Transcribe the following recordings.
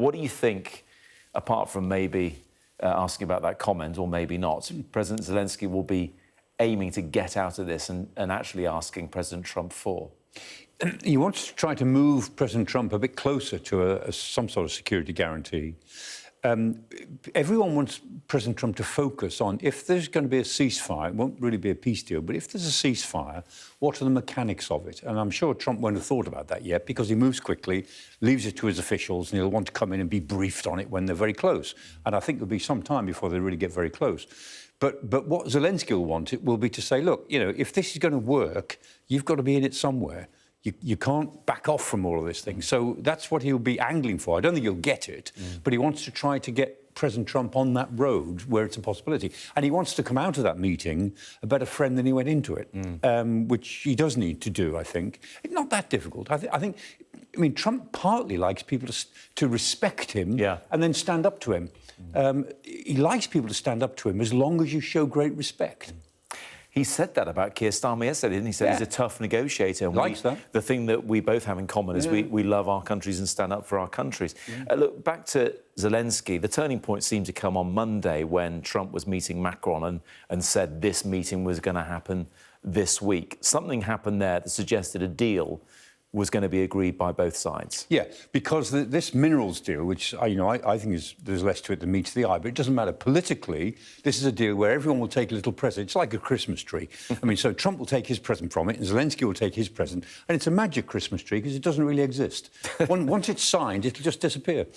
What do you think, apart from maybe asking about that comment or maybe not, President Zelenskyy will be aiming to get out of this and actually asking President Trump for? He wants to try to move President Trump a bit closer to some sort of security guarantee. Everyone wants President Trump to focus on, if there's going to be a ceasefire, it won't really be a peace deal, but if there's a ceasefire, what are the mechanics of it? And I'm sure Trump won't have thought about that yet, because he moves quickly, leaves it to his officials, and he'll want to come in and be briefed on it when they're very close. And I think there'll be some time before they really get very close. But what Zelenskyy will want it will be to say, look, you know, if this is going to work, you've got to be in it somewhere. You can't back off from all of this thing. So that's what he'll be angling for. I don't think he'll get it, but he wants to try to get President Trump on that road where it's a possibility. And he wants to come out of that meeting a better friend than he went into it, which he does need to do, I think. It's not that difficult. I mean, Trump partly likes people to respect him and then stand up to him. He likes people to stand up to him as long as you show great respect. He said that about Keir Starmer yesterday, didn't he? He said he's a tough negotiator. And likes that. The thing that we both have in common is we love our countries and stand up for our countries. Look, back to Zelenskyy, the turning point seemed to come on Monday when Trump was meeting Macron and said this meeting was going to happen this week. Something happened there that suggested a deal was going to be agreed by both sides. Yeah, because this minerals deal, which I think there's less to it than meets the eye, but it doesn't matter. Politically, this is a deal where everyone will take a little present. It's like a Christmas tree. I mean, so Trump will take his present from it, and Zelenskyy will take his present, and it's a magic Christmas tree because it doesn't really exist. Once it's signed, it'll just disappear.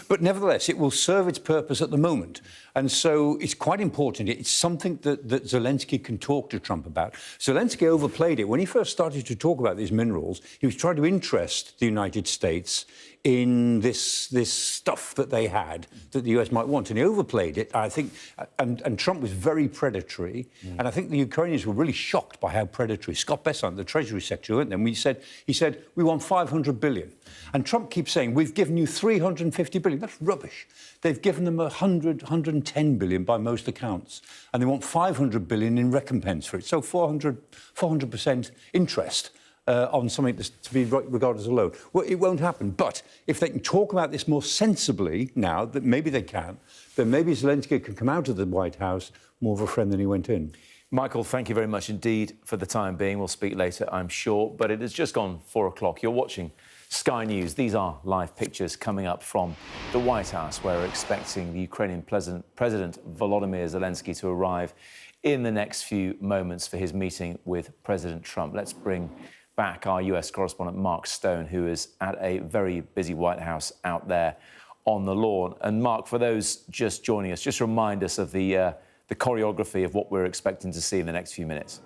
But nevertheless, it will serve its purpose at the moment. And so it's quite important. It's something that Zelenskyy can talk to Trump about. Zelenskyy overplayed it. When he first started to talk about these minerals, he was trying to interest the United States in this stuff that they had that the US might want. And he overplayed it, I think, and Trump was very predatory. And I think the Ukrainians were really shocked by how predatory. Scott Bessant, the Treasury Secretary, went there, and he said, we want 500 billion. And Trump keeps saying, we've given you 350 billion. That's rubbish. They've given them 110 billion by most accounts. And they want 500 billion in recompense for it. So 400% interest. On something that's to be regarded as a loan. Well, it won't happen. But if they can talk about this more sensibly now, that maybe they can, then maybe Zelenskyy can come out of the White House more of a friend than he went in. Michael, thank you very much indeed for the time being. We'll speak later, I'm sure. But it has just gone 4 o'clock. You're watching Sky News. These are live pictures coming up from the White House, where we're expecting the Ukrainian President Volodymyr Zelenskyy to arrive in the next few moments for his meeting with President Trump. Let's bring back our US correspondent Mark Stone, who is at a very busy White House out there on the lawn. And Mark, for those just joining us, just remind us of the choreography of what we're expecting to see in the next few minutes.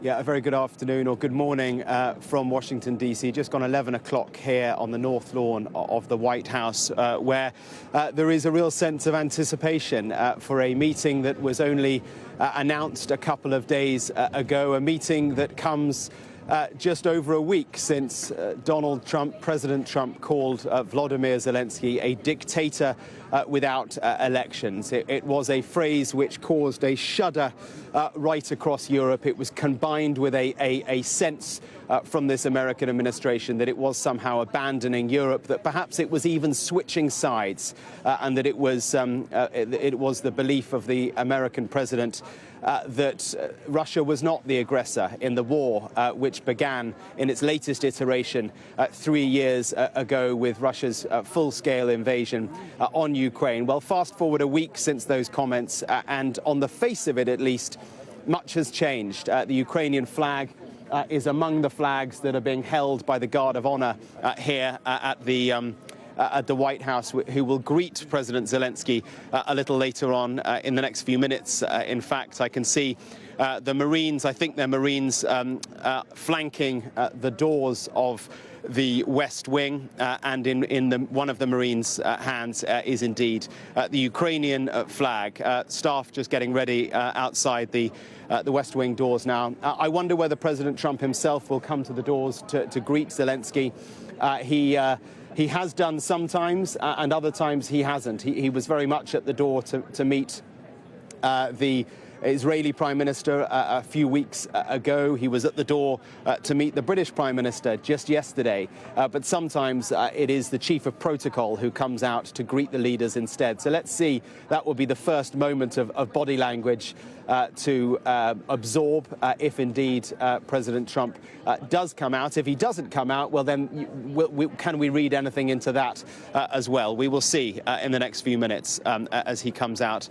Yeah, a very good afternoon or good morning from Washington, D.C. Just gone 11 o'clock here on the North Lawn of the White House, where there is a real sense of anticipation for a meeting that was only announced a couple of days ago, a meeting that comes just over a week since President Trump called Volodymyr Zelenskyy a dictator without elections. It was a phrase which caused a shudder right across Europe. It was combined with a sense from this American administration that it was somehow abandoning Europe, that perhaps it was even switching sides, and that it was the belief of the American president that Russia was not the aggressor in the war, which began in its latest iteration 3 years ago with Russia's full-scale invasion on Ukraine. Well, fast forward a week since those comments, and on the face of it, at least, much has changed. The Ukrainian flag is among the flags that are being held by the Guard of Honor here at the White House, who will greet President Zelenskyy a little later on in the next few minutes. In fact, I can see the Marines, I think they're Marines, flanking the doors of the West Wing, and in one of the Marines' hands is indeed the Ukrainian flag. Staff just getting ready outside the West Wing doors now. I wonder whether President Trump himself will come to the doors to greet Zelenskyy. He has done sometimes, and other times he hasn't. He was very much at the door to meet the Israeli Prime Minister a few weeks ago. He was at the door to meet the British Prime Minister just yesterday. But sometimes it is the chief of protocol who comes out to greet the leaders instead. So let's see. That will be the first moment of body language to absorb if indeed President Trump does come out. If he doesn't come out, well, then can we read anything into that as well? We will see in the next few minutes as he comes out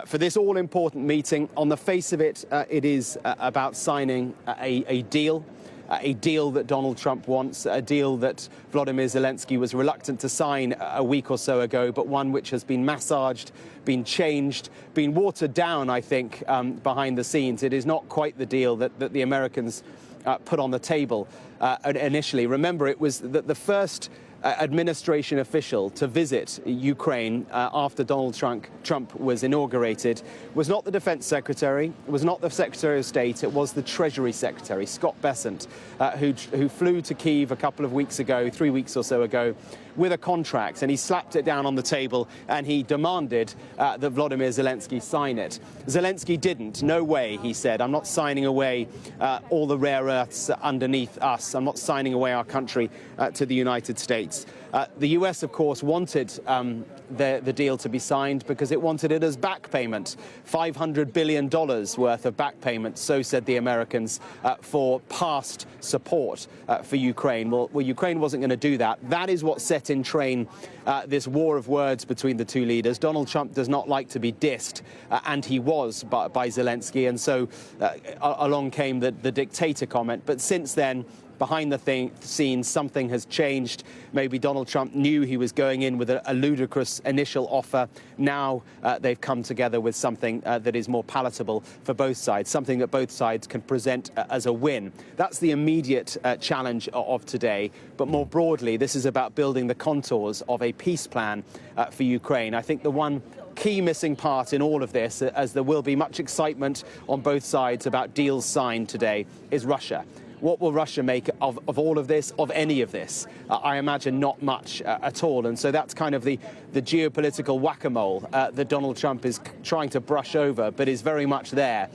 for this all-important meeting. On the face of it, it is about signing a deal that Donald Trump wants, a deal that Volodymyr Zelenskyy was reluctant to sign a week or so ago, but one which has been massaged, been changed, been watered down, I think, behind the scenes. It is not quite the deal that the Americans put on the table initially. Remember, it was the first administration official to visit Ukraine after Donald Trump was inaugurated was not the Defense Secretary, it was not the Secretary of State, it was the Treasury Secretary, Scott Bessent, who flew to Kyiv a couple of weeks ago, 3 weeks or so ago, with a contract, and he slapped it down on the table and he demanded that Volodymyr Zelenskyy sign it. Zelenskyy didn't. No way, he said. I'm not signing away all the rare earths underneath us. I'm not signing away our country to the United States. The US, of course, wanted the deal to be signed because it wanted it as back payment, $500 billion worth of back payment, so said the Americans, for past support for Ukraine. Well, Ukraine wasn't going to do that. That is what set in train this war of words between the two leaders. Donald Trump does not like to be dissed, and he was by Zelenskyy, and so along came the dictator comment. But since then, behind the scenes, something has changed. Maybe Donald Trump knew he was going in with a ludicrous initial offer. Now they've come together with something that is more palatable for both sides, something that both sides can present as a win. That's the immediate challenge of today. But more broadly, this is about building the contours of a peace plan for Ukraine. I think the one key missing part in all of this, as there will be much excitement on both sides about deals signed today, is Russia. What will Russia make of all of this, of any of this? I imagine not much at all. And so that's kind of the geopolitical whack-a-mole that Donald Trump is trying to brush over, but is very much there.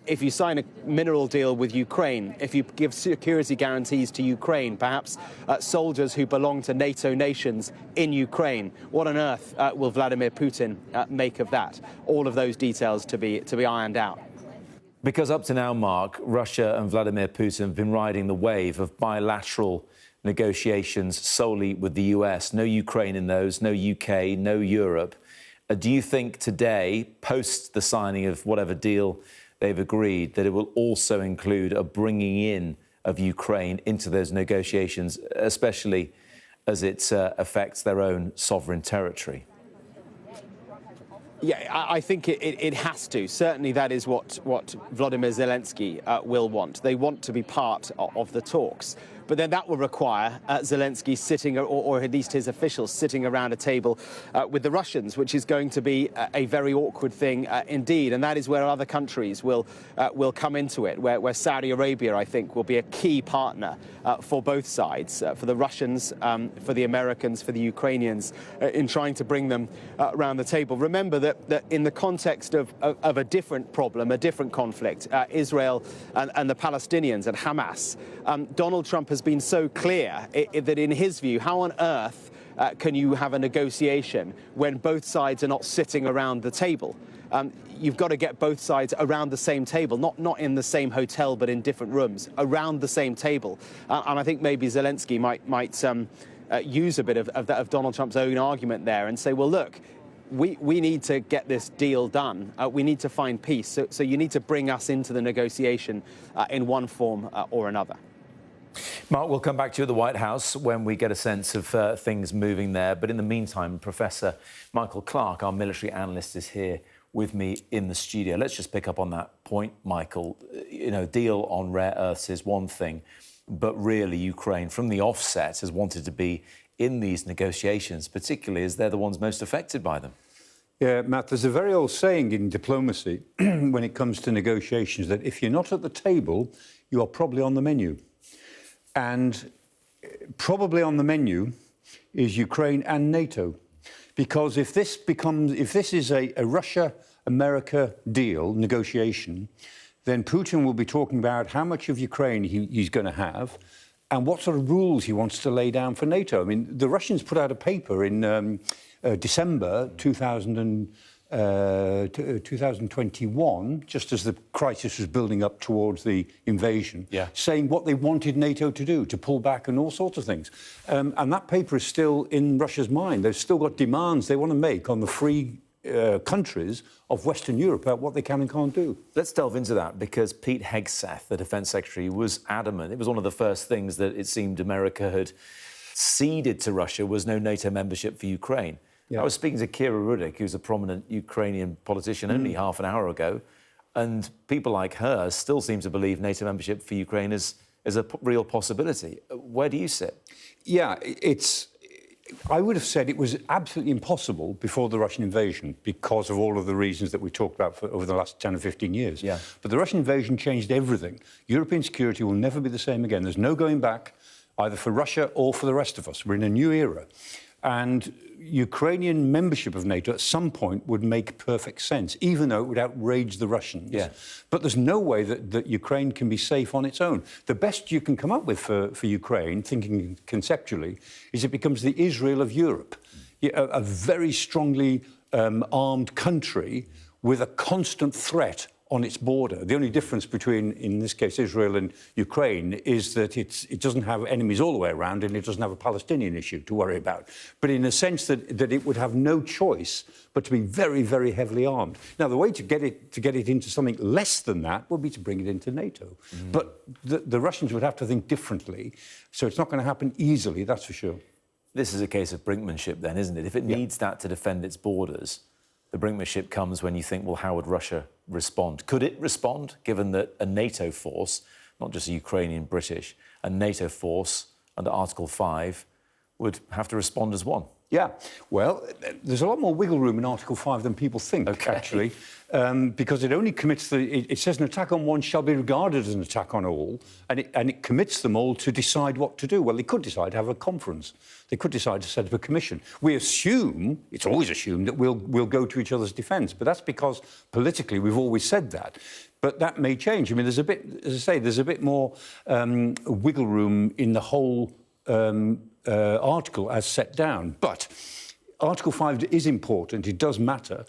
If you sign a mineral deal with Ukraine, if you give security guarantees to Ukraine, perhaps soldiers who belong to NATO nations in Ukraine, what on earth will Vladimir Putin make of that? All of those details to be ironed out. Because up to now, Mark, Russia and Vladimir Putin have been riding the wave of bilateral negotiations solely with the US. No Ukraine in those, no UK, no Europe. Do you think today, post the signing of whatever deal they've agreed, that it will also include a bringing in of Ukraine into those negotiations, especially as it affects their own sovereign territory? Yeah, I think it has to. Certainly that is what Volodymyr Zelenskyy will want. They want to be part of the talks. But then that will require Zelenskyy sitting, or at least his officials sitting around a table with the Russians, which is going to be a very awkward thing indeed. And that is where other countries will come into it, where Saudi Arabia, I think, will be a key partner for both sides, for the Russians, for the Americans, for the Ukrainians, in trying to bring them around the table. Remember that in the context of a different problem, a different conflict, Israel and the Palestinians and Hamas, Donald Trump has been so clear that in his view, how on earth can you have a negotiation when both sides are not sitting around the table? You've got to get both sides around the same table, not in the same hotel, but in different rooms, around the same table. And I think maybe Zelenskyy might use a bit of Donald Trump's own argument there and say, well, look, we need to get this deal done. We need to find peace. So you need to bring us into the negotiation in one form or another. Mark, we'll come back to you at the White House when we get a sense of things moving there. But in the meantime, Professor Michael Clark, our military analyst, is here with me in the studio. Let's just pick up on that point, Michael. You know, deal on rare earths is one thing, but really Ukraine, from the offset, has wanted to be in these negotiations, particularly as they're the ones most affected by them. Yeah, Matt, there's a very old saying in diplomacy when it comes to negotiations that if you're not at the table, you are probably on the menu. And probably on the menu is Ukraine and NATO. Because if this is a Russia America deal, negotiation, then Putin will be talking about how much of Ukraine he's going to have and what sort of rules he wants to lay down for NATO. I mean, the Russians put out a paper in December 2021, just as the crisis was building up towards the invasion, saying what they wanted NATO to do, to pull back and all sorts of things. And that paper is still in Russia's mind. They've still got demands they want to make on the free countries of Western Europe about what they can and can't do. Let's delve into that, because Pete Hegseth, the Defence Secretary, was adamant. It was one of the first things that it seemed America had ceded to Russia was no NATO membership for Ukraine. I was speaking to Kira Rudik, who's a prominent Ukrainian politician, only half an hour ago, and people like her still seem to believe NATO membership for Ukraine is a real possibility. Where do you sit? Yeah, I would have said it was absolutely impossible before the Russian invasion because of all of the reasons that we talked about over the last 10 or 15 years. But the Russian invasion changed everything. European security will never be the same again. There's no going back, either for Russia or for the rest of us. We're in a new era. And Ukrainian membership of NATO at some point would make perfect sense, even though it would outrage the Russians. But there's no way that Ukraine can be safe on its own. The best you can come up with for Ukraine, thinking conceptually, is it becomes the Israel of Europe, a very strongly armed country with a constant threat on its border. The only difference between, in this case, Israel and Ukraine is that it doesn't have enemies all the way around and it doesn't have a Palestinian issue to worry about. But in a sense that it would have no choice but to be very, very heavily armed. Now, the way to get it into something less than that would be to bring it into NATO. But the Russians would have to think differently. So it's not going to happen easily, that's for sure. This is a case of brinkmanship then, isn't it? If it needs that to defend its borders, the brinkmanship comes when you think, well, how would Russia respond? Could it respond, given that a NATO force, not just a Ukrainian, British, a NATO force under Article 5 would have to respond as one? Yeah, well, there's a lot more wiggle room in Article 5 than people think, actually, because it only commits it says an attack on one shall be regarded as an attack on all, and it commits them all to decide what to do. Well, they could decide to have a conference. They could decide to set up a commission. We assume, it's always assumed, that we'll go to each other's defence, but that's because politically we've always said that. But that may change. I mean, there's a bit, as I say, there's a bit more wiggle room in the whole article as set down. But Article 5 is important, it does matter,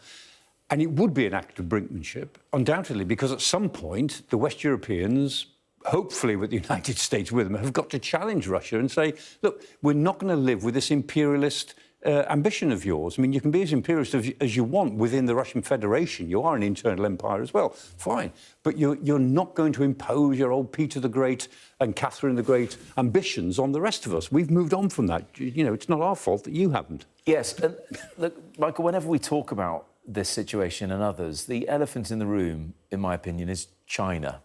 and it would be an act of brinkmanship, undoubtedly, because at some point the West Europeans, hopefully with the United States with them, have got to challenge Russia and say, look, we're not going to live with this imperialist ambition of yours. I mean, you can be as imperialist as you want within the Russian Federation. You are an internal empire as well. Fine. But you're not going to impose your old Peter the Great and Catherine the Great ambitions on the rest of us. We've moved on from that. You know, it's not our fault that you haven't. Yes. And look, Michael, whenever we talk about this situation and others, the elephant in the room, in my opinion, is China.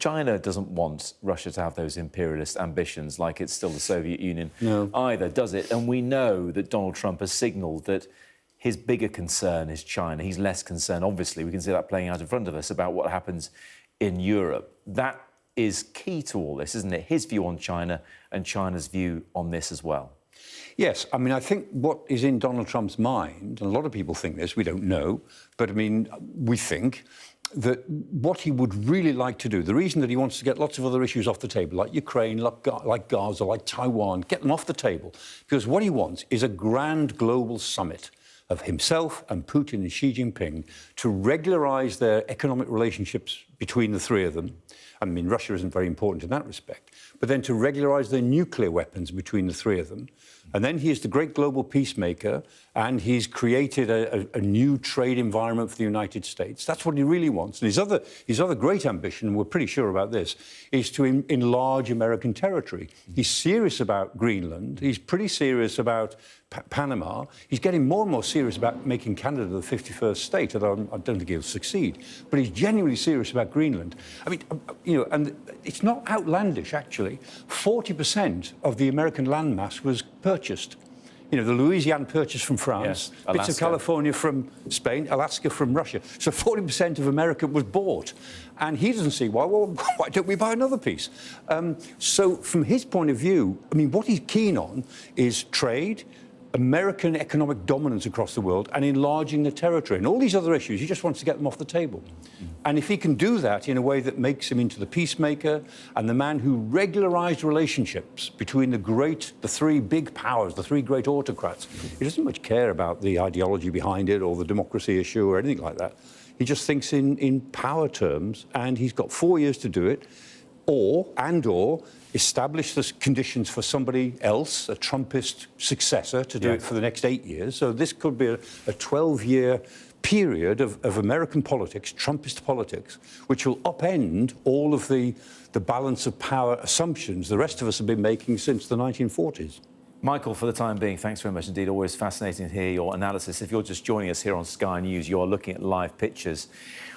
China doesn't want Russia to have those imperialist ambitions like it's still the Soviet Union either, does it? And we know that Donald Trump has signalled that his bigger concern is China. He's less concerned, obviously, we can see that playing out in front of us, about what happens in Europe. That is key to all this, isn't it? His view on China and China's view on this as well. Yes, I mean, I think what is in Donald Trump's mind, and a lot of people think this, we don't know, but I mean, we think that what he would really like to do, the reason that he wants to get lots of other issues off the table, like Ukraine, like Gaza, like Taiwan, get them off the table, because what he wants is a grand global summit of himself and Putin and Xi Jinping to regularise their economic relationships between the three of them. I mean, Russia isn't very important in that respect, but then to regularise their nuclear weapons between the three of them. And then he is the great global peacemaker, and he's created a new trade environment for the United States. That's what he really wants. And his other great ambition, and we're pretty sure about this, is to enlarge American territory. He's serious about Greenland. He's pretty serious about Panama. He's getting more and more serious about making Canada the 51st state, although I don't think he'll succeed. But he's genuinely serious about Greenland. I mean, you know, and it's not outlandish, actually. 40% of the American landmass was purchased. You know, the Louisiana purchase from France, bits of California from Spain, Alaska from Russia. So 40% of America was bought. And he doesn't see why. Well, why don't we buy another piece? So from his point of view, I mean, what he's keen on is trade, American economic dominance across the world and enlarging the territory. And all these other issues, he just wants to get them off the table. And if he can do that in a way that makes him into the peacemaker and the man who regularized relationships between the three big powers, the three great autocrats, he doesn't much care about the ideology behind it or the democracy issue or anything like that. He just thinks in power terms, and he's got 4 years to do it, or establish the conditions for somebody else, a Trumpist successor, to do it for the next 8 years. So this could be a 12-year period of American politics, Trumpist politics, which will upend all of the balance of power assumptions the rest of us have been making since the 1940s. Michael, for the time being, thanks very much indeed. Always fascinating to hear your analysis. If you're just joining us here on Sky News, you are looking at live pictures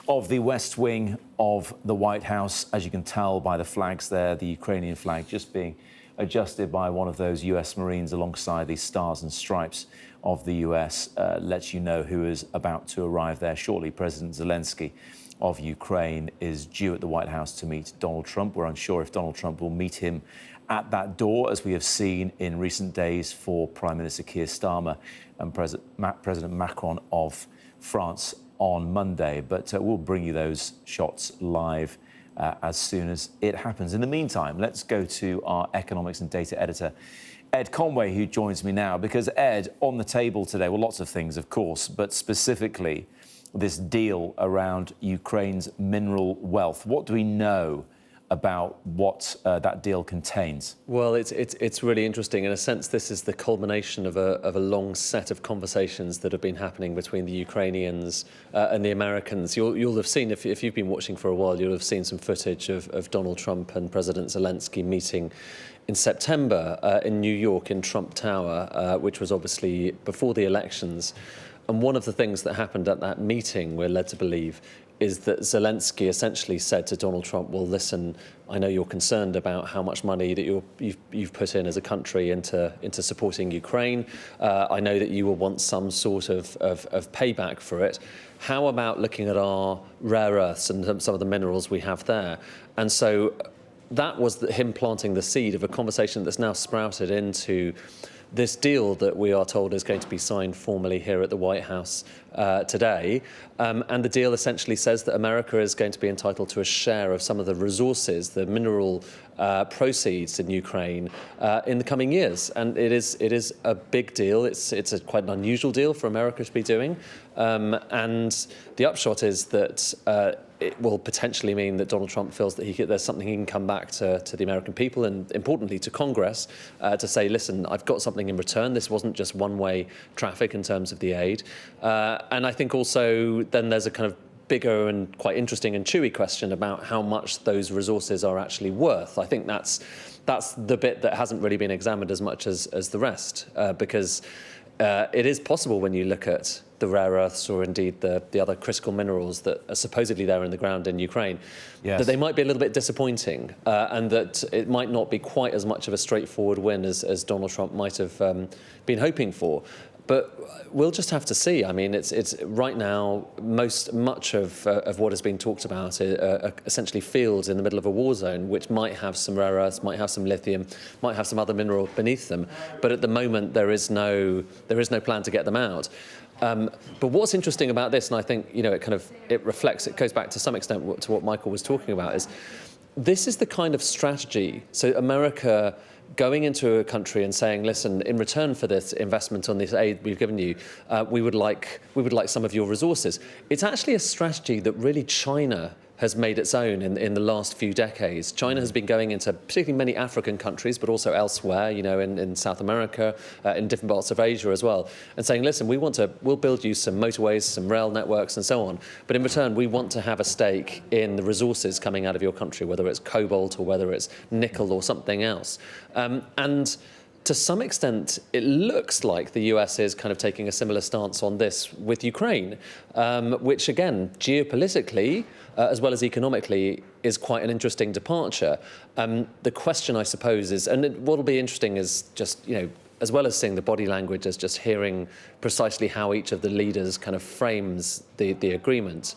of the West Wing of the White House. As you can tell by the flags there, the Ukrainian flag just being adjusted by one of those US Marines alongside the stars and stripes of the US lets you know who is about to arrive there shortly. President Zelenskyy of Ukraine is due at the White House to meet Donald Trump. We're unsure if Donald Trump will meet him at that door, as we have seen in recent days for Prime Minister Keir Starmer and President Macron of France on Monday. But we'll bring you those shots live as soon as it happens. In the meantime, let's go to our economics and data editor, Ed Conway, who joins me now. Because, Ed, on the table today, well, lots of things, of course, but specifically this deal around Ukraine's mineral wealth. What do we know about what that deal contains? Well, it's really interesting. In a sense, this is the culmination of a long set of conversations that have been happening between the Ukrainians and the Americans. You'll have seen, if you've been watching for a while, you'll have seen some footage of Donald Trump and President Zelenskyy meeting in September in New York in Trump Tower, which was obviously before the elections. And one of the things that happened at that meeting, we're led to believe, is that Zelenskyy essentially said to Donald Trump, well, listen, I know you're concerned about how much money that you've put in as a country into supporting Ukraine. I know that you will want some sort of payback for it. How about looking at our rare earths and some of the minerals we have there? And so that was him planting the seed of a conversation that's now sprouted into this deal that we are told is going to be signed formally here at the White House today. And the deal essentially says that America is going to be entitled to a share of some of the resources, the mineral proceeds in Ukraine in the coming years. And it is a big deal. It's quite an unusual deal for America to be doing. And the upshot is that it will potentially mean that Donald Trump feels that there's something he can come back to the American people and, importantly, to Congress to say, listen, I've got something in return. This wasn't just one-way traffic in terms of the aid. And I think also then there's a kind of bigger and quite interesting and chewy question about how much those resources are actually worth. I think that's the bit that hasn't really been examined as much as the rest, because it is possible when you look at the rare earths or indeed the other critical minerals that are supposedly there in the ground in Ukraine, that they might be a little bit disappointing and that it might not be quite as much of a straightforward win as Donald Trump might have been hoping for. But we'll just have to see. I mean, it's right now much of what has been talked about are essentially fields in the middle of a war zone, which might have some rare earths, might have some lithium, might have some other mineral beneath them. But at the moment, there is no plan to get them out. But what's interesting about this, and I think it goes back to some extent to what Michael was talking about, is this is the kind of strategy. So America going into a country and saying, listen, in return for this investment on this aid we've given you, we would like some of your resources. It's actually a strategy that really China has made its own in the last few decades. China has been going into particularly many African countries, but also elsewhere, in South America, in different parts of Asia as well, and saying, listen, we'll build you some motorways, some rail networks and so on, but in return, we want to have a stake in the resources coming out of your country, whether it's cobalt or whether it's nickel or something else. And to some extent, it looks like the US is kind of taking a similar stance on this with Ukraine, which, again, geopolitically, as well as economically, is quite an interesting departure. The question, I suppose, is, and what will be interesting is just, as well as seeing the body language, as just hearing precisely how each of the leaders kind of frames the agreement.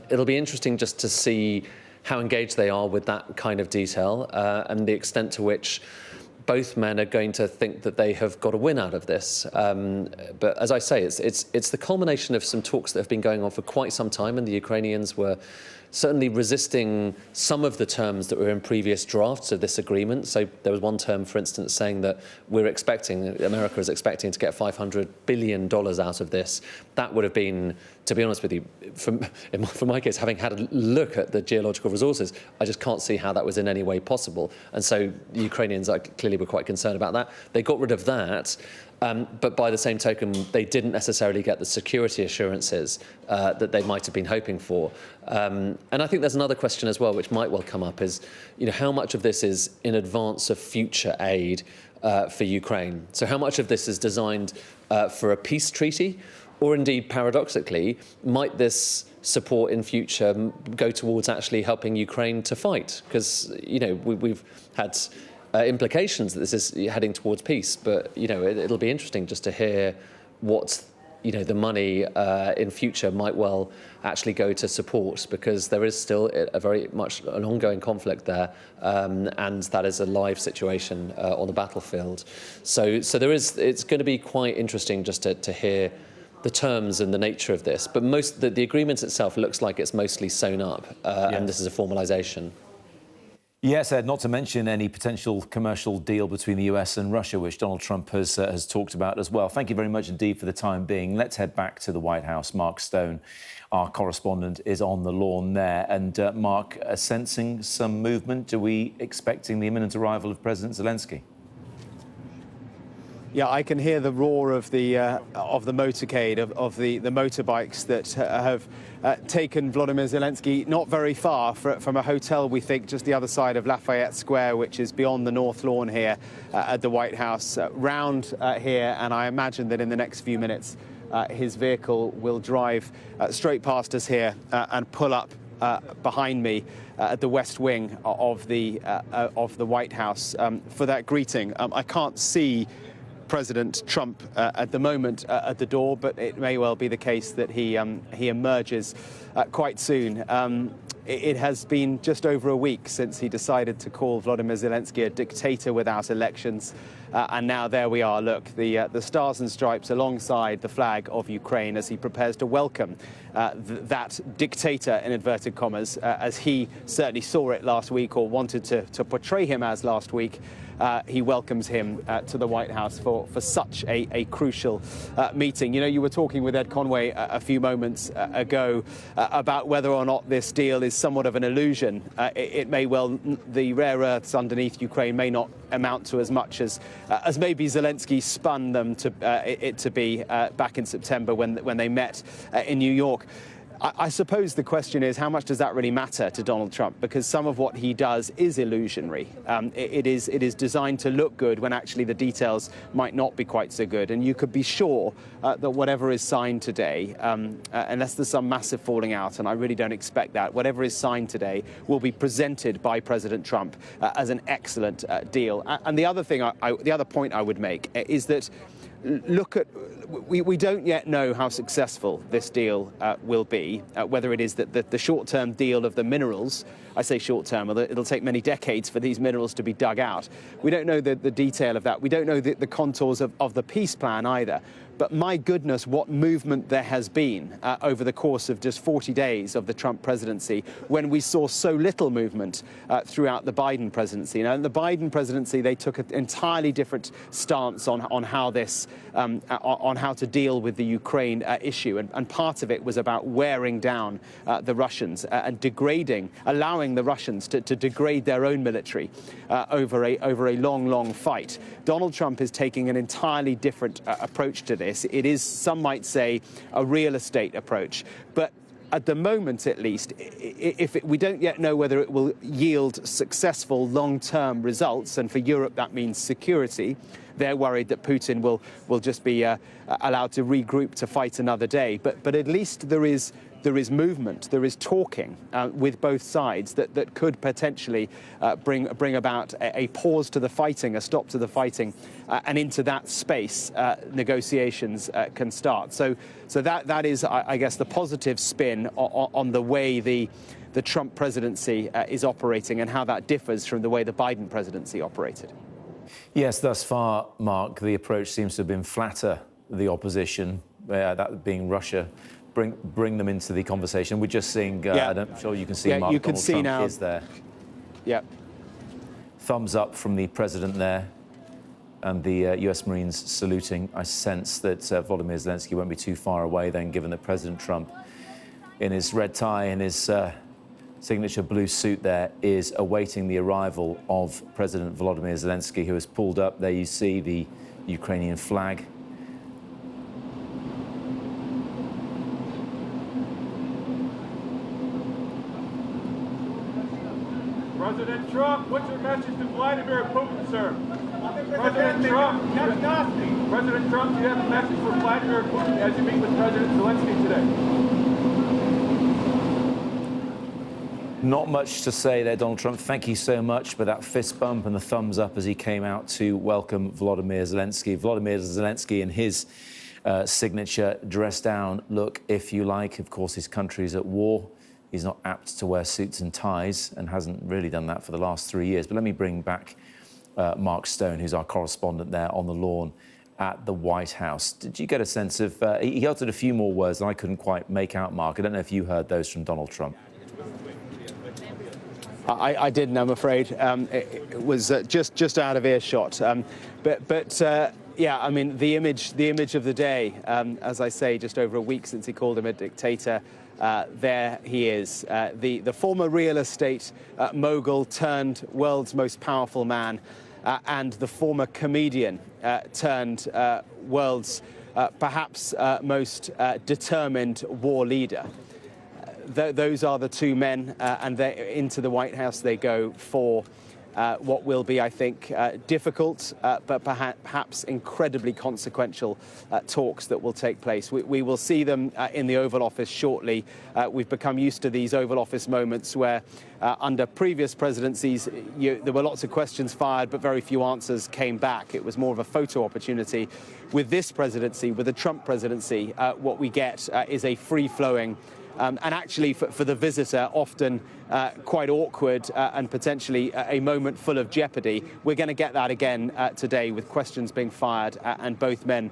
It'll be interesting just to see how engaged they are with that kind of detail and the extent to which both men are going to think that they have got a win out of this. But as I say, it's the culmination of some talks that have been going on for quite some time, and the Ukrainians were certainly resisting some of the terms that were in previous drafts of this agreement. So there was one term, for instance, saying that America is expecting to get $500 billion out of this. That would have been, to be honest with you, from my case, having had a look at the geological resources, I just can't see how that was in any way possible. And so the Ukrainians clearly were quite concerned about that. They got rid of that. But by the same token, they didn't necessarily get the security assurances that they might have been hoping for. And I think there's another question as well, which might well come up, is how much of this is in advance of future aid for Ukraine? So how much of this is designed for a peace treaty? Or indeed, paradoxically, might this support in future go towards actually helping Ukraine to fight? Because, we've had implications that this is heading towards peace, but it'll be interesting just to hear what the money in future might well actually go to support, because there is still a very much an ongoing conflict there, and that is a live situation on the battlefield. So there is. It's going to be quite interesting just to hear the terms and the nature of this. But the agreement itself looks like it's mostly sewn up, and this is a formalisation. Yes, Ed, not to mention any potential commercial deal between the US and Russia, which Donald Trump has talked about as well. Thank you very much indeed for the time being. Let's head back to the White House. Mark Stone, our correspondent, is on the lawn there. And Mark, sensing some movement? Are we expecting the imminent arrival of President Zelenskyy? Yeah, I can hear the roar of the motorcade, of the motorbikes that have taken Volodymyr Zelenskyy not very far from a hotel, we think, just the other side of Lafayette Square, which is beyond the North Lawn here at the White House, round here. And I imagine that in the next few minutes, his vehicle will drive straight past us here and pull up behind me at the West Wing of the White House for that greeting. I can't see President Trump at the moment at the door, but it may well be the case that he emerges quite soon. It has been just over a week since he decided to call Volodymyr Zelenskyy a dictator without elections. And now there we are, look, the stars and stripes alongside the flag of Ukraine as he prepares to welcome that dictator, in inverted commas, as he certainly saw it last week, or wanted to portray him as last week. He welcomes him to the White House for such a crucial meeting. You were talking with Ed Conway a few moments ago about whether or not this deal is somewhat of an illusion. It may well, the rare earths underneath Ukraine may not amount to as much as maybe Zelenskyy spun them to be back in September when they met in New York. I suppose the question is, how much does that really matter to Donald Trump? Because some of what he does is illusionary. It is designed to look good when actually the details might not be quite so good. And you could be sure that whatever is signed today, unless there's some massive falling out, and I really don't expect that, whatever is signed today will be presented by President Trump as an excellent deal. And the other thing, the other point I would make is that we don't yet know how successful this deal will be, whether it is that the short-term deal of the minerals, I say short-term, it'll take many decades for these minerals to be dug out. We don't know the detail of that. We don't know the contours of the peace plan either. But my goodness, what movement there has been over the course of just 40 days of the Trump presidency, when we saw so little movement throughout the Biden presidency. In the Biden presidency, they took an entirely different stance on how on how to deal with the Ukraine issue. And part of it was about wearing down the Russians and allowing the Russians to degrade their own military over a long fight. Donald Trump is taking an entirely different approach to this. It is, some might say, a real estate approach. But at the moment, at least, we don't yet know whether it will yield successful long-term results. And for Europe, that means security. They're worried that Putin will just be allowed to regroup to fight another day. But at least there is movement, there is talking with both sides that could potentially bring about a pause to the fighting, a stop to the fighting, and into that space negotiations can start. So that is, I guess, the positive spin on the way the Trump presidency is operating and how that differs from the way the Biden presidency operated. Yes, thus far, Mark, the approach seems to have been flatter the opposition, that being Russia, bring them into the conversation. We're just seeing, I'm sure you can see, Mark, you can Donald see Trump now. is there. Yeah. Thumbs up from the president there, and the US Marines saluting. I sense that Volodymyr Zelenskyy won't be too far away then, given that President Trump, in his red tie and his signature blue suit there, is awaiting the arrival of President Volodymyr Zelenskyy, who has pulled up. There you see the Ukrainian flag. President Trump, what's your message to Vladimir Putin, sir? President Trump, do you have a message for Vladimir Putin as you meet with President Zelenskyy today? Not much to say there, Donald Trump. Thank you so much for that fist bump and the thumbs up as he came out to welcome Volodymyr Zelenskyy. Volodymyr Zelenskyy in his signature dress down look, if you like. Of course, his country is at war. He's not apt to wear suits and ties and hasn't really done that for the last 3 years. But let me bring back Mark Stone, who's our correspondent there on the lawn at the White House. Did you get a sense of... he uttered a few more words that I couldn't quite make out, Mark. I don't know if you heard those from Donald Trump. I didn't, I'm afraid. It was just out of earshot. Yeah, I mean, the image of the day, as I say, just over a week since he called him a dictator, there he is, the former real estate mogul turned world's most powerful man, and the former comedian turned world's perhaps most determined war leader. Those are the two men, and into the White House they go for what will be, I think, difficult, but perhaps incredibly consequential talks that will take place. We will see them in the Oval Office shortly. We've become used to these Oval Office moments where, under previous presidencies, there were lots of questions fired, but very few answers came back. It was more of a photo opportunity. With this presidency, with the Trump presidency, what we get is a free-flowing and actually, for the visitor, often quite awkward and potentially a moment full of jeopardy. We're going to get that again today, with questions being fired and both men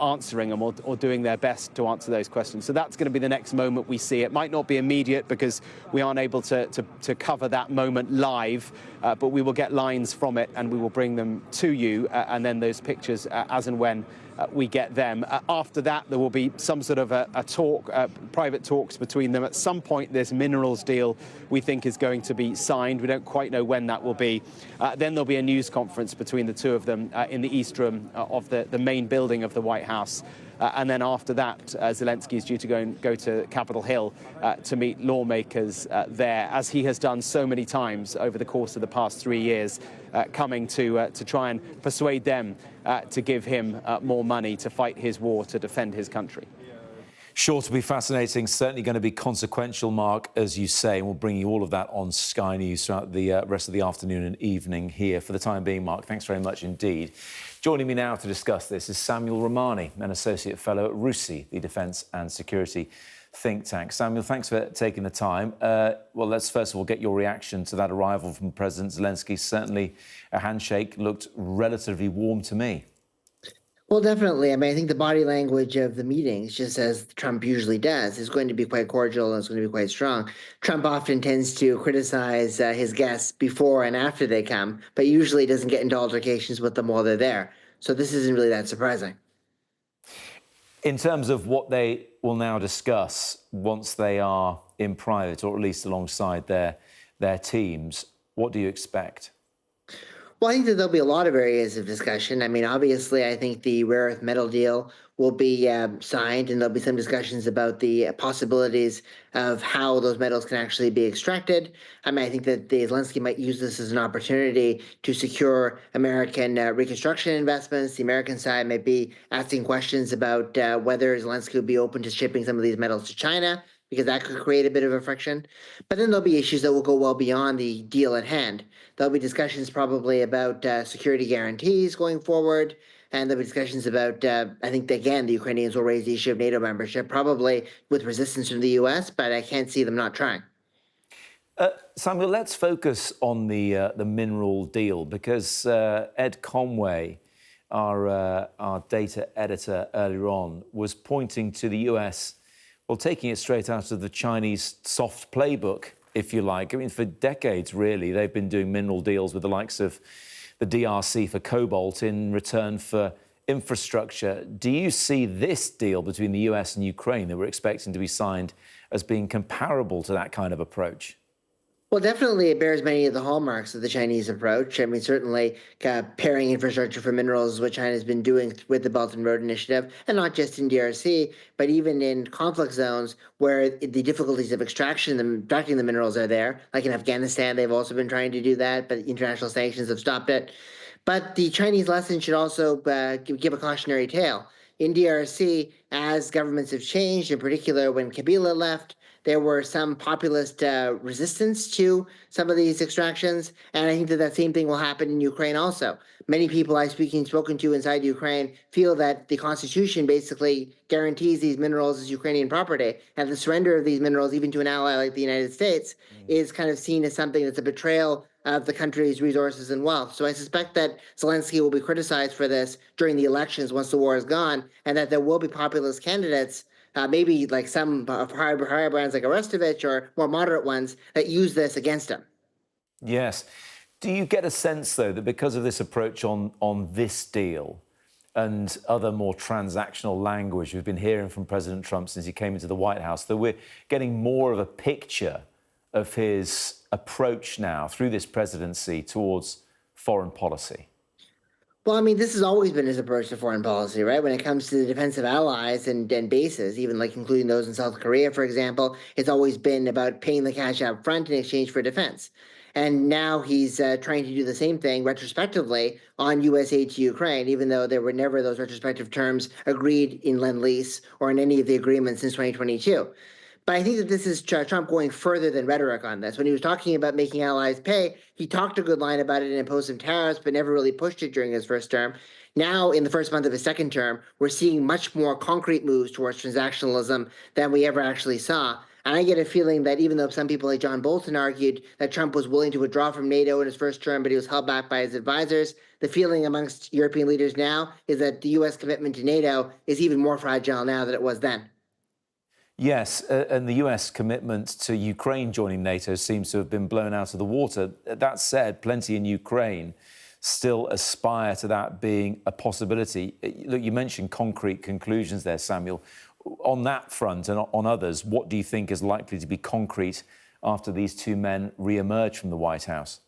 answering them or doing their best to answer those questions. So that's going to be the next moment we see. It might not be immediate because we aren't able to cover that moment live, but we will get lines from it and we will bring them to you, and then those pictures as and when we get them. After that, there will be some sort of a talk, private talks between them. At some point, this minerals deal we think is going to be signed. We don't quite know when that will be. Then there'll be a news conference between the two of them in the East Room of the main building of the White House. And then after that, Zelenskyy is due to go to Capitol Hill to meet lawmakers there, as he has done so many times over the course of the past 3 years, coming to try and persuade them to give him more money to fight his war, to defend his country. Sure to be fascinating, certainly going to be consequential, Mark, as you say. And we'll bring you all of that on Sky News throughout the rest of the afternoon and evening here. For the time being, Mark, thanks very much indeed. Joining me now to discuss this is Samuel Romani, an Associate Fellow at RUSI, the Defence and Security think tank. Samuel, thanks for taking the time. Well, let's first of all get your reaction to that arrival from President Zelenskyy. Certainly a handshake looked relatively warm to me. Well, definitely. I mean, I think the body language of the meetings, just as Trump usually does, is going to be quite cordial and it's going to be quite strong. Trump often tends to criticize his guests before and after they come, but usually doesn't get into altercations with them while they're there. So this isn't really that surprising. In terms of what they will now discuss once they are in private, or at least alongside their teams, what do you expect? Well, I think that there'll be a lot of areas of discussion. I mean, obviously, I think the rare earth metal deal will be signed, and there'll be some discussions about the possibilities of how those metals can actually be extracted. I mean, I think that Zelenskyy might use this as an opportunity to secure American reconstruction investments. The American side might be asking questions about whether Zelenskyy would be open to shipping some of these metals to China, because that could create a bit of a friction. But then there'll be issues that will go well beyond the deal at hand. There'll be discussions probably about security guarantees going forward, and there'll be discussions about, I think, again, the Ukrainians will raise the issue of NATO membership, probably with resistance from the U.S., but I can't see them not trying. Samuel, let's focus on the mineral deal because Ed Conway, our data editor earlier on, was pointing to the US, well, taking it straight out of the Chinese soft playbook, if you like. I mean, for decades, really, they've been doing mineral deals with the likes of the DRC for cobalt in return for infrastructure. Do you see this deal between the US and Ukraine that we're expecting to be signed as being comparable to that kind of approach? Well, definitely it bears many of the hallmarks of the Chinese approach. I mean, certainly pairing infrastructure for minerals is what China's been doing with the Belt and Road Initiative, and not just in DRC, but even in conflict zones where the difficulties of extracting the minerals are there. Like in Afghanistan, they've also been trying to do that, but international sanctions have stopped it. But the Chinese lesson should also give a cautionary tale. In DRC, as governments have changed, in particular when Kabila left, there were some populist resistance to some of these extractions, and I think that same thing will happen in Ukraine also. Many people I've spoken to inside Ukraine feel that the constitution basically guarantees these minerals as Ukrainian property, and the surrender of these minerals, even to an ally like the United States, is kind of seen as something that's a betrayal of the country's resources and wealth. So I suspect that Zelenskyy will be criticized for this during the elections once the war is gone, and that there will be populist candidates, maybe like some higher brands like Arestovich or more moderate ones, that use this against him. Yes. Do you get a sense, though, that because of this approach on this deal and other more transactional language we've been hearing from President Trump since he came into the White House, that we're getting more of a picture of his approach now through this presidency towards foreign policy? Well, I mean, this has always been his approach to foreign policy, right? When it comes to the defense of allies and bases, even like including those in South Korea, for example, it's always been about paying the cash out front in exchange for defense. And now he's trying to do the same thing retrospectively on U.S. aid to Ukraine, even though there were never those retrospective terms agreed in Lend-Lease or in any of the agreements since 2022. But I think that this is Trump going further than rhetoric on this. When he was talking about making allies pay, he talked a good line about it and imposed some tariffs, but never really pushed it during his first term. Now, in the first month of his second term, we're seeing much more concrete moves towards transactionalism than we ever actually saw. And I get a feeling that even though some people like John Bolton argued that Trump was willing to withdraw from NATO in his first term, but he was held back by his advisors, the feeling amongst European leaders now is that the U.S. commitment to NATO is even more fragile now than it was then. Yes, and the US commitment to Ukraine joining NATO seems to have been blown out of the water. That said, plenty in Ukraine still aspire to that being a possibility. Look, you mentioned concrete conclusions there, Samuel. On that front and on others, what do you think is likely to be concrete after these two men re-emerge from the White House?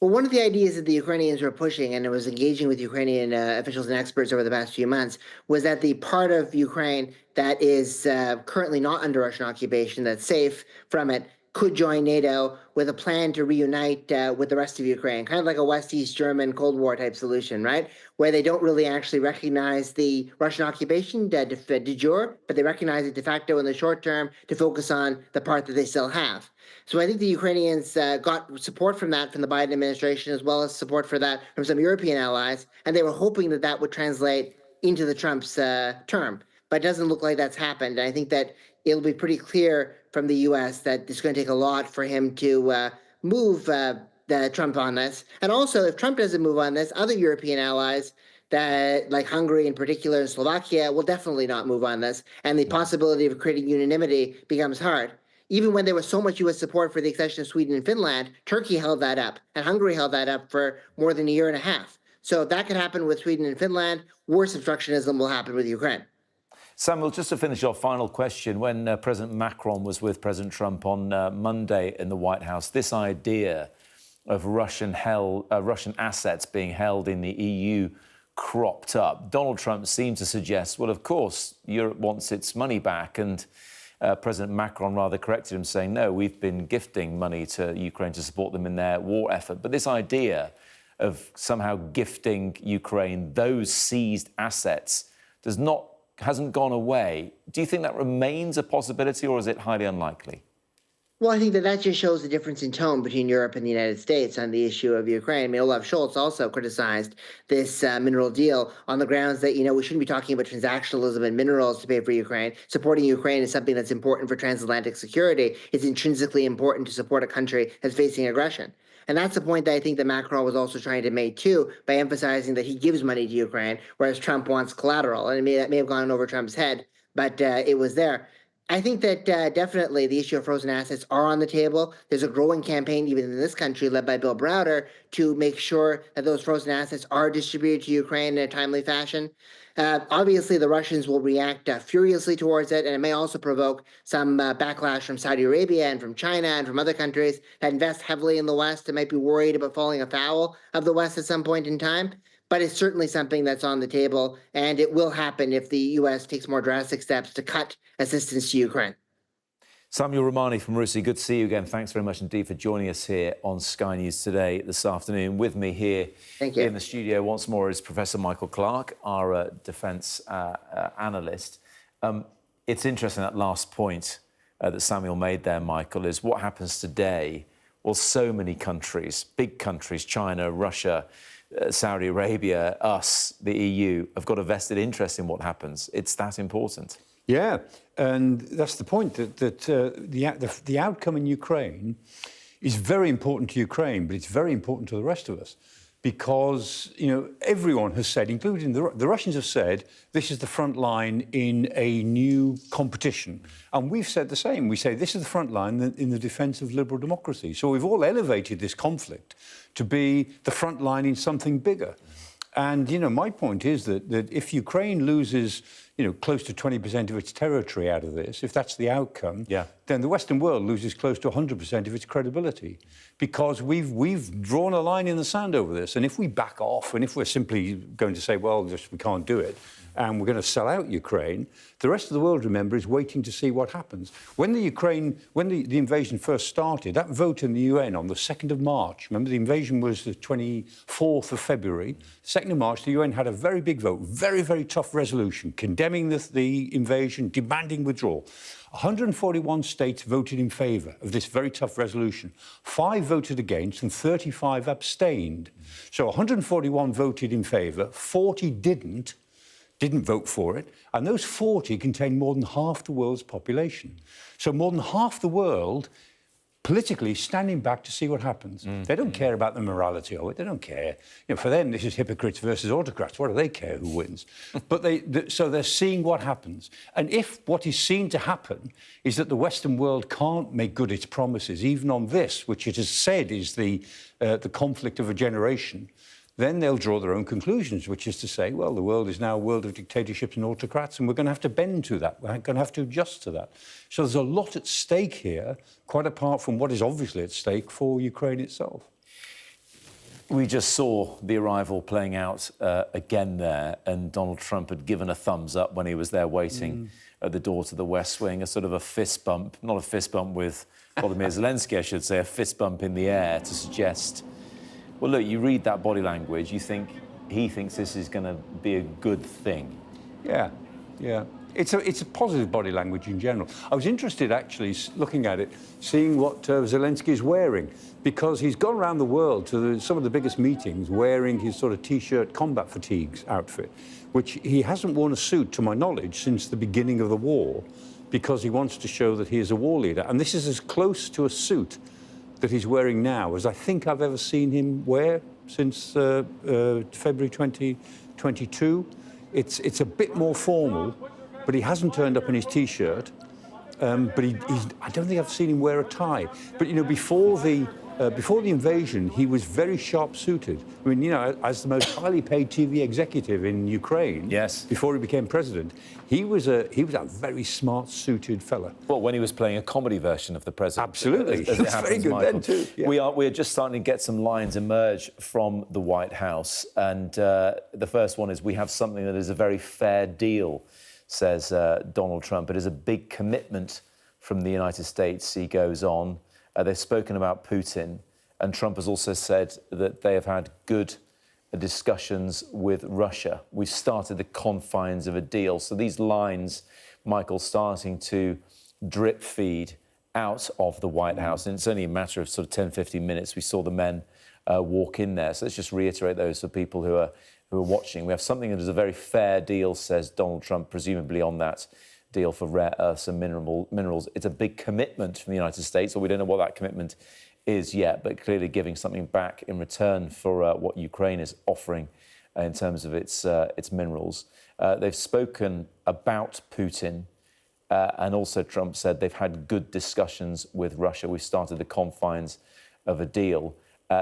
Well, one of the ideas that the Ukrainians were pushing, and it was engaging with Ukrainian officials and experts over the past few months, was that the part of Ukraine that is currently not under Russian occupation, that's safe from it, could join NATO with a plan to reunite with the rest of Ukraine, kind of like a West-East German Cold War type solution, right? Where they don't really actually recognize the Russian occupation de jure, but they recognize it de facto in the short term to focus on the part that they still have. So I think the Ukrainians got support from that from the Biden administration, as well as support for that from some European allies, and they were hoping that that would translate into the Trump's term. But it doesn't look like that's happened. And I think that it'll be pretty clear from the U.S. that it's going to take a lot for him to move Trump on this. And also, if Trump doesn't move on this, other European allies, that like Hungary in particular and Slovakia, will definitely not move on this. And the possibility of creating unanimity becomes hard. Even when there was so much U.S. support for the accession of Sweden and Finland, Turkey held that up, and Hungary held that up for more than a year and a half. So if that could happen with Sweden and Finland, worse obstructionism will happen with Ukraine. Samuel, just to finish our final question, when President Macron was with President Trump on Monday in the White House, this idea of Russian assets being held in the EU cropped up. Donald Trump seemed to suggest, well, of course, Europe wants its money back, and President Macron rather corrected him, saying, no, we've been gifting money to Ukraine to support them in their war effort. But this idea of somehow gifting Ukraine those seized assets hasn't gone away. Do you think that remains a possibility, or is it highly unlikely? Well, I think that just shows the difference in tone between Europe and the United States on the issue of Ukraine. I mean, Olaf Scholz also criticized this mineral deal on the grounds that, we shouldn't be talking about transactionalism and minerals to pay for Ukraine. Supporting Ukraine is something that's important for transatlantic security. It's intrinsically important to support a country that's facing aggression. And that's the point that I think that Macron was also trying to make, too, by emphasizing that he gives money to Ukraine, whereas Trump wants collateral. And that may have gone over Trump's head, but it was there. I think that definitely the issue of frozen assets are on the table. There's a growing campaign, even in this country, led by Bill Browder, to make sure that those frozen assets are distributed to Ukraine in a timely fashion. Obviously, the Russians will react furiously towards it, and it may also provoke some backlash from Saudi Arabia and from China and from other countries that invest heavily in the West and might be worried about falling afoul of the West at some point in time. But it's certainly something that's on the table, and it will happen if the U.S. takes more drastic steps to cut assistance to Ukraine. Samuel Romani from RUSI, good to see you again. Thanks very much indeed for joining us here on Sky News today, this afternoon. With me here in the studio once more is Professor Michael Clark, our defence analyst. It's interesting, that last point that Samuel made there, Michael, is what happens today. Well, so many countries, big countries, China, Russia, Saudi Arabia, us, the EU, have got a vested interest in what happens. It's that important. Yeah, and that's the point, that the outcome in Ukraine is very important to Ukraine, but it's very important to the rest of us. Because, everyone has said, including the Russians have said, this is the front line in a new competition. And we've said the same. We say this is the front line in the defence of liberal democracy. So we've all elevated this conflict to be the front line in something bigger. And, my point is that if Ukraine loses, close to 20% of its territory out of this, if that's the outcome, then the Western world loses close to 100% of its credibility. Because we've drawn a line in the sand over this. And if we back off, and if we're simply going to say, well, we can't do it, and we're going to sell out Ukraine, the rest of the world, remember, is waiting to see what happens. When the invasion first started, that vote in the UN on the 2nd of March, remember the invasion was the 24th of February, 2nd of March, the UN had a very big vote, very, very tough resolution, condemning the invasion, demanding withdrawal. 141 states voted in favour of this very tough resolution. 5 voted against and 35 abstained. So 141 voted in favour, 40 didn't vote for it, and those 40 contain more than half the world's population. So more than half the world politically standing back to see what happens. They don't care about the morality of it. They don't care. For them, this is hypocrites versus autocrats. What do they care who wins? But so they're seeing what happens. And if what is seen to happen is that the Western world can't make good its promises, even on this, which it has said is the conflict of a generation, then they'll draw their own conclusions, which is to say, well, the world is now a world of dictatorships and autocrats, and we're going to have to bend to that. We're going to have to adjust to that. So there's a lot at stake here, quite apart from what is obviously at stake for Ukraine itself. We just saw the arrival playing out again there, and Donald Trump had given a thumbs up when he was there waiting at the door to the West Wing, a sort of a fist bump, not a fist bump with Volodymyr Zelenskyy, I should say, a fist bump in the air to suggest, well, look, you read that body language, you think he thinks this is going to be a good thing. Yeah. It's a positive body language in general. I was interested, actually, looking at it, seeing what Zelenskyy is wearing, because he's gone around the world to some of the biggest meetings wearing his sort of T-shirt combat fatigues outfit, which he hasn't worn a suit, to my knowledge, since the beginning of the war, because he wants to show that he is a war leader. And this is as close to a suit that he's wearing now as I think I've ever seen him wear since February 2022. It's a bit more formal, but he hasn't turned up in his T-shirt. But I don't think I've seen him wear a tie. But, before the invasion, he was very sharp-suited. I mean, as the most highly paid TV executive in Ukraine, before he became president, he was a very smart-suited fella. Well, when he was playing a comedy version of the president. Absolutely. As it happens, very good Michael. Then too. Yeah. We're just starting to get some lines emerge from the White House, and the first one is, we have something that is a very fair deal, says Donald Trump. It is a big commitment from the United States, he goes on. They've spoken about Putin, and Trump has also said that they have had good discussions with Russia. We've started the confines of a deal. So these lines, Michael, starting to drip feed out of the White House. And it's only a matter of sort of 10, 15 minutes. We saw the men walk in there. So let's just reiterate those for people who are watching. We have something that is a very fair deal, says Donald Trump, presumably on that deal for rare earths and minerals. It's a big commitment from the United States, or we don't know what that commitment is yet, but clearly giving something back in return for what Ukraine is offering in terms of its minerals. They've spoken about Putin, and also Trump said they've had good discussions with Russia. We've started the confines of a deal.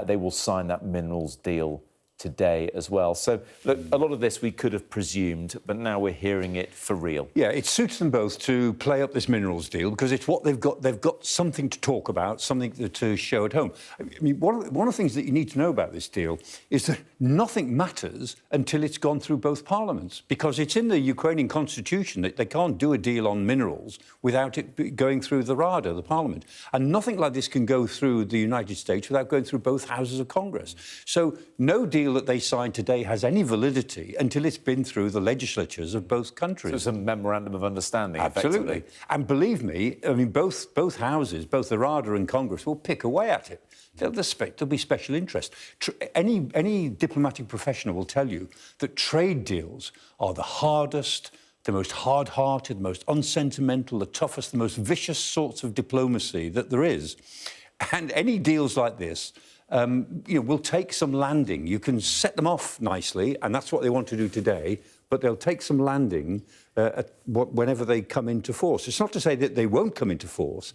They will sign that minerals deal today as well. So, look, a lot of this we could have presumed, but now we're hearing it for real. Yeah, it suits them both to play up this minerals deal because it's what they've got. They've got something to talk about, something to show at home. I mean, one of the things that you need to know about this deal is that nothing matters until it's gone through both parliaments, because it's in the Ukrainian constitution that they can't do a deal on minerals without it going through the Rada, the parliament. And nothing like this can go through the United States without going through both houses of Congress. So no deal that they sign today has any validity until it's been through the legislatures of both countries. So it's a memorandum of understanding, Absolutely. effectively. And believe me, I mean, both houses, both the Rada and Congress, will pick away at it. There'll be special interest. Any diplomatic professional will tell you that trade deals are the hardest, the most hard-hearted, the most unsentimental, the toughest, the most vicious sorts of diplomacy that there is. And any deals like this will take some landing. You can set them off nicely, and that's what they want to do today, but they'll take some landing whenever they come into force. It's not to say that they won't come into force,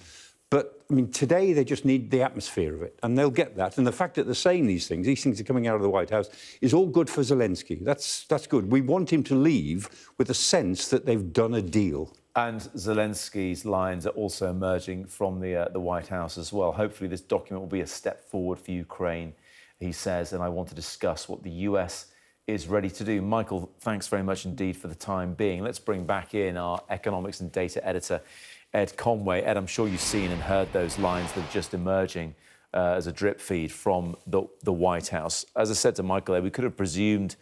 but, I mean, today they just need the atmosphere of it, and they'll get that. And the fact that they're saying these things are coming out of the White House, is all good for Zelenskyy. That's good. We want him to leave with a sense that they've done a deal. And Zelenskyy's lines are also emerging from the White House as well. Hopefully this document will be a step forward for Ukraine, he says, and I want to discuss what the US is ready to do. Michael, thanks very much indeed for the time being. Let's bring back in our economics and data editor, Ed Conway. Ed, I'm sure you've seen and heard those lines that are just emerging as a drip feed from the White House. As I said to Michael, we could have presumed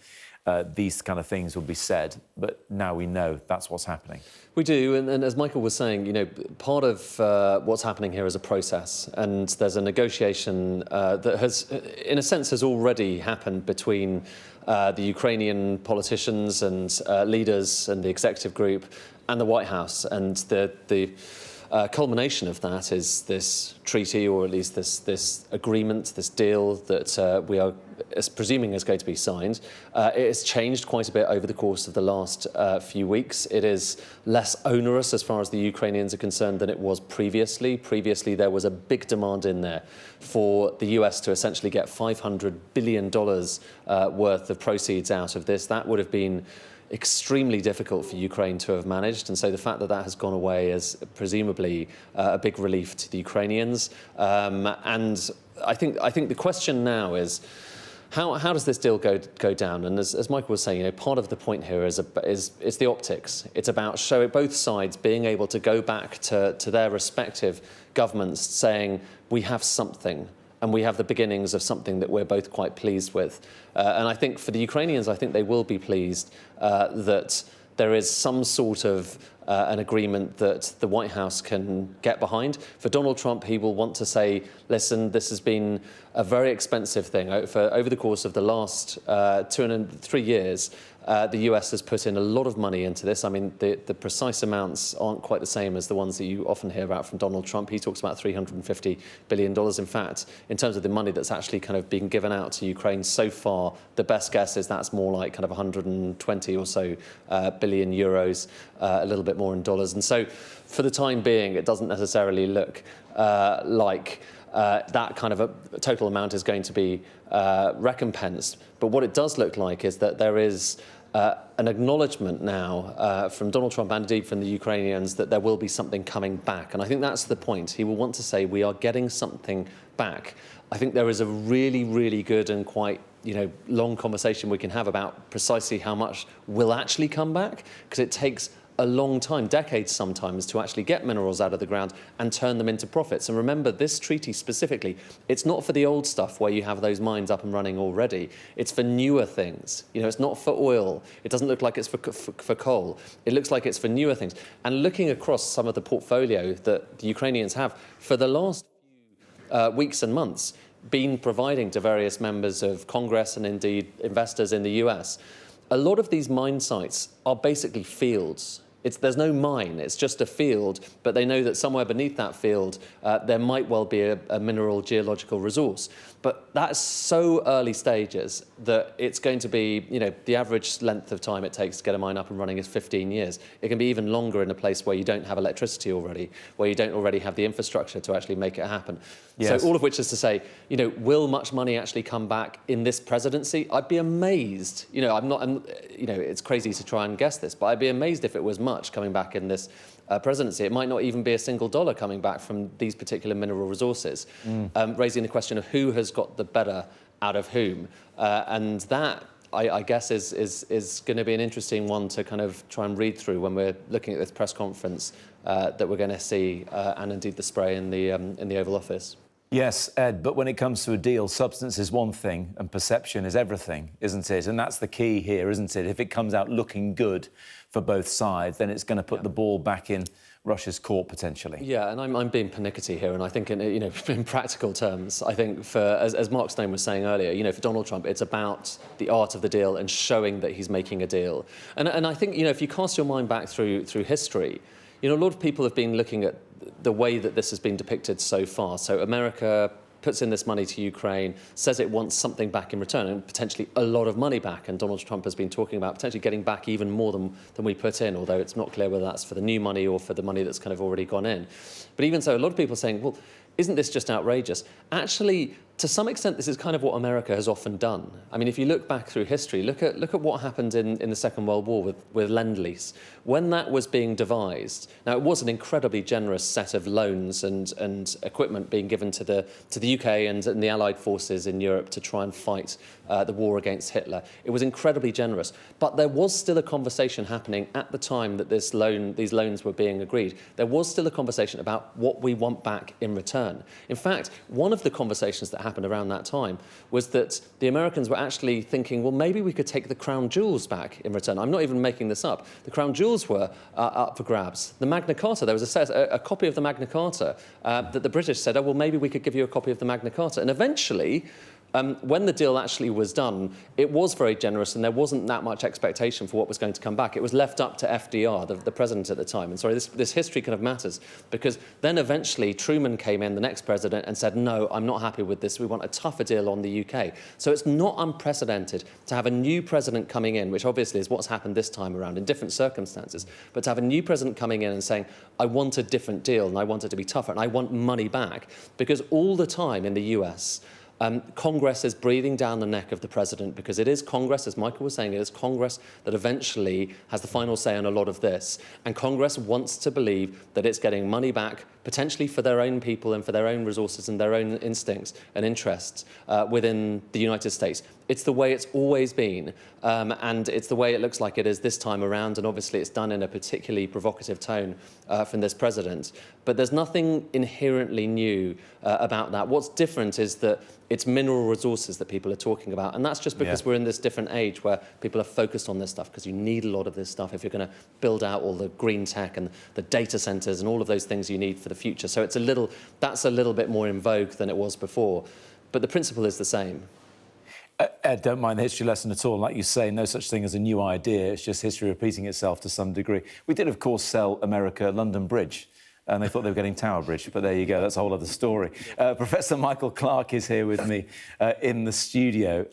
these kind of things would be said, but now we know that's what's happening. We do, and as Michael was saying, part of what's happening here is a process, and there's a negotiation that has, in a sense, has already happened between the Ukrainian politicians and leaders and the executive group and the White House, and the culmination of that is this treaty, or at least this agreement, this deal that we are presuming is going to be signed. It has changed quite a bit over the course of the last few weeks. It is less onerous as far as the Ukrainians are concerned than it was previously. Previously, there was a big demand in there for the US to essentially get $500 billion worth of proceeds out of this. That would have been extremely difficult for Ukraine to have managed, and so the fact that that has gone away is presumably a big relief to the Ukrainians. And I think the question now is, how does this deal go down? And as Michael was saying, part of the point here is the optics. It's about both sides being able to go back to their respective governments saying, we have something, and we have the beginnings of something that we're both quite pleased with. And I think for the Ukrainians, I think they will be pleased that there is some sort of an agreement that the White House can get behind. For Donald Trump, he will want to say, listen, this has been a very expensive thing. Over the course of the last 3 years, the US has put in a lot of money into this. I mean, the precise amounts aren't quite the same as the ones that you often hear about from Donald Trump. He talks about $350 billion. In fact, in terms of the money that's actually kind of being given out to Ukraine so far, the best guess is that's more like kind of 120 or so billion euros, a little bit more in dollars. And so for the time being, it doesn't necessarily look like that kind of a total amount is going to be recompensed. But what it does look like is that there is an acknowledgement now from Donald Trump and indeed from the Ukrainians that there will be something coming back. And I think that's the point. He will want to say, we are getting something back. I think there is a really, really good and quite long conversation we can have about precisely how much will actually come back, because it takes a long time, decades sometimes, to actually get minerals out of the ground and turn them into profits. And remember, this treaty specifically, it's not for the old stuff where you have those mines up and running already. It's for newer things. You know, it's not for oil. It doesn't look like it's for coal. It looks like it's for newer things. And looking across some of the portfolio that the Ukrainians have, for the last few weeks and months, been providing to various members of Congress and indeed investors in the US, a lot of these mine sites are basically fields. There's no mine, it's just a field, but they know that somewhere beneath that field there might well be a mineral geological resource. But that's so early stages that it's going to be, you know, the average length of time it takes to get a mine up and running is 15 years. It can be even longer in a place where you don't have electricity already, where you don't already have the infrastructure to actually make it happen. Yes. So all of which is to say, you know, will much money actually come back in this presidency? I'd be amazed. You know, you know, it's crazy to try and guess this, but I'd be amazed if it was much coming back in this presidency. It might not even be a single dollar coming back from these particular mineral resources, raising the question of who has got the better out of whom. And that, I guess, is going to be an interesting one to kind of try and read through when we're looking at this press conference that we're going to see, and indeed the spray in the Oval Office. Yes, Ed, but when it comes to a deal, substance is one thing and perception is everything, isn't it? And that's the key here, isn't it? If it comes out looking good for both sides, then it's going to put the ball back in Russia's court, potentially. Yeah, and I'm being pernickety here, and I think, in practical terms, I think as Mark Stone was saying earlier, you know, for Donald Trump, it's about the art of the deal and showing that he's making a deal. And I think, you know, if you cast your mind back through history, you know, a lot of people have been looking at the way that this has been depicted so far. So America puts in this money to Ukraine, says it wants something back in return, and potentially a lot of money back. And Donald Trump has been talking about potentially getting back even more than we put in, although it's not clear whether that's for the new money or for the money that's kind of already gone in. But even so, a lot of people are saying, well, isn't this just outrageous? Actually, to some extent, this is kind of what America has often done. I mean, if you look back through history, look at what happened in the Second World War with Lend-Lease. When that was being devised, now it was an incredibly generous set of loans and equipment being given to the UK and the Allied forces in Europe to try and fight the war against Hitler. It was incredibly generous, but there was still a conversation happening at the time that these loans were being agreed. There was still a conversation about what we want back in return. In fact, one of the conversations that happened around that time was that the Americans were actually thinking, well, maybe we could take the crown jewels back in return. I'm not even making this up. The crown jewels were up for grabs. The Magna Carta, there was a copy of the Magna Carta that the British said, oh, well, maybe we could give you a copy of the Magna Carta. And eventually, when the deal actually was done, it was very generous and there wasn't that much expectation for what was going to come back. It was left up to FDR, the president at the time. And sorry, this history kind of matters because then eventually Truman came in, the next president, and said, no, I'm not happy with this. We want a tougher deal on the UK. So it's not unprecedented to have a new president coming in, which obviously is what's happened this time around in different circumstances, but to have a new president coming in and saying, I want a different deal and I want it to be tougher and I want money back. Because all the time in the US, Congress is breathing down the neck of the president because it is Congress, as Michael was saying, it is Congress that eventually has the final say on a lot of this. And Congress wants to believe that it's getting money back, potentially for their own people and for their own resources and their own instincts and interests within the United States. It's the way it's always been, and it's the way it looks like it is this time around, and obviously it's done in a particularly provocative tone from this president. But there's nothing inherently new about that. What's different is that it's mineral resources that people are talking about, and that's just because we're in this different age where people are focused on this stuff, because you need a lot of this stuff if you're going to build out all the green tech and the data centres and all of those things you need for the future. So that's a little bit more in vogue than it was before, but the principle is the same. Ed, don't mind the history lesson at all. Like you say, no such thing as a new idea. It's just history repeating itself to some degree. We did, of course, sell America London Bridge, and they thought they were getting Tower Bridge, but there you go. That's a whole other story. Professor Michael Clark is here with me in the studio.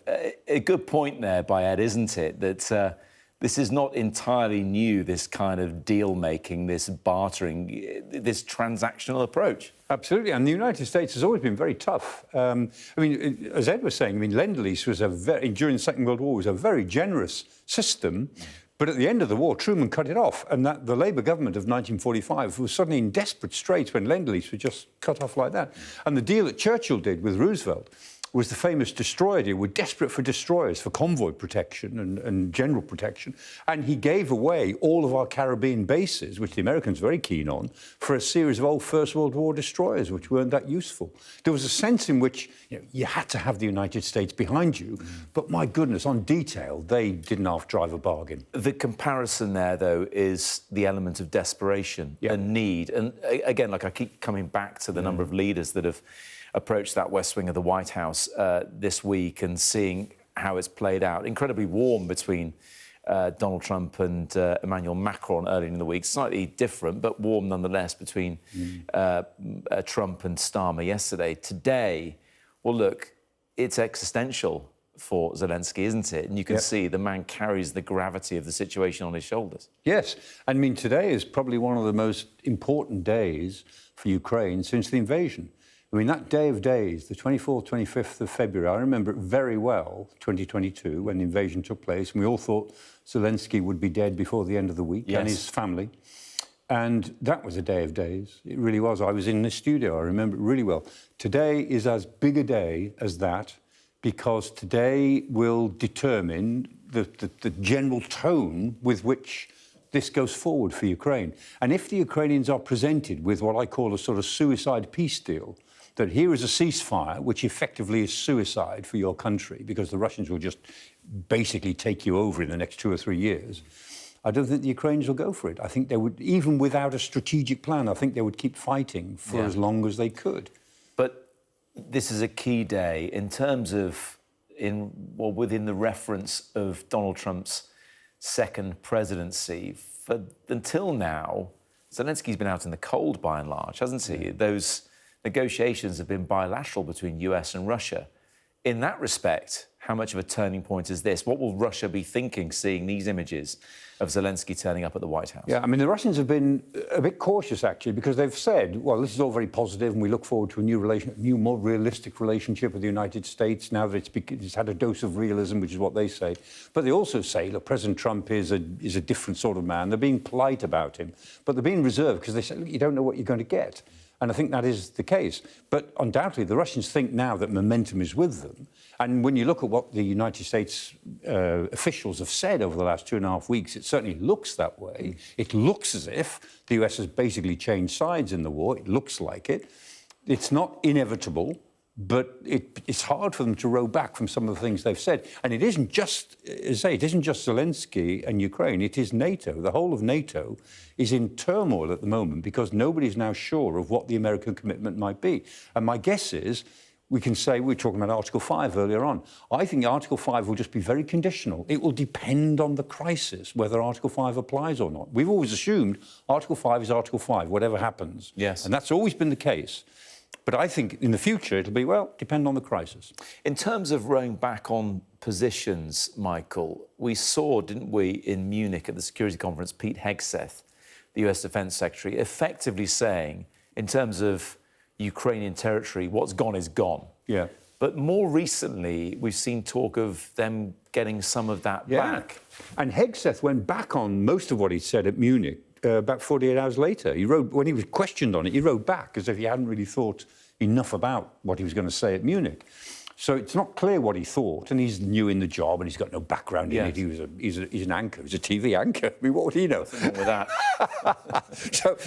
A good point there by Ed, isn't it, that this is not entirely new, this kind of deal-making, this bartering, this transactional approach. Absolutely, and the United States has always been very tough. I mean, as Ed was saying, I mean, Lend-Lease was during the Second World War, was a very generous system, but at the end of the war, Truman cut it off, and that the Labour government of 1945 was suddenly in desperate straits when Lend-Lease was just cut off like that. And the deal that Churchill did with Roosevelt was the famous destroyer deal. We're desperate for destroyers, for convoy protection and general protection. And he gave away all of our Caribbean bases, which the Americans were very keen on, for a series of old First World War destroyers, which weren't that useful. There was a sense in which you had to have the United States behind you. But my goodness, on detail, they didn't half drive a bargain. The comparison there, though, is the element of desperation and need. And again, like I keep coming back to the number of leaders that have approached that West Wing of the White House this week and seeing how it's played out. Incredibly warm between Donald Trump and Emmanuel Macron earlier in the week. Slightly different, but warm nonetheless between Trump and Starmer yesterday. Today, well, look, it's existential for Zelenskyy, isn't it? And you can see the man carries the gravity of the situation on his shoulders. Yes. I mean, today is probably one of the most important days for Ukraine since the invasion. I mean, that day of days, the 24th, 25th of February, I remember it very well, 2022, when the invasion took place, and we all thought Zelenskyy would be dead before the end of the week, and his family. And that was a day of days. It really was. I was in the studio. I remember it really well. Today is as big a day as that, because today will determine the general tone with which this goes forward for Ukraine. And if the Ukrainians are presented with what I call a sort of suicide peace deal, that here is a ceasefire, which effectively is suicide for your country, because the Russians will just basically take you over in the next 2 or 3 years, I don't think the Ukrainians will go for it. I think they would, even without a strategic plan, I think they would keep fighting for as long as they could. But this is a key day in terms of, within the reference of Donald Trump's second presidency. Until now, Zelensky's been out in the cold by and large, hasn't he? Those negotiations have been bilateral between US and Russia. In that respect, how much of a turning point is this? What will Russia be thinking, seeing these images of Zelenskyy turning up at the White House? Yeah, I mean, the Russians have been a bit cautious, actually, because they've said, well, this is all very positive and we look forward to a new, more realistic relationship with the United States now that it's had a dose of realism, which is what they say. But they also say, look, President Trump is a different sort of man. They're being polite about him, but they're being reserved because they say, look, you don't know what you're going to get. And I think that is the case. But undoubtedly, the Russians think now that momentum is with them. And when you look at what the United States officials have said over the last 2.5 weeks, it certainly looks that way. It looks as if the US has basically changed sides in the war. It looks like it. It's not inevitable, but it's hard for them to row back from some of the things they've said. And it isn't just, as I say, it isn't just Zelenskyy and Ukraine, it is NATO. The whole of NATO is in turmoil at the moment because nobody's now sure of what the American commitment might be. And my guess is, we can say, we were talking about Article 5 earlier on. I think Article 5 will just be very conditional. It will depend on the crisis, whether Article 5 applies or not. We've always assumed Article 5 is Article 5, whatever happens. Yes. And that's always been the case. But I think in the future it'll be, well, depend on the crisis. In terms of rowing back on positions, Michael, we saw, didn't we, in Munich at the Security Conference, Pete Hegseth, the US Defense Secretary, effectively saying, in terms of Ukrainian territory, what's gone is gone. Yeah. But more recently, we've seen talk of them getting some of that back. And Hegseth went back on most of what he said at Munich about 48 hours later. He wrote, when he was questioned on it, he wrote back as if he hadn't really thought enough about what he was going to say at Munich. So it's not clear what he thought, and he's new in the job, and he's got no background in it. He's an anchor. He's a TV anchor. I mean, what would he know? What's wrong with that? So,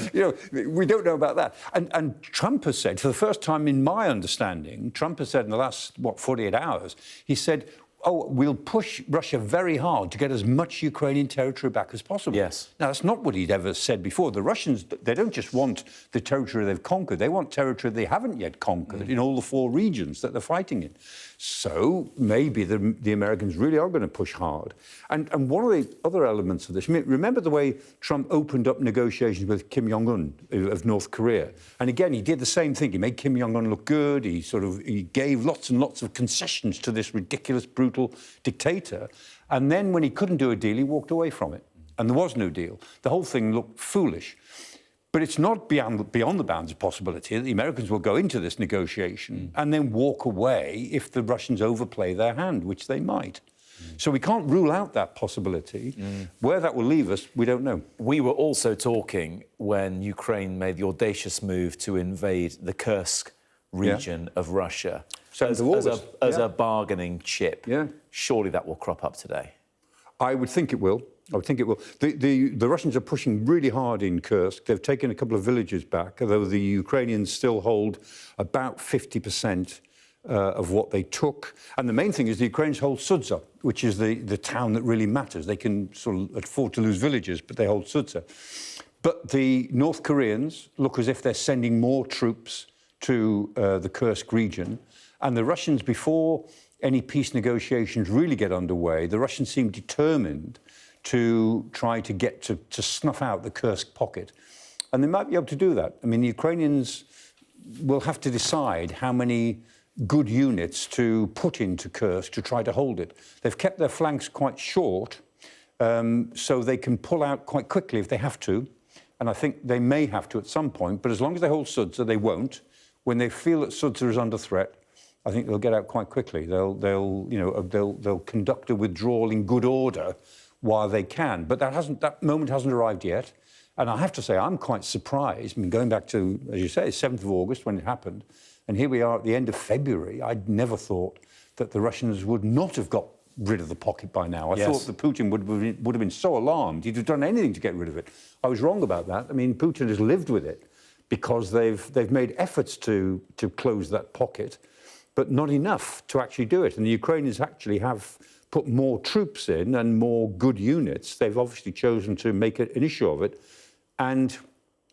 we don't know about that. And Trump has said, for the first time in my understanding, Trump has said in the last, 48 hours, he said, oh, we'll push Russia very hard to get as much Ukrainian territory back as possible. Yes. Now, that's not what he'd ever said before. The Russians, they don't just want the territory they've conquered. They want territory they haven't yet conquered in all the 4 regions that they're fighting in. So maybe the Americans really are going to push hard. And one of the other elements of this, remember the way Trump opened up negotiations with Kim Jong-un of North Korea? And again, he did the same thing. He made Kim Jong-un look good. He gave lots and lots of concessions to this ridiculous, brutal dictator. And then when he couldn't do a deal, he walked away from it. And there was no deal. The whole thing looked foolish. But it's not beyond the bounds of possibility that the Americans will go into this negotiation and then walk away if the Russians overplay their hand, which they might. So we can't rule out that possibility. Where that will leave us, we don't know. We were also talking when Ukraine made the audacious move to invade the Kursk region of Russia 7th as, of August. as a bargaining chip. Yeah. Surely that will crop up today. I would think it will. I would think it will. The Russians are pushing really hard in Kursk. They've taken a couple of villages back, although the Ukrainians still hold about 50% of what they took. And the main thing is the Ukrainians hold Sudza, which is the town that really matters. They can sort of afford to lose villages, but they hold Sudza. But the North Koreans look as if they're sending more troops to the Kursk region. And the Russians, before any peace negotiations really get underway, the Russians seem determined to try to get to snuff out the Kursk pocket. And they might be able to do that. I mean, the Ukrainians will have to decide how many good units to put into Kursk to try to hold it. They've kept their flanks quite short, so they can pull out quite quickly if they have to. And I think they may have to at some point, but as long as they hold Sudza, they won't. When they feel that Sudza is under threat, I think they'll get out quite quickly. They'll conduct a withdrawal in good order while they can. But that moment hasn't arrived yet. And I have to say, I'm quite surprised. I mean, going back to, as you say, 7th of August when it happened, and here we are at the end of February. I'd never thought that the Russians would not have got rid of the pocket by now. I thought that Putin would have been so alarmed. He'd have done anything to get rid of it. I was wrong about that. I mean, Putin has lived with it because they've made efforts to close that pocket, but not enough to actually do it. And the Ukrainians actually have put more troops in and more good units. They've obviously chosen to make an issue of it. And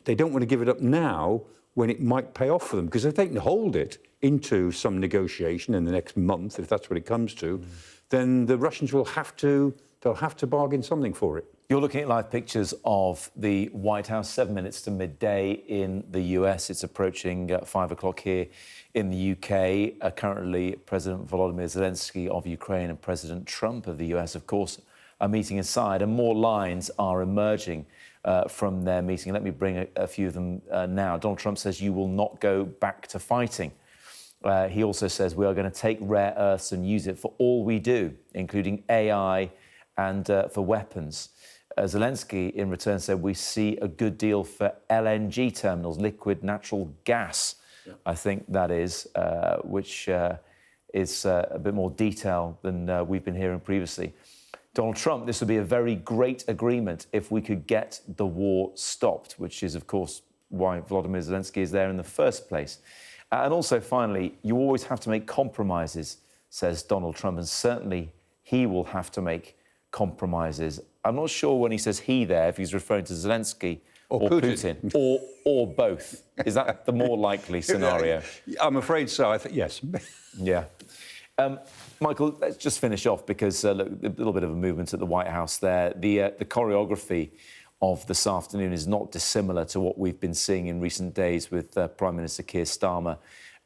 they don't want to give it up now when it might pay off for them. Because if they can hold it into some negotiation in the next month, if that's what it comes to, then the Russians will have to bargain something for it. You're looking at live pictures of the White House, 7 minutes to midday in the US. It's approaching 5 o'clock here in the UK. Currently, President Volodymyr Zelenskyy of Ukraine and President Trump of the US, of course, are meeting inside, and more lines are emerging from their meeting. Let me bring a few of them now. Donald Trump says you will not go back to fighting. He also says we are going to take rare earths and use it for all we do, including AI and for weapons. Zelenskyy, in return, said we see a good deal for LNG terminals, liquid natural gas, I think that is, which is a bit more detail than we've been hearing previously. Donald Trump, this would be a very great agreement if we could get the war stopped, which is, of course, why Volodymyr Zelenskyy is there in the first place. And also, finally, you always have to make compromises, says Donald Trump, and certainly he will have to make compromises. I'm not sure when he says he there, if he's referring to Zelenskyy or Putin or both. Is that the more likely scenario? I'm afraid so. I think yes. Yeah. Michael, let's just finish off because look, a little bit of a movement at the White House there. The choreography of this afternoon is not dissimilar to what we've been seeing in recent days with Prime Minister Keir Starmer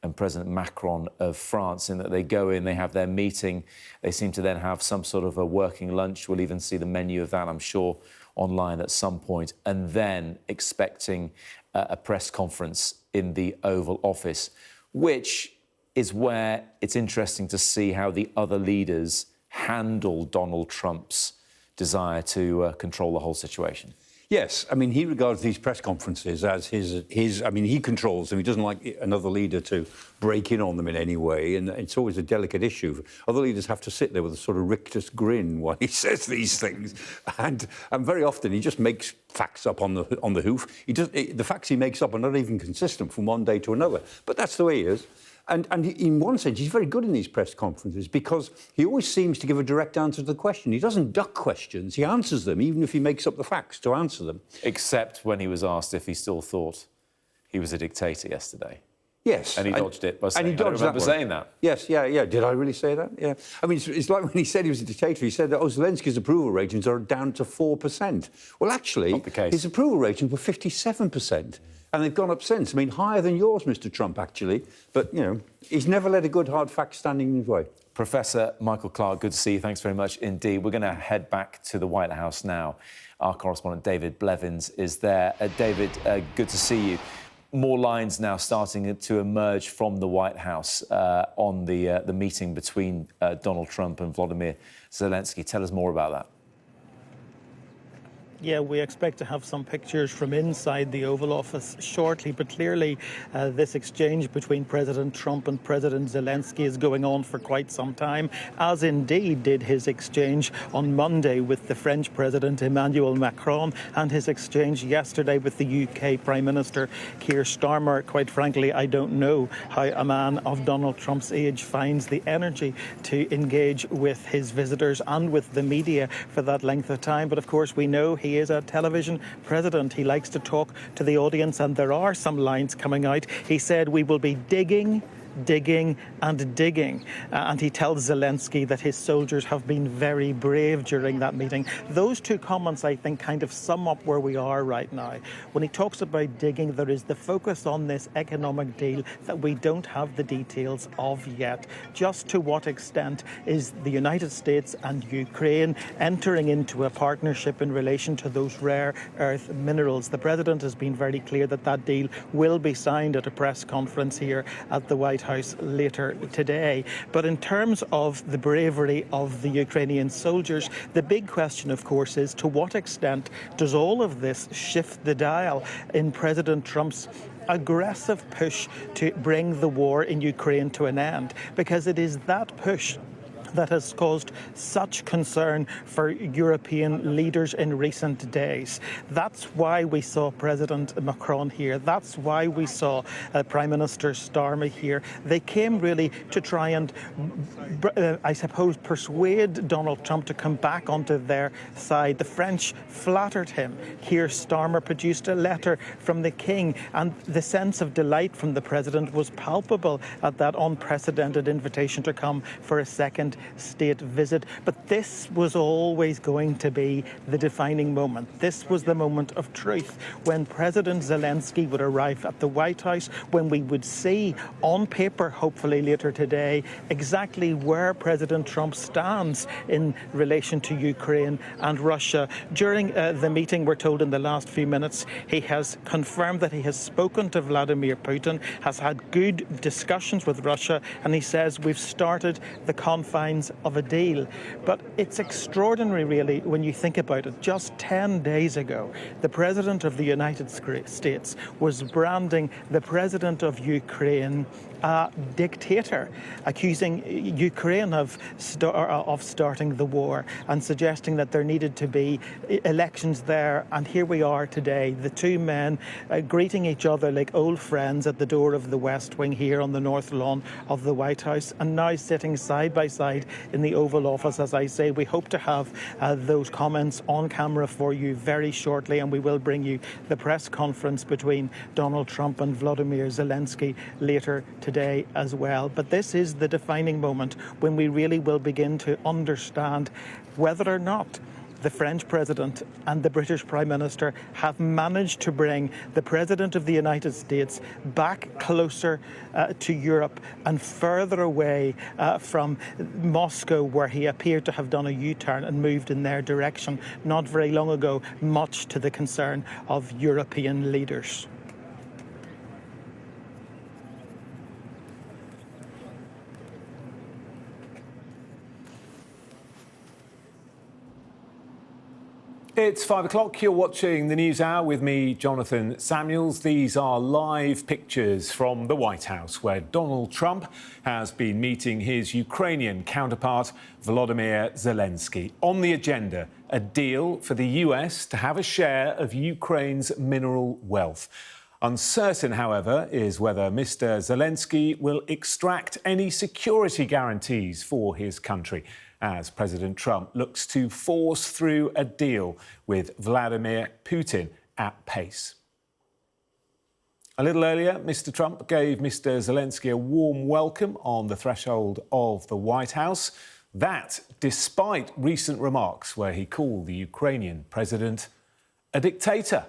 and President Macron of France, in that they go in, they have their meeting, they seem to then have some sort of a working lunch. We'll even see the menu of that, I'm sure, online at some point, and then expecting a press conference in the Oval Office, which is where it's interesting to see how the other leaders handle Donald Trump's desire to control the whole situation. Yes, I mean, he regards these press conferences as his. I mean, he controls them. He doesn't like another leader to break in on them in any way, and it's always a delicate issue. Other leaders have to sit there with a sort of rictus grin while he says these things, and very often he just makes facts up on the hoof. The facts he makes up are not even consistent from one day to another, but that's the way he is. And in one sense, he's very good in these press conferences because he always seems to give a direct answer to the question. He doesn't duck questions. He answers them, even if he makes up the facts to answer them. Except when he was asked if he still thought he was a dictator yesterday. Yes. And he dodged it by saying, and he dodged I remember that saying that. Yes, yeah. Did I really say that? Yeah. I mean, it's like when he said he was a dictator, he said that, Zelensky's approval ratings are down to 4%. Well, actually, not the case. His approval ratings were 57%. And they've gone up since. I mean, higher than yours, Mr. Trump, actually. But, he's never let a good hard fact stand in his way. Professor Michael Clark, good to see you. Thanks very much indeed. We're going to head back to the White House now. Our correspondent, David Blevins, is there. David, good to see you. More lines now starting to emerge from the White House on the meeting between Donald Trump and Volodymyr Zelenskyy. Tell us more about that. Yeah, we expect to have some pictures from inside the Oval Office shortly, but clearly this exchange between President Trump and President Zelenskyy is going on for quite some time, as indeed did his exchange on Monday with the French President Emmanuel Macron and his exchange yesterday with the UK Prime Minister Keir Starmer. Quite frankly, I don't know how a man of Donald Trump's age finds the energy to engage with his visitors and with the media for that length of time. But of course, we know he is a television president. He likes to talk to the audience, and there are some lines coming out. He said, "We will be digging and digging." And he tells Zelenskyy that his soldiers have been very brave during that meeting. Those two comments, I think, kind of sum up where we are right now. When he talks about digging, there is the focus on this economic deal that we don't have the details of yet. Just to what extent is the United States and Ukraine entering into a partnership in relation to those rare earth minerals? The president has been very clear that that deal will be signed at a press conference here at the White House later today. But in terms of the bravery of the Ukrainian soldiers, the big question, of course, is to what extent does all of this shift the dial in President Trump's aggressive push to bring the war in Ukraine to an end? Because it is that push that has caused such concern for European leaders in recent days. That's why we saw President Macron here. That's why we saw Prime Minister Starmer here. They came really to try and, I suppose, persuade Donald Trump to come back onto their side. The French flattered him. Here, Starmer produced a letter from the King, and the sense of delight from the president was palpable at that unprecedented invitation to come for a second state visit. But this was always going to be the defining moment. This was the moment of truth, when President Zelenskyy would arrive at the White House, when we would see on paper, hopefully later today, exactly where President Trump stands in relation to Ukraine and Russia. During the meeting, we're told in the last few minutes, he has confirmed that he has spoken to Vladimir Putin, has had good discussions with Russia, and he says we've started the confines of a deal. But it's extraordinary, really, when you think about it. Just 10 days ago, the President of the United States was branding the President of Ukraine a dictator, accusing Ukraine of starting the war and suggesting that there needed to be elections there. And here we are today, the two men greeting each other like old friends at the door of the West Wing here on the North Lawn of the White House, and now sitting side by side in the Oval Office. As I say, we hope to have those comments on camera for you very shortly, and we will bring you the press conference between Donald Trump and Volodymyr Zelenskyy later today as well. But this is the defining moment when we really will begin to understand whether or not the French President and the British Prime Minister have managed to bring the President of the United States back closer to Europe and further away from Moscow, where he appeared to have done a U-turn and moved in their direction not very long ago, much to the concern of European leaders. It's 5 o'clock. You're watching the News Hour with me, Jonathan Samuels. These are live pictures from the White House, where Donald Trump has been meeting his Ukrainian counterpart, Volodymyr Zelenskyy. On the agenda, a deal for the US to have a share of Ukraine's mineral wealth. Uncertain, however, is whether Mr. Zelenskyy will extract any security guarantees for his country, as President Trump looks to force through a deal with Vladimir Putin at pace. A little earlier, Mr. Trump gave Mr. Zelenskyy a warm welcome on the threshold of the White House. That, despite recent remarks where he called the Ukrainian president a dictator.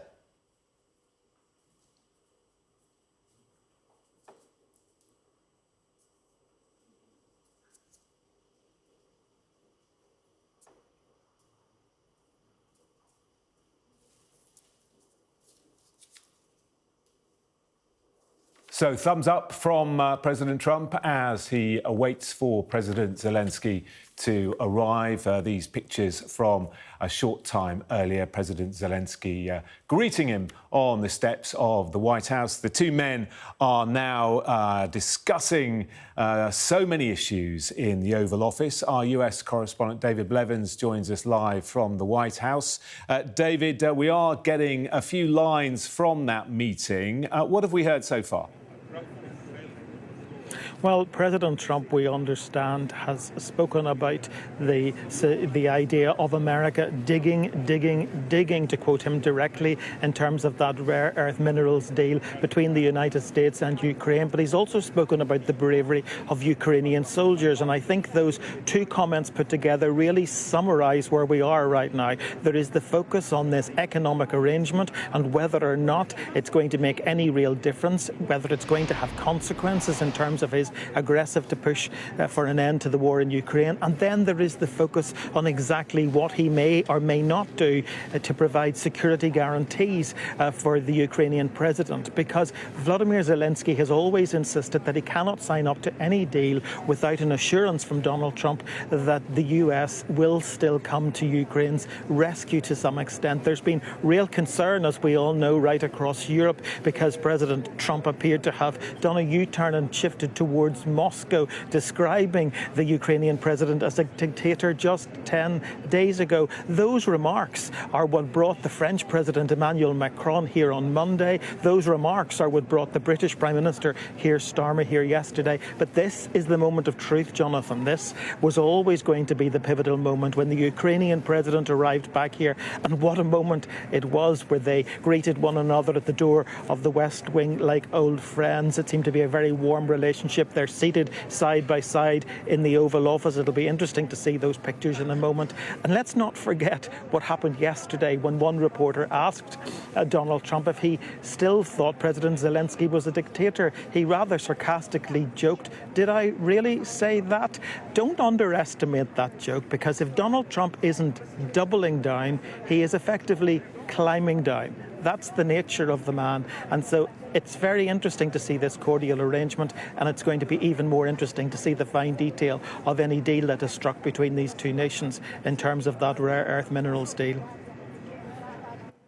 So thumbs up from President Trump as he awaits for President Zelenskyy to arrive. These pictures from a short time earlier. President Zelenskyy greeting him on the steps of the White House. The two men are now discussing so many issues in the Oval Office. Our US correspondent David Blevins joins us live from the White House. David, we are getting a few lines from that meeting. What have we heard so far? Well, President Trump, we understand, has spoken about the idea of America digging, to quote him directly, in terms of that rare earth minerals deal between the United States and Ukraine. But he's also spoken about the bravery of Ukrainian soldiers. And I think those two comments put together really summarise where we are right now. There is the focus on this economic arrangement and whether or not it's going to make any real difference, whether it's going to have consequences in terms of his aggressive to push for an end to the war in Ukraine. And then there is the focus on exactly what he may or may not do to provide security guarantees for the Ukrainian president, because Volodymyr Zelenskyy has always insisted that he cannot sign up to any deal without an assurance from Donald Trump that the US will still come to Ukraine's rescue to some extent. There's been real concern, as we all know, right across Europe, because President Trump appeared to have done a U-turn and shifted towards Moscow, describing the Ukrainian president as a dictator just 10 days ago. Those remarks are what brought the French President Emmanuel Macron here on Monday. Those remarks are what brought the British Prime Minister Keir Starmer here yesterday. But this is the moment of truth, Jonathan. This was always going to be the pivotal moment when the Ukrainian president arrived back here. And what a moment it was, where they greeted one another at the door of the West Wing like old friends. It seemed to be a very warm relationship. They're seated side by side in the Oval Office. It'll be interesting to see those pictures in a moment. And let's not forget what happened yesterday when one reporter asked Donald Trump if he still thought President Zelenskyy was a dictator. He rather sarcastically joked, "Did I really say that?" Don't underestimate that joke, because if Donald Trump isn't doubling down, he is effectively climbing down. That's the nature of the man. And so it's very interesting to see this cordial arrangement, and it's going to be even more interesting to see the fine detail of any deal that is struck between these two nations in terms of that rare earth minerals deal.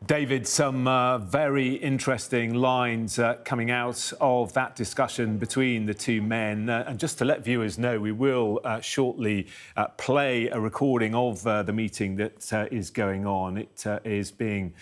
David, some very interesting lines coming out of that discussion between the two men. And just to let viewers know, we will shortly play a recording of the meeting that is going on. It is being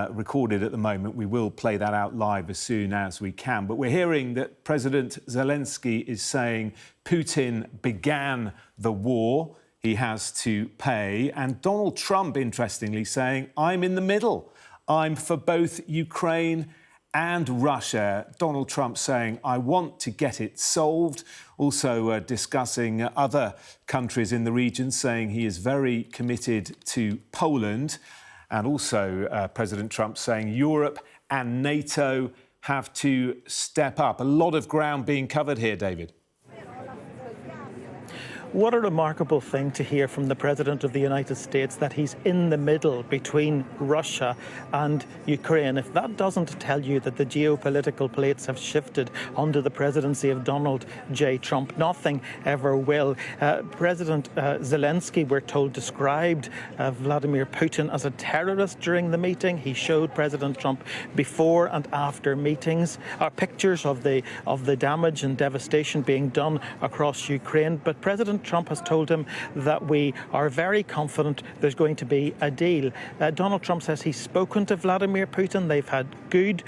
recorded at the moment. We will play that out live as soon as we can. But we're hearing that President Zelenskyy is saying Putin began the war. He has to pay. And Donald Trump, interestingly, saying, I'm in the middle. I'm for both Ukraine and Russia. Donald Trump saying, I want to get it solved. Also discussing other countries in the region, saying he is very committed to Poland. And also President Trump saying Europe and NATO have to step up. A lot of ground being covered here, David. What a remarkable thing to hear from the President of the United States, that he's in the middle between Russia and Ukraine. If that doesn't tell you that the geopolitical plates have shifted under the presidency of Donald J. Trump, nothing ever will. President Zelenskyy, we're told, described Vladimir Putin as a terrorist during the meeting. He showed President Trump before and after meetings pictures of the damage and devastation being done across Ukraine. But President Trump has told him that we are very confident there's going to be a deal. Donald Trump says he's spoken to Vladimir Putin. They've had good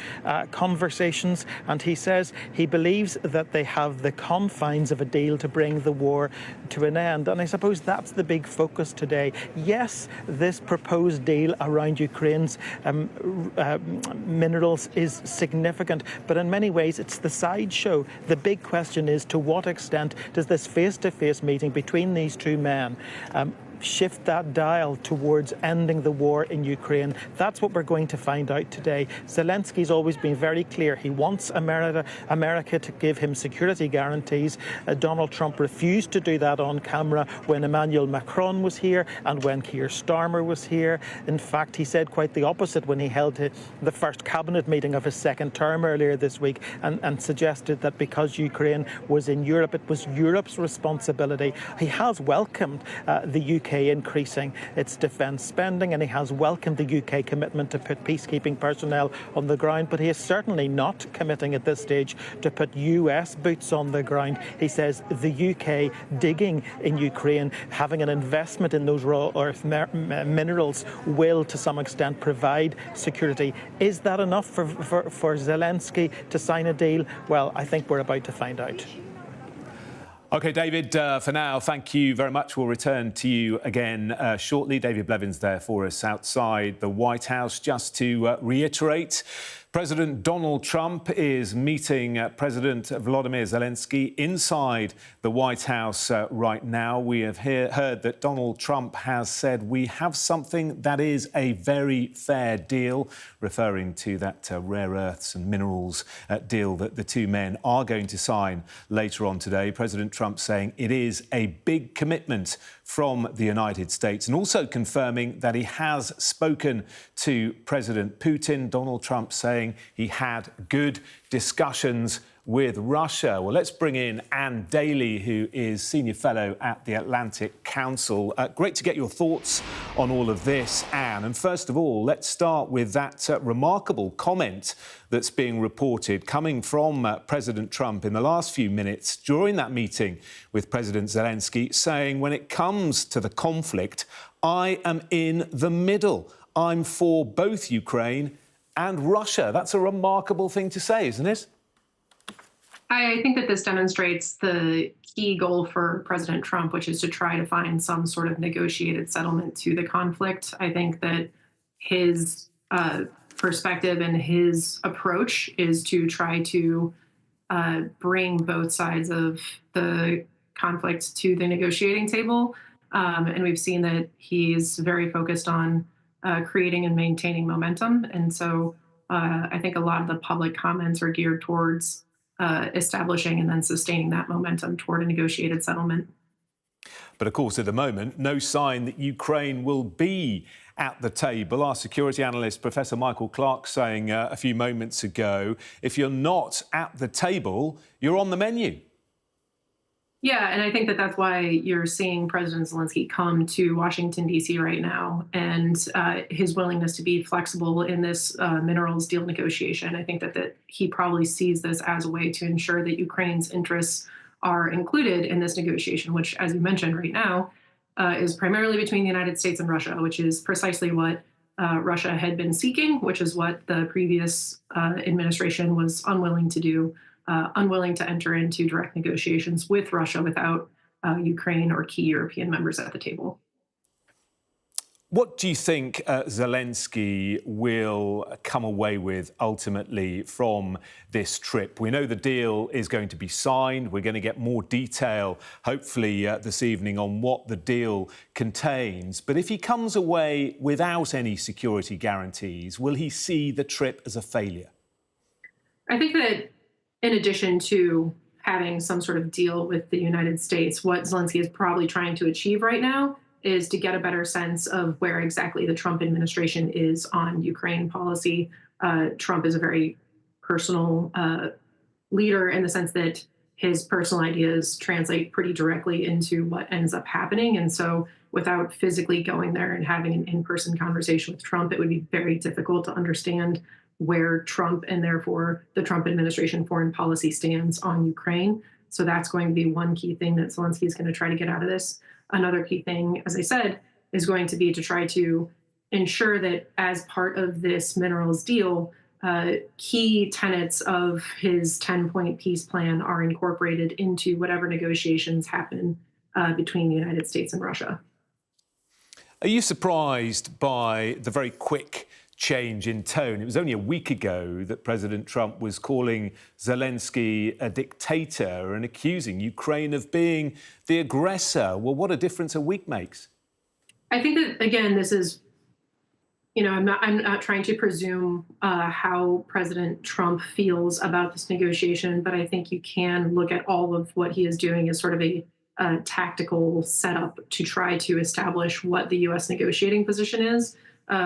conversations, and he says he believes that they have the confines of a deal to bring the war to an end. And I suppose that's the big focus today. Yes, this proposed deal around Ukraine's minerals is significant, but in many ways it's the sideshow. The big question is, to what extent does this face-to-face meeting between these two men shift that dial towards ending the war in Ukraine? That's what we're going to find out today. Zelensky's always been very clear. He wants America to give him security guarantees. Donald Trump refused to do that on camera when Emmanuel Macron was here and when Keir Starmer was here. In fact, he said quite the opposite when he held the first cabinet meeting of his second term earlier this week and suggested that because Ukraine was in Europe, it was Europe's responsibility. He has welcomed the UK increasing its defence spending, and he has welcomed the UK commitment to put peacekeeping personnel on the ground, but he is certainly not committing at this stage to put US boots on the ground. He says the UK digging in Ukraine, having an investment in those raw earth minerals will to some extent provide security. Is that enough for Zelensky to sign a deal? Well, I think we're about to find out. OK, David, for now, thank you very much. We'll return to you again shortly. David Blevins there for us outside the White House. Just to reiterate, President Donald Trump is meeting President Volodymyr Zelenskyy inside the White House right now. We have heard that Donald Trump has said we have something that is a very fair deal, referring to that rare earths and minerals deal that the two men are going to sign later on today. President Trump saying it is a big commitment from the United States, and also confirming that he has spoken to President Putin. Donald Trump saying he had good discussions with Russia. Well, let's bring in Anne Daly, who is Senior Fellow at the Atlantic Council. Great to get your thoughts on all of this, Anne. And first of all, let's start with that remarkable comment that's being reported coming from President Trump in the last few minutes during that meeting with President Zelenskyy, saying, when it comes to the conflict, I am in the middle. I'm for both Ukraine and Russia. That's a remarkable thing to say, isn't it? I think that this demonstrates the key goal for President Trump, which is to try to find some sort of negotiated settlement to the conflict. I think that his perspective and his approach is to try to bring both sides of the conflict to the negotiating table. And we've seen that he's very focused on creating and maintaining momentum. And so I think a lot of the public comments are geared towards establishing and then sustaining that momentum toward a negotiated settlement. But of course, at the moment, no sign that Ukraine will be at the table. Our security analyst, Professor Michael Clark, saying a few moments ago, if you're not at the table, you're on the menu. Yeah, and I think that that's why you're seeing President Zelenskyy come to Washington, D.C. right now, and his willingness to be flexible in this minerals deal negotiation. I think that he probably sees this as a way to ensure that Ukraine's interests are included in this negotiation, which, as you mentioned right now, is primarily between the United States and Russia, which is precisely what Russia had been seeking, which is what the previous administration was unwilling to do. Unwilling to enter into direct negotiations with Russia without Ukraine or key European members at the table. What do you think Zelenskyy will come away with ultimately from this trip? We know the deal is going to be signed. We're going to get more detail, hopefully, this evening on what the deal contains. But if he comes away without any security guarantees, will he see the trip as a failure? I think that in addition to having some sort of deal with the United States, what Zelenskyy is probably trying to achieve right now is to get a better sense of where exactly the Trump administration is on Ukraine policy. Trump is a very personal leader in the sense that his personal ideas translate pretty directly into what ends up happening. And so without physically going there and having an in-person conversation with Trump, it would be very difficult to understand where Trump and therefore the Trump administration foreign policy stands on Ukraine. So that's going to be one key thing that Zelenskyy is going to try to get out of this. Another key thing, as I said, is going to be to try to ensure that as part of this minerals deal, key tenets of his 10-point peace plan are incorporated into whatever negotiations happen between the United States and Russia. Are you surprised by the very quick change in tone? It was only a week ago that President Trump was calling Zelenskyy a dictator and accusing Ukraine of being the aggressor. Well, what a difference a week makes. I think that, again, this is, I'm not trying to presume how President Trump feels about this negotiation, but I think you can look at all of what he is doing as sort of a tactical setup to try to establish what the U.S. negotiating position is.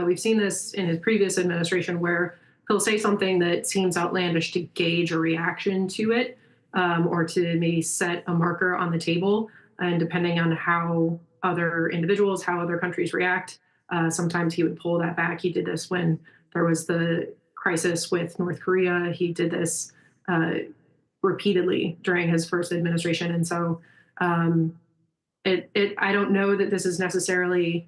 We've seen this in his previous administration where he'll say something that seems outlandish to gauge a reaction to it, or to maybe set a marker on the table. And depending on how other individuals, how other countries react, sometimes he would pull that back. He did this when there was the crisis with North Korea. He did this repeatedly during his first administration. And so I don't know that this is necessarily,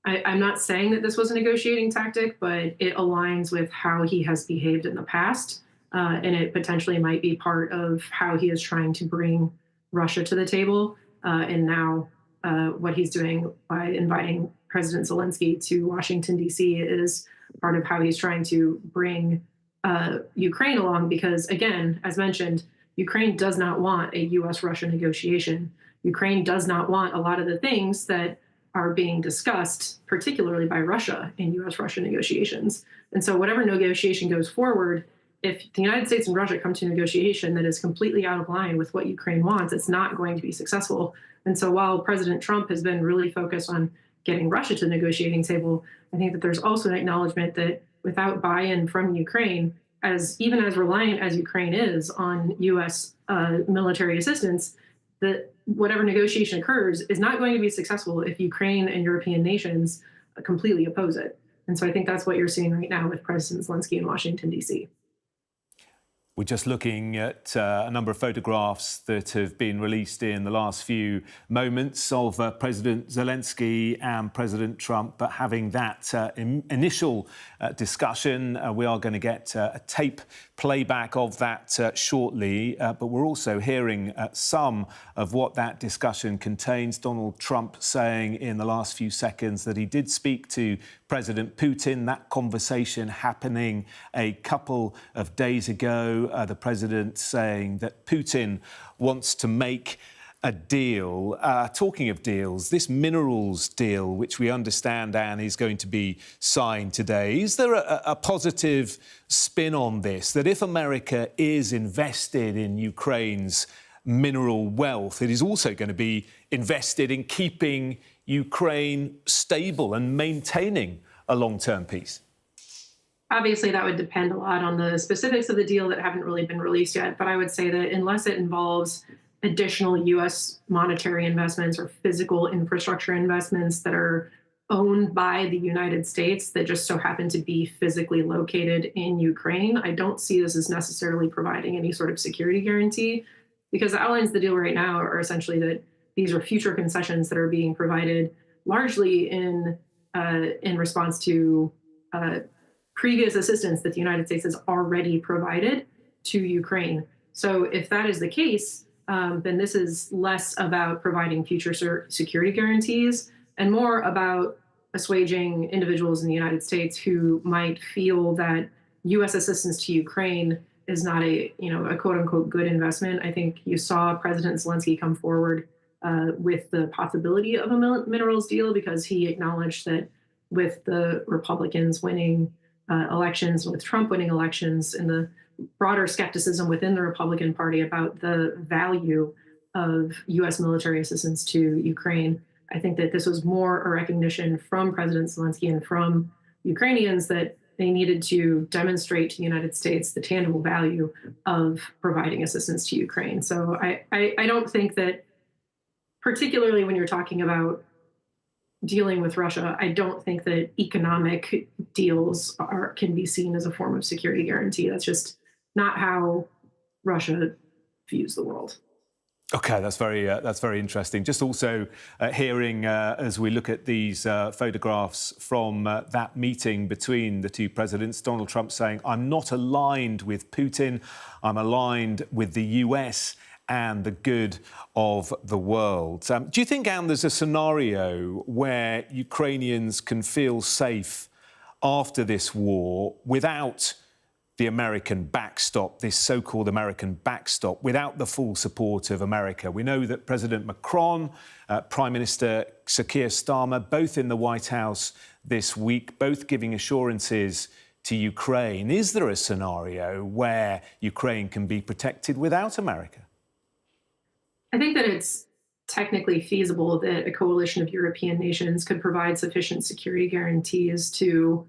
I'm not saying that this was a negotiating tactic, but it aligns with how he has behaved in the past. And it potentially might be part of how he is trying to bring Russia to the table. And now what he's doing by inviting President Zelenskyy to Washington, D.C. is part of how he's trying to bring Ukraine along. Because, again, as mentioned, Ukraine does not want a U.S.-Russia negotiation. Ukraine does not want a lot of the things that are being discussed, particularly by Russia in U.S.-Russia negotiations. And so whatever negotiation goes forward, if the United States and Russia come to a negotiation that is completely out of line with what Ukraine wants, it's not going to be successful. And so while President Trump has been really focused on getting Russia to the negotiating table, I think that there's also an acknowledgement that without buy-in from Ukraine, even as reliant as Ukraine is on U.S. Military assistance, that whatever negotiation occurs is not going to be successful if Ukraine and European nations completely oppose it. And so I think that's what you're seeing right now with President Zelenskyy in Washington, D.C. We're just looking at a number of photographs that have been released in the last few moments of President Zelenskyy and President Trump having that initial discussion. We are going to get a tape playback of that shortly, but we're also hearing some of what that discussion contains. Donald Trump saying in the last few seconds that he did speak to President Putin. That conversation happening a couple of days ago. The president saying that Putin wants to make a deal. Talking of deals, this minerals deal, which we understand, Anne, is going to be signed today. Is there a positive spin on this, that if America is invested in Ukraine's mineral wealth, it is also going to be invested in keeping Ukraine stable and maintaining a long-term peace? Obviously, that would depend a lot on the specifics of the deal that haven't really been released yet. But I would say that unless it involves additional U.S. monetary investments or physical infrastructure investments that are owned by the United States that just so happen to be physically located in Ukraine, I don't see this as necessarily providing any sort of security guarantee, because the outlines of the deal right now are essentially that these are future concessions that are being provided largely in response to previous assistance that the United States has already provided to Ukraine. So if that is the case, then this is less about providing future security guarantees and more about assuaging individuals in the United States who might feel that U.S. assistance to Ukraine is not a quote unquote good investment. I think you saw President Zelenskyy come forward with the possibility of a minerals deal because he acknowledged that with the Republicans winning elections, with Trump winning elections, and the broader skepticism within the Republican Party about the value of U.S. military assistance to Ukraine, I think that this was more a recognition from President Zelenskyy and from Ukrainians that they needed to demonstrate to the United States the tangible value of providing assistance to Ukraine. So I don't think that, particularly when you're talking about dealing with Russia, I don't think that economic deals can be seen as a form of security guarantee. That's just not how Russia views the world. OK, that's very interesting. Just also hearing, as we look at these photographs from that meeting between the two presidents, Donald Trump saying, "I'm not aligned with Putin, I'm aligned with the US and the good of the world." Do you think, Anne, there's a scenario where Ukrainians can feel safe after this war without the American backstop, this so-called American backstop, without the full support of America. We know that President Macron, Prime Minister Sir Keir Starmer, both in the White House this week, both giving assurances to Ukraine. Is there a scenario where Ukraine can be protected without America? I think that it's technically feasible that a coalition of European nations could provide sufficient security guarantees to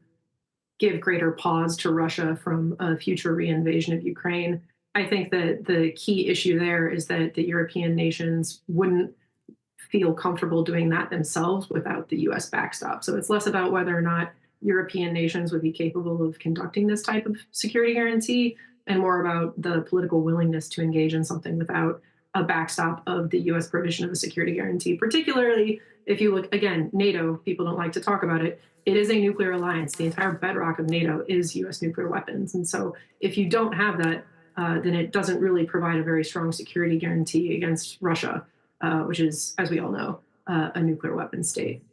give greater pause to Russia from a future reinvasion of Ukraine. I think that the key issue there is that the European nations wouldn't feel comfortable doing that themselves without the US backstop. So it's less about whether or not European nations would be capable of conducting this type of security guarantee and more about the political willingness to engage in something without a backstop of the US provision of a security guarantee. Particularly if you look, again, NATO, people don't like to talk about it. It is a nuclear alliance. The entire bedrock of NATO is US nuclear weapons. And so if you don't have that, then it doesn't really provide a very strong security guarantee against Russia, which is, as we all know, a nuclear weapons state.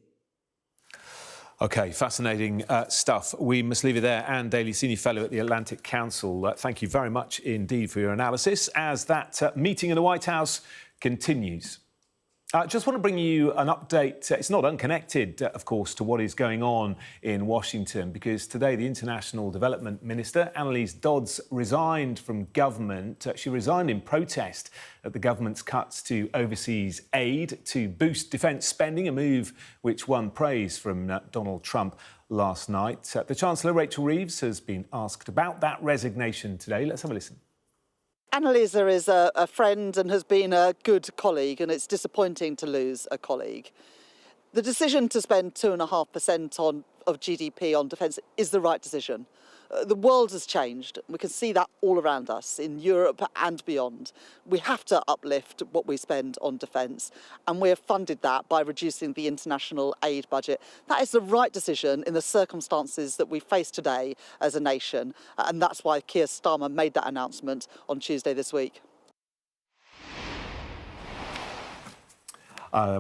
OK, fascinating stuff. We must leave it there. Anne Daly, Senior Fellow at the Atlantic Council, thank you very much indeed for your analysis as that meeting in the White House continues. Just want to bring you an update. It's not unconnected, of course, to what is going on in Washington, because today the International Development Minister, Annalise Dodds, resigned from government. She resigned in protest at the government's cuts to overseas aid to boost defence spending, a move which won praise from Donald Trump last night. The Chancellor, Rachel Reeves, has been asked about that resignation today. Let's have a listen. Annalisa is a friend and has been a good colleague, and it's disappointing to lose a colleague. The decision to spend 2.5% of GDP on defence is the right decision. The world has changed. We can see that all around us, in Europe and beyond. We have to uplift what we spend on defence, and we have funded that by reducing the international aid budget. That is the right decision in the circumstances that we face today as a nation, and that's why Keir Starmer made that announcement on Tuesday this week.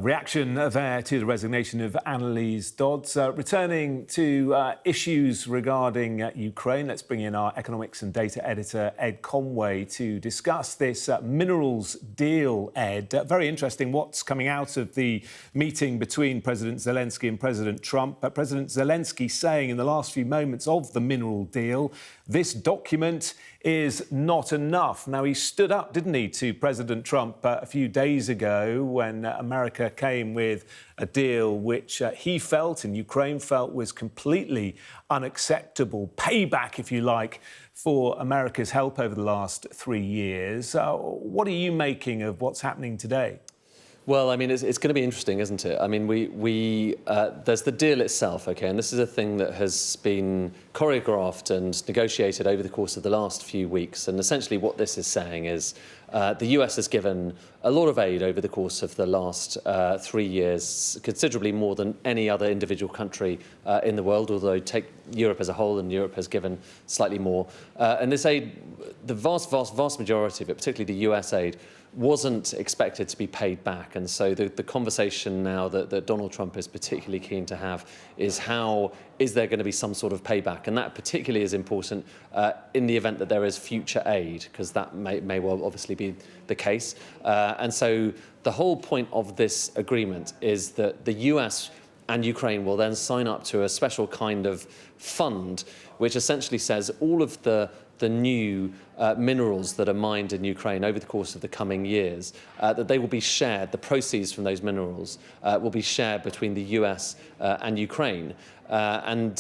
Reaction there to the resignation of Annalise Dodds. Returning to issues regarding Ukraine, let's bring in our economics and data editor, Ed Conway, to discuss this minerals deal, Ed. Very interesting what's coming out of the meeting between President Zelenskyy and President Trump. President Zelenskyy saying in the last few moments of the mineral deal, this document is not enough. Now, he stood up, didn't he, to President Trump a few days ago when America came with a deal which he felt and Ukraine felt was completely unacceptable. Payback, if you like, for America's help over the last 3 years. What are you making of what's happening today? Well, I mean, it's going to be interesting, isn't it? I mean, there's the deal itself, OK, and this is a thing that has been choreographed and negotiated over the course of the last few weeks. And essentially what this is saying is the US has given a lot of aid over the course of the last 3 years, considerably more than any other individual country in the world, although take Europe as a whole, and Europe has given slightly more. And this aid, the vast majority of it, particularly the US aid, wasn't expected to be paid back. And so the conversation now that Donald Trump is particularly keen to have is how is there going to be some sort of payback? And that particularly is important in the event that there is future aid, because that may well obviously be the case. And so the whole point of this agreement is that the US and Ukraine will then sign up to a special kind of fund, which essentially says all of the new minerals that are mined in Ukraine over the course of the coming years, that they will be shared, the proceeds from those minerals will be shared between the US and Ukraine. And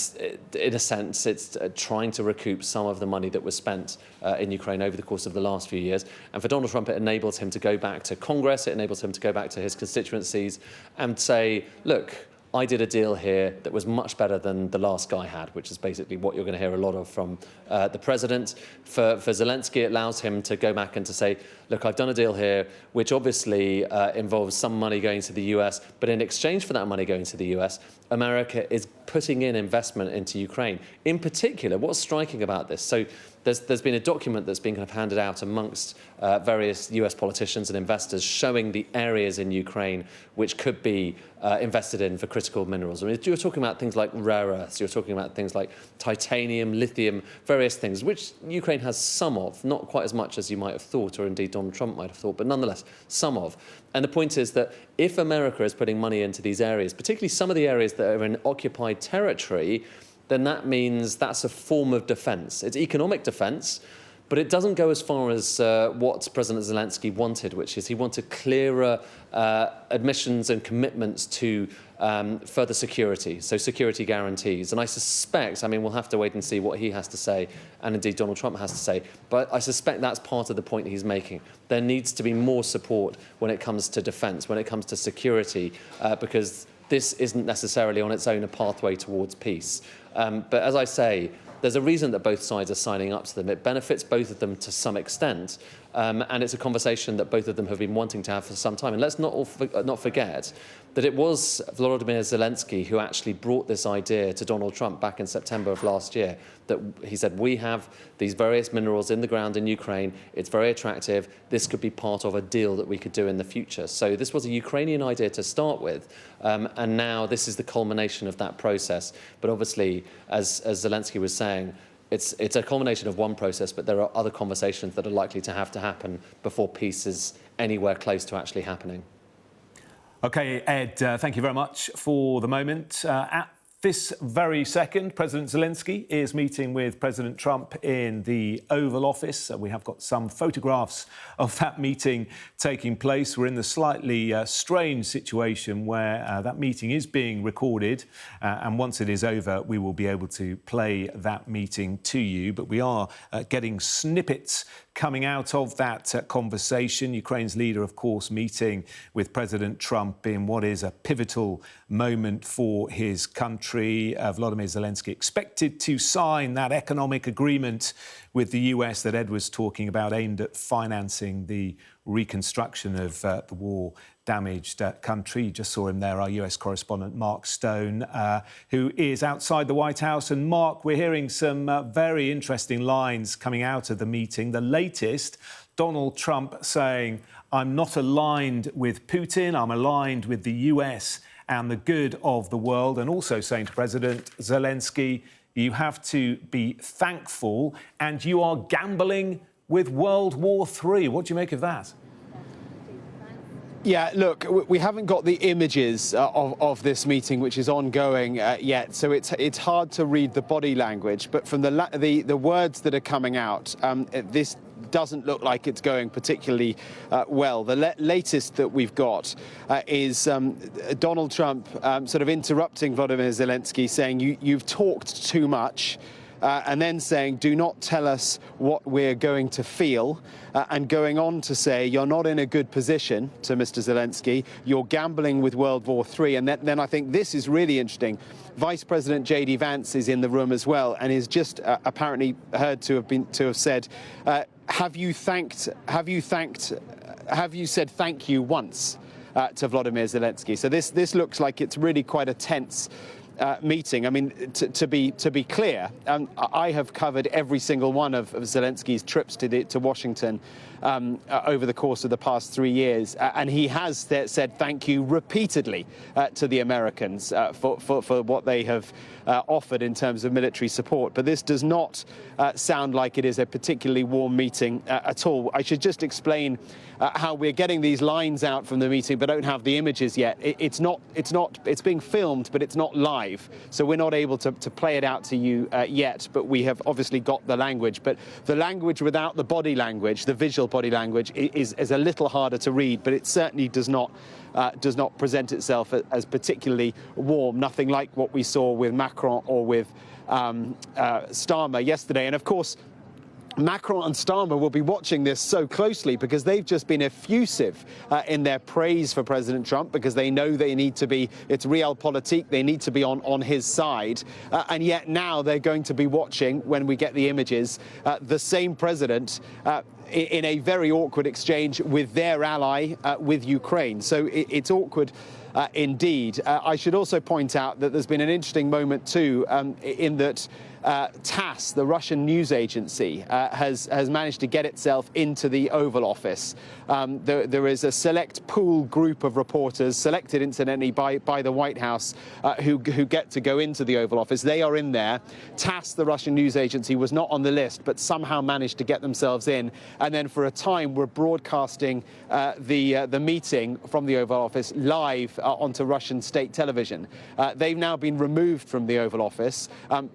in a sense, it's trying to recoup some of the money that was spent in Ukraine over the course of the last few years. And for Donald Trump, it enables him to go back to Congress, it enables him to go back to his constituencies and say, look, I did a deal here that was much better than the last guy had, which is basically what you're going to hear a lot of from the president. For Zelenskyy, it allows him to go back and to say, look, I've done a deal here, which obviously involves some money going to the US, but in exchange for that money going to the US, America is putting in investment into Ukraine. In particular, what's striking about this, so there's been a document that's been kind of handed out amongst various US politicians and investors showing the areas in Ukraine which could be invested in for critical minerals. I mean, you're talking about things like rare earths, you're talking about things like titanium, lithium, various things, which Ukraine has some of, not quite as much as you might have thought, or indeed Donald Trump might have thought, but nonetheless, some of. And the point is that if America is putting money into these areas, particularly some of the areas that are in occupied territory, then that means that's a form of defence. It's economic defence, but it doesn't go as far as what President Zelenskyy wanted, which is he wanted clearer admissions and commitments to further security, so security guarantees. And I suspect, I mean, we'll have to wait and see what he has to say, and indeed Donald Trump has to say, but I suspect that's part of the point he's making. There needs to be more support when it comes to defence, when it comes to security, because this isn't necessarily on its own a pathway towards peace. But as I say, there's a reason that both sides are signing up to them. It benefits both of them to some extent, and it's a conversation that both of them have been wanting to have for some time. And let's not forget that it was Volodymyr Zelenskyy who actually brought this idea to Donald Trump back in September of last year, that he said, we have these various minerals in the ground in Ukraine, it's very attractive, this could be part of a deal that we could do in the future. So this was a Ukrainian idea to start with, and now this is the culmination of that process. But obviously, as Zelenskyy was saying, it's a culmination of one process, but there are other conversations that are likely to happen before peace is anywhere close to actually happening. OK, Ed, thank you very much for the moment. At this very second, President Zelenskyy is meeting with President Trump in the Oval Office. We have got some photographs of that meeting taking place. We're in the slightly strange situation where that meeting is being recorded, and once it is over, we will be able to play that meeting to you. But we are getting snippets coming out of that conversation. Ukraine's leader, of course, meeting with President Trump in what is a pivotal moment for his country. Volodymyr Zelenskyy expected to sign that economic agreement with the US that Ed was talking about, aimed at financing the reconstruction of the war-damaged country. You just saw him there, our US correspondent Mark Stone, who is outside the White House. And Mark, we're hearing some very interesting lines coming out of the meeting. The latest, Donald Trump saying, I'm not aligned with Putin, I'm aligned with the US and the good of the world, and also saying to President Zelenskyy, you have to be thankful, and you are gambling with World War III. What do you make of that? Yeah, look, we haven't got the images of this meeting, which is ongoing yet, so it's hard to read the body language. But from the words that are coming out, this doesn't look like it's going particularly well. The latest that we've got is Donald Trump sort of interrupting Volodymyr Zelenskyy, saying, you've talked too much. And then saying, do not tell us what we're going to feel, and going on to say, you're not in a good position to Mr. Zelenskyy, you're gambling with World War III. And then I think this is really interesting. Vice President JD Vance is in the room as well, and is just apparently heard to have said, have you said thank you once to Volodymyr Zelenskyy? So this looks like it's really quite a tense meeting. I mean, to be clear, I have covered every single one of Zelensky's trips to Washington over the course of the past 3 years, and he has said thank you repeatedly to the Americans for what they have offered in terms of military support. But this does not sound like it is a particularly warm meeting at all. I should just explain how we're getting these lines out from the meeting, but don't have the images yet. It's being filmed, but it's not live, so we're not able to play it out to you yet. But we have obviously got the language. But the language without the body language, the visual body language, is a little harder to read. But it certainly does not present itself as particularly warm. Nothing like what we saw with Macron or with Starmer yesterday. And of course, Macron and Starmer will be watching this so closely because they've just been effusive in their praise for President Trump, because they know they need to be, it's realpolitik, they need to be on his side. And yet now they're going to be watching, when we get the images, the same president in a very awkward exchange with their ally, with Ukraine. So it's awkward indeed. I should also point out that there's been an interesting moment too, in that TASS, the Russian news agency, has managed to get itself into the Oval Office. There is a select pool group of reporters, selected incidentally by the White House, who get to go into the Oval Office. They are in there. TASS, the Russian news agency, was not on the list, but somehow managed to get themselves in. And then for a time, were broadcasting the meeting from the Oval Office live onto Russian state television. They've now been removed from the Oval Office,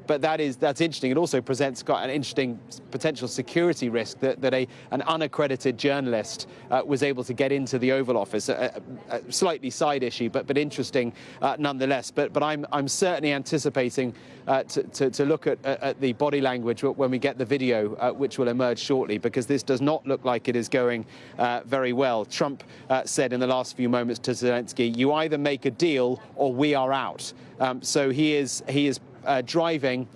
but that's interesting. It also presents quite an interesting potential security risk that an unaccredited journalist was able to get into the Oval Office. A slightly side issue, but interesting nonetheless. But I'm certainly anticipating to look at the body language when we get the video, which will emerge shortly, because this does not look like it is going very well. Trump said in the last few moments to Zelenskyy, "You either make a deal or we are out." So he is driving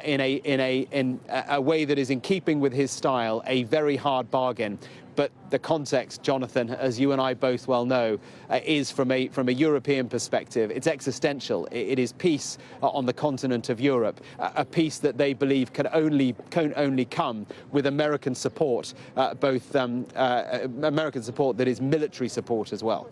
in a way that is in keeping with his style, a very hard bargain. But the context, Jonathan, as you and I both well know, is from a European perspective. It's existential. It is peace on the continent of Europe, a peace that they believe can only come with American support, both American support that is military support as well.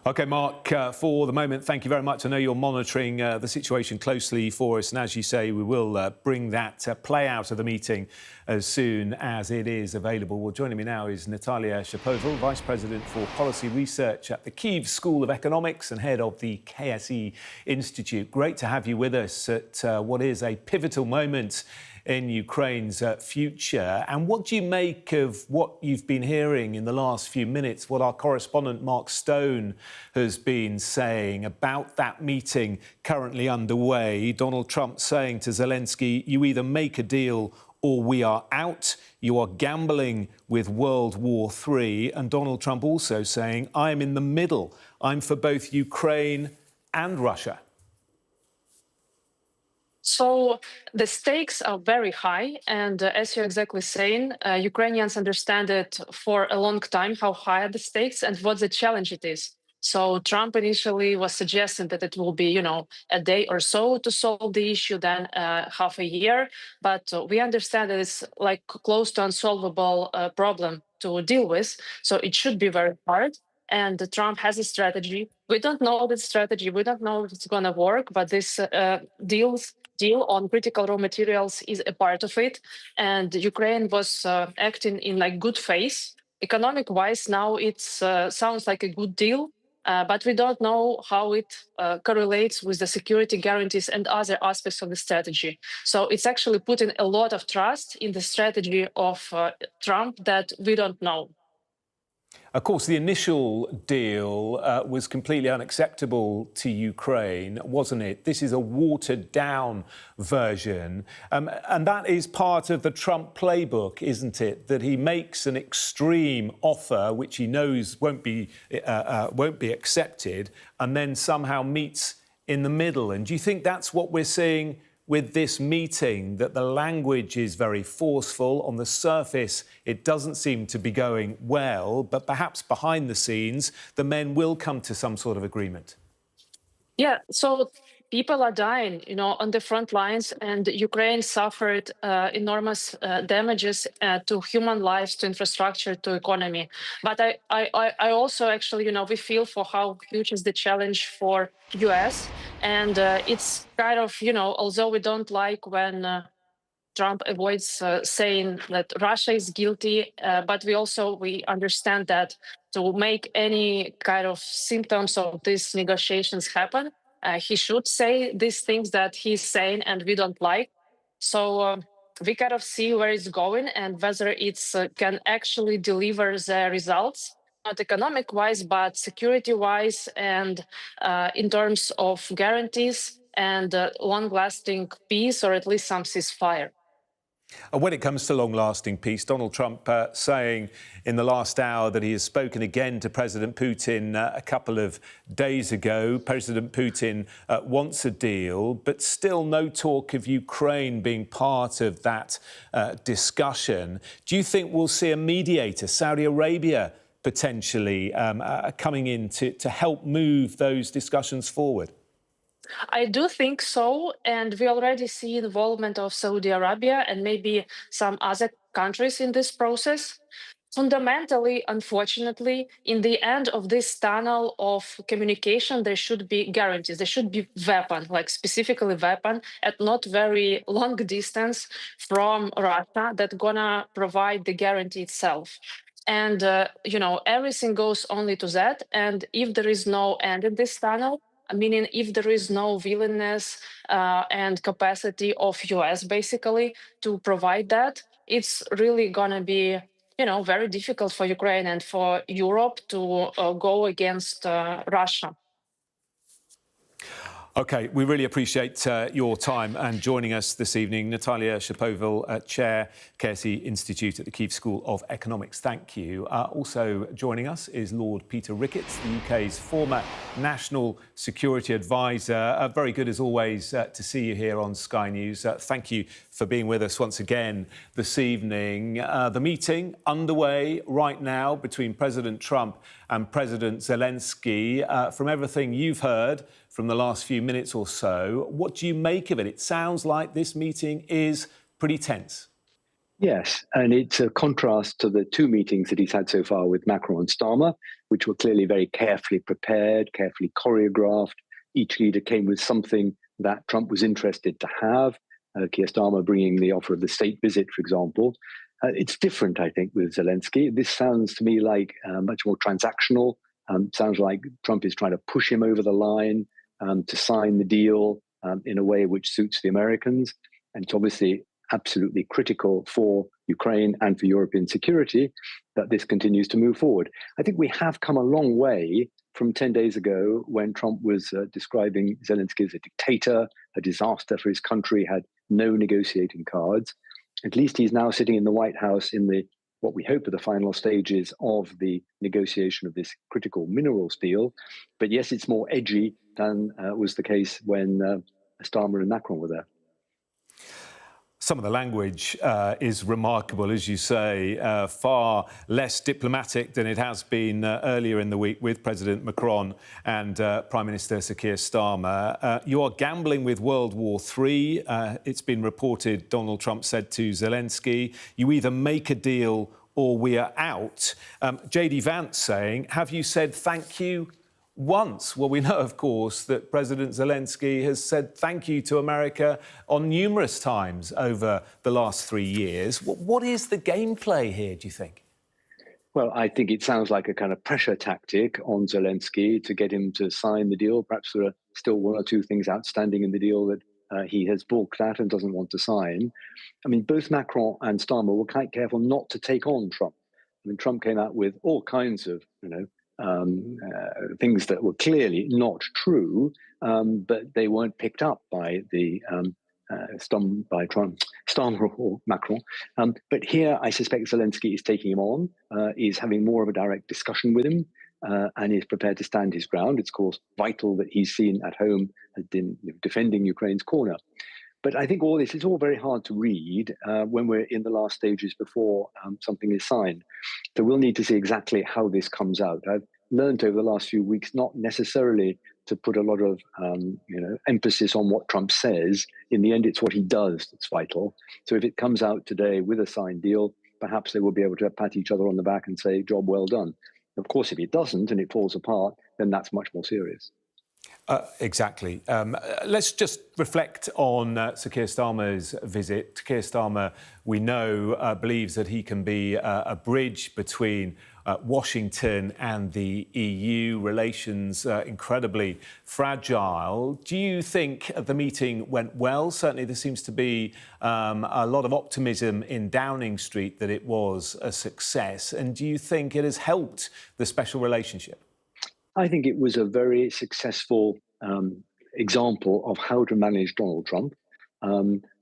OK, Mark, for the moment, thank you very much. I know you're monitoring the situation closely for us. And as you say, we will bring that play out of the meeting as soon as it is available. Well, joining me now is Natalia Shapoval, Vice President for Policy Research at the Kyiv School of Economics and head of the KSE Institute. Great to have you with us at what is a pivotal moment in Ukraine's future. And what do you make of what you've been hearing in the last few minutes, what our correspondent Mark Stone has been saying about that meeting currently underway? Donald Trump saying to Zelenskyy, "You either make a deal or we are out. You are gambling with World War III." And Donald Trump also saying, "I am in the middle. I'm for both Ukraine and Russia." So the stakes are very high. And as you're exactly saying, Ukrainians understand it for a long time, how high are the stakes and what the challenge it is. So Trump initially was suggesting that it will be, a day or so to solve the issue, then half a year. But we understand that it's like close to unsolvable problem to deal with. So it should be very hard. And Trump has a strategy. We don't know the strategy. We don't know if it's going to work, but this deal on critical raw materials is a part of it. And Ukraine was acting in good faith. Economic-wise, now it sounds like a good deal, but we don't know how it correlates with the security guarantees and other aspects of the strategy. So it's actually putting a lot of trust in the strategy of Trump that we don't know. Of course, the initial deal was completely unacceptable to Ukraine, wasn't it? This is a watered-down version. And that is part of the Trump playbook, isn't it? That he makes an extreme offer, which he knows won't be accepted, and then somehow meets in the middle. And do you think that's what we're seeing with this meeting, that the language is very forceful? On the surface, it doesn't seem to be going well, but perhaps behind the scenes, the men will come to some sort of agreement? Yeah, so people are dying, on the front lines, and Ukraine suffered enormous damages to human lives, to infrastructure, to economy. But I also actually, we feel for how huge is the challenge for US. And it's kind of, although we don't like when Trump avoids saying that Russia is guilty, but we understand that to make any kind of symptoms of these negotiations happen, he should say these things that he's saying and we don't like. So we kind of see where it's going and whether it's can actually deliver the results, not economic-wise, but security-wise and in terms of guarantees and long-lasting peace, or at least some ceasefire. When it comes to long-lasting peace, Donald Trump saying in the last hour that he has spoken again to President Putin a couple of days ago. President Putin wants a deal, but still no talk of Ukraine being part of that discussion. Do you think we'll see a mediator, Saudi Arabia, potentially coming in to help move those discussions forward? I do think so, and we already see involvement of Saudi Arabia and maybe some other countries in this process. Fundamentally, unfortunately, in the end of this tunnel of communication, there should be guarantees. There should be weapon, like specifically weapon at not very long distance from Russia that gonna provide the guarantee itself. And everything goes only to that. And if there is no end in this tunnel, meaning if there is no willingness and capacity of US basically to provide that, it's really gonna be very difficult for Ukraine and for Europe to go against Russia. OK, we really appreciate your time and joining us this evening. Natalia Shapoval, Chair, Kersey Institute at the Kyiv School of Economics. Thank you. Also joining us is Lord Peter Ricketts, the UK's former National Security Advisor. Very good, as always, to see you here on Sky News. Thank you for being with us once again this evening. The meeting underway right now between President Trump and President Zelenskyy. From everything you've heard from the last few minutes or so, what do you make of it? It sounds like this meeting is pretty tense. Yes, and it's a contrast to the two meetings that he's had so far with Macron and Starmer, which were clearly very carefully prepared, carefully choreographed. Each leader came with something that Trump was interested to have. Keir Starmer bringing the offer of the state visit, for example. It's different, I think, with Zelenskyy. This sounds to me like much more transactional. Sounds like Trump is trying to push him over the line to sign the deal in a way which suits the Americans. And it's obviously absolutely critical for Ukraine and for European security that this continues to move forward. I think we have come a long way from 10 days ago when Trump was describing Zelenskyy as a dictator, a disaster for his country, had no negotiating cards. At least he's now sitting in the White House in what we hope are the final stages of the negotiation of this critical minerals deal. But yes, it's more edgy than was the case when Starmer and Macron were there. Some of the language is remarkable, as you say, far less diplomatic than it has been earlier in the week with President Macron and Prime Minister Sir Keir Starmer. You are gambling with World War III. It's been reported, Donald Trump said to Zelenskyy, you either make a deal or we are out. JD Vance saying, have you said thank you once? Well, we know, of course, that President Zelenskyy has said thank you to America on numerous times over the last 3 years. What is the gameplay here, do you think? Well, I think it sounds like a kind of pressure tactic on Zelenskyy to get him to sign the deal. Perhaps there are still one or two things outstanding in the deal that he has balked at and doesn't want to sign. I mean, both Macron and Starmer were quite careful not to take on Trump. I mean, Trump came out with all kinds of, things that were clearly not true, but they weren't picked up by Starmer or Macron. But here, I suspect Zelenskyy is taking him on, is having more of a direct discussion with him, and is prepared to stand his ground. It's, of course, vital that he's seen at home as defending Ukraine's corner. But I think all this is all very hard to read when we're in the last stages before something is signed. So we'll need to see exactly how this comes out. I've learned over the last few weeks not necessarily to put a lot of emphasis on what Trump says. In the end, it's what he does that's vital. So if it comes out today with a signed deal, perhaps they will be able to pat each other on the back and say, job well done. Of course, if it doesn't and it falls apart, then that's much more serious. Exactly. Let's just reflect on Sir Keir Starmer's visit. Keir Starmer, we know, believes that he can be a bridge between Washington and the EU. Relations incredibly fragile. Do you think the meeting went well? Certainly there seems to be a lot of optimism in Downing Street that it was a success. And do you think it has helped the special relationship? I think it was a very successful example of how to manage Donald Trump.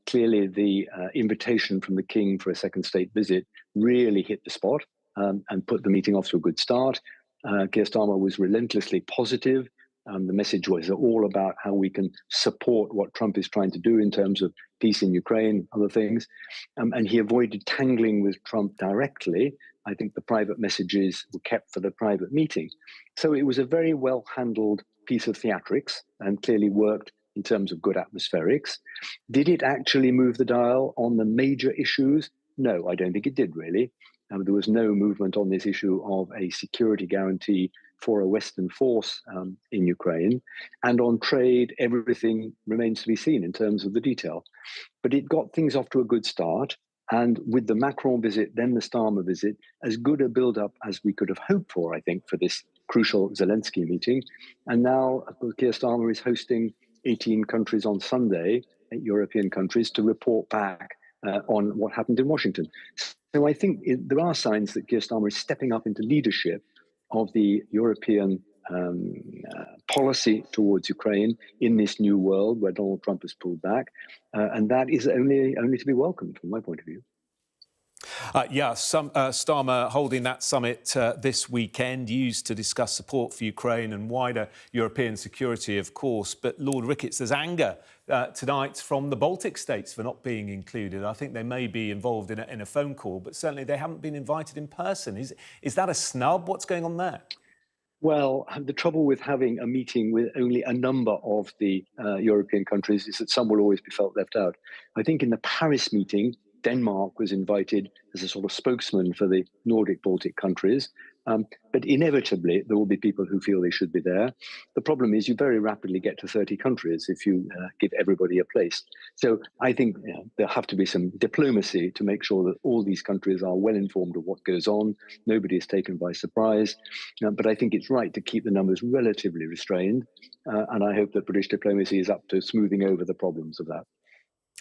Clearly, the invitation from the King for a second state visit really hit the spot and put the meeting off to a good start. Keir Starmer was relentlessly positive. The message was all about how we can support what Trump is trying to do in terms of peace in Ukraine, other things. And he avoided tangling with Trump directly. I think the private messages were kept for the private meeting. So it was a very well-handled piece of theatrics and clearly worked in terms of good atmospherics. Did it actually move the dial on the major issues? No, I don't think it did, really. There was no movement on this issue of a security guarantee for a Western force in Ukraine. And on trade, everything remains to be seen in terms of the detail. But it got things off to a good start. And with the Macron visit, then the Starmer visit, as good a build-up as we could have hoped for, I think, for this crucial Zelensky meeting. And now, of course, Keir Starmer is hosting 18 countries on Sunday, 8 European countries, to report back on what happened in Washington. So I think there are signs that Keir Starmer is stepping up into leadership of the European policy towards Ukraine in this new world where Donald Trump has pulled back. And that is only to be welcomed from my point of view. Starmer holding that summit this weekend, used to discuss support for Ukraine and wider European security, of course. But Lord Ricketts, there's anger tonight from the Baltic states for not being included. I think they may be involved in a phone call, but certainly they haven't been invited in person. Is that a snub? What's going on there? Well, the trouble with having a meeting with only a number of the European countries is that some will always be felt left out. I think in the Paris meeting, Denmark was invited as a sort of spokesman for the Nordic Baltic countries. But inevitably, there will be people who feel they should be there. The problem is you very rapidly get to 30 countries if you give everybody a place. So I think there'll have to be some diplomacy to make sure that all these countries are well informed of what goes on. Nobody is taken by surprise. But I think it's right to keep the numbers relatively restrained. And I hope that British diplomacy is up to smoothing over the problems of that.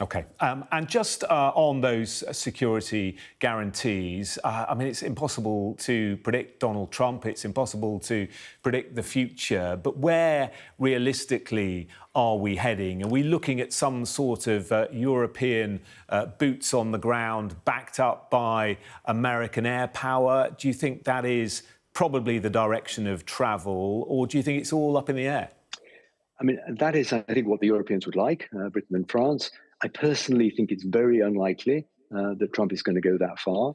OK. And just on those security guarantees, I mean, it's impossible to predict Donald Trump. It's impossible to predict the future. But where realistically are we heading? Are we looking at some sort of European boots on the ground backed up by American air power? Do you think that is probably the direction of travel, or do you think it's all up in the air? I mean, that is, I think, what the Europeans would like, Britain and France. I personally think it's very unlikely that Trump is going to go that far.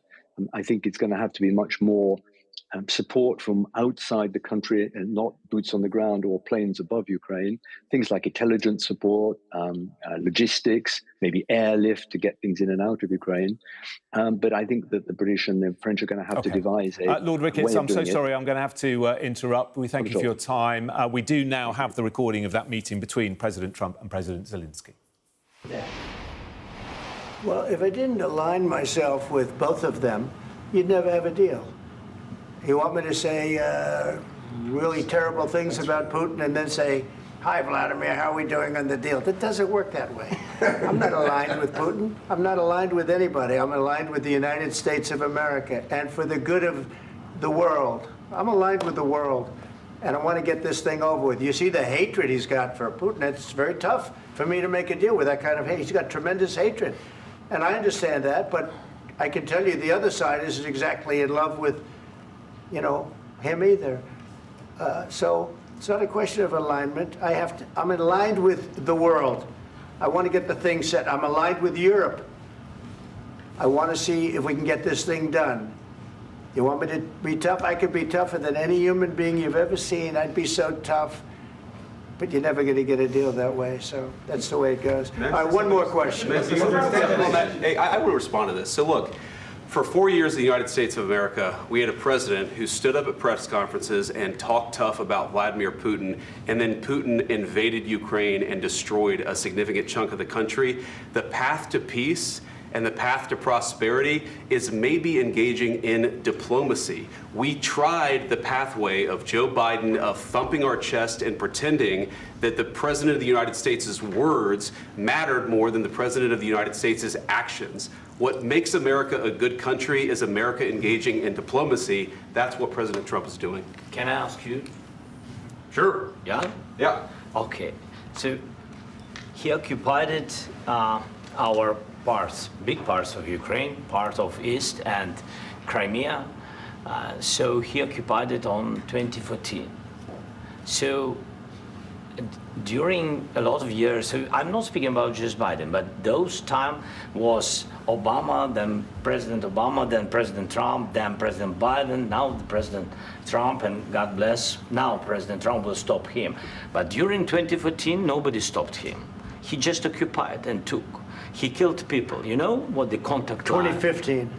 I think it's going to have to be much more support from outside the country and not boots on the ground or planes above Ukraine. Things like intelligence support, logistics, maybe airlift to get things in and out of Ukraine. But I think that the British and the French are going to have to devise a Lord Ricketts, I'm so sorry, I'm going to have to interrupt. We thank you for your time. We do now have the recording of that meeting between President Trump and President Zelensky. Yeah. Well, if I didn't align myself with both of them, you'd never have a deal. You want me to say really terrible things about Putin and then say, "Hi, Vladimir, how are we doing on the deal?" That doesn't work that way. I'm not aligned with Putin. I'm not aligned with anybody. I'm aligned with the United States of America. And for the good of the world, I'm aligned with the world. And I want to get this thing over with. You see the hatred he's got for Putin. It's very tough for me to make a deal with that kind of hate. He's got tremendous hatred. And I understand that, but I can tell you the other side isn't exactly in love with, him either. So it's not a question of alignment. I'm aligned with the world. I want to get the thing set. I'm aligned with Europe. I want to see if we can get this thing done. You want me to be tough? I could be tougher than any human being you've ever seen. I'd be so tough. But you're never going to get a deal that way. So that's the way it goes. All right, one more question. Hey, I want to respond to this. So look, for 4 years in the United States of America, we had a president who stood up at press conferences and talked tough about Vladimir Putin, and then Putin invaded Ukraine and destroyed a significant chunk of the country. The path to peace and the path to prosperity is maybe engaging in diplomacy. We tried the pathway of Joe Biden, of thumping our chest and pretending that the President of the United States' words mattered more than the President of the United States' actions. What makes America a good country is America engaging in diplomacy. That's what President Trump is doing. Can I ask you? Sure. Yeah? Yeah. Okay. So he occupied our parts, big parts of Ukraine, part of East and Crimea. So he occupied it on 2014. So during a lot of years, so I'm not speaking about just Biden, but those time was Obama, then President Obama, then President Trump, then President Biden, now President Trump, and God bless, now President Trump will stop him. But during 2014, nobody stopped him. He just occupied and took. He killed people. You know what the contact 2015.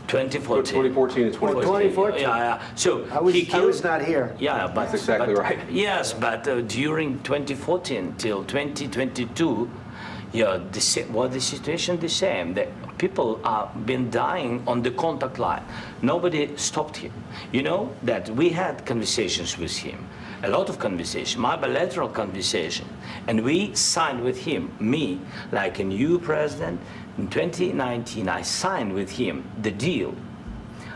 2014. 2014 and 2014. 2014. Yeah. So I was not here. Yeah, but that's exactly right. Yes, but during 2014 till 2022, yeah, the situation the same. The people have been dying on the contact line. Nobody stopped him. You know that we had conversations with him, a lot of conversation, my bilateral conversation, and we signed with him, me, like a new president. In 2019, I signed with him the deal.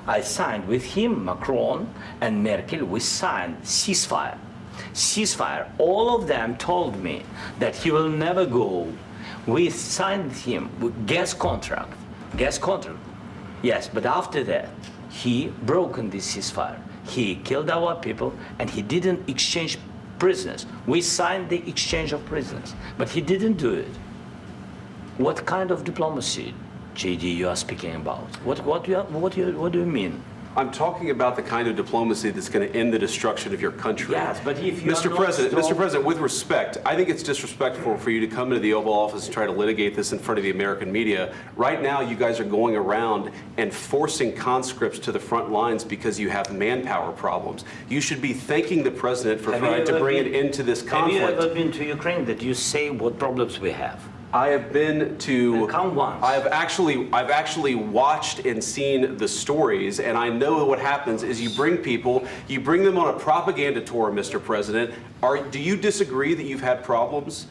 I signed with him, Macron and Merkel, we signed ceasefire. Ceasefire. All of them told me that he will never go. We signed him with gas contract. Yes, but after that, he broken this ceasefire. He killed our people and he didn't exchange prisoners. We signed the exchange of prisoners, but he didn't do it. What kind of diplomacy, JD, you are speaking about? What do you mean? I'm talking about the kind of diplomacy that's going to end the destruction of your country. Yes, but if you Mr. President, with respect, I think it's disrespectful for you to come into the Oval Office and try to litigate this in front of the American media. Right now, you guys are going around and forcing conscripts to the front lines because you have manpower problems. You should be thanking the president for trying to bring an end to this conflict. Have you ever been to Ukraine that you say what problems we have? I have been to. Count once. I've actually watched and seen the stories, and I know what happens is you bring them on a propaganda tour, Mr. President. Do you disagree that you've had problems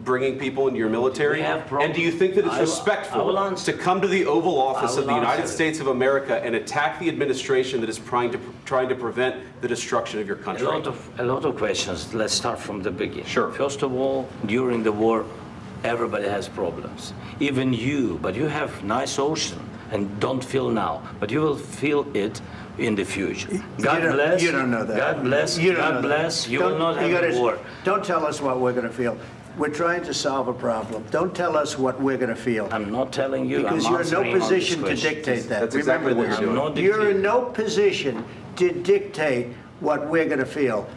bringing people into your military? And do you think that it's respectful to come to the Oval Office of the United States of America and attack the administration that is trying to prevent the destruction of your country? A lot of questions. Let's start from the beginning. Sure. First of all, during the war, everybody has problems, even you, but you have nice ocean and don't feel now, but you will feel it in the future. God bless. You don't know that. God bless. God bless. You will not have a war. Don't tell us what we're going to feel. We're trying to solve a problem. Don't tell us what we're going to feel. I'm not telling you. Because you're in no position to dictate that. That's exactly what you're doing. You're in no position to dictate what we're going to feel.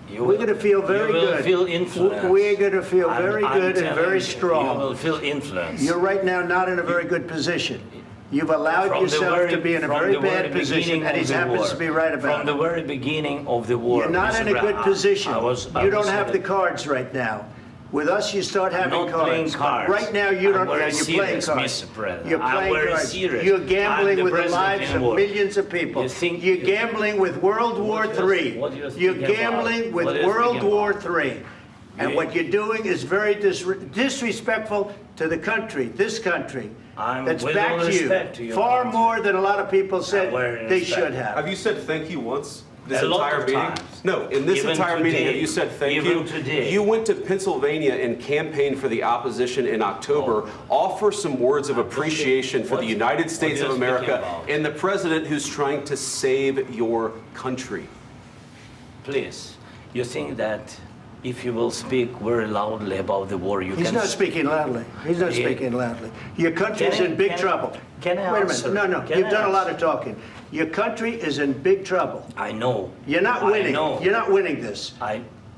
We're going to feel very good. You will feel influence. We're going to feel very good and very strong. You will feel influence. You're right now not in a very good position. You've allowed yourself to be in a very bad position, and he happens to be right about it. From the very beginning of the war. You're not in a good position. You don't have the cards right now. With us, you start having cards. Right now, you don't. You're playing cards. You're playing cards. You're gambling with the lives of millions of people. You're gambling with World War III. You're gambling with World War III. And what you're doing is very disrespectful to the country, this country, that's backed you far more than a lot of people said they should have. Have you said thank you once? This entire meeting? No, in this entire meeting, have you said thank you? You went to Pennsylvania and campaigned for the opposition in October. Offer some words of appreciation for the United States of America and the president who's trying to save your country. Please, you think that if you will speak very loudly about the war, He's not speaking loudly. He's not speaking loudly. Your country is in big trouble. Can I answer? Wait a minute. No. You've done a lot of talking. Your country is in big trouble. I know. You're not winning. You're not winning this.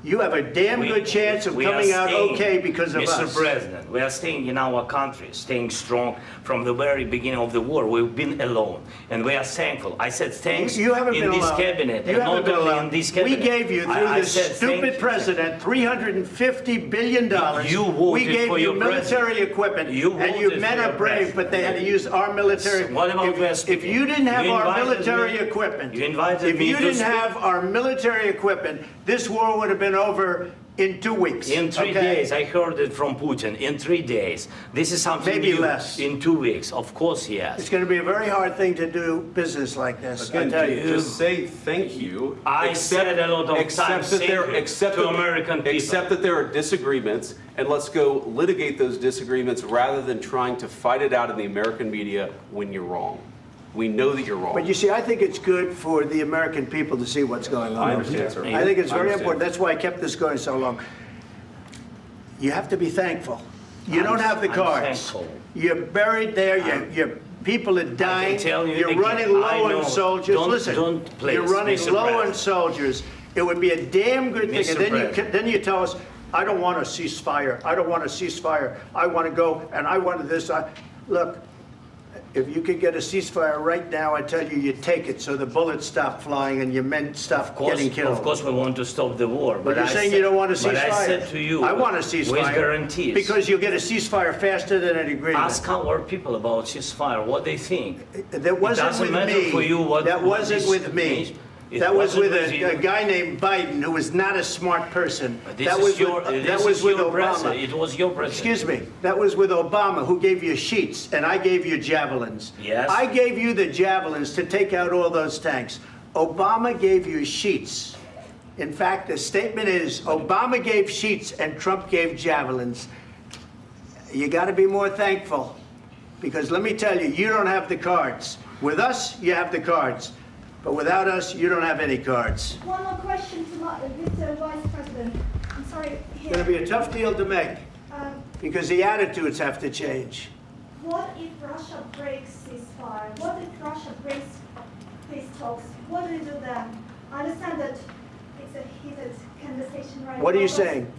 You have a damn good chance of coming out okay because of us. Mr. President, we are staying in our country, staying strong from the very beginning of the war. We've been alone, and we are thankful. I said thanks you haven't in been this alone. cabinet, you and haven't not been only alone. in this cabinet. We gave you, through this stupid president, $350 billion. We gave you military equipment, and your men are brave, but they had to use our military. What about if you didn't have our military equipment, if you didn't have our military equipment, this war would have been over in 2 weeks. In 3 days, I heard it from Putin. In 3 days, this is something maybe new. Less. In 2 weeks, of course, yes. It's going to be a very hard thing to do business like this. I tell you. Just say thank you. I said a lot of times to American people. Accept that there are disagreements, and let's go litigate those disagreements rather than trying to fight it out in the American media when you're wrong. We know that you're wrong. But you see, I think it's good for the American people to see what's going on. I understand, sir. I think it's very important. That's why I kept this going so long. You have to be thankful. You don't have the cards. You're buried there. Your people are dying. You're running low on soldiers. Listen, you're running low on soldiers. It would be a damn good thing. And then you tell us, I don't want a ceasefire. I don't want a ceasefire. I want to go and I want this. Look, if you could get a ceasefire right now, I tell you, you take it so the bullets stop flying and your men stop getting killed. Of course, we want to stop the war. But you're saying you don't want a ceasefire. But I said to you, I want a ceasefire. With guarantees. Because you'll get a ceasefire faster than an agreement. Ask our people about ceasefire, what they think. That wasn't with me. For you what that wasn't with me. That was with a guy named Biden who was not a smart person. That was with Obama. It was your president. Excuse me. That was with Obama, who gave you sheets, and I gave you javelins. Yes. I gave you the javelins to take out all those tanks. Obama gave you sheets. In fact, the statement is Obama gave sheets and Trump gave javelins. You got to be more thankful, because let me tell you, you don't have the cards. With us, you have the cards. But without us, you don't have any cards. One more question to Mr. Vice President. I'm sorry. It's going to be a tough deal to make because the attitudes have to change. What if Russia breaks ceasefire? What if Russia breaks peace talks? What do you do then? I understand that it's a heated conversation right now. What are you saying?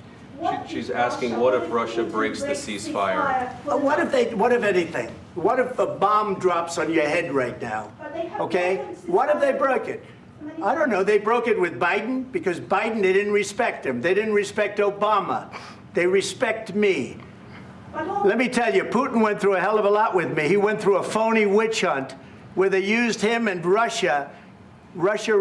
She's asking, what if Russia breaks the ceasefire? What if anything? What if a bomb drops on your head right now? Okay? What if they broke it? I don't know. They broke it with Biden because Biden, they didn't respect him. They didn't respect Obama. They respect me. Let me tell you, Putin went through a hell of a lot with me. He went through a phony witch hunt where they used him and Russia. Russia.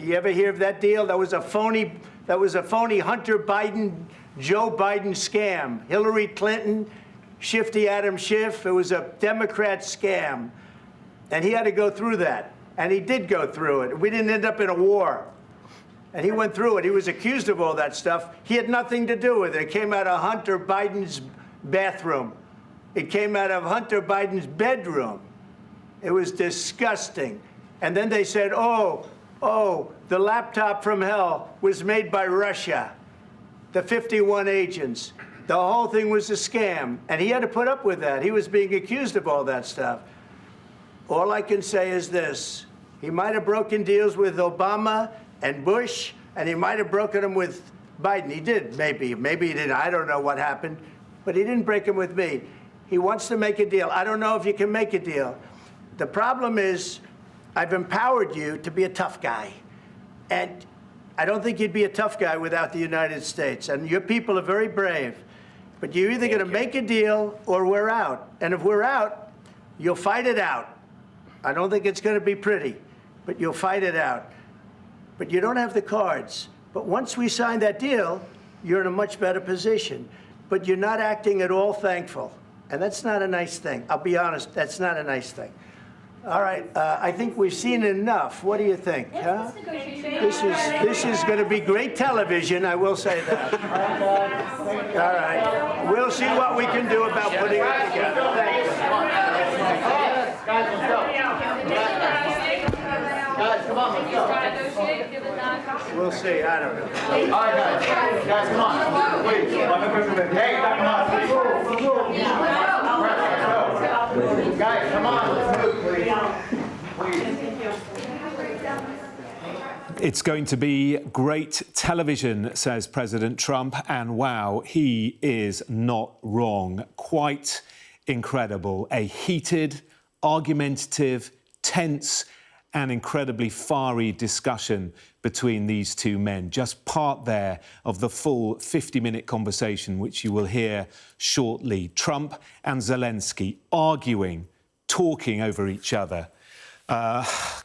You ever hear of that deal? That was a phony Hunter Biden, Joe Biden scam. Hillary Clinton, Shifty Adam Schiff. It was a Democrat scam. And he had to go through that. And he did go through it. We didn't end up in a war. And he went through it. He was accused of all that stuff. He had nothing to do with it. It came out of Hunter Biden's bathroom. It came out of Hunter Biden's bedroom. It was disgusting. And then they said, oh, the laptop from hell was made by Russia, the 51 agents. The whole thing was a scam, and he had to put up with that. He was being accused of all that stuff. All I can say is this. He might have broken deals with Obama and Bush, and he might have broken them with Biden. He did, maybe he didn't. I don't know what happened, but he didn't break them with me. He wants to make a deal. I don't know if you can make a deal. The problem is, I've empowered you to be a tough guy. And I don't think you'd be a tough guy without the United States. And your people are very brave. But you're either going to make a deal or we're out. And if we're out, you'll fight it out. I don't think it's going to be pretty, but you'll fight it out. But you don't have the cards. But once we sign that deal, you're in a much better position. But you're not acting at all thankful. And that's not a nice thing. I'll be honest, that's not a nice thing. All right, I think we've seen enough. What do you think? Huh? This is going to be great television, I will say that. All right, we'll see what we can do about putting it together. Guys, let's go. Guys, come on, let's go. We'll see, I don't know. All right, guys, come on. Wait, hey, come on. Guys, come on, let's move, please. It's going to be great television, says President Trump, and wow, he is not wrong. Quite incredible. A heated, argumentative, tense, and incredibly fiery discussion between these two men. Just part there of the full 50-minute conversation, which you will hear shortly. Trump and Zelenskyy arguing, talking over each other.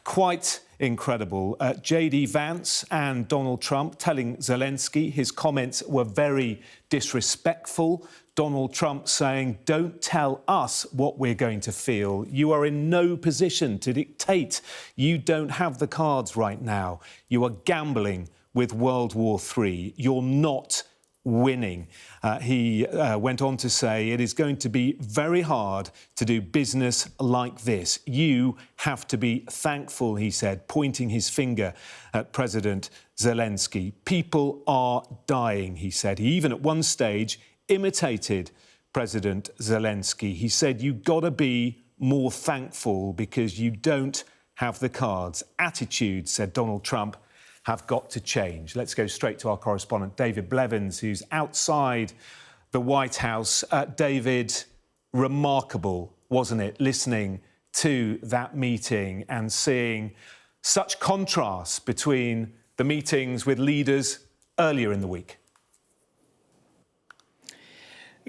Quite incredible. JD Vance and Donald Trump telling Zelenskyy his comments were very disrespectful. Donald Trump saying, don't tell us what we're going to feel. You are in no position to dictate. You don't have the cards right now. You are gambling with World War III. You're not winning. He went on to say, it is going to be very hard to do business like this. You have to be thankful, he said, pointing his finger at President Zelenskyy. People are dying, he said. He even at one stage imitated President Zelenskyy. He said, "You've got to be more thankful because you don't have the cards." Attitudes, said Donald Trump, have got to change. Let's go straight to our correspondent, David Blevins, who's outside the White House. David, remarkable, wasn't it, listening to that meeting and seeing such contrast between the meetings with leaders earlier in the week?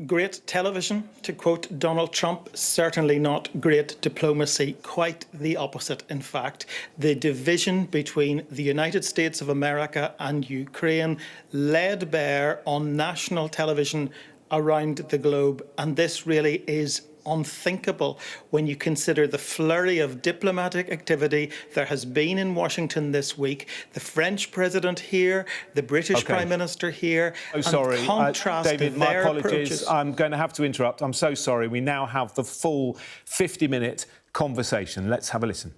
Great television, to quote Donald Trump, certainly not great diplomacy, quite the opposite, in fact. The division between the United States of America and Ukraine laid bare on national television around the globe, and this really is unthinkable when you consider the flurry of diplomatic activity there has been in Washington this week. The French president here, the British Prime Minister here. Oh, sorry, David, my apologies. Approaches. I'm going to have to interrupt. I'm so sorry. We now have the full 50-minute conversation. Let's have a listen.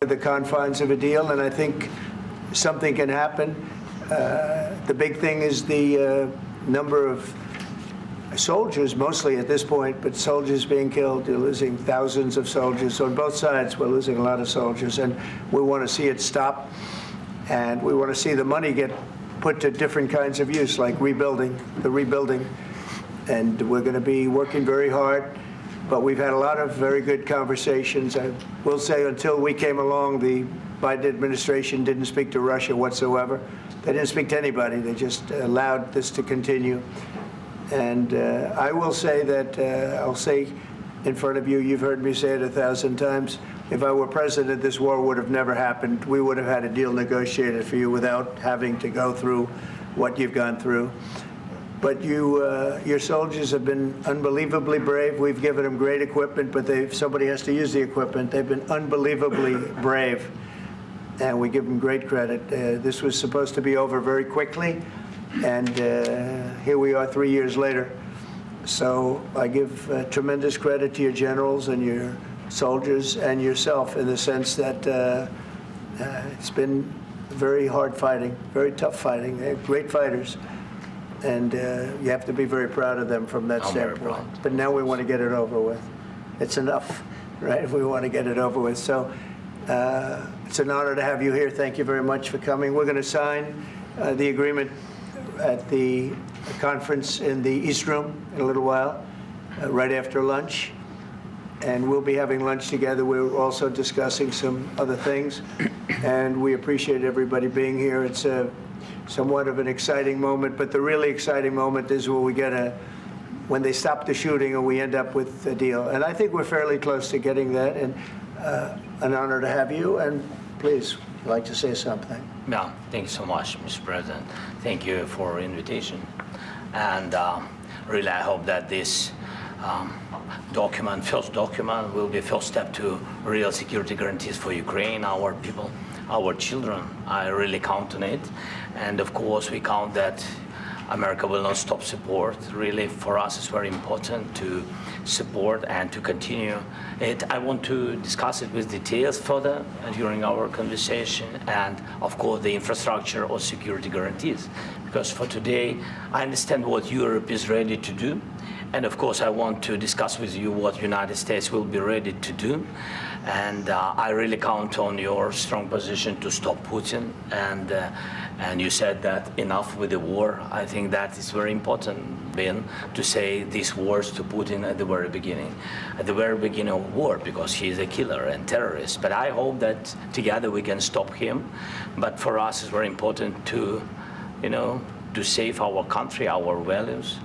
The confines of a deal, and I think something can happen. The big thing is the number of soldiers, mostly at this point, but soldiers being killed. You're losing thousands of soldiers on both sides. We're losing a lot of soldiers, and we want to see it stop. And we want to see the money get put to different kinds of use, like rebuilding. And we're going to be working very hard. But we've had a lot of very good conversations. I will say, until we came along, the Biden administration didn't speak to Russia whatsoever. They didn't speak to anybody. They just allowed this to continue. And I will say that, I'll say in front of you, you've heard me say it 1,000 times, if I were president, this war would have never happened. We would have had a deal negotiated for you without having to go through what you've gone through. But your soldiers have been unbelievably brave. We've given them great equipment, but somebody has to use the equipment. They've been unbelievably brave, and we give them great credit. This was supposed to be over very quickly. And here we are 3 years later. So I give tremendous credit to your generals and your soldiers and yourself, in the sense that it's been very hard fighting, very tough fighting. They're great fighters. And you have to be very proud of them from that standpoint. But now we want to get it over with. It's enough, right? We want to get it over with. So it's an honor to have you here. Thank you very much for coming. We're going to sign the agreement at the conference in the East Room in a little while, right after lunch. And we'll be having lunch together. We're also discussing some other things. And we appreciate everybody being here. It's somewhat of an exciting moment, but the really exciting moment is when they stop the shooting and we end up with a deal. And I think we're fairly close to getting that, and an honor to have you. And please, I'd like to say something. Yeah, thank you so much, Mr. President. Thank you for the invitation. And really, I hope that this first document, will be a first step to real security guarantees for Ukraine, our people, our children. I really count on it. And of course, we count that America will not stop support. Really, for us, it's very important to support and to continue it. I want to discuss it with details further during our conversation, and of course, the infrastructure or security guarantees. Because for today, I understand what Europe is ready to do. And of course, I want to discuss with you what the United States will be ready to do. And I really count on your strong position to stop Putin. And you said that enough with the war. I think that is very important, Ben, to say these words to Putin at the very beginning of war, because he is a killer and terrorist. But I hope that together we can stop him. But for us, it's very important to, to save our country, our values,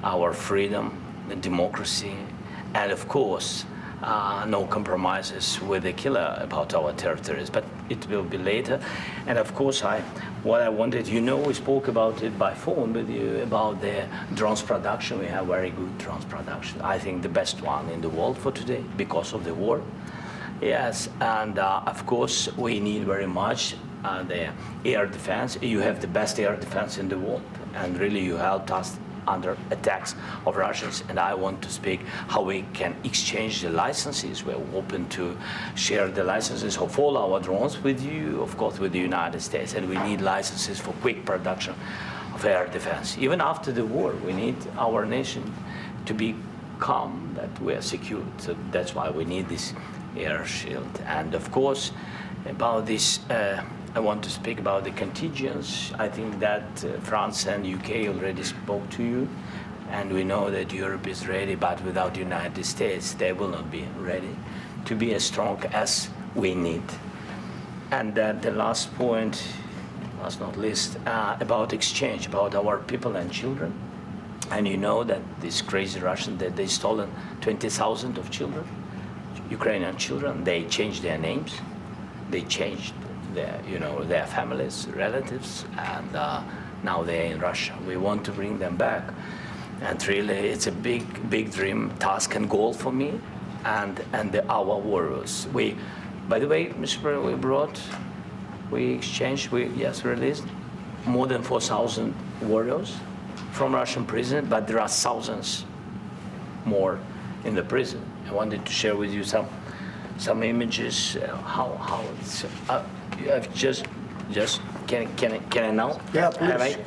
our freedom, and democracy, and of course, no compromises with the killer about our territories, but it will be later. And of course, what I wanted, we spoke about it by phone with you, about the drones production. We have very good drones production. I think the best one in the world for today, because of the war. Yes, and of course, we need very much the air defense. You have the best air defense in the world, and really you helped us under attacks of Russians, and I want to speak how we can exchange the licenses. We're open to share the licenses of all our drones with you, of course, with the United States, and we need licenses for quick production of air defense. Even after the war, we need our nation to be calm, that we are secure. So that's why we need this air shield. And of course, about this, I want to speak about the contingents. I think that France and UK already spoke to you, and we know that Europe is ready, but without the United States, they will not be ready to be as strong as we need. And the last point, last not least, about exchange, about our people and children. And you know that this crazy Russian, that they stolen 20,000 of children, Ukrainian children. They changed their names, they changed their families, relatives, and now they're in Russia. We want to bring them back, and really, it's a big dream, task, and goal for me, and our warriors. By the way, Mr. President, we exchanged, released more than 4,000 warriors from Russian prison, but there are thousands more in the prison. I wanted to share with you some images. How it's. I've just can I now? Yeah,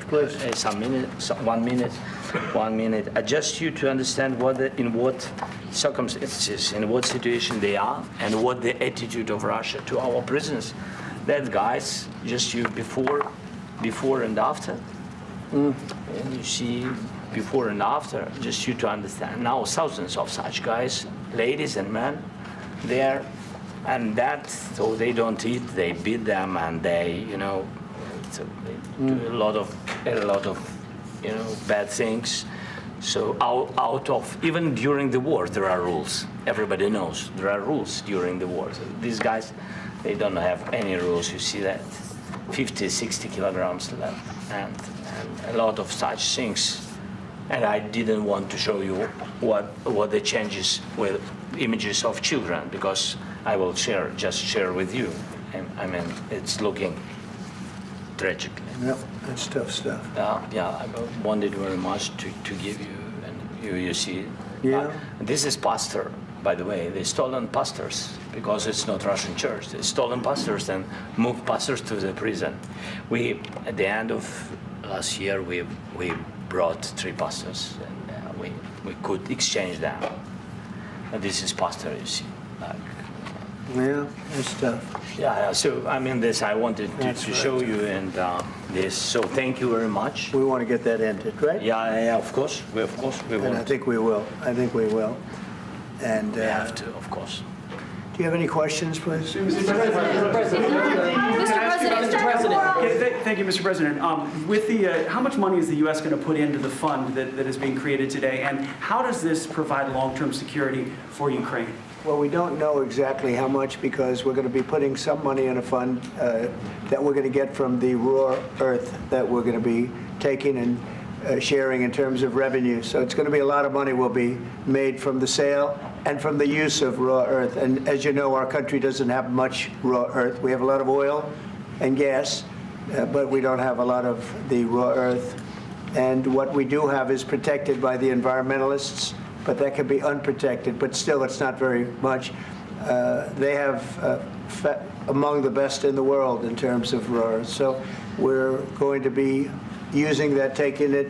please. Some minute, 1 minute. Just you to understand in what circumstances, in what situation they are, and what the attitude of Russia to our prisoners. That guys, just you before and after. And you see before and after, just you to understand. Now thousands of such guys, ladies and men, there, and that, so they don't eat, they beat them, and they, they do a lot of bad things. So out of, even during the war, there are rules. Everybody knows there are rules during the war. So these guys, they don't have any rules. You see that, 50, 60 kilograms left, and a lot of such things. And I didn't want to show you what the changes with images of children, because I will just share with you. And, I mean, it's looking tragically. Yep, that's tough stuff. I wanted very much to give you, and you see. Yeah. This is pastor, by the way. They stolen pastors because it's not Russian church. They stolen pastors and moved pastors to the prison. At the end of last year, we brought 3 pastors, and we could exchange them. And this is pastor, you see. Yeah, that's tough. Yeah, so I mean, this I wanted to show you, and this. So thank you very much. We want to get that ended, right? Yeah, of course. We will. And I think we will. And we have to, of course. Do you have any questions, please? Mr. President. Thank you, Mr. President. With how much money is the U.S. going to put into the fund that is being created today, and how does this provide long-term security for Ukraine? Well, we don't know exactly how much, because we're going to be putting some money in a fund that we're going to get from the raw earth that we're going to be taking and sharing in terms of revenue. So it's going to be a lot of money will be made from the sale and from the use of raw earth. And as you know, our country doesn't have much raw earth. We have a lot of oil and gas, but we don't have a lot of the raw earth. And what we do have is protected by the environmentalists, but that can be unprotected. But still, it's not very much. They have among the best in the world in terms of raw earth. So we're going to be using that,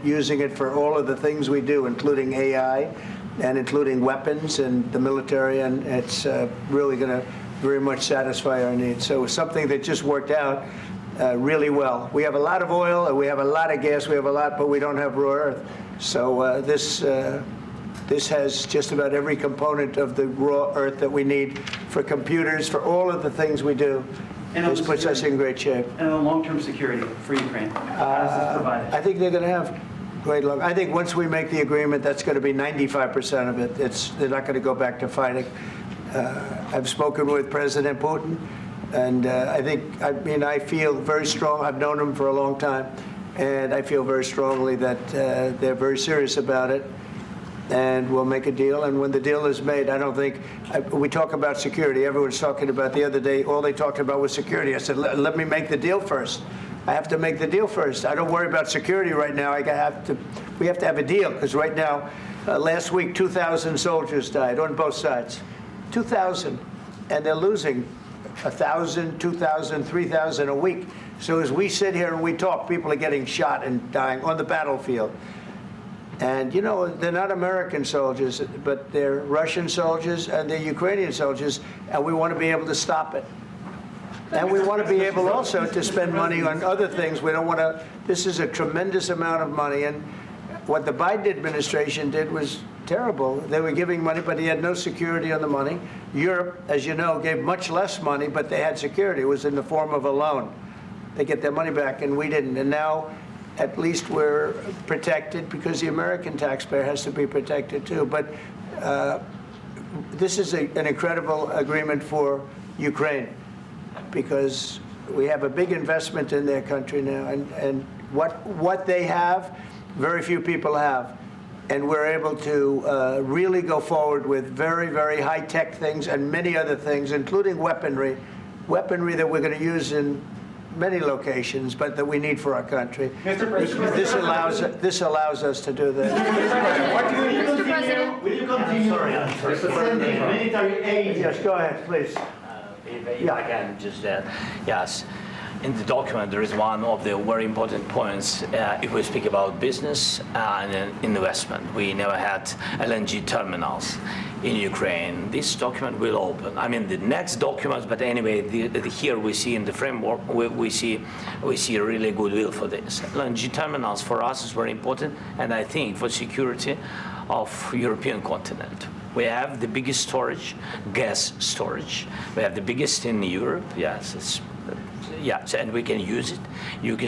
using it for all of the things we do, including AI and including weapons and the military, and it's really going to very much satisfy our needs. So it's something that just worked out really well. We have a lot of oil, and we have a lot of gas, but we don't have raw earth. So this has just about every component of the raw earth that we need for computers, for all of the things we do. And this puts us in great shape. And on long-term security for Ukraine, how does this provide it? I think they're going to have great long. I think once we make the agreement, that's going to be 95% of it. They're not going to go back to fighting. I've spoken with President Putin, and I feel very strong. I've known him for a long time, and I feel very strongly that they're very serious about it. And we'll make a deal. And when the deal is made, I don't think we talk about security. Everyone's talking about the other day. All they talked about was security. I said, let me make the deal first. I have to make the deal first. I don't worry about security right now. We have to have a deal, because right now, last week, 2,000 soldiers died on both sides. 2,000, and they're losing 1,000, 2,000, 3,000 a week. So as we sit here and we talk, people are getting shot and dying on the battlefield. And, you know, they're not American soldiers, but they're Russian soldiers and they're Ukrainian soldiers, and we want to be able to stop it. And we want to be able also to spend money on other things. We don't want to, this is a tremendous amount of money. And what the Biden administration did was terrible. They were giving money, but he had no security on the money. Europe, as you know, gave much less money, but they had security. It was in the form of a loan. They get their money back, and we didn't. And now, at least we're protected because the American taxpayer has to be protected too. But this is an incredible agreement for Ukraine because we have a big investment in their country now, and what they have, very few people have. And we're able to really go forward with very, very high-tech things and many other things, including weaponry that we're going to use in many locations, but that we need for our country. Mr. President, This allows us to do that. Mr. President, will you continue sending military aid? Yes, go ahead, please. If I can just add, yes. In the document, there is one of the very important points. If we speak about business and investment, we never had LNG terminals in Ukraine. This document will open. I mean, the next documents, but anyway, here we see in the framework, we see really goodwill for this. LNG terminals for us is very important, and I think for security of European continent. We have the biggest storage, gas storage. We have the biggest in Europe. Yes, yes, and we can use it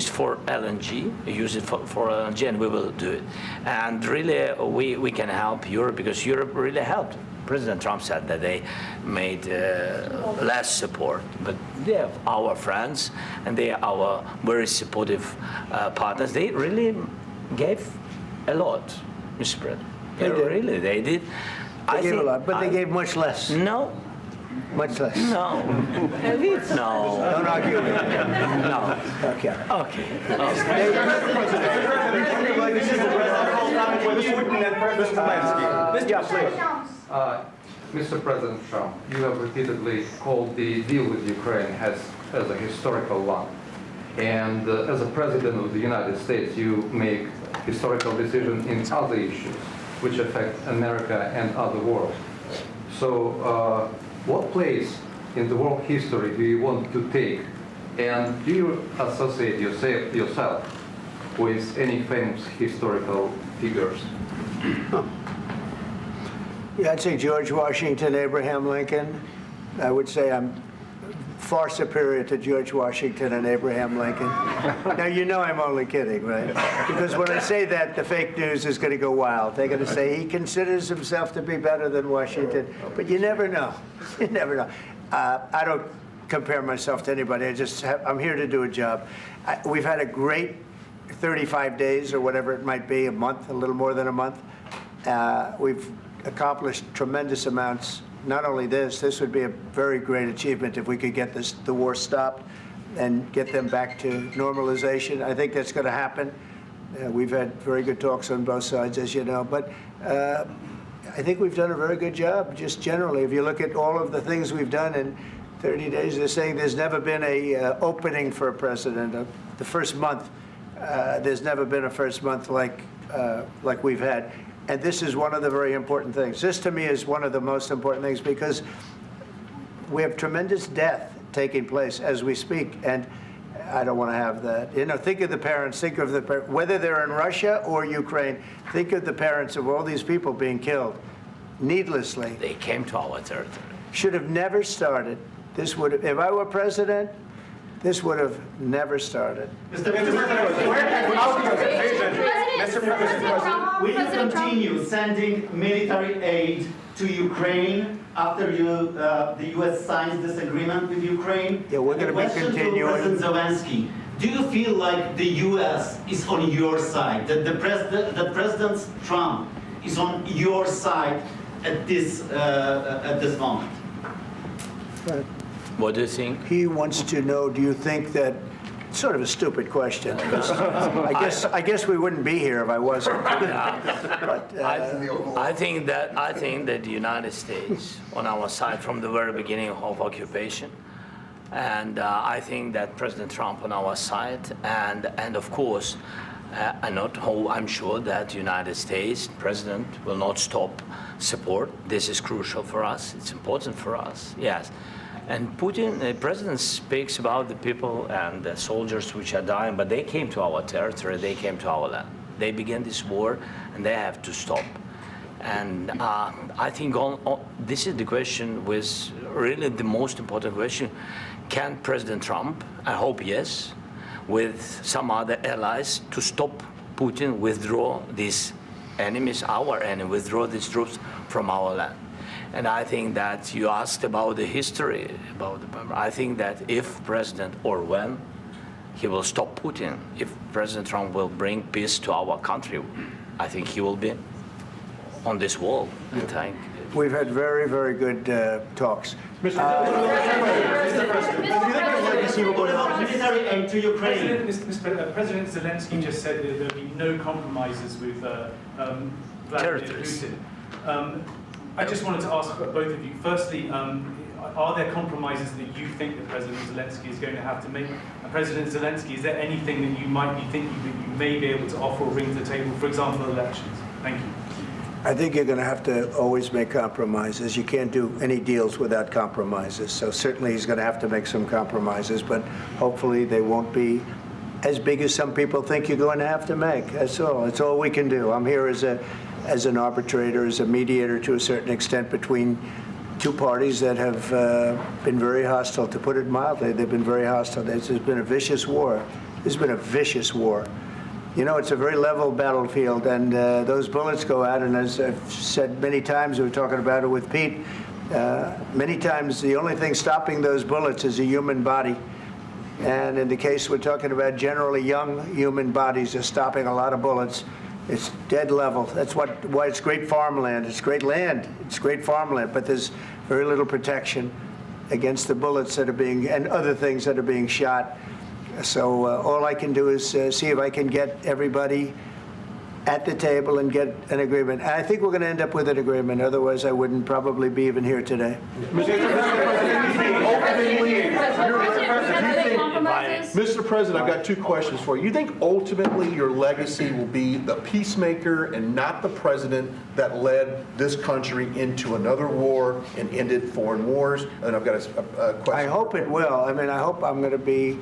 for LNG, use it for LNG, and we will do it. And really, we can help Europe because Europe really helped. President Trump said that they made less support, but they are our friends, and they are our very supportive partners. They really gave a lot, Mr. President. They did. They gave a lot, but they gave much less. No. Much less. No. No. Don't argue with me. No. Okay. Okay. Mr. President Trump, you have repeatedly called the deal with Ukraine as a historical one. And as a president of the United States, you make historical decisions in other issues which affect America and other world. So what place in the world history do you want to take? And do you associate yourself with any famous historical figures? Yeah, I'd say George Washington, Abraham Lincoln. I would say I'm far superior to George Washington and Abraham Lincoln. Now, you know I'm only kidding, right? Because when I say that, the fake news is going to go wild. They're going to say he considers himself to be better than Washington. But you never know. You never know. I don't compare myself to anybody. I'm here to do a job. We've had a great 35 days or whatever it might be, a month, a little more than a month. We've accomplished tremendous amounts. Not only this would be a very great achievement if we could get the war stopped and get them back to normalization. I think that's going to happen. We've had very good talks on both sides, as you know. But I think we've done a very good job, just generally. If you look at all of the things we've done in 30 days, they're saying there's never been a opening for a president. The first month, there's never been a first month like we've had. And this is one of the very important things. This, to me, is one of the most important things because we have tremendous death taking place as we speak, and I don't want to have that. You know, think of the parents, whether they're in Russia or Ukraine, think of the parents of all these people being killed needlessly. They came to our territory. Should have never started. This would have, if I were president, this would have never started. Mr. President, will you continue sending military aid to Ukraine after the U.S. signs this agreement with Ukraine? Yeah, we're going to be continuing. President Zelenskyy, do you feel like the U.S. is on your side, that President Trump is on your side at this moment? Right. What do you think? He wants to know, do you think that, sort of a stupid question, because I guess we wouldn't be here if I wasn't. But, I think that the United States on our side from the very beginning of occupation And I think that President Trump on our side, and of course, I'm sure that the United States President will not stop support. This is crucial for us. It's important for us, yes. And Putin, the president speaks about the people and the soldiers which are dying, but they came to our territory, they came to our land. They began this war, and they have to stop. And I think this is the question, with really the most important question. Can President Trump, I hope yes, with some other allies, to stop Putin, withdraw these enemies, our enemy, withdraw these troops from our land? And I think that you asked about the history, I think that if President, or when, he will stop Putin, if President Trump will bring peace to our country, I think he will be on this wall, I think. We've had very, very good talks. Mr. President, to Ukraine. President Zelenskyy just said that there'll be no compromises with Vladimir Putin. I just wanted to ask both of you. Firstly, are there compromises that you think that President Zelenskyy is going to have to make? And President Zelenskyy, is there anything that you might be thinking that you may be able to offer or bring to the table, for example, elections? Thank you. I think you're going to have to always make compromises. You can't do any deals without compromises. So certainly he's going to have to make some compromises, but hopefully they won't be as big as some people think you're going to have to make. That's all. That's all we can do. I'm here as an arbitrator, as a mediator to a certain extent between two parties that have been very hostile. To put it mildly, they've been very hostile. There's been a vicious war. There's been a vicious war. You know, it's a very level battlefield, and those bullets go out, and as I've said many times, we were talking about it with Pete, many times the only thing stopping those bullets is a human body. And in the case we're talking about, generally young human bodies are stopping a lot of bullets. It's dead level. That's why it's great farmland. It's great land. It's great farmland, but there's very little protection against the bullets that are being, and other things that are being shot. So all I can do is see if I can get everybody at the table and get an agreement. And I think we're going to end up with an agreement. Otherwise, I wouldn't probably be even here today. Mr. President, I've got two questions for you. You think ultimately your legacy will be the peacemaker and not the president that led this country into another war and ended foreign wars? And I've got a question. I hope it will. I mean, I hope I'm going to be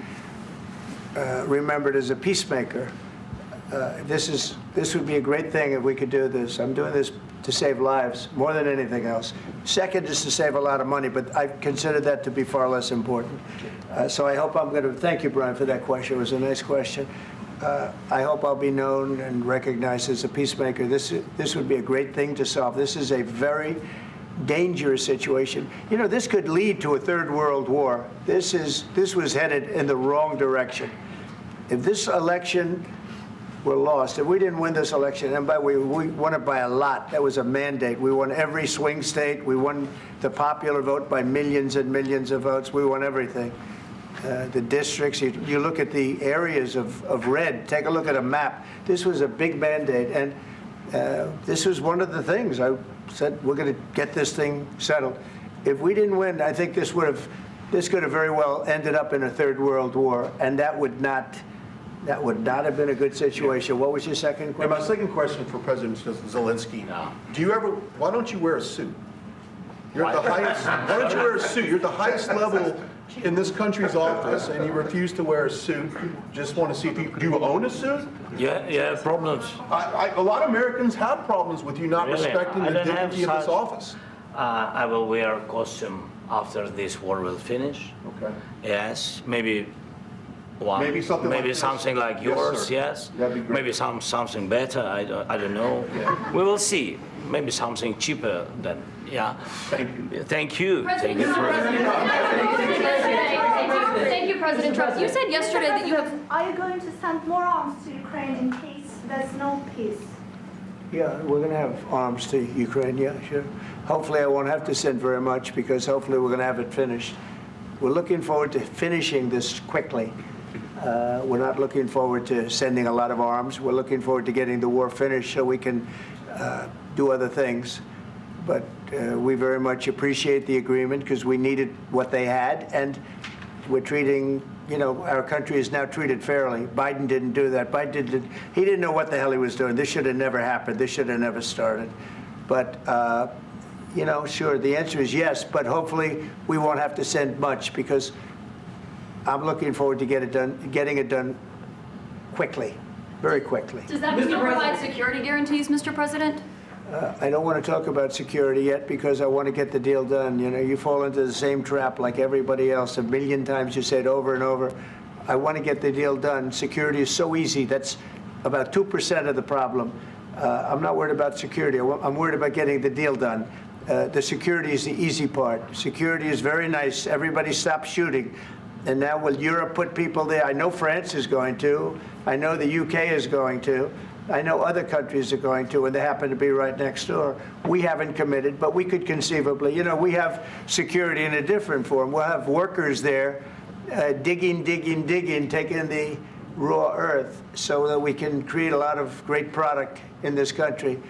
remembered as a peacemaker. This would be a great thing if we could do this. I'm doing this to save lives more than anything else. Second is to save a lot of money, but I consider that to be far less important. So I hope I'm going to, thank you, Brian, for that question. It was a nice question. I hope I'll be known and recognized as a peacemaker. This would be a great thing to solve. This is a very dangerous situation. You know, this could lead to a third world war. This was headed in the wrong direction. If this election were lost, if we didn't win this election, and by the way, we won it by a lot. That was a mandate. We won every swing state. We won the popular vote by millions and millions of votes. We won everything. The districts, you look at the areas of red, take a look at a map. This was a big mandate, and this was one of the things. I said, we're going to get this thing settled. If we didn't win, I think this could have very well ended up in a third world war, and that would not have been a good situation. What was your second question? And my second question for President Zelenskyy. Why don't you wear a suit? You're at the highest, why don't you wear a suit? You're at the highest level in this country's office, and you refuse to wear a suit. Just want to see if do you own a suit? Yeah, problems. A lot of Americans have problems with you not respecting the dignity of this office. I will wear a costume after this war will finish. Okay. Yes, maybe something like yours. Yes. That'd be great. Maybe something better. I don't know. Yeah. We will see. Maybe something cheaper than. Yeah. Thank you. Thank you. Thank you, President Trump. You said yesterday that you have. Are you going to send more arms to Ukraine in case there's no peace? Yeah, we're going to have arms to Ukraine. Yeah, sure. Hopefully, I won't have to send very much because hopefully we're going to have it finished. We're looking forward to finishing this quickly. We're not looking forward to sending a lot of arms. We're looking forward to getting the war finished so we can do other things. But we very much appreciate the agreement because we needed what they had. And we're treating, our country is now treated fairly. Biden didn't do that. He didn't know what the hell he was doing. This should have never happened. This should have never started. But, sure, the answer is yes, but hopefully we won't have to send much, because I'm looking forward to getting it done quickly, very quickly. Does that mean you'll provide security guarantees, Mr. President? I don't want to talk about security yet, because I want to get the deal done. You fall into the same trap like everybody else. A million times you say it over and over. I want to get the deal done. Security is so easy. That's about 2% of the problem. I'm not worried about security. I'm worried about getting the deal done. The security is the easy part. Security is very nice. Everybody stopped shooting. And now will Europe put people there? I know France is going to. I know the UK is going to. I know other countries are going to, and they happen to be right next door. We haven't committed, but we could conceivably. We have security in a different form. We'll have workers there digging, taking the raw earth so that we can create a lot of great product in this country.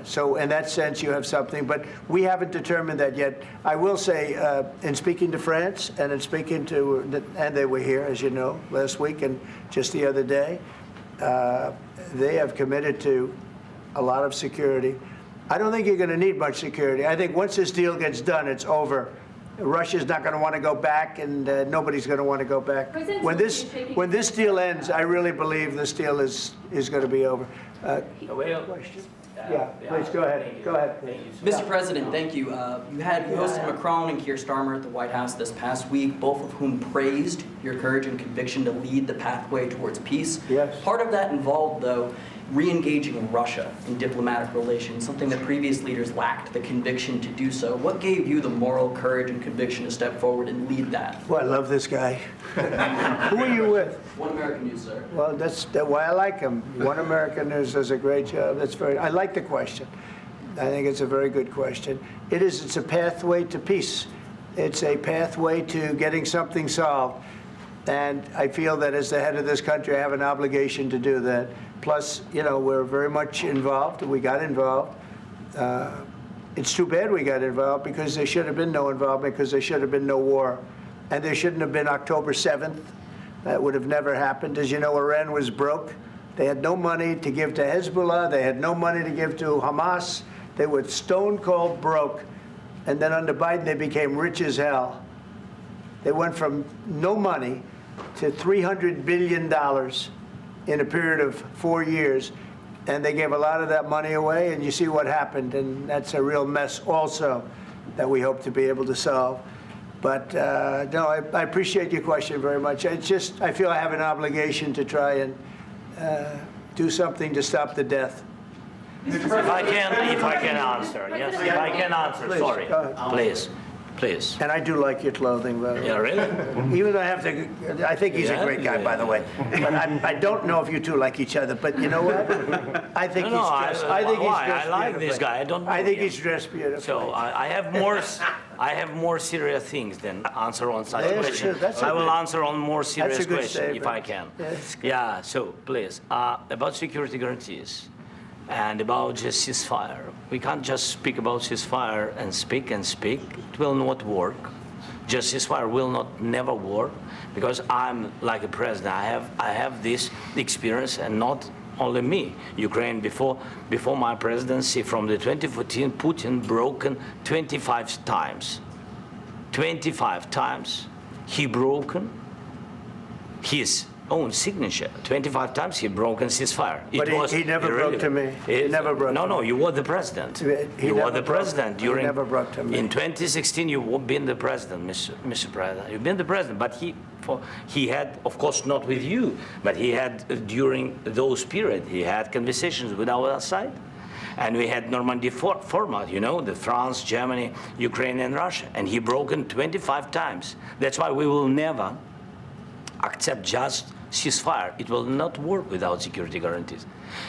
So in that sense, you have something, but we haven't determined that yet. I will say, in speaking to France and in speaking to, and they were here, as you know, last week and just the other day, they have committed to a lot of security. I don't think you're going to need much security. I think once this deal gets done, it's over. Russia's not going to want to go back, and nobody's going to want to go back. When this deal ends, I really believe this deal is going to be over. Question? Yeah, please go ahead. Go ahead, please. Mr. President, thank you. You hosted Macron and Keir Starmer at the White House this past week, both of whom praised your courage and conviction to lead the pathway towards peace. Yes. Part of that involved, though, re-engaging Russia in diplomatic relations, something that previous leaders lacked the conviction to do so. What gave you the moral courage and conviction to step forward and lead that? Well, I love this guy. Who are you with? One American News, sir. Well, that's why I like him. One American News does a great job. I like the question. I think it's a very good question. It's a pathway to peace. It's a pathway to getting something solved. And I feel that as the head of this country, I have an obligation to do that. Plus, we're very much involved. We got involved. It's too bad we got involved, because there should have been no involvement, because there should have been no war. And there shouldn't have been October 7th. That would have never happened. As you know, Iran was broke. They had no money to give to Hezbollah. They had no money to give to Hamas. They were stone cold broke. And then under Biden, they became rich as hell. They went from no money to $300 billion in a period of 4 years. And they gave a lot of that money away, and you see what happened. And that's a real mess also that we hope to be able to solve. But no, I appreciate your question very much. It's just, I feel I have an obligation to try and do something to stop the death. If I can answer, yes, if I can answer, Please, sorry, go ahead. please. And I do like your clothing, by the way. Yeah, really? Even though I think he's a great guy, by the way. But I don't know if you two like each other. But you know what? I think he's dressed. I think he's dressed I like this guy. I don't know I think him. he's dressed beautifully. So I have more serious things than answer on such Yes, question. sure, that's I a will good- answer on more serious that's a good question if statement. I can. Yes. Yeah. So please, about security guarantees and about just ceasefire. We can't just speak about ceasefire and speak and speak. It will not work. Just ceasefire will never work, because I'm like a president. I have this experience, and not only me. Ukraine before my presidency, from the 2014, Putin broken 25 times. 25 times he broken his own signature. 25 times he broken ceasefire. But he never broke to me. He never broke. No, you were the president. You were the president during. He never broke to me. In 2016, you've been the president, Mr. President. You've been the president, but he had, of course, not with you, but he had during those periods. He had conversations with our side, and we had Normandy format. The France, Germany, Ukraine, and Russia, and he broken 25 times. That's why we will never accept just ceasefire. It will not work without security guarantees.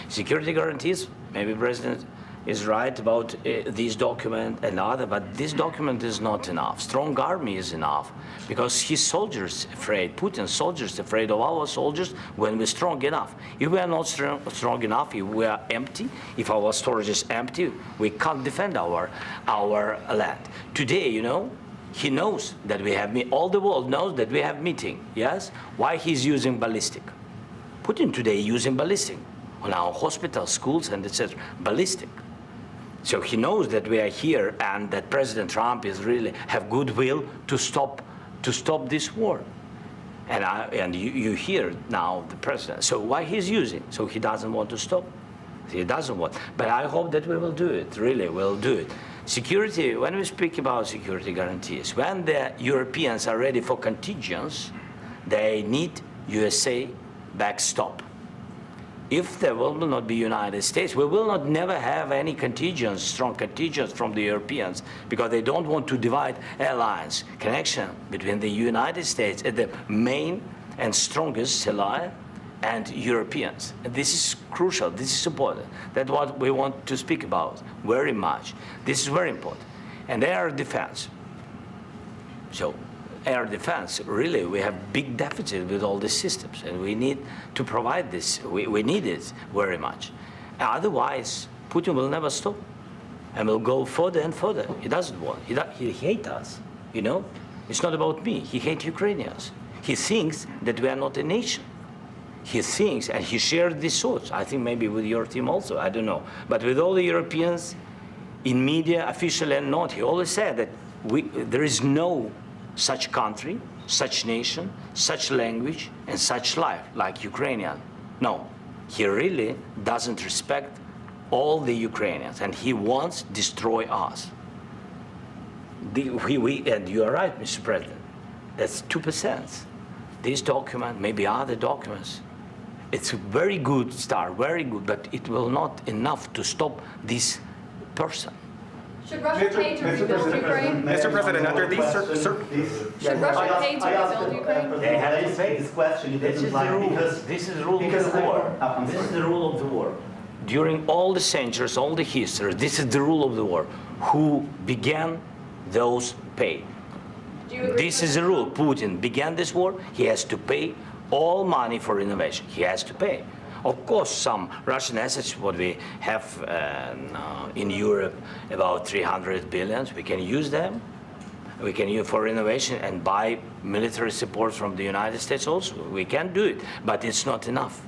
Security guarantees, maybe President is right about this document and other, but this document is not enough. Strong army is enough, because his soldiers afraid, Putin's soldiers afraid of our soldiers when we're strong enough. If we are not strong enough, if we are empty, if our storage is empty, we can't defend our land. Today, he knows that we have all the world knows that we have meeting. Yes, why he's using ballistic? Putin today using ballistic on our hospitals, schools, and etc. Ballistic. So he knows that we are here and that President Trump is really have goodwill to stop this war. And you hear now the president. So why he's using? So he doesn't want to stop. He doesn't want. But I hope that we will do it. Really, we'll do it. Security. When we speak about security guarantees, when the Europeans are ready for contingents, they need USA backstop. If there will not be United States, we will not never have any contingents, strong contingents from the Europeans, because they don't want to divide alliance connection between the United States as the main and strongest ally and Europeans. And this is crucial. This is important. That's what we want to speak about very much. This is very important. And air defense. So air defense, really, we have big deficit with all these systems, and we need to provide this. We need it very much. Otherwise, Putin will never stop, and will go further and further. He doesn't want. He hates us, you know? It's not about me. He hates Ukrainians. He thinks that we are not a nation. He thinks, and he shared these thoughts, I think maybe with your team also, I don't know. But with all the Europeans, in media, officially and not, he always said that there is no such country, such nation, such language, and such life like Ukrainian. No, he really doesn't respect all the Ukrainians, and he wants to destroy us. And you are right, Mr. President, that's 2%. This document, maybe other documents, it's a very good start, very good, but it will not enough to stop this person. Should Russia pay to rebuild Ukraine? Mr. President, under these circumstances, should Russia pay to rebuild Ukraine? They have to pay. This question, This is the rule. This is the rule of the war. This is the rule of the war. During all the centuries, all the history, this is the rule of the war. Who began, those pay. This is the rule. Putin began this war. He has to pay all money for innovation. He has to pay. Of course, some Russian assets, what we have in Europe, about 300 billion, we can use them. We can use for innovation and buy military support from the United States also. We can do it, but it's not enough.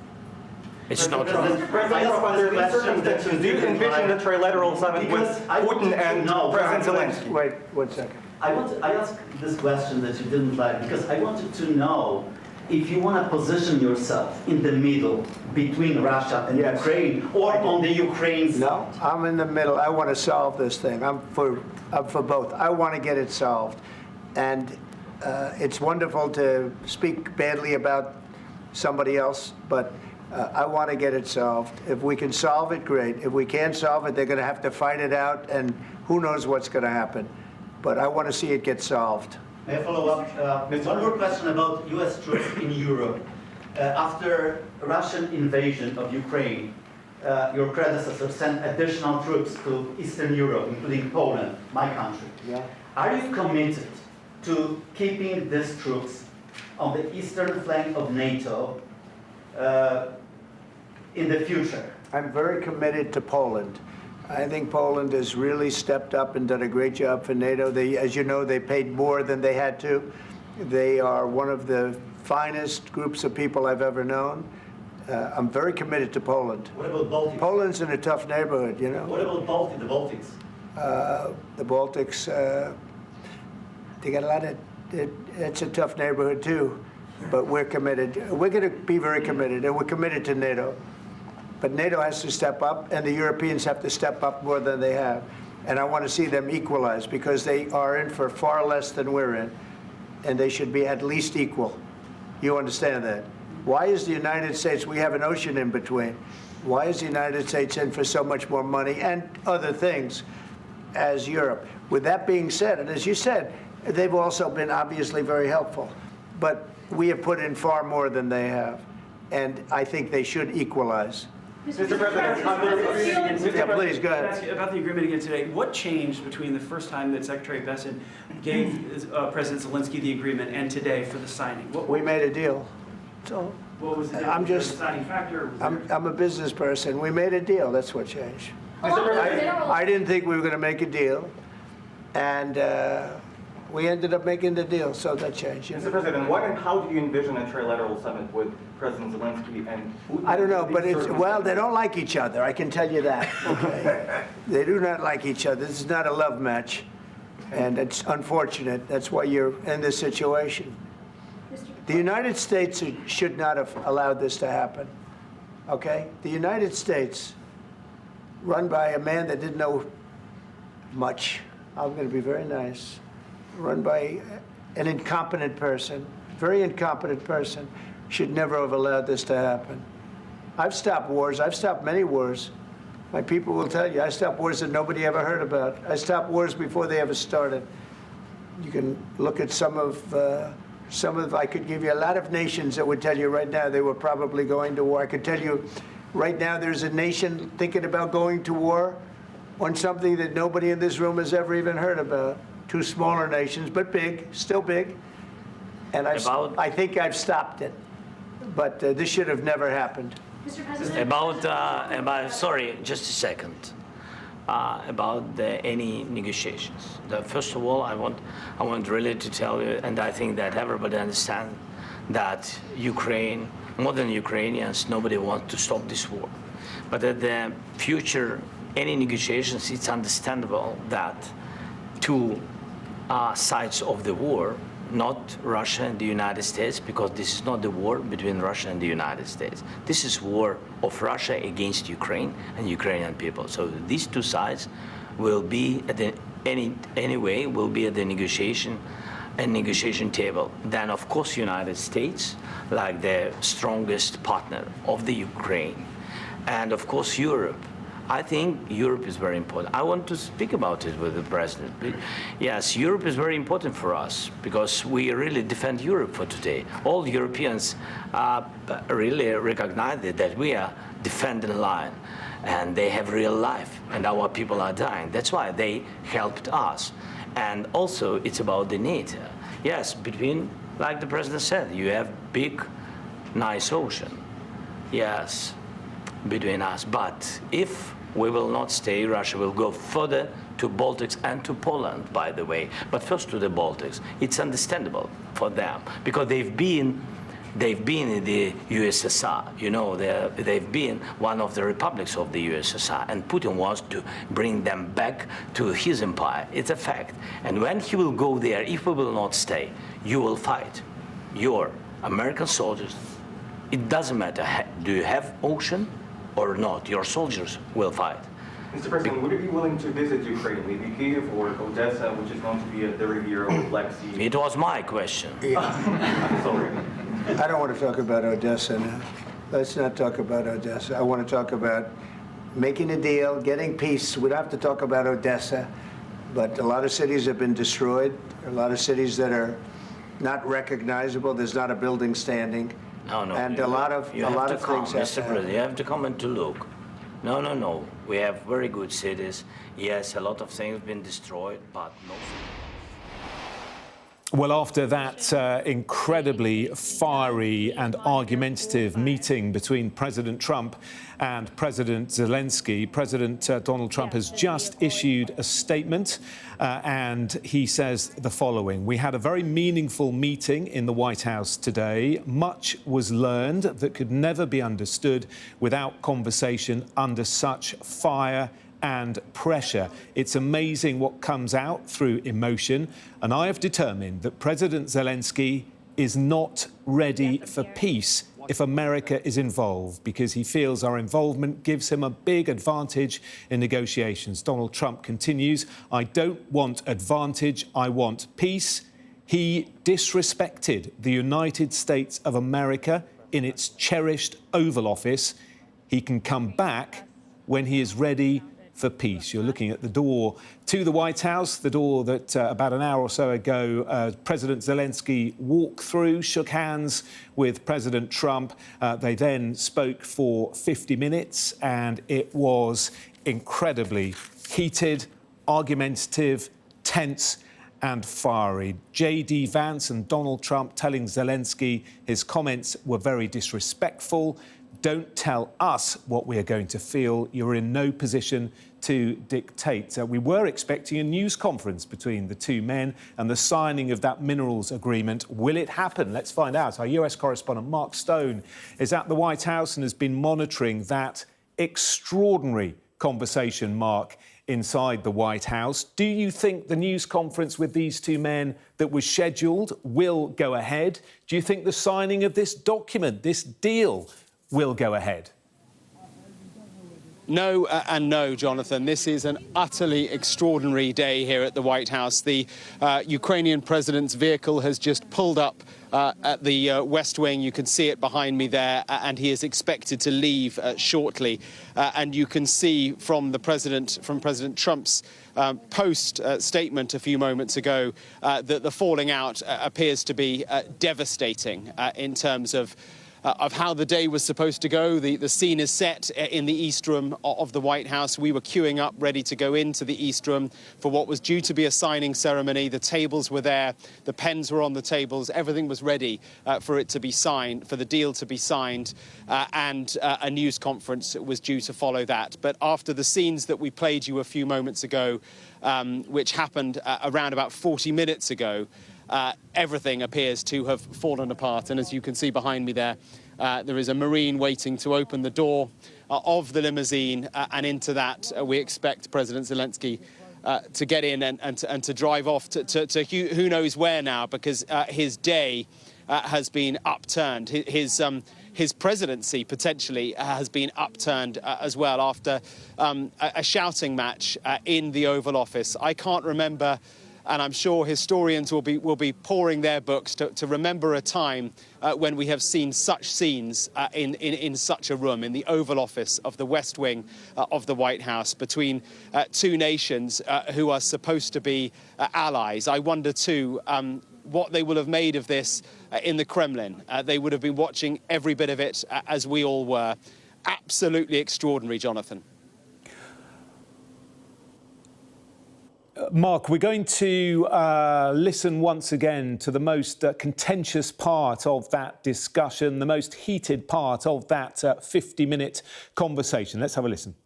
It's not enough. under these circumstances, do you envision a trilateral summit with Putin and President Zelenskyy? Wait 1 second. I asked this question that you didn't like because I wanted to know if you want to position yourself in the middle between Russia and Ukraine, or on the Ukraine's. No, I'm in the middle. I want to solve this thing. I'm for both. I want to get it solved, and it's wonderful to speak badly about somebody else, but I want to get it solved. If we can solve it, great. If we can't solve it, they're going to have to fight it out, and who knows what's going to happen. But I want to see it get solved. May I follow up? One more question about U.S. troops in Europe. After Russian invasion of Ukraine, your predecessor sent additional troops to Eastern Europe, including Poland, my country. Yeah. Are you committed to keeping these troops on the eastern flank of NATO in the future? I'm very committed to Poland. I think Poland has really stepped up and done a great job for NATO. As you know, they paid more than they had to. They are one of the finest groups of people I've ever known. I'm very committed to Poland. What about Baltics? Poland's in a tough neighborhood, you know. What about the Baltics? The Baltics, they got a lot of, it's a tough neighborhood too, but we're committed. We're going to be very committed, and we're committed to NATO. But NATO has to step up, and the Europeans have to step up more than they have. And I want to see them equalize, because they are in for far less than we're in, and they should be at least equal. You understand that? Why is the United States, we have an ocean in between, why is the United States in for so much more money and other things as Europe? With that being said, and as you said, they've also been obviously very helpful, but we have put in far more than they have, and I think they should equalize. Mr. President, please, go ahead. Ask you about the agreement again today. What changed between the first time that Secretary Bessent gave President Zelenskyy the agreement and today for the signing? We made a deal. So what was the deciding factor? I'm a business person. We made a deal. That's what changed. Mr. President, I didn't think we were going to make a deal, and We ended up making the deal, so that changed. Mr. President, what and how do you envision a trilateral summit with President Zelenskyy and Putin? I don't know, but well, they don't like each other, I can tell you that. Okay? They do not like each other. This is not a love match, and it's unfortunate. That's why you're in this situation. The United States should not have allowed this to happen, okay? The United States, run by a man that didn't know much, I'm going to be very nice, run by an incompetent person, very incompetent person, should never have allowed this to happen. I've stopped wars. I've stopped many wars. My people will tell you, I stopped wars that nobody ever heard about. I stopped wars before they ever started. You can look at some of, I could give you a lot of nations that would tell you right now they were probably going to war. I could tell you right now there's a nation thinking about going to war on something that nobody in this room has ever even heard about. Two smaller nations, but big, still big. And I think I've stopped it. But this should have never happened. Mr. President? Sorry, just a second. About any negotiations. First of all, I want really to tell you, and I think that everybody understands that Ukraine, modern Ukrainians, nobody wants to stop this war. But at the future, any negotiations, it's understandable that two sides of the war, not Russia and the United States, because this is not the war between Russia and the United States. This is war of Russia against Ukraine and Ukrainian people. So these two sides will be at the will be at the negotiation table. Then, of course, United States, like the strongest partner of the Ukraine, and of course Europe. I think Europe is very important. I want to speak about it with the president. Yes, Europe is very important for us because we really defend Europe for today. All Europeans really recognize that we are defending the line, and they have real life, and our people are dying. That's why they helped us. And also, it's about the NATO. Yes, between, like the president said, you have big, nice ocean. Yes, between us. But if we will not stay, Russia will go further to Baltics and to Poland, by the way. But first to the Baltics. It's understandable for them because they've been in the USSR. You know, they've been one of the republics of the USSR, and Putin wants to bring them back to his empire. It's a fact. And when he will go there, if we will not stay, you will fight. Your American soldiers, it doesn't matter, do you have ocean or not, your soldiers will fight. Mr. President, would you be willing to visit Ukraine, maybe Kyiv or Odessa, which is going to be a 30-year-old Black Sea? It was my question. Yeah. Sorry. I don't want to talk about Odessa now. Let's not talk about Odessa. I want to talk about making a deal, getting peace. We don't have to talk about Odessa, but a lot of cities have been destroyed. A lot of cities that are not recognizable. There's not a building standing. No, and a lot of things have to Mr. President, you have to come and to look. No. We have very good cities. Yes, a lot of things have been destroyed, but no. Well, after that incredibly fiery and argumentative meeting between President Trump and President Zelenskyy, President Donald Trump has just issued a statement and he says the following. We had a very meaningful meeting in the White House today. Much was learned that could never be understood without conversation under such fire and pressure. It's amazing what comes out through emotion, and I have determined that President Zelenskyy is not ready for peace if America is involved, because he feels our involvement gives him a big advantage in negotiations. Donald Trump continues, I don't want advantage, I want peace. He disrespected the United States of America in its cherished Oval Office. He can come back when he is ready for peace. You're looking at the door to the White House, the door that about an hour or so ago President Zelenskyy walked through, shook hands with President Trump. They then spoke for 50 minutes and it was incredibly heated, argumentative, tense and fiery. JD Vance and Donald Trump telling Zelenskyy his comments were very disrespectful, Don't tell us what we are going to feel. You're in no position to dictate. We were expecting a news conference between the two men and the signing of that minerals agreement. Will it happen? Let's find out. Our US correspondent Mark Stone is at the White House and has been monitoring that extraordinary conversation, Mark, inside the White House. Do you think the news conference with these two men that was scheduled will go ahead? Do you think the signing of this document, this deal, will go ahead? No and no, Jonathan. This is an utterly extraordinary day here at the White House. The Ukrainian president's vehicle has just pulled up at the West Wing. You can see it behind me there, and he is expected to leave shortly. And you can see from President Trump's post statement a few moments ago that the falling out appears to be devastating in terms of how the day was supposed to go. The scene is set in the East Room of the White House. We were queuing up, ready to go into the East Room for what was due to be a signing ceremony. The tables were there, the pens were on the tables, everything was ready for it to be signed, for the deal to be signed, and a news conference was due to follow that. But after the scenes that we played you a few moments ago, which happened around about 40 minutes ago, everything appears to have fallen apart. And as you can see behind me there, there is a Marine waiting to open the door of the limousine, and into that we expect President Zelenskyy to get in and to drive off to who knows where now, because his day has been upturned. His presidency potentially has been upturned as well after a shouting match in the Oval Office. I can't remember, and I'm sure historians will be pouring their books to remember a time when we have seen such scenes in such a room, in the Oval Office of the West Wing of the White House, between two nations who are supposed to be allies. I wonder too what they will have made of this in the Kremlin. They would have been watching every bit of it, as we all were. Absolutely extraordinary, Jonathan. Mark, we're going to listen once again to the most contentious part of that discussion, the most heated part of that 50-minute conversation. Let's have a listen.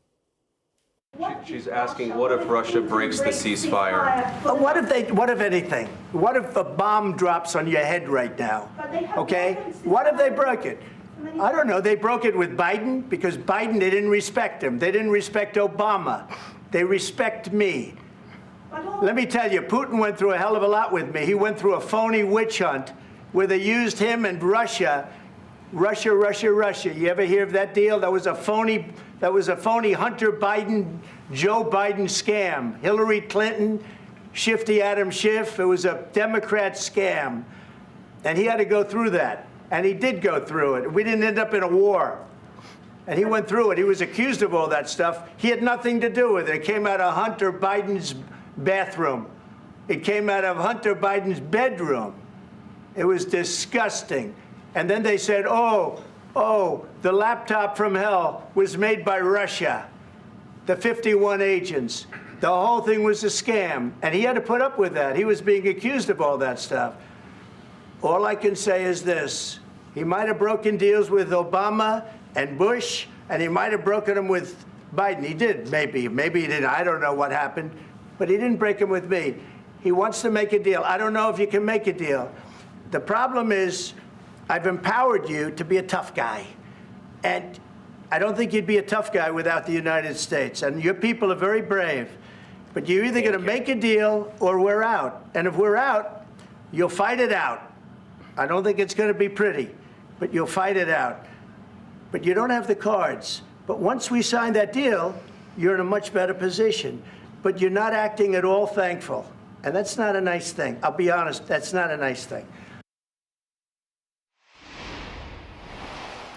She's asking, what if Russia breaks the ceasefire? What if anything? What if a bomb drops on your head right now? Okay? What if they broke it? I don't know. They broke it with Biden because Biden, they didn't respect him. They didn't respect Obama. They respect me. Let me tell you, Putin went through a hell of a lot with me. He went through a phony witch hunt where they used him and Russia. Russia. You ever hear of that deal? That was a phony Hunter Biden, Joe Biden scam. Hillary Clinton, Shifty Adam Schiff. It was a Democrat scam. And he had to go through that. And he did go through it. We didn't end up in a war. And he went through it. He was accused of all that stuff. He had nothing to do with it. It came out of Hunter Biden's bathroom. It came out of Hunter Biden's bedroom. It was disgusting. And then they said, oh, the laptop from hell was made by Russia, the 51 agents. The whole thing was a scam. And he had to put up with that. He was being accused of all that stuff. All I can say is this. He might have broken deals with Obama and Bush, and he might have broken them with Biden. He did, maybe. Maybe he didn't. I don't know what happened. But he didn't break them with me. He wants to make a deal. I don't know if you can make a deal. The problem is I've empowered you to be a tough guy. And I don't think you'd be a tough guy without the United States. And your people are very brave. But you're either going to make a deal or we're out. And if we're out, you'll fight it out. I don't think it's going to be pretty, but you'll fight it out. But you don't have the cards. But once we sign that deal, you're in a much better position. But you're not acting at all thankful. And that's not a nice thing. I'll be honest, that's not a nice thing.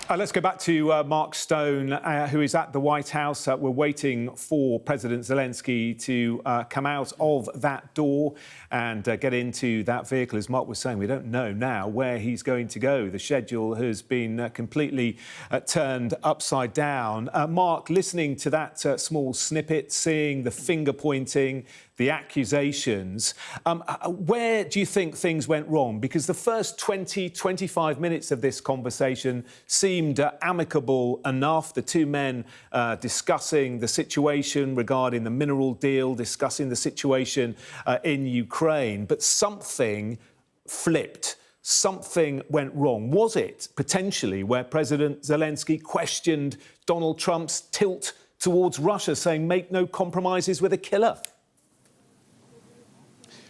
Let's go back to Mark Stone, who is at the White House. We're waiting for President Zelenskyy to come out of that door and get into that vehicle. As Mark was saying, we don't know now where he's going to go. The schedule has been completely turned upside down. Mark, listening to that small snippet, seeing the finger pointing, the accusations. Where do you think things went wrong? Because the first 20, 25 minutes of this conversation seemed amicable enough. The two men discussing the situation regarding the mineral deal, discussing the situation in Ukraine. But something flipped. Something went wrong. Was it potentially where President Zelenskyy questioned Donald Trump's tilt towards Russia, saying, make no compromises with a killer?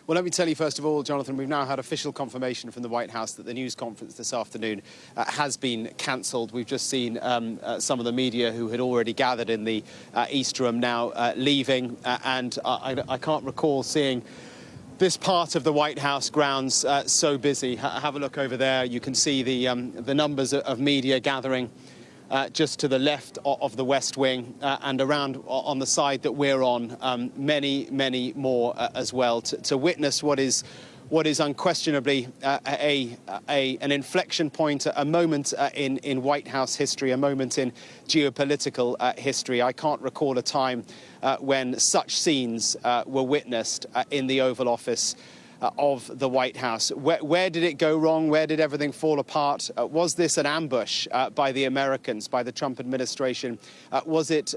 Well, let me tell you, first of all, Jonathan, we've now had official confirmation from the White House that the news conference this afternoon has been cancelled. We've just seen some of the media who had already gathered in the East Room now leaving, and I can't recall seeing this part of the White House grounds so busy. Have a look over there. You can see the numbers of media gathering just to the left of the West Wing and around on the side that we're on, many more as well, to witness what is unquestionably an inflection point, a moment in White House history, a moment in geopolitical history. I can't recall a time when such scenes were witnessed in the Oval Office of the White House. Where did it go wrong? Where did everything fall apart? Was this an ambush by the Americans, by the Trump administration? Was it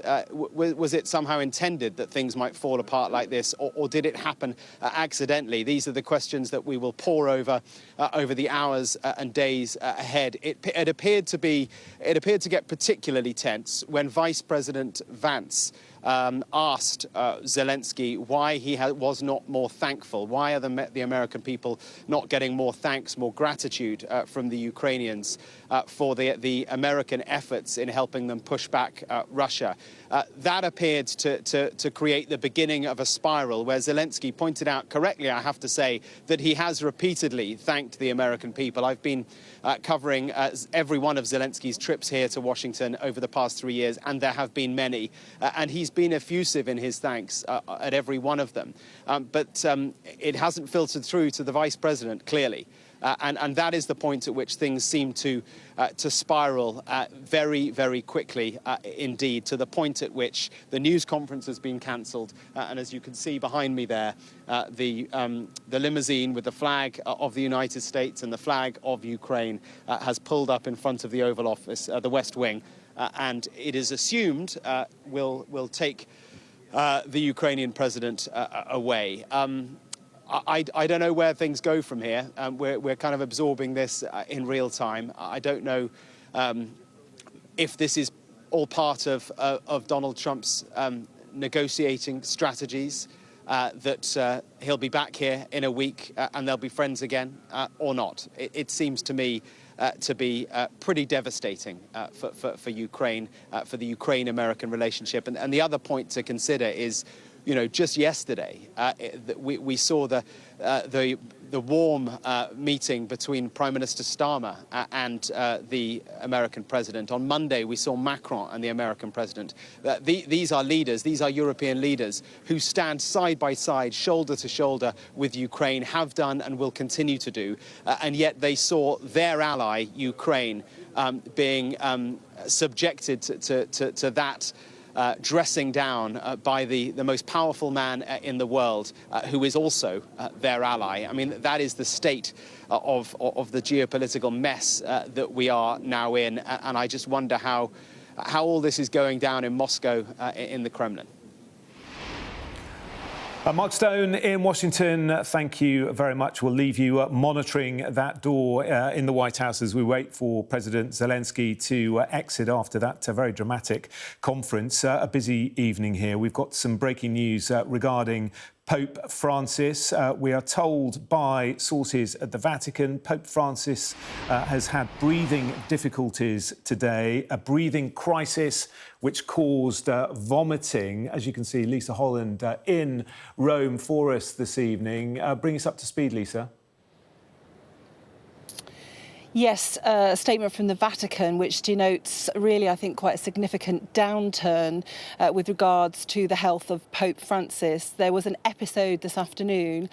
somehow intended that things might fall apart like this, or did it happen accidentally? These are the questions that we will pore over the hours and days ahead. It appeared to get particularly tense when Vice President Vance asked Zelenskyy why he was not more thankful. Why are the American people not getting more thanks, more gratitude from the Ukrainians for the American efforts in helping them push back Russia? That appeared to create the beginning of a spiral where Zelenskyy pointed out correctly, I have to say, that he has repeatedly thanked the American people. I've been covering every one of Zelenskyy's trips here to Washington over the past 3 years, and there have been many. And he's been effusive in his thanks at every one of them. But it hasn't filtered through to the Vice President, clearly. And that is the point at which things seem to spiral very, very quickly indeed, to the point at which the news conference has been cancelled. And as you can see behind me there, the limousine with the flag of the United States and the flag of Ukraine has pulled up in front of the Oval Office, the West Wing. And it is assumed will take the Ukrainian president away. I don't know where things go from here. We're kind of absorbing this in real time. I don't know if this is all part of Donald Trump's negotiating strategies, that he'll be back here in a week and they'll be friends again, or not. It seems to me to be pretty devastating for Ukraine, for the Ukraine-American relationship. And the other point to consider is, you know, just yesterday, we saw the warm meeting between Prime Minister Starmer and the American president. On Monday, we saw Macron and the American president. These are leaders, these are European leaders who stand side by side, shoulder to shoulder with Ukraine, have done and will continue to do. And yet they saw their ally, Ukraine, being subjected to that dressing down by the most powerful man in the world, who is also their ally. I mean, that is the state of the geopolitical mess that we are now in. And I just wonder how all this is going down in Moscow, in the Kremlin. Mark Stone in Washington, thank you very much. We'll leave you monitoring that door in the White House as we wait for President Zelenskyy to exit after that very dramatic conference. A busy evening here. We've got some breaking news regarding Pope Francis. We are told by sources at the Vatican, Pope Francis has had breathing difficulties today, a breathing crisis which caused vomiting. As you can see, Lisa Holland in Rome for us this evening. Bring us up to speed, Lisa. Yes, a statement from the Vatican, which denotes really, I think, quite a significant downturn with regards to the health of Pope Francis. There was an episode this afternoon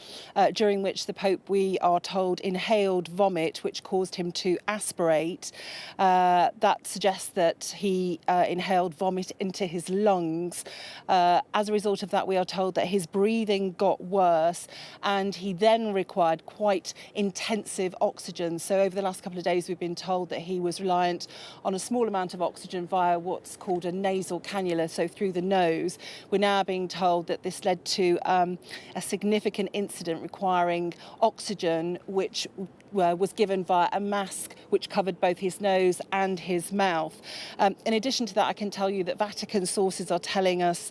during which the Pope, we are told, inhaled vomit, which caused him to aspirate. That suggests that he inhaled vomit into his lungs. As a result of that, we are told that his breathing got worse and he then required quite intensive oxygen. So over the last couple of days, we've been told that he was reliant on a small amount of oxygen via what's called a nasal cannula, so through the nose. We're now being told that this led to a significant incident requiring oxygen, which was given via a mask which covered both his nose and his mouth. In addition to that, I can tell you that Vatican sources are telling us,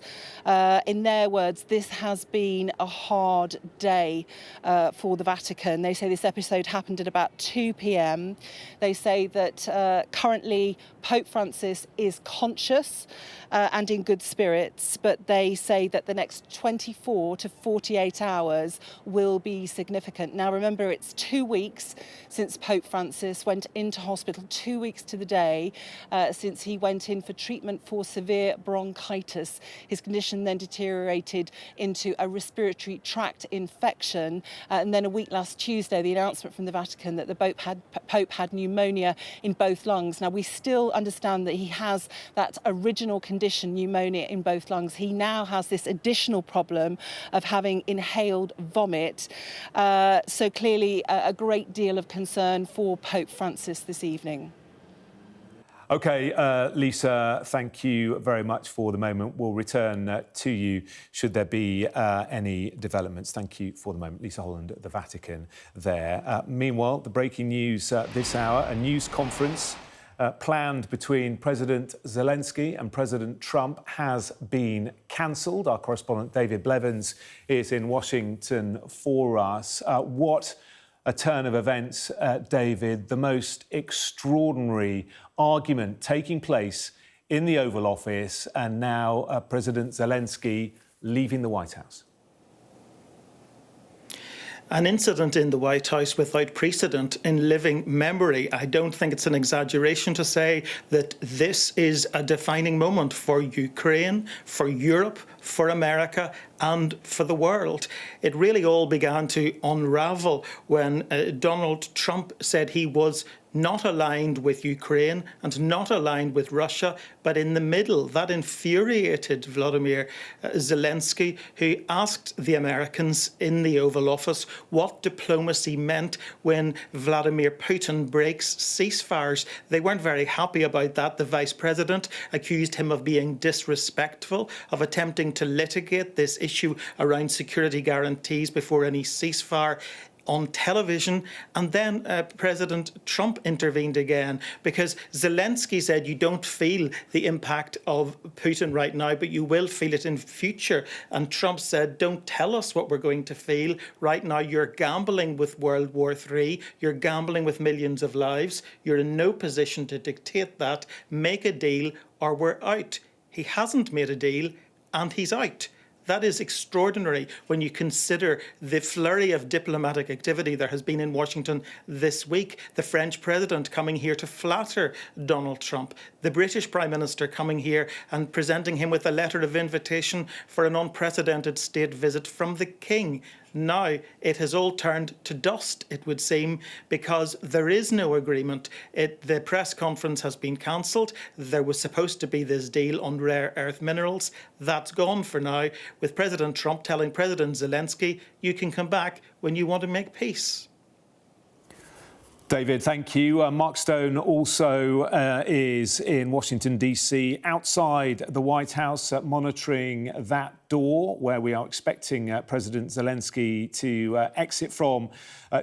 in their words, this has been a hard day for the Vatican. They say this episode happened at about 2 p.m. They say that currently Pope Francis is conscious and in good spirits, but they say that the next 24 to 48 hours will be significant. Now, remember, it's 2 weeks since Pope Francis went into hospital, 2 weeks to the day since he went in for treatment for severe bronchitis. His condition then deteriorated into a respiratory tract infection. And then a week last Tuesday, the announcement from the Vatican that the Pope had pneumonia in both lungs. Now, we still understand that he has that original condition, pneumonia in both lungs. He now has this additional problem of having inhaled vomit. So clearly a great deal of concern for Pope Francis this evening. OK, Lisa, thank you very much for the moment. We'll return to you should there be any developments. Thank you for the moment. Lisa Holland at the Vatican there. Meanwhile, the breaking news this hour, a news conference planned between President Zelenskyy and President Trump has been cancelled. Our correspondent David Blevins is in Washington for us. What a turn of events, David. The most extraordinary argument taking place in the Oval Office, and now President Zelenskyy leaving the White House. An incident in the White House without precedent in living memory. I don't think it's an exaggeration to say that this is a defining moment for Ukraine, for Europe, for America and for the world. It really all began to unravel when Donald Trump said he was not aligned with Ukraine and not aligned with Russia, but in the middle. That infuriated Volodymyr Zelenskyy, who asked the Americans in the Oval Office what diplomacy meant when Vladimir Putin breaks ceasefires. They weren't very happy about that. The vice president accused him of being disrespectful, of attempting to litigate this issue around security guarantees before any ceasefire on television. And then President Trump intervened again because Zelenskyy said, you don't feel the impact of Putin right now, but you will feel it in future. And Trump said, don't tell us what we're going to feel. Right now, you're gambling with World War III. You're gambling with millions of lives. You're in no position to dictate that. Make a deal or we're out. He hasn't made a deal and he's out. That is extraordinary when you consider the flurry of diplomatic activity there has been in Washington this week. The French president coming here to flatter Donald Trump. The British Prime Minister coming here and presenting him with a letter of invitation for an unprecedented state visit from the King. Now it has all turned to dust, it would seem, because there is no agreement. The press conference has been cancelled. There was supposed to be this deal on rare earth minerals. That's gone for now, with President Trump telling President Zelenskyy, you can come back when you want to make peace. David, thank you. Mark Stone also is in Washington, D.C., outside the White House, monitoring that door where we are expecting President Zelenskyy to exit from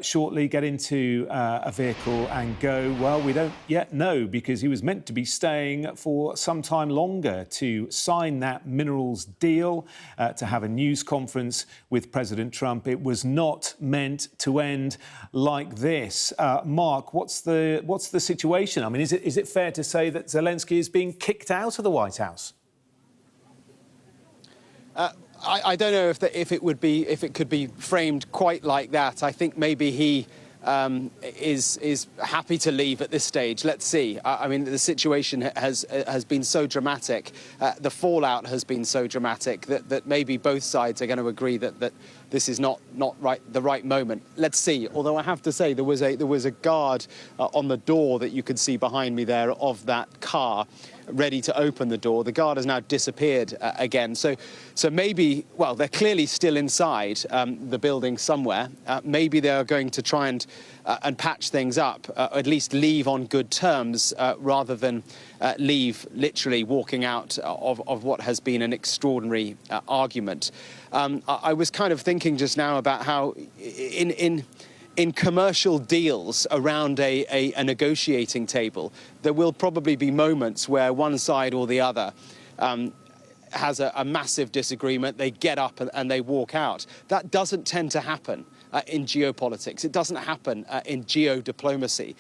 shortly, get into a vehicle and go. Well, we don't yet know because he was meant to be staying for some time longer to sign that minerals deal, to have a news conference with President Trump. It was not meant to end like this. Mark, what's the situation? I mean, is it fair to say that Zelenskyy is being kicked out of the White House? I don't know if it could be framed quite like that. I think maybe he is happy to leave at this stage. Let's see. I mean, the situation has been so dramatic, the fallout has been so dramatic that maybe both sides are going to agree that this is not the right moment. Let's see. Although I have to say there was a guard on the door that you could see behind me there of that car, ready to open the door. The guard has now disappeared again. So maybe, well, they're clearly still inside the building somewhere. Maybe they are going to try and patch things up, at least leave on good terms, rather than leave literally walking out of what has been an extraordinary argument. I was kind of thinking just now about how in commercial deals around a negotiating table, there will probably be moments where one side or the other has a massive disagreement. They get up and they walk out. That doesn't tend to happen in geopolitics. It doesn't happen in geodiplomacy.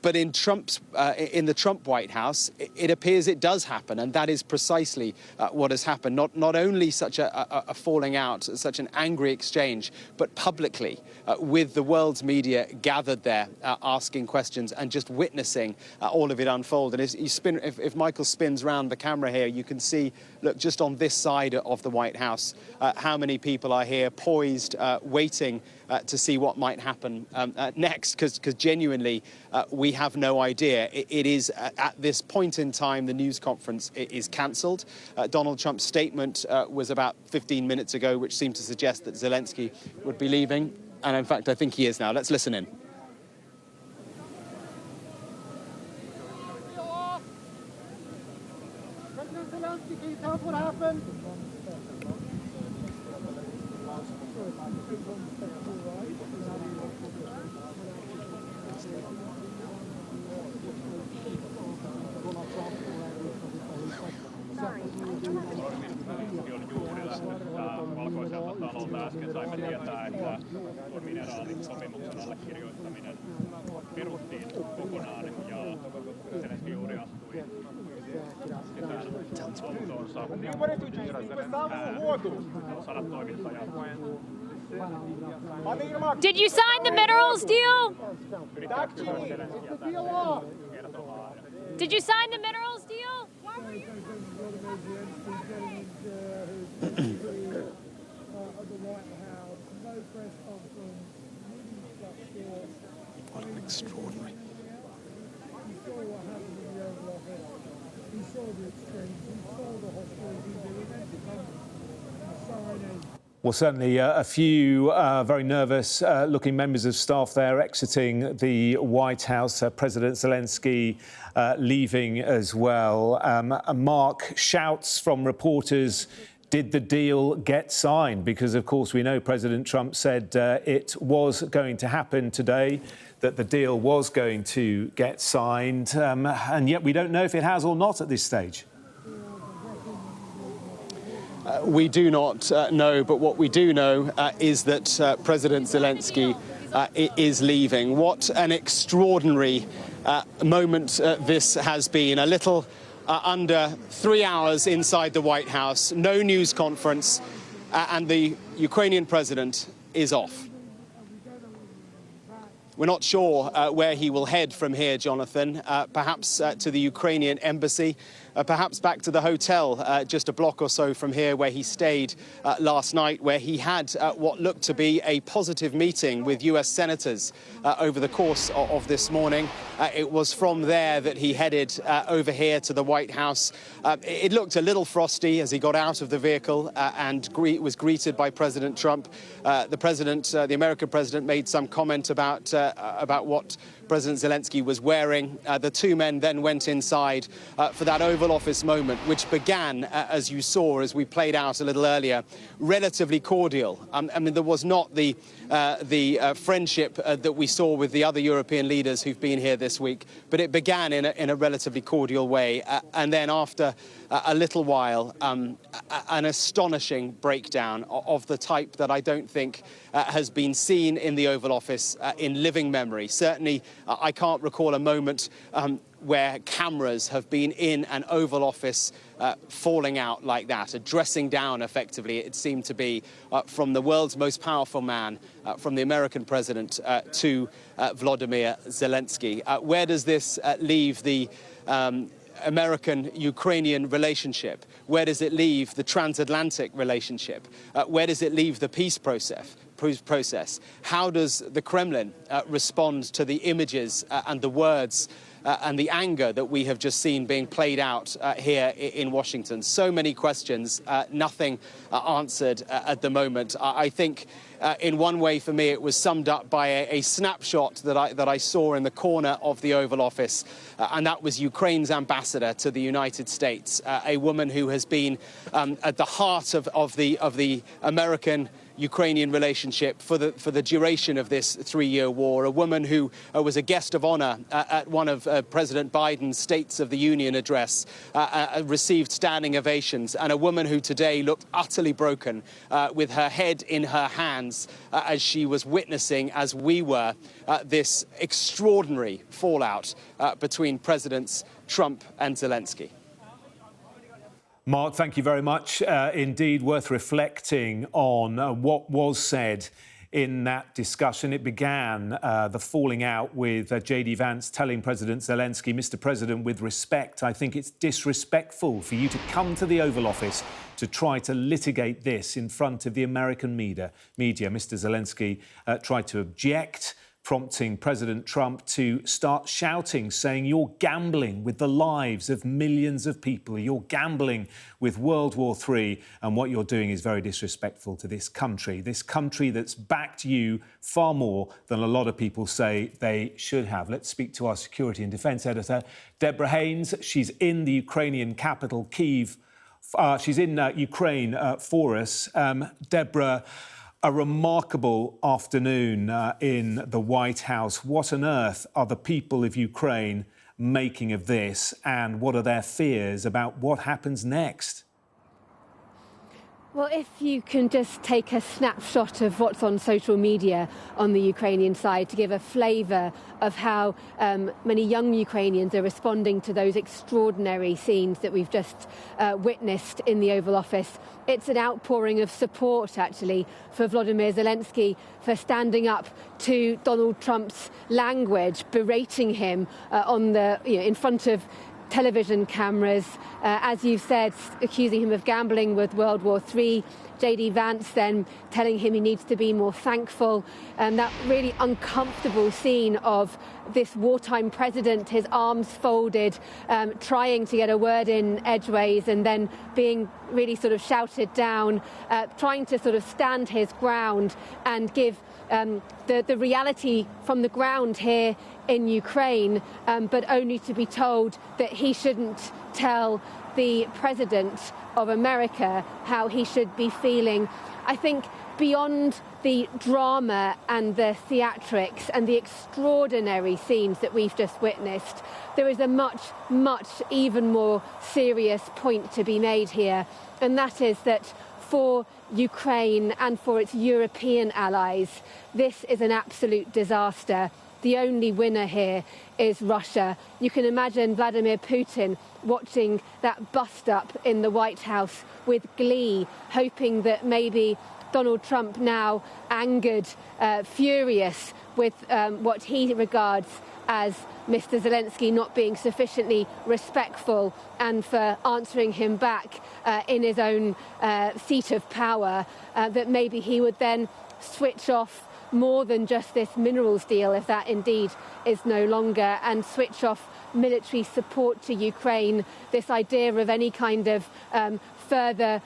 But in the Trump White House, it appears it does happen, and that is precisely what has happened. Not only such a falling out, such an angry exchange, but publicly, with the world's media gathered there, asking questions and just witnessing all of it unfold. And if Michael spins round the camera here, you can see, look, just on this side of the White House, how many people are here poised, waiting to see what might happen next, because genuinely we have no idea. It is at this point in time the news conference is cancelled. Donald Trump's statement was about 15 minutes ago, which seemed to suggest that Zelenskyy would be leaving, and in fact I think he is now. Let's listen in. President Zelenskyy, can you tell us what happened? Valkoiselta talolta äsken saimme tietää, että tuon mineraalitsopimuksen allekirjoittaminen peruttiin kokonaan ja Zelenskyy juuri astui autoonsa. Sadat toimittajat. Did you sign the minerals deal? Did you sign the minerals deal? Why were you? What an extraordinary. Well, certainly a few very nervous looking members of staff there exiting the White House. President Zelenskyy leaving as well. Mark, shouts from reporters, did the deal get signed? Because, of course, we know President Trump said it was going to happen today, that the deal was going to get signed. And yet we don't know if it has or not at this stage. We do not know, but what we do know is that President Zelenskyy is leaving. What an extraordinary moment this has been. A little under 3 hours inside the White House, no news conference, and the Ukrainian president is off. We're not sure where he will head from here, Jonathan. Perhaps to the Ukrainian embassy, perhaps back to the hotel just a block or so from here where he stayed last night, where he had what looked to be a positive meeting with US senators over the course of this morning. It was from there that he headed over here to the White House. It looked a little frosty as he got out of the vehicle and was greeted by President Trump. The American president, made some comment about what President Zelenskyy was wearing. The two men then went inside for that Oval Office moment, which began, as you saw, as we played out a little earlier, relatively cordial. I mean, there was not the friendship that we saw with the other European leaders who've been here this week, but it began in a relatively cordial way. And then after a little while, an astonishing breakdown of the type that I don't think has been seen in the Oval Office in living memory. Certainly, I can't recall a moment where cameras have been in an Oval Office falling out like that, a dressing down, effectively, it seemed to be, from the world's most powerful man, from the American president to Volodymyr Zelenskyy. Where does this leave the American-Ukrainian relationship? Where does it leave the transatlantic relationship? Where does it leave the peace process? How does the Kremlin respond to the images and the words and the anger that we have just seen being played out here in Washington? So many questions, nothing answered at the moment. I think in one way for me it was summed up by a snapshot that I saw in the corner of the Oval Office, and that was Ukraine's ambassador to the United States, a woman who has been at the heart of the American-Ukrainian relationship for the duration of this 3-year war, a woman who was a guest of honor at one of President Biden's States of the Union address, received standing ovations, and a woman who today looked utterly broken with her head in her hands as she was witnessing, as we were, this extraordinary fallout between Presidents Trump and Zelenskyy. Mark, thank you very much. Indeed, worth reflecting on what was said in that discussion. It began the falling out with JD Vance telling President Zelenskyy, Mr. President, with respect, I think it's disrespectful for you to come to the Oval Office to try to litigate this in front of the American media. Mr. Zelenskyy tried to object, prompting President Trump to start shouting, saying, you're gambling with the lives of millions of people. You're gambling with World War III, and what you're doing is very disrespectful to this country that's backed you far more than a lot of people say they should have. Let's speak to our security and defence editor, Deborah Haynes. She's in the Ukrainian capital, Kyiv. She's in Ukraine for us. Deborah, a remarkable afternoon in the White House. What on earth are the people of Ukraine making of this, and what are their fears about what happens next? Well, if you can just take a snapshot of what's on social media on the Ukrainian side to give a flavour of how many young Ukrainians are responding to those extraordinary scenes that we've just witnessed in the Oval Office. It's an outpouring of support, actually, for Volodymyr Zelenskyy for standing up to Donald Trump's language, berating him in front of television cameras, as you've said, accusing him of gambling with World War III. JD Vance then telling him he needs to be more thankful. That really uncomfortable scene of this wartime president, his arms folded, trying to get a word in edgeways and then being really sort of shouted down, trying to sort of stand his ground and give the reality from the ground here in Ukraine, but only to be told that he shouldn't tell the president of America how he should be feeling. I think beyond the drama and the theatrics and the extraordinary scenes that we've just witnessed, there is a much even more serious point to be made here, and that is that for Ukraine and for its European allies, this is an absolute disaster. The only winner here is Russia. You can imagine Vladimir Putin watching that bust-up in the White House with glee, hoping that maybe Donald Trump, now angered, furious with what he regards as Mr. Zelenskyy not being sufficiently respectful and for answering him back in his own seat of power, that maybe he would then switch off more than just this minerals deal, if that indeed is no longer, and switch off military support to Ukraine, this idea of any kind of further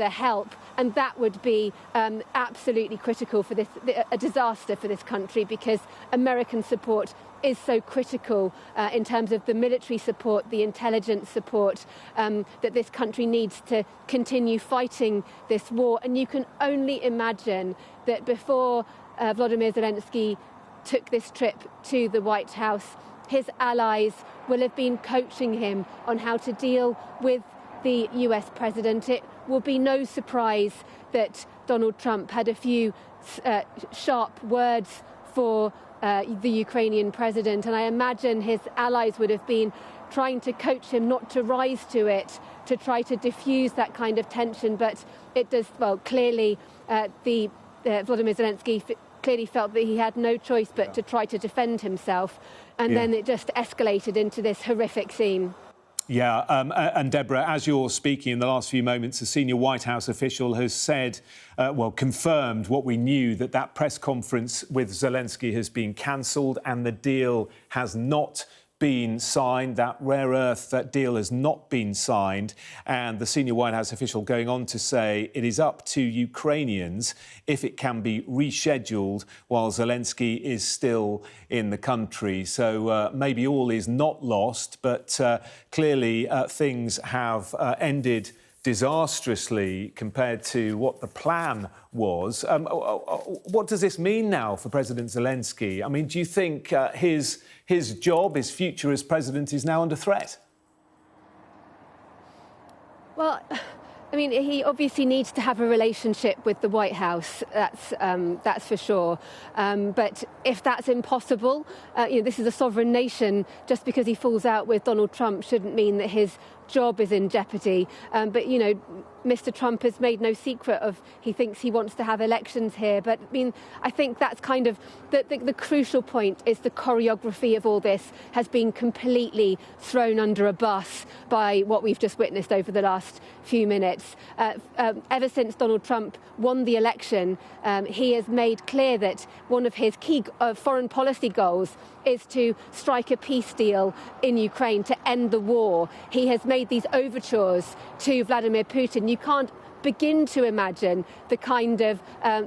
help. And that would be absolutely critical for this, a disaster for this country, because American support is so critical in terms of the military support, the intelligence support that this country needs to continue fighting this war. And you can only imagine that before Volodymyr Zelenskyy took this trip to the White House, his allies will have been coaching him on how to deal with the US president. It will be no surprise that Donald Trump had a few sharp words for the Ukrainian president, and I imagine his allies would have been trying to coach him not to rise to it, to try to diffuse that kind of tension. But it does, well, clearly Volodymyr Zelenskyy clearly felt that he had no choice but to try to defend himself. And then it just escalated into this horrific scene. Yeah, and Deborah, as you're speaking in the last few moments, a senior White House official has said, confirmed what we knew, that press conference with Zelenskyy has been cancelled and the deal has not been signed. That rare earth deal has not been signed. And the senior White House official going on to say it is up to Ukrainians if it can be rescheduled while Zelenskyy is still in the country. So maybe all is not lost, but clearly things have ended disastrously compared to what the plan was. What does this mean now for President Zelenskyy? I mean, do you think his job, his future as president, is now under threat? Well, I mean, he obviously needs to have a relationship with the White House. That's for sure. But if that's impossible, this is a sovereign nation. Just because he falls out with Donald Trump shouldn't mean that his job is in jeopardy. But Mr. Trump has made no secret of he thinks he wants to have elections here. But I mean, I think that's kind of the crucial point is the choreography of all this has been completely thrown under a bus by what we've just witnessed over the last few minutes. Ever since Donald Trump won the election, he has made clear that one of his key foreign policy goals is to strike a peace deal in Ukraine to end the war. He has made these overtures to Vladimir Putin. You can't begin to imagine the kind of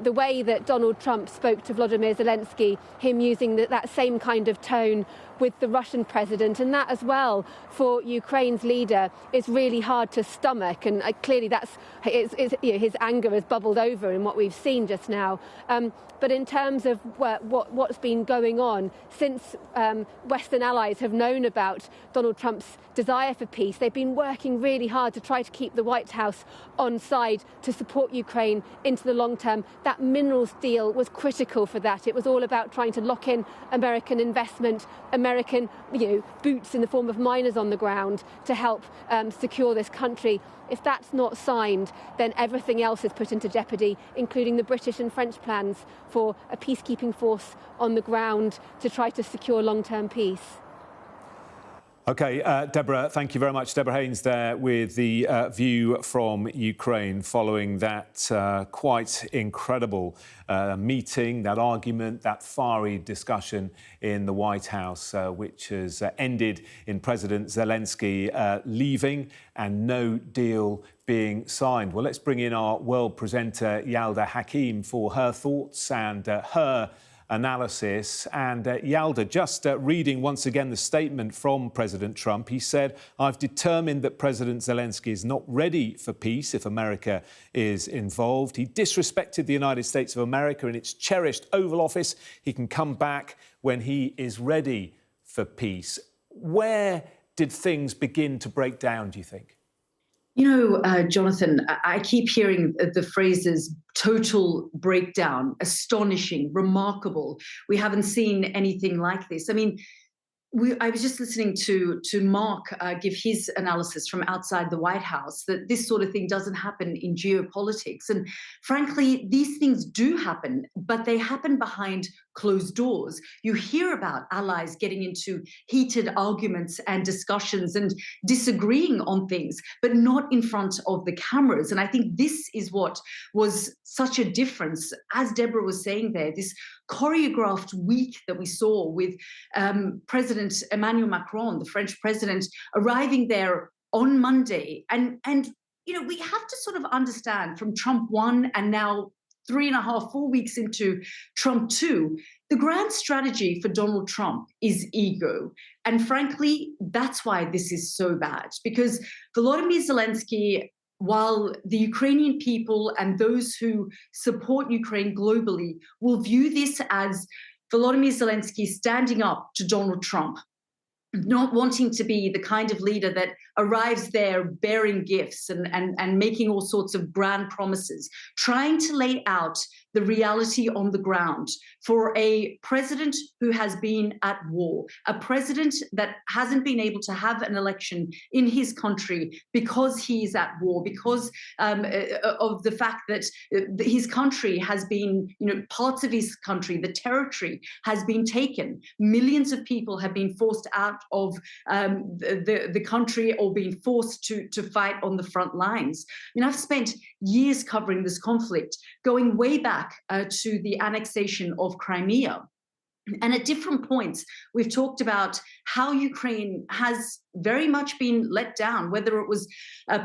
the way that Donald Trump spoke to Volodymyr Zelenskyy, him using that same kind of tone with the Russian president, and that as well for Ukraine's leader is really hard to stomach. And clearly his anger has bubbled over in what we've seen just now. But in terms of what's been going on since Western allies have known about Donald Trump's desire for peace, they've been working really hard to try to keep the White House on side to support Ukraine into the long term. That minerals deal was critical for that. It was all about trying to lock in American investment, American boots in the form of miners on the ground to help secure this country. If that's not signed, then everything else is put into jeopardy, including the British and French plans for a peacekeeping force on the ground to try to secure long-term peace. OK, Deborah, thank you very much. Deborah Haynes there with the view from Ukraine following that quite incredible meeting, that argument, that fiery discussion in the White House, which has ended in President Zelenskyy leaving and no deal being signed. Well, let's bring in our world presenter, Yalda Hakim, for her thoughts and her analysis. And Yalda, just reading once again the statement from President Trump, he said, "I've determined that President Zelenskyy is not ready for peace if America is involved. He disrespected the United States of America in its cherished Oval Office. He can come back when he is ready for peace." Where did things begin to break down, do you think? Jonathan, I keep hearing the phrases total breakdown, astonishing, remarkable. We haven't seen anything like this. I mean, I was just listening to Mark give his analysis from outside the White House that this sort of thing doesn't happen in geopolitics. And frankly, these things do happen, but they happen behind closed doors. You hear about allies getting into heated arguments and discussions and disagreeing on things, but not in front of the cameras. And I think this is what was such a difference, as Deborah was saying there, this choreographed week that we saw with President Emmanuel Macron, the French president, arriving there on Monday. And we have to sort of understand from Trump 1 and now 3.5, 4 weeks into Trump 2, the grand strategy for Donald Trump is ego. And frankly, that's why this is so bad, because Volodymyr Zelenskyy, while the Ukrainian people and those who support Ukraine globally will view this as Volodymyr Zelenskyy standing up to Donald Trump, not wanting to be the kind of leader that arrives there bearing gifts and making all sorts of grand promises, trying to lay out the reality on the ground for a president who has been at war, a president that hasn't been able to have an election in his country because he's at war, because of the fact that his country has been, parts of his country, the territory has been taken. Millions of people have been forced out of the country or been forced to fight on the front lines. I've spent years covering this conflict, going way back to the annexation of Crimea. And at different points, we've talked about how Ukraine has very much been let down, whether it was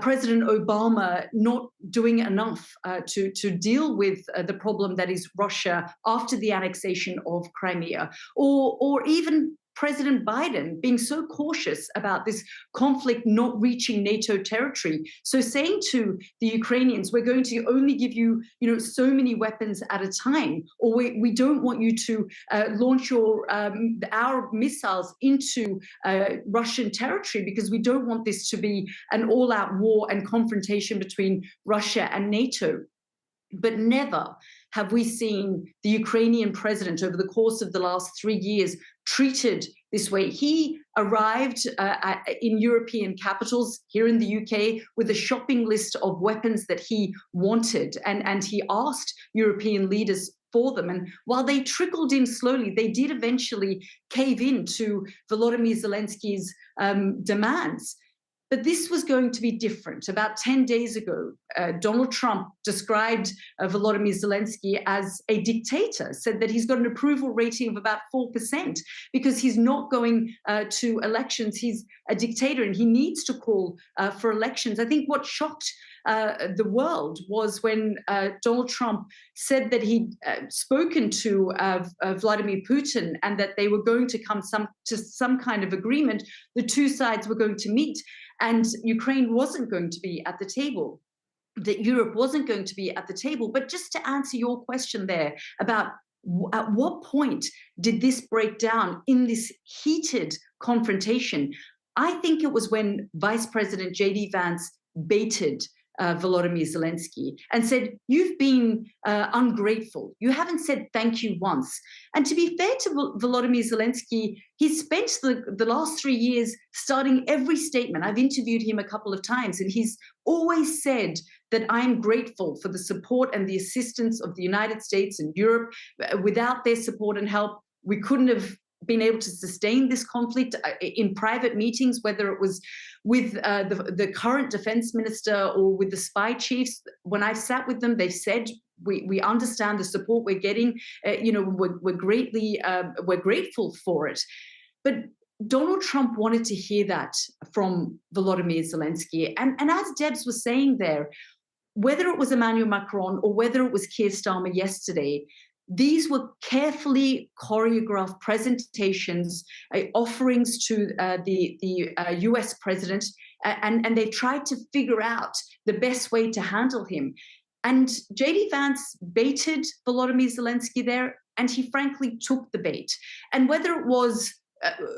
President Obama not doing enough to deal with the problem that is Russia after the annexation of Crimea, or even President Biden being so cautious about this conflict not reaching NATO territory. So saying to the Ukrainians, we're going to only give you, so many weapons at a time, or we don't want you to launch our missiles into Russian territory because we don't want this to be an all-out war and confrontation between Russia and NATO. But never have we seen the Ukrainian president over the course of the last 3 years treated this way. He arrived in European capitals here in the UK with a shopping list of weapons that he wanted, and he asked European leaders for them. And while they trickled in slowly, they did eventually cave in to Volodymyr Zelensky's demands. But this was going to be different. About 10 days ago, Donald Trump described Volodymyr Zelenskyy as a dictator, said that he's got an approval rating of about 4% because he's not going to elections. He's a dictator and he needs to call for elections. I think what shocked the world was when Donald Trump said that he'd spoken to Vladimir Putin and that they were going to come to some kind of agreement. The two sides were going to meet. And Ukraine wasn't going to be at the table, that Europe wasn't going to be at the table. But just to answer your question there about at what point did this break down in this heated confrontation, I think it was when Vice President JD Vance baited Volodymyr Zelenskyy and said, you've been ungrateful. You haven't said thank you once. And to be fair to Volodymyr Zelenskyy, he's spent the last 3 years starting every statement. I've interviewed him a couple of times, and he's always said that I'm grateful for the support and the assistance of the United States and Europe. Without their support and help, we couldn't have been able to sustain this conflict in private meetings, whether it was with the current defense minister or with the spy chiefs. When I've sat with them, they've said, we understand the support we're getting. We're grateful for it. But Donald Trump wanted to hear that from Volodymyr Zelenskyy. And as Debs was saying there, whether it was Emmanuel Macron or whether it was Keir Starmer yesterday, these were carefully choreographed presentations, offerings to the US president, and they tried to figure out the best way to handle him. And JD Vance baited Volodymyr Zelenskyy there, and he frankly took the bait. And whether it was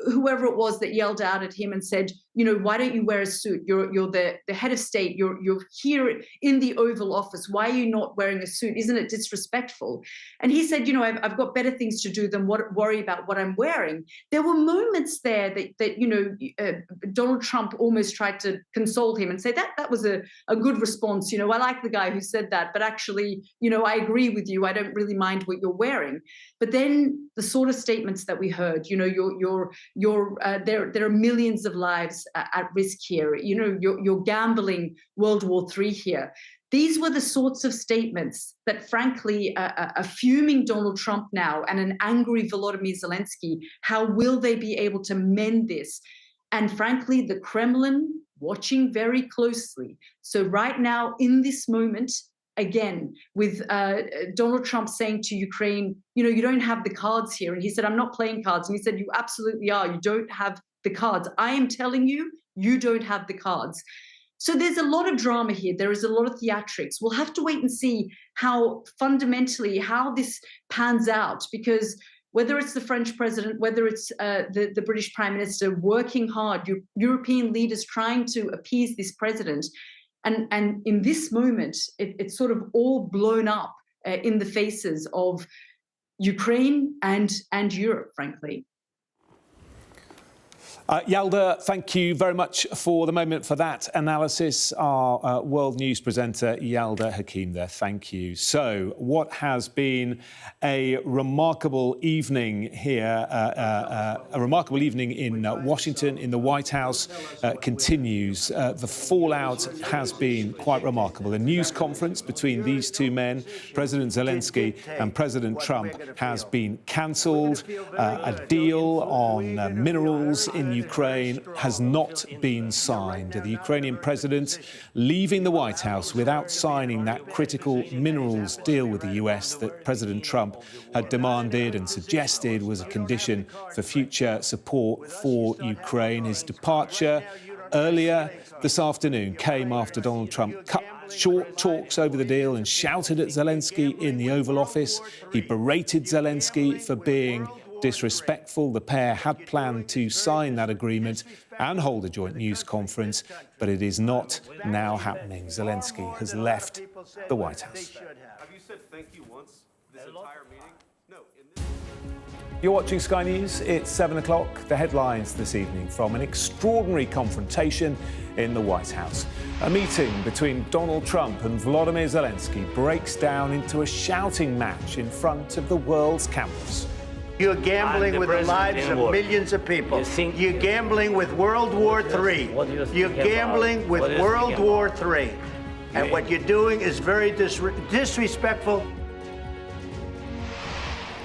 whoever it was that yelled out at him and said, why don't you wear a suit? You're the head of state. You're here in the Oval Office. Why are you not wearing a suit? Isn't it disrespectful? And he said, I've got better things to do than worry about what I'm wearing. There were moments there that Donald Trump almost tried to console him and say that was a good response. I like the guy who said that, but actually, I agree with you. I don't really mind what you're wearing. But then the sort of statements that we heard, there are millions of lives at risk here. You're gambling World War III here. These were the sorts of statements that, frankly, a fuming Donald Trump now and an angry Volodymyr Zelenskyy, how will they be able to mend this? And frankly, the Kremlin watching very closely. So right now, in this moment, again, with Donald Trump saying to Ukraine, you don't have the cards here. And he said, I'm not playing cards. And he said, you absolutely are. You don't have the cards. I am telling you, you don't have the cards. So there's a lot of drama here. There is a lot of theatrics. We'll have to wait and see how this pans out, because whether it's the French president, whether it's the British prime minister working hard, European leaders trying to appease this president, and in this moment, it's sort of all blown up in the faces of Ukraine and Europe, frankly. Yalda, thank you very much for the moment for that analysis. Our world news presenter, Yalda Hakim there, thank you. So, what has been a remarkable evening here, a remarkable evening in Washington, in the White House, continues. The fallout has been quite remarkable. A news conference between these two men, President Zelenskyy and President Trump, has been cancelled. A deal on minerals in Ukraine has not been signed. The Ukrainian president leaving the White House without signing that critical minerals deal with the US that President Trump had demanded and suggested was a condition for future support for Ukraine. His departure earlier this afternoon came after Donald Trump cut short talks over the deal and shouted at Zelenskyy in the Oval Office. He berated Zelenskyy for being disrespectful. The pair had planned to sign that agreement and hold a joint news conference, but it is not now happening. Zelenskyy has left the White House. Have you said thank you once this entire meeting? No. You're watching Sky News. It's 7 o'clock. The headlines this evening from an extraordinary confrontation in the White House. A meeting between Donald Trump and Volodymyr Zelenskyy breaks down into a shouting match in front of the world's campus. You're gambling with the lives of millions of people. You're gambling with World War III. You're gambling with World War III. And what you're doing is very disrespectful.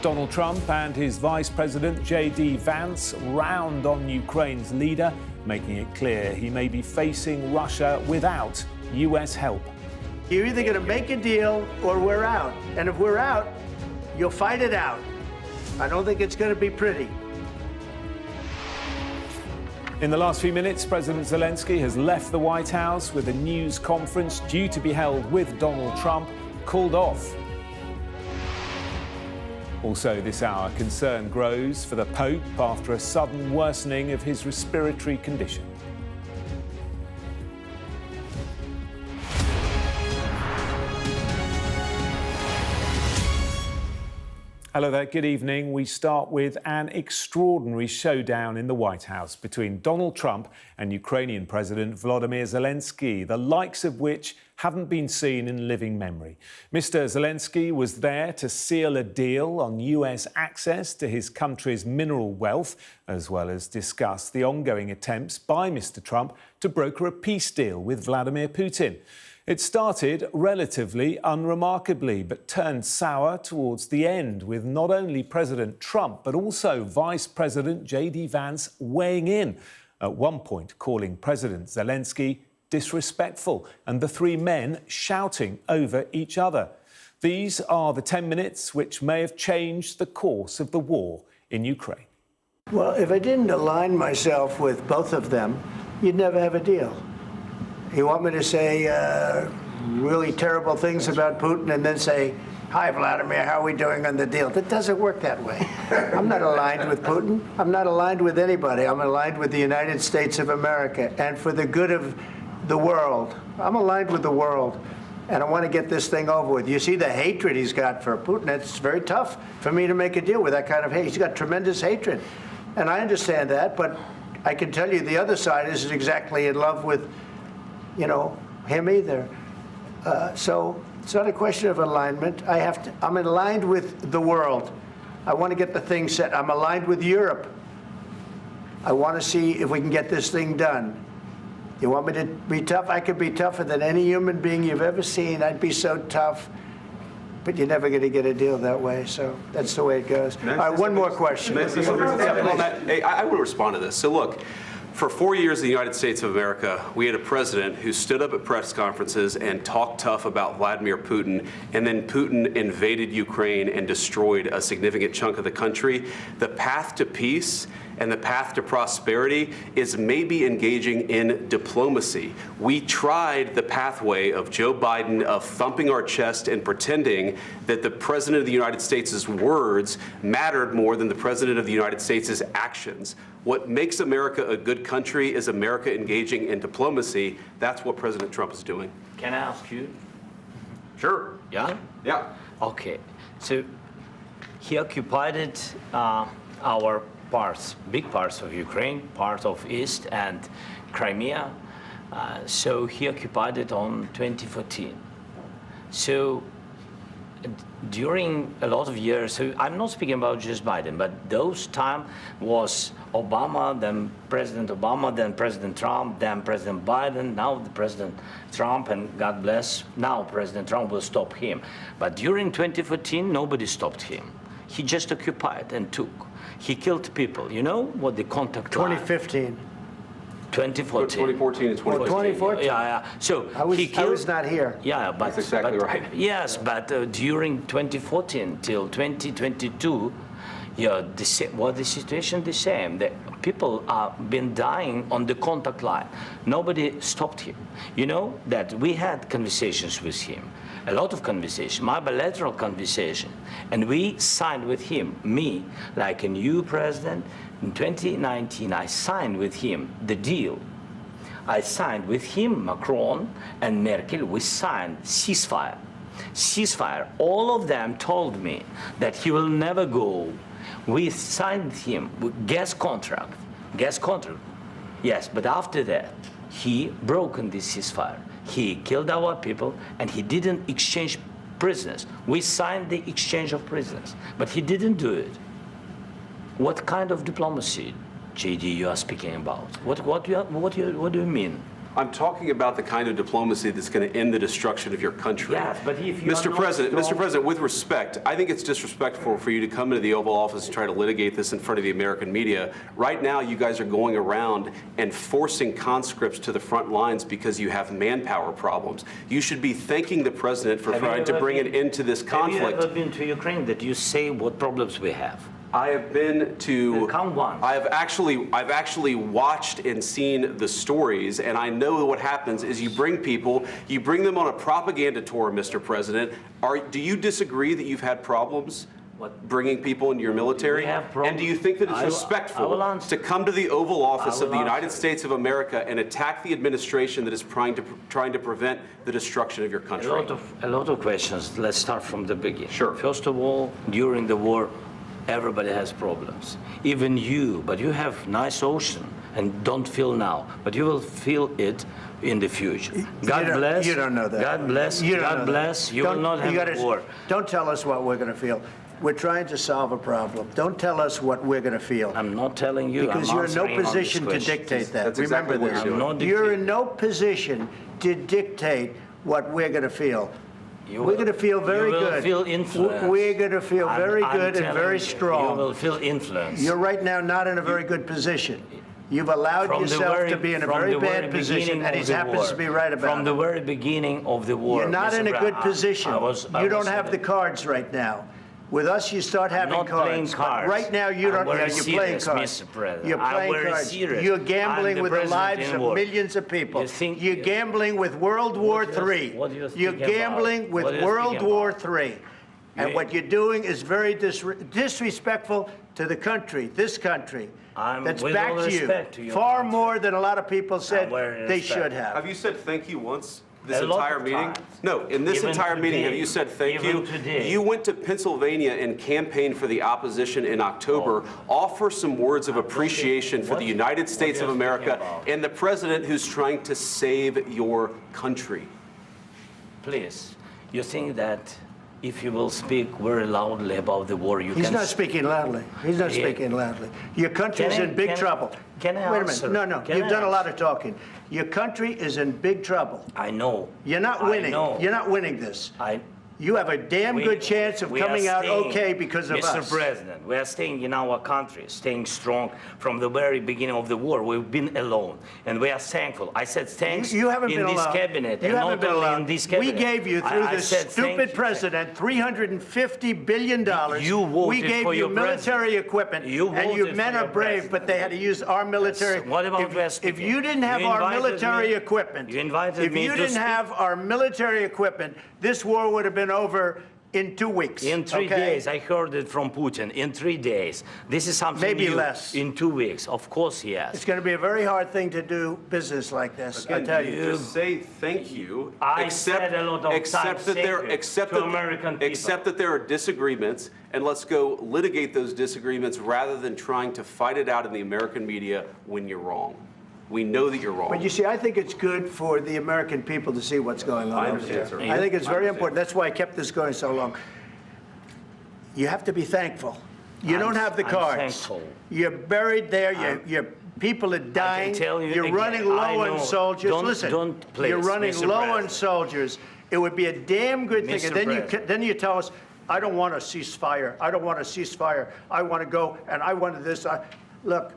Donald Trump and his Vice President JD Vance round on Ukraine's leader, making it clear he may be facing Russia without US help. You're either going to make a deal or we're out. And if we're out, you'll fight it out. I don't think it's going to be pretty. In the last few minutes, President Zelenskyy has left the White House with a news conference due to be held with Donald Trump called off. Also this hour, concern grows for the Pope after a sudden worsening of his respiratory condition. Hello there, good evening. We start with an extraordinary showdown in the White House between Donald Trump and Ukrainian President Volodymyr Zelenskyy, the likes of which haven't been seen in living memory. Mr. Zelenskyy was there to seal a deal on US access to his country's mineral wealth, as well as discuss the ongoing attempts by Mr. Trump to broker a peace deal with Vladimir Putin. It started relatively unremarkably, but turned sour towards the end, with not only President Trump, but also Vice President JD Vance weighing in, at one point calling President Zelenskyy disrespectful, and the three men shouting over each other. These are the 10 minutes which may have changed the course of the war in Ukraine. Well, if I didn't align myself with both of them, you'd never have a deal. You want me to say really terrible things about Putin and then say, "Hi, Vladimir, how are we doing on the deal?" That doesn't work that way. I'm not aligned with Putin. I'm not aligned with anybody. I'm aligned with the United States of America. And for the good of the world, I'm aligned with the world. And I want to get this thing over with. You see the hatred he's got for Putin. It's very tough for me to make a deal with that kind of hate. He's got tremendous hatred. And I understand that, but I can tell you the other side isn't exactly in love with him either. So it's not a question of alignment. I'm aligned with the world. I want to get the thing set. I'm aligned with Europe. I want to see if we can get this thing done. You want me to be tough? I could be tougher than any human being you've ever seen. I'd be so tough. But you're never going to get a deal that way. So that's the way it goes. All right, one more question. I will respond to this. So look, for 4 years in the United States of America, we had a president who stood up at press conferences and talked tough about Vladimir Putin, and then Putin invaded Ukraine and destroyed a significant chunk of the country. The path to peace and the path to prosperity is maybe engaging in diplomacy. We tried the pathway of Joe Biden of thumping our chest and pretending that the President of the United States' words mattered more than the President of the United States' actions. What makes America a good country is America engaging in diplomacy. That's what President Trump is doing. Can I ask you? Sure. Yeah? Yeah. Okay, so he occupied it, our parts, big parts of Ukraine, part of East and Crimea. So he occupied it on 2014. So during a lot of years, so I'm not speaking about just Biden, but those time was Obama, then President Obama, then President Trump, then President Biden, now the President Trump, and God bless, now President Trump will stop him. But during 2014, nobody stopped him. He just occupied and took. He killed people. You know what the contact line? 2015. 2014 2014. and 2014. 2014. Yeah. So I was not here. Yeah, but that's exactly right. Yes, but during 2014 till 2022, the situation the same. The people have been dying on the contact line. Nobody stopped him. You know that we had conversations with him, a lot of conversation, my bilateral conversation, and we signed with him, me, like a new president. In 2019, I signed with him the deal. I signed with him, Macron and Merkel, we signed ceasefire. Ceasefire. All of them told me that he will never go. We signed with him with gas contract. Yes, but after that, he broken this ceasefire. He killed our people and he didn't exchange prisoners. We signed the exchange of prisoners, but he didn't do it. What kind of diplomacy, JD, you are speaking about? What do you mean? I'm talking about the kind of diplomacy that's going to end the destruction of your country. Yes, but if you Mr. President, with respect, I think it's disrespectful for you to come into the Oval Office and try to litigate this in front of the American media. Right now, you guys are going around and forcing conscripts to the front lines because you have manpower problems. You should be thanking the president for trying to bring an end to this conflict. Have you ever been to Ukraine that you say what problems we have? I have been to. Count one. I've actually watched and seen the stories, and I know what happens is you bring them on a propaganda tour, Mr. President. Do you disagree that you've had problems bringing people into your military? And do you think that it's respectful to come to the Oval Office of the United States of America and attack the administration that is trying to prevent the destruction of your country? A lot of questions. Let's start from the beginning. Sure. First of all, during the war, everybody has problems, even you, but you have nice ocean and don't feel now, but you will feel it in the future. God bless. You don't know that. God bless. God bless. You will not have a war. Don't tell us what we're going to feel. We're trying to solve a problem. Don't tell us what we're going to feel. I'm not telling you. Because you're in no position to dictate that. That's Remember exactly this. You're in no position to dictate what we're going to feel. We're going to feel very good. You will feel influence. We're going to feel very good and very strong. You will feel influence. You're right now not in a very good position. You've allowed yourself to be in a very bad position, and he happens to be right about it. From the very beginning of the war. You're not in a good position. You don't have the cards right now. With us, you start having I'm not cards. playing cards. Right now, you don't. You're playing cards. Mr. President. You're playing cards. Serious. You're gambling with the lives of millions of people. You're gambling with World War III. You're gambling with World War III. And what you're doing is very disrespectful to the country, this country. That's back to you. Far more than a lot of people said they should have. Have you said thank you once? This entire meeting? No, in this entire meeting, have you said thank you? You went to Pennsylvania and campaigned for the opposition in October. Offer some words of appreciation for the United States of America and the president who's trying to save your country. Please, you think that if you will speak very loudly about the war, you can... He's not speaking loudly. He's not speaking loudly. Your country is in big trouble. Can I Wait answer? a minute. No. You've done a lot of talking. Your country is in big trouble. I know. You're not winning. You're not winning this. You have a damn good chance of coming out okay because of us. Mr. President, we are staying in our country, staying strong from the very beginning of the war. We've been alone, and we are thankful. I said thanks you haven't in been this alone. cabinet, You and haven't not been only alone. in this cabinet. We gave you, through this stupid president, $350 billion. You voted we gave for you your military equipment, and your voted men for are your brave, but they had to use our military. What about West? If you didn't have our military equipment, you invited if me you to didn't speak. have our military equipment, this war would have been over in 2 weeks. In 3 okay? days, I heard it from Putin. In 3 days. This is something Maybe new. less. In 2 weeks, of course, yes. It's going to be a very hard thing to do business like this, I tell you. Just say thank you. I said a lot of times thank you to American people. Accept that there are disagreements, and let's go litigate those disagreements rather than trying to fight it out in the American media when you're wrong. We know that you're wrong. But you see, I think it's good for the American people to see what's going on I over understand, there. sir. I think it's very important. That's why I kept this going so long. You have to be thankful. You don't have the cards. Thankful. You're buried there. Your people are dying. tell you You're again, running low I know. on soldiers. Don't please, you're running Mr. low on President. soldiers. It would be a damn good thing. Mr. And then you tell us, I don't want a ceasefire. I don't want a ceasefire. I want to go, and I wanted this. Look,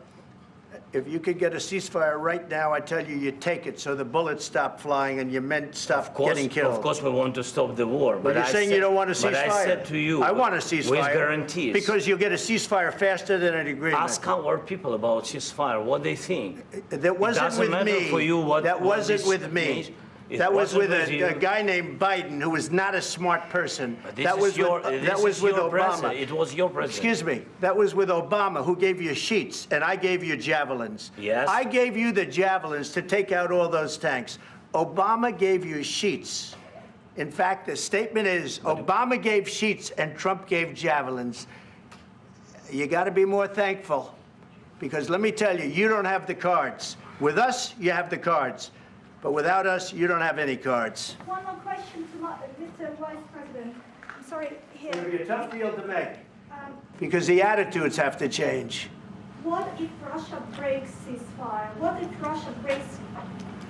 if you could get a ceasefire right now, I tell you, you take it so the bullets stop flying and your men stop getting killed. Of course, we want to stop the war. But you're saying you don't want a ceasefire. But I said to you, I want a ceasefire. with guarantees. Because you'll get a ceasefire faster than an agreement. Ask our people about ceasefire, what they think. That wasn't with me. For you what, that what wasn't this with me. means. It That was wasn't with you. a guy named Biden, who was not a smart person. This That is was your, with, this that was is with your Obama. president. It was your president. Excuse me. That was with Obama, who gave you sheets, and I gave you javelins. Yes. I gave you the javelins to take out all those tanks. Obama gave you sheets. In fact, the statement is Obama gave sheets and Trump gave javelins. You got to be more thankful, because let me tell you, you don't have the cards. With us, you have the cards. But without us, you don't have any cards. One more question to Mr. Vice President. I'm sorry, here. It's going to be a tough deal to make, because the attitudes have to change. What if Russia breaks ceasefire? What if Russia breaks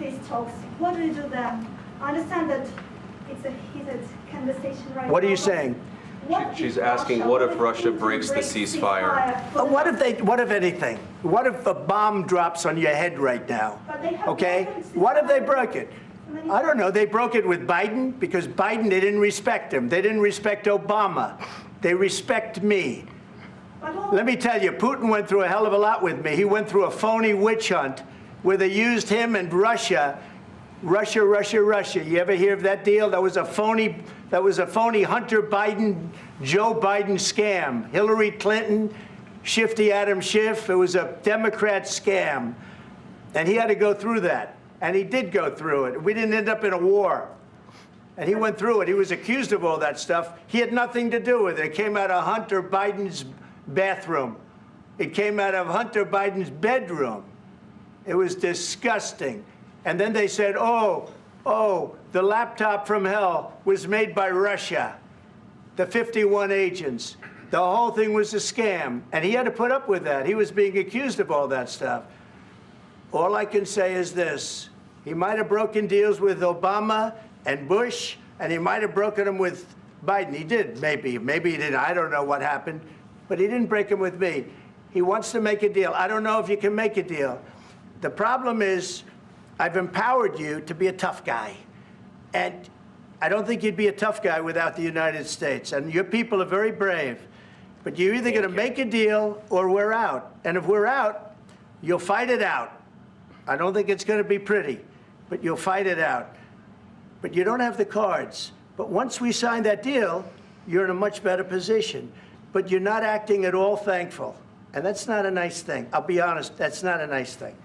peace talks? What do you do then? I understand that it's a heated conversation right now. What are you saying? She's asking, what if Russia breaks the ceasefire? What if anything? What if a bomb drops on your head right now? Okay? What if they broke it? I don't know. They broke it with Biden, because Biden, they didn't respect him. They didn't respect Obama. They respect me. Let me tell you, Putin went through a hell of a lot with me. He went through a phony witch hunt where they used him and Russia. Russia. You ever hear of that deal? That was a phony Hunter Biden, Joe Biden scam. Hillary Clinton, Shifty Adam Schiff. It was a Democrat scam. And he had to go through that. And he did go through it. We didn't end up in a war. And he went through it. He was accused of all that stuff. He had nothing to do with it. It came out of Hunter Biden's bathroom. It came out of Hunter Biden's bedroom. It was disgusting. And then they said, oh, the laptop from hell was made by Russia, the 51 agents. The whole thing was a scam. And he had to put up with that. He was being accused of all that stuff. All I can say is this. He might have broken deals with Obama and Bush, and he might have broken them with Biden. He did, maybe. Maybe he didn't. I don't know what happened. But he didn't break them with me. He wants to make a deal. I don't know if you can make a deal. The problem is, I've empowered you to be a tough guy. And I don't think you'd be a tough guy without the United States. And your people are very brave. But you're either going to make a deal or we're out. And if we're out, you'll fight it out. I don't think it's going to be pretty, but you'll fight it out. But you don't have the cards. But once we sign that deal, you're in a much better position. But you're not acting at all thankful. And that's not a nice thing. I'll be honest, that's not a nice thing.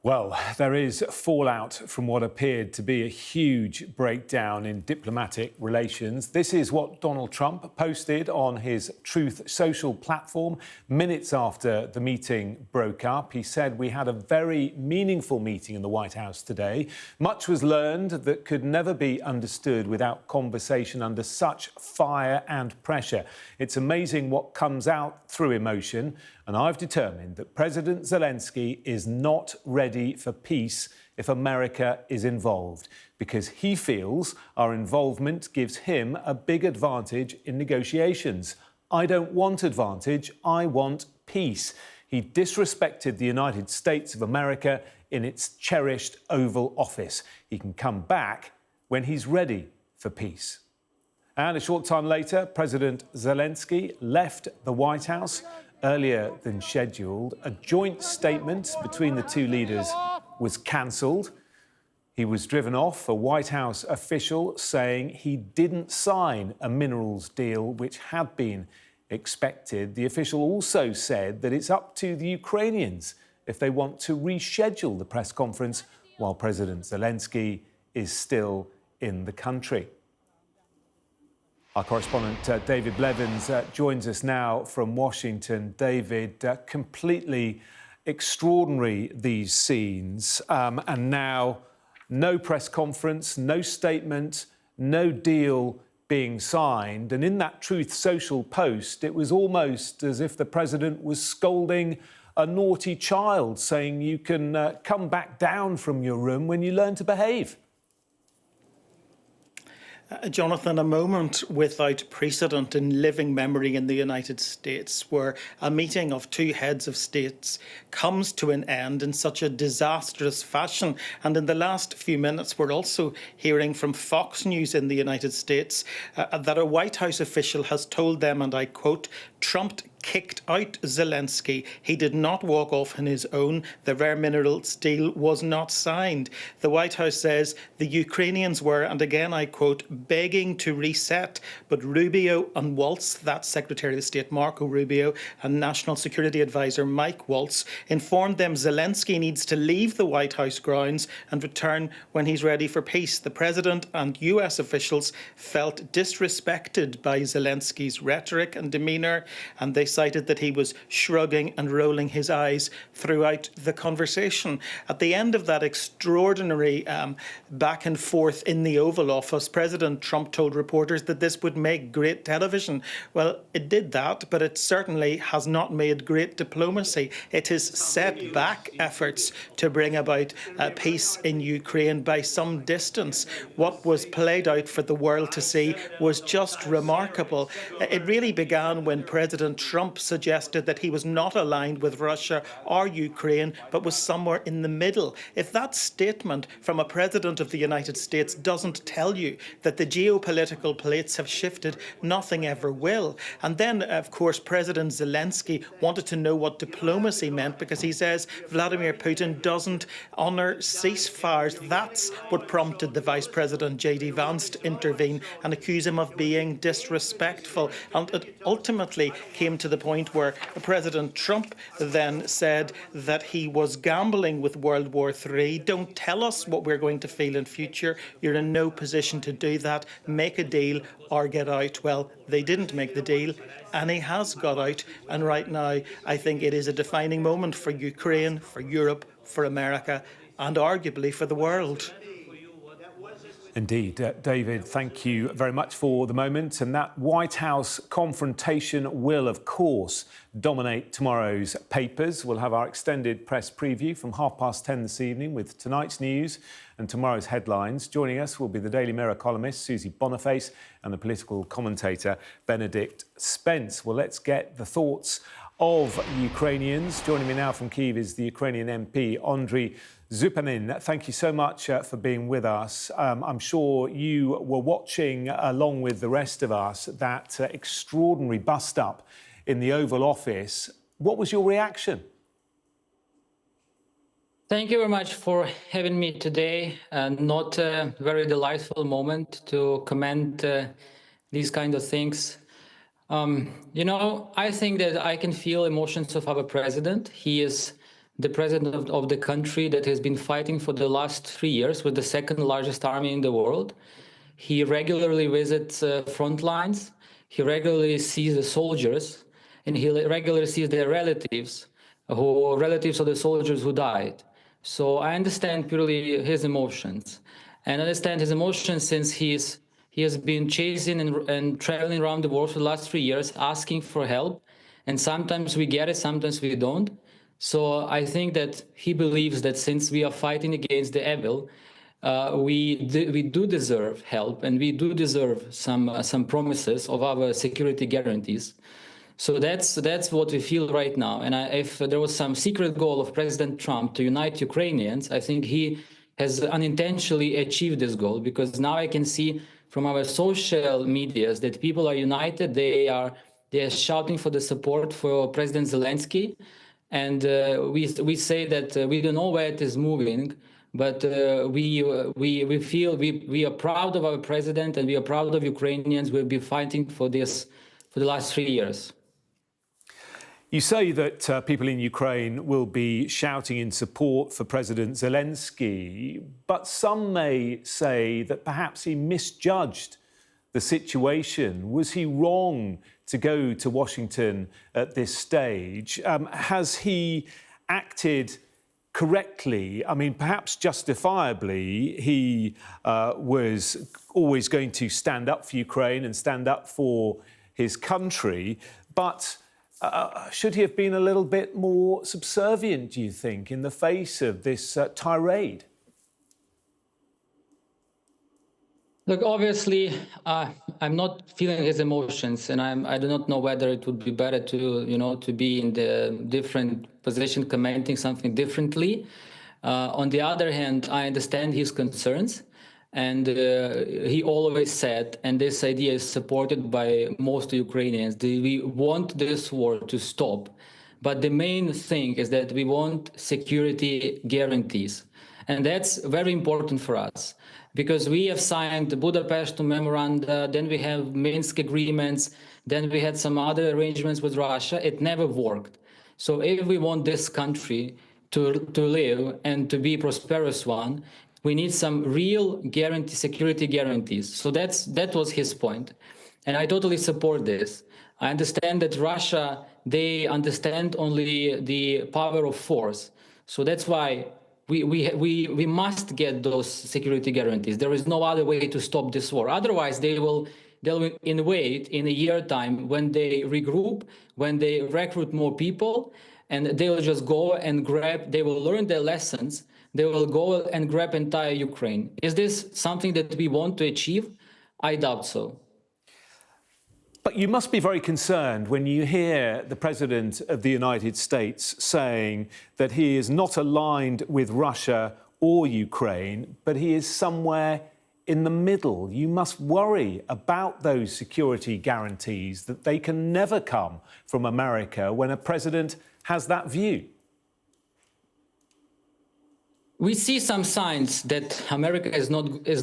Well, there is fallout from what appeared to be a huge breakdown in diplomatic relations. This is what Donald Trump posted on his Truth Social platform minutes after the meeting broke up. He said, "We had a very meaningful meeting in the White House today. Much was learned that could never be understood without conversation under such fire and pressure. It's amazing what comes out through emotion. And I've determined that President Zelenskyy is not ready for peace if America is involved, because he feels our involvement gives him a big advantage in negotiations. I don't want advantage, I want peace." He disrespected the United States of America in its cherished Oval Office. He can come back when he's ready for peace. And a short time later, President Zelenskyy left the White House earlier than scheduled. A joint statement between the two leaders was cancelled. He was driven off, a White House official saying he didn't sign a minerals deal, which had been expected. The official also said that it's up to the Ukrainians if they want to reschedule the press conference while President Zelenskyy is still in the country. Our correspondent David Blevins joins us now from Washington. David, completely extraordinary, these scenes, and now no press conference, no statement, no deal being signed. And in that Truth Social post, it was almost as if the president was scolding a naughty child, saying you can come back down from your room when you learn to behave. Jonathan, a moment without precedent in living memory in the United States, where a meeting of two heads of states comes to an end in such a disastrous fashion. And in the last few minutes, we're also hearing from Fox News in the United States that a White House official has told them, and I quote, Trump kicked out Zelenskyy. He did not walk off on his own. The rare minerals deal was not signed. The White House says the Ukrainians were, and again I quote, begging to reset. But Rubio and Waltz, that's Secretary of State Marco Rubio, and National Security Advisor Mike Waltz, informed them Zelenskyy needs to leave the White House grounds and return when he's ready for peace. The president and US officials felt disrespected by Zelenskyy's rhetoric and demeanour, and they cited that he was shrugging and rolling his eyes throughout the conversation. At the end of that extraordinary back and forth in the Oval Office, President Trump told reporters that this would make great television. Well, it did that, but it certainly has not made great diplomacy. It has set back efforts to bring about peace in Ukraine by some distance. What was played out for the world to see was just remarkable. It really began when President Trump suggested that he was not aligned with Russia or Ukraine, but was somewhere in the middle. If that statement from a president of the United States doesn't tell you that the geopolitical plates have shifted, nothing ever will. And then, of course, President Zelenskyy wanted to know what diplomacy meant, because he says Vladimir Putin doesn't honour ceasefires. That's what prompted the Vice President JD Vance to intervene and accuse him of being disrespectful. And it ultimately came to the point where President Trump then said that he was gambling with World War III. Don't tell us what we're going to feel in future. You're in no position to do that. Make a deal or get out. Well, they didn't make the deal, and he has got out. And right now, I think it is a defining moment for Ukraine, for Europe, for America, and arguably for the world. Indeed. David, thank you very much for the moment. And that White House confrontation will, of course, dominate tomorrow's papers. We'll have our extended press preview from 10:30 this evening with tonight's news and tomorrow's headlines. Joining us will be the Daily Mirror columnist Susie Boniface and the political commentator Benedict Spence. Well, let's get the thoughts of Ukrainians. Joining me now from Kyiv is the Ukrainian MP, Andriy Zupanin. Thank you so much for being with us. I'm sure you were watching, along with the rest of us, that extraordinary bust-up in the Oval Office. What was your reaction? Thank you very much for having me today. Not a very delightful moment to comment these kind of things. I think that I can feel emotions of our president. He is the president of the country that has been fighting for the last 3 years with the second largest army in the world. He regularly visits front lines. He regularly sees the soldiers, and he regularly sees their relatives of the soldiers who died. So I understand purely his emotions, and understand his emotions since he has been chasing and traveling around the world for the last 3 years, asking for help. And sometimes we get it, sometimes we don't. So I think that he believes that since we are fighting against the evil, we do deserve help, and we do deserve some promises of our security guarantees. So that's what we feel right now. And if there was some secret goal of President Trump to unite Ukrainians, I think he has unintentionally achieved this goal, because now I can see from our social medias that people are united. They are shouting for the support for President Zelenskyy. And we say that we don't know where it is moving, But we feel we are proud of our president, and we are proud of Ukrainians. We've been fighting for this for the last 3 years. You say that people in Ukraine will be shouting in support for President Zelensky, but some may say that perhaps he misjudged the situation. Was he wrong to go to Washington at this stage? Has he acted correctly? I mean, perhaps justifiably, he was always going to stand up for Ukraine and stand up for his country, but should he have been a little bit more subservient, do you think, in the face of this tirade? Look, obviously, I'm not feeling his emotions, and I do not know whether it would be better to be in the different position, commenting something differently. On the other hand, I understand his concerns, and he always said, and this idea is supported by most Ukrainians, that we want this war to stop. But the main thing is that we want security guarantees. And that's very important for us, because we have signed the Budapest Memoranda, then we have Minsk agreements, then we had some other arrangements with Russia. It never worked. So if we want this country to live and to be a prosperous one, we need some real security guarantees. So that was his point. And I totally support this. I understand that Russia, they understand only the power of force. So that's why we must get those security guarantees. There is no other way to stop this war. Otherwise, they'll invade in a year time when they regroup, when they recruit more people, and they will just go and they will learn their lessons. They will go and grab entire Ukraine. Is this something that we want to achieve? I doubt so. But you must be very concerned when you hear the President of the United States saying that he is not aligned with Russia or Ukraine, but he is somewhere in the middle. You must worry about those security guarantees, that they can never come from America when a president has that view. We see some signs that America is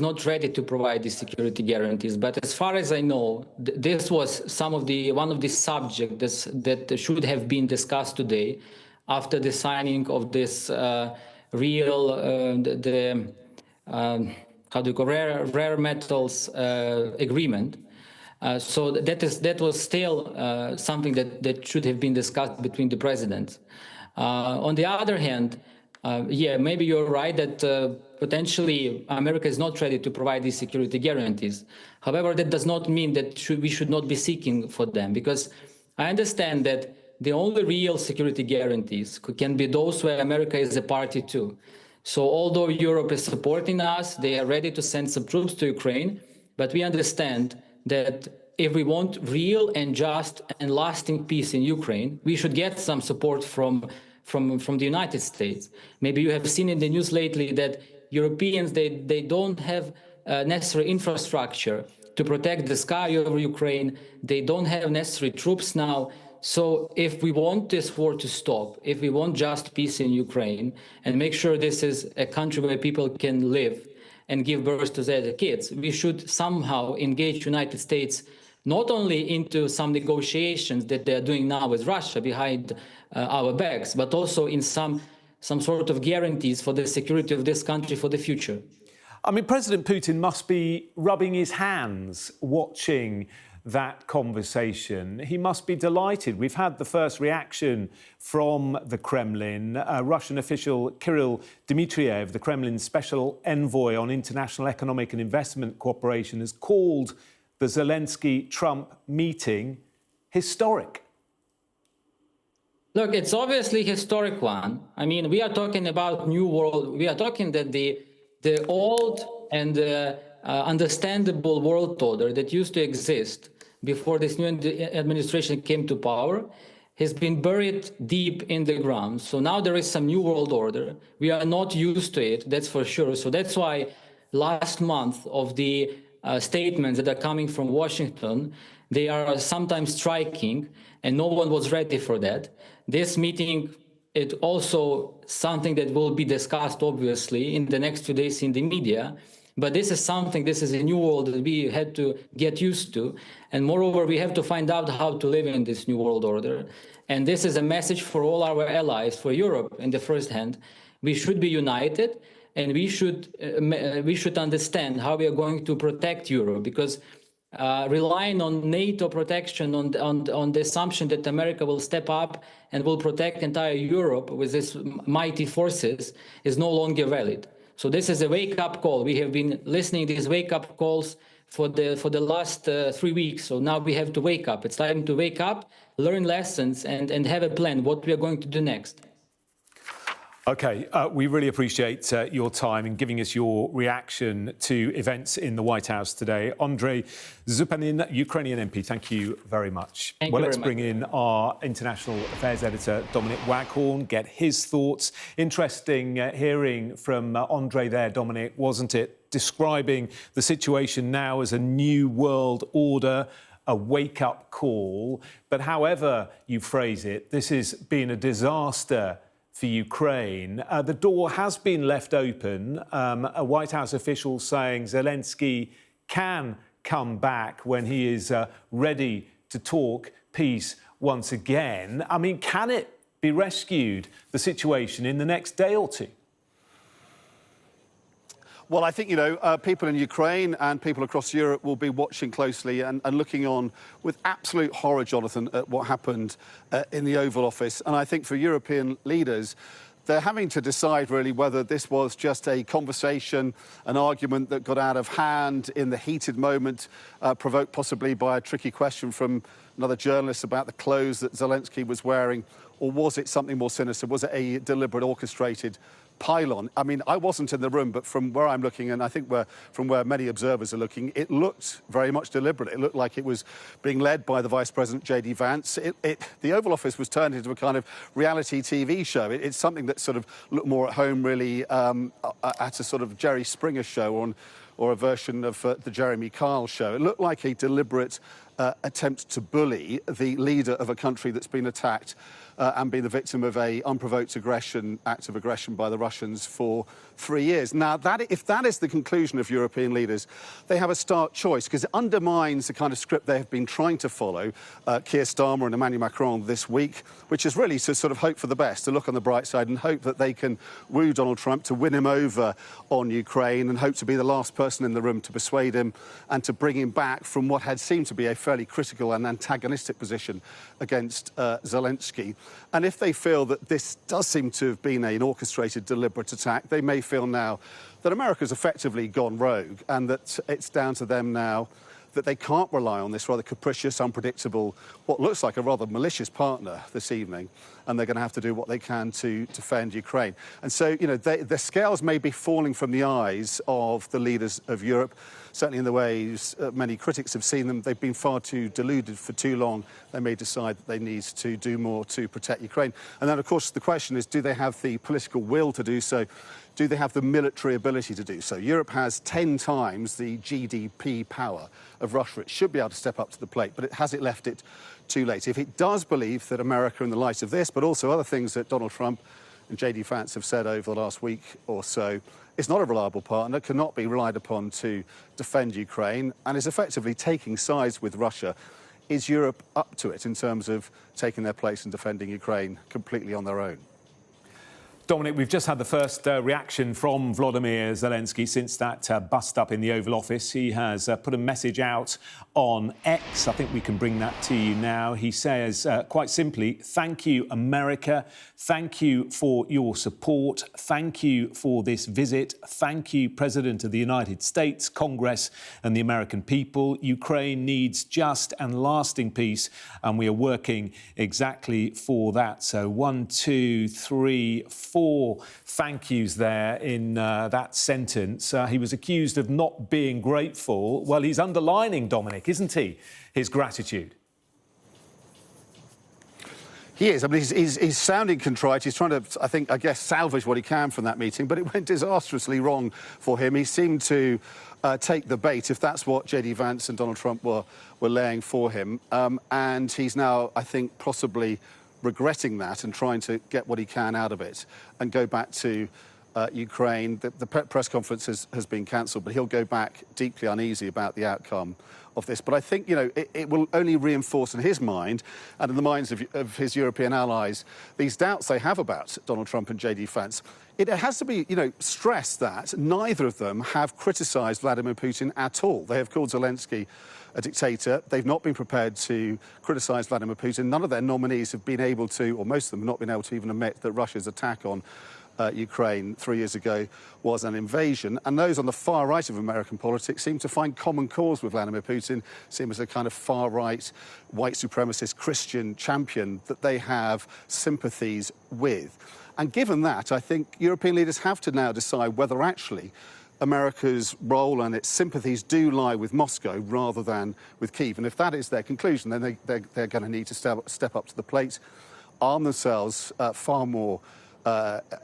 not ready to provide these security guarantees. But as far as I know, this was one of the subjects that should have been discussed today, after the signing of this rare metals agreement. So that was still something that should have been discussed between the presidents. On the other hand, maybe you're right that potentially America is not ready to provide these security guarantees. However, that does not mean that we should not be seeking for them, because I understand that the only real security guarantees can be those where America is a party to. So although Europe is supporting us, they are ready to send some troops to Ukraine, but we understand that if we want real and just and lasting peace in Ukraine, we should get some support from the United States. Maybe you have seen in the news lately that Europeans, they don't have necessary infrastructure to protect the sky over Ukraine. They don't have necessary troops now. So if we want this war to stop, if we want just peace in Ukraine and make sure this is a country where people can live and give birth to their kids, we should somehow engage United States not only into some negotiations that they're doing now with Russia behind our backs, but also in some sort of guarantees for the security of this country for the future. I mean, President Putin must be rubbing his hands watching that conversation. He must be delighted. We've had the first reaction from the Kremlin. Russian official Kirill Dmitriev, the Kremlin's special envoy on international economic and investment cooperation, has called the Zelensky-Trump meeting historic. Look, it's obviously a historic one. I mean, we are talking about new world. We are talking that the old and understandable world order that used to exist before this new administration came to power has been buried deep in the ground. So now there is some new world order. We are not used to it, that's for sure. So that's why last month of the statements that are coming from Washington, they are sometimes striking, and no one was ready for that. This meeting It's also something that will be discussed, obviously, in the next few days in the media. But this is a new world that we had to get used to. And moreover, we have to find out how to live in this new world order. And this is a message for all our allies, for Europe in the first hand. We should be united, and we should understand how we are going to protect Europe, because relying on NATO protection, on the assumption that America will step up and will protect entire Europe with these mighty forces is no longer valid. So this is a wake-up call. We have been listening to these wake-up calls for the last 3 weeks. So now we have to wake up. It's time to wake up, learn lessons, and have a plan what we are going to do next. OK, we really appreciate your time and giving us your reaction to events in the White House today. Andrei Zupanin, Ukrainian MP, thank you very much. Thank you let's very bring much. in our international affairs editor, Dominic Waghorn, get his thoughts. Interesting hearing from Andrei there, Dominic, wasn't it? Describing the situation now as a new world order, a wake-up call. But however you phrase it, this has been a disaster for Ukraine. The door has been left open. A White House official saying Zelenskyy can come back when he is ready to talk peace once again. I mean, can it be rescued, the situation, in the next day or two? Well, I think, people in Ukraine and people across Europe will be watching closely and looking on with absolute horror, Jonathan, at what happened in the Oval Office. And I think for European leaders, they're having to decide really whether this was just a conversation, an argument that got out of hand in the heated moment, provoked possibly by a tricky question from another journalist about the clothes that Zelenskyy was wearing, or was it something more sinister? Was it a deliberate, orchestrated pylon? I mean, I wasn't in the room, but from where I'm looking, and I think from where many observers are looking, it looked very much deliberate. It looked like it was being led by the Vice President, JD Vance. The Oval Office was turned into a kind of reality TV show. It's something that sort of looked more at home, really, at a sort of Jerry Springer show or a version of the Jeremy Kyle show. It looked like a deliberate attempt to bully the leader of a country that's been attacked and been the victim of an unprovoked act of aggression by the Russians for 3 years. Now, if that is the conclusion of European leaders, they have a stark choice, because it undermines the kind of script they have been trying to follow, Keir Starmer and Emmanuel Macron this week, which is really to sort of hope for the best, to look on the bright side and hope that they can woo Donald Trump, to win him over on Ukraine, and hope to be the last person in the room to persuade him and to bring him back from what had seemed to be a fairly critical and antagonistic position against Zelenskyy. And if they feel that this does seem to have been an orchestrated, deliberate attack, they may feel now that America's effectively gone rogue and that it's down to them now that they can't rely on this rather capricious, unpredictable, what looks like a rather malicious partner this evening, and they're going to have to do what they can to defend Ukraine. And so, the scales may be falling from the eyes of the leaders of Europe, certainly in the ways many critics have seen them. They've been far too deluded for too long. They may decide that they need to do more to protect Ukraine. And then, of course, the question is, do they have the political will to do so? Do they have the military ability to do so? Europe has 10 times the GDP power of Russia. It should be able to step up to the plate, but has it left it too late? If it does believe that America, in the light of this, but also other things that Donald Trump and JD Vance have said over the last week or so, is not a reliable partner, cannot be relied upon to defend Ukraine, and is effectively taking sides with Russia, is Europe up to it in terms of taking their place and defending Ukraine completely on their own? Dominic, we've just had the first reaction from Volodymyr Zelenskyy since that bust-up in the Oval Office. He has put a message out on X. I think we can bring that to you now. He says, quite simply, thank you, America. Thank you for your support. Thank you for this visit. Thank you, President of the United States, Congress and the American people. Ukraine needs just and lasting peace, and we are working exactly for that. So 1, 2, 3, 4 thank yous there in that sentence. He was accused of not being grateful. Well, he's underlining, Dominic, isn't he, his gratitude? He is. I mean, he's sounding contrite. He's trying to, I guess, salvage what he can from that meeting, but it went disastrously wrong for him. He seemed to take the bait, if that's what JD Vance and Donald Trump were laying for him. And he's now, I think, possibly regretting that and trying to get what he can out of it and go back to Ukraine. The press conference has been cancelled, but he'll go back deeply uneasy about the outcome of this. But I think, you know, it will only reinforce in his mind and in the minds of his European allies these doubts they have about Donald Trump and JD Vance. It has to be, you know, stressed that neither of them have criticised Vladimir Putin at all. They have called Zelenskyy a dictator. They've not been prepared to criticise Vladimir Putin. None of their nominees have been able to, or most of them have not been able to even admit that Russia's attack on Ukraine 3 years ago was an invasion. And those on the far right of American politics seem to find common cause with Vladimir Putin, see him as a kind of far right, white supremacist Christian champion that they have sympathies with. And given that, I think European leaders have to now decide whether actually America's role and its sympathies do lie with Moscow rather than with Kyiv. And if that is their conclusion, then they're going to need to step up to the plate, arm themselves far more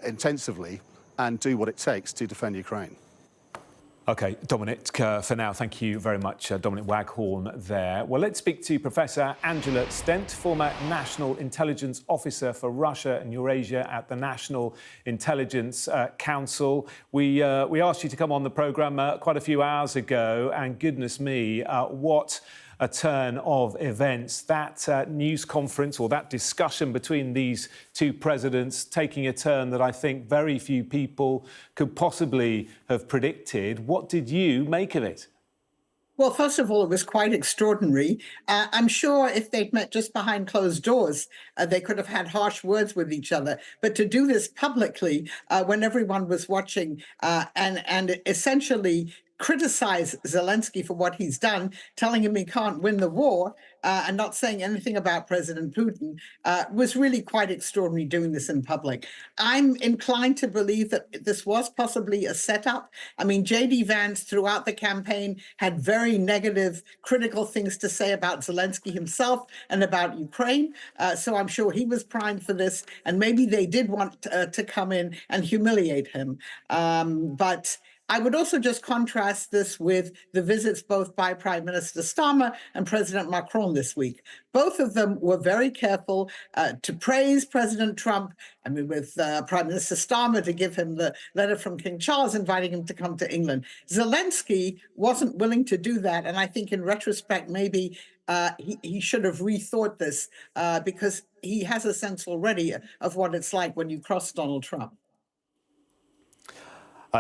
intensively and do what it takes to defend Ukraine. OK, Dominic, for now, thank you very much, Dominic Waghorn there. Well, let's speak to Professor Angela Stent, former National Intelligence Officer for Russia and Eurasia at the National Intelligence Council. We asked you to come on the programme quite a few hours ago, and goodness me, what a turn of events. That news conference or that discussion between these two presidents taking a turn that I think very few people could possibly have predicted. What did you make of it? Well, first of all, it was quite extraordinary. I'm sure if they'd met just behind closed doors, they could have had harsh words with each other. But to do this publicly when everyone was watching and essentially criticize Zelenskyy for what he's done, telling him he can't win the war and not saying anything about President Putin, was really quite extraordinary doing this in public. I'm inclined to believe that this was possibly a setup. I mean, JD Vance throughout the campaign had very negative, critical things to say about Zelenskyy himself and about Ukraine. So I'm sure he was primed for this. And maybe they did want to come in and humiliate him. But I would also just contrast this with the visits both by Prime Minister Starmer and President Macron this week. Both of them were very careful to praise President Trump. I mean, with Prime Minister Starmer to give him the letter from King Charles inviting him to come to England. Zelenskyy wasn't willing to do that. And I think in retrospect, maybe he should have rethought this because he has a sense already of what it's like when you cross Donald Trump.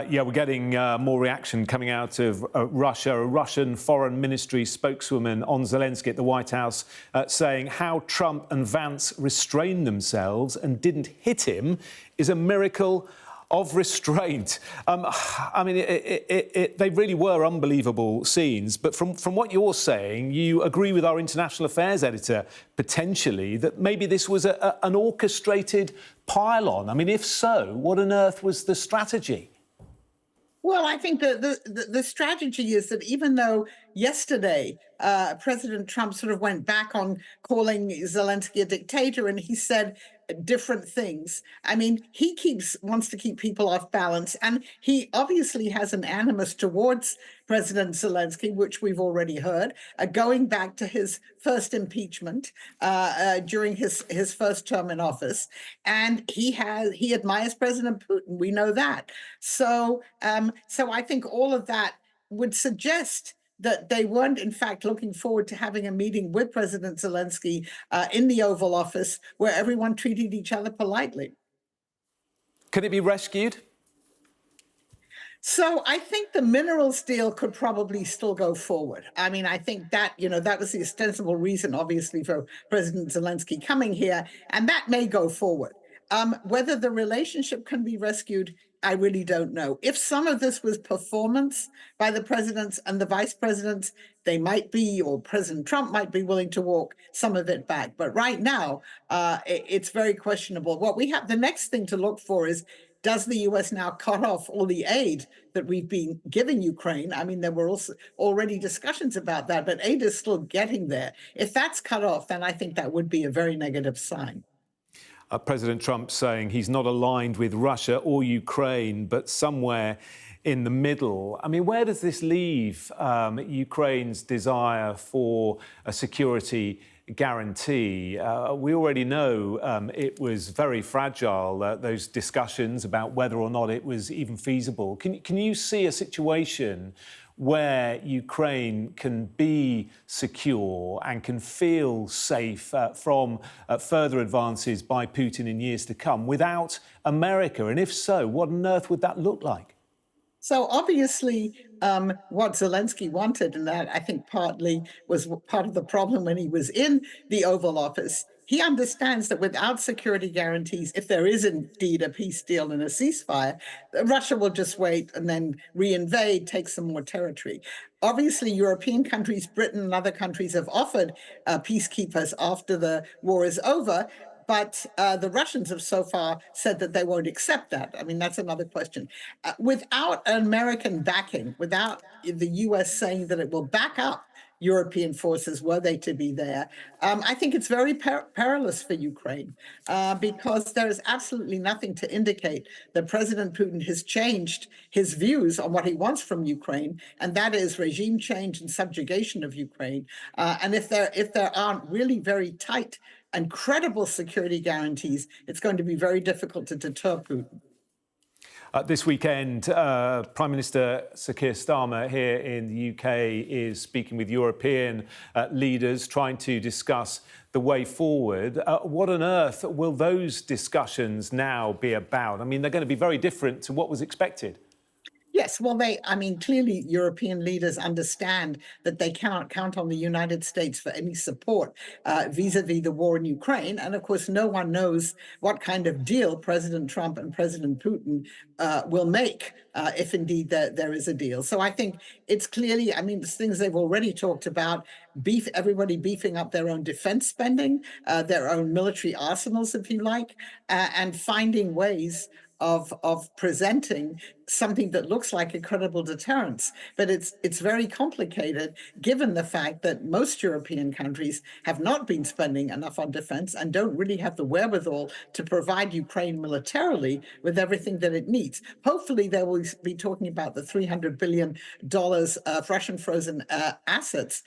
Yeah, we're getting more reaction coming out of Russia. A Russian foreign ministry spokeswoman on Zelenskyy at the White House saying how Trump and Vance restrained themselves and didn't hit him is a miracle of restraint. I mean, they really were unbelievable scenes. But from what you're saying, you agree with our international affairs editor, potentially, that maybe this was an orchestrated pile-on. I mean, if so, what on earth was the strategy? Well, I think the strategy is that even though yesterday President Trump sort of went back on calling Zelenskyy a dictator and he said different things. I mean, he wants to keep people off balance, and he obviously has an animus towards President Zelenskyy, which we've already heard, going back to his first impeachment during his first term in office, and he admires President Putin. We know that. So I think all of that would suggest that they weren't, in fact, looking forward to having a meeting with President Zelenskyy in the Oval Office where everyone treated each other politely. Can it be rescued? So I think the minerals deal could probably still go forward. I mean, I think that, that was the ostensible reason, obviously, for President Zelenskyy coming here, and that may go forward. Whether the relationship can be rescued, I really don't know. If some of this was performance by the presidents and the vice presidents, they might be, or President Trump might be willing to walk some of it back. But right now, it's very questionable. What we have, the next thing to look for is, does the U.S. now cut off all the aid that we've been giving Ukraine? I mean, there were also already discussions about that, but aid is still getting there. If that's cut off, then I think that would be a very negative sign. President Trump saying he's not aligned with Russia or Ukraine, but somewhere in the middle. I mean, where does this leave Ukraine's desire for a security guarantee. We already know it was very fragile, those discussions about whether or not it was even feasible. Can you see a situation where Ukraine can be secure and can feel safe from further advances by Putin in years to come without America? And if so, what on earth would that look like? So obviously, what Zelenskyy wanted, and that I think partly was part of the problem when he was in the Oval Office, he understands that without security guarantees, if there is indeed a peace deal and a ceasefire, Russia will just wait and then reinvade, take some more territory. Obviously, European countries, Britain and other countries have offered peacekeepers after the war is over. But the Russians have so far said that they won't accept that. I mean, that's another question. Without American backing, without the U.S. saying that it will back up European forces were they to be there, I think it's very perilous for Ukraine because there is absolutely nothing to indicate that President Putin has changed his views on what he wants from Ukraine, and that is regime change and subjugation of Ukraine. And if there aren't really very tight and credible security guarantees, it's going to be very difficult to deter Putin. This weekend, Prime Minister Sir Keir Starmer here in the UK is speaking with European leaders, trying to discuss the way forward. What on earth will those discussions now be about? I mean, they're going to be very different to what was expected. Yes, well, clearly European leaders understand that they cannot count on the United States for any support vis-a-vis the war in Ukraine. And of course, no one knows what kind of deal President Trump and President Putin will make if indeed there is a deal. So I think it's clearly, there's things they've already talked about, everybody beefing up their own defense spending, their own military arsenals, if you like, and finding ways of presenting something that looks like a credible deterrence. But it's very complicated given the fact that most European countries have not been spending enough on defense and don't really have the wherewithal to provide Ukraine militarily with everything that it needs. Hopefully they will be talking about the $300 billion of Russian frozen assets,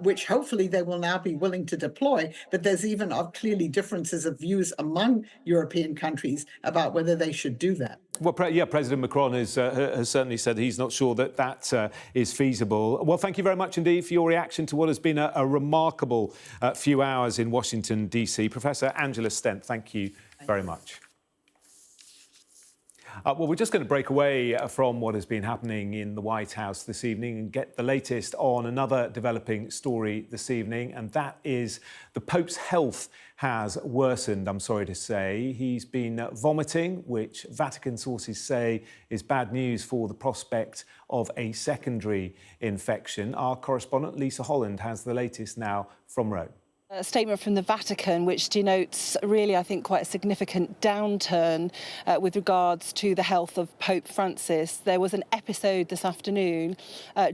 which hopefully they will now be willing to deploy. But there's even clearly differences of views among European countries about whether they should do that. Well, President Macron has certainly said he's not sure that is feasible. Well, thank you very much indeed for your reaction to what has been a remarkable few hours in Washington, D.C. Professor Angela Stent, thank you very much. Well, we're just going to break away from what has been happening in the White House this evening and get the latest on another developing story this evening, and that is the Pope's health has worsened, I'm sorry to say. He's been vomiting, which Vatican sources say is bad news for the prospect of a secondary infection. Our correspondent Lisa Holland has the latest now from Rome. A statement from the Vatican, which denotes really, I think, quite a significant downturn with regards to the health of Pope Francis. There was an episode this afternoon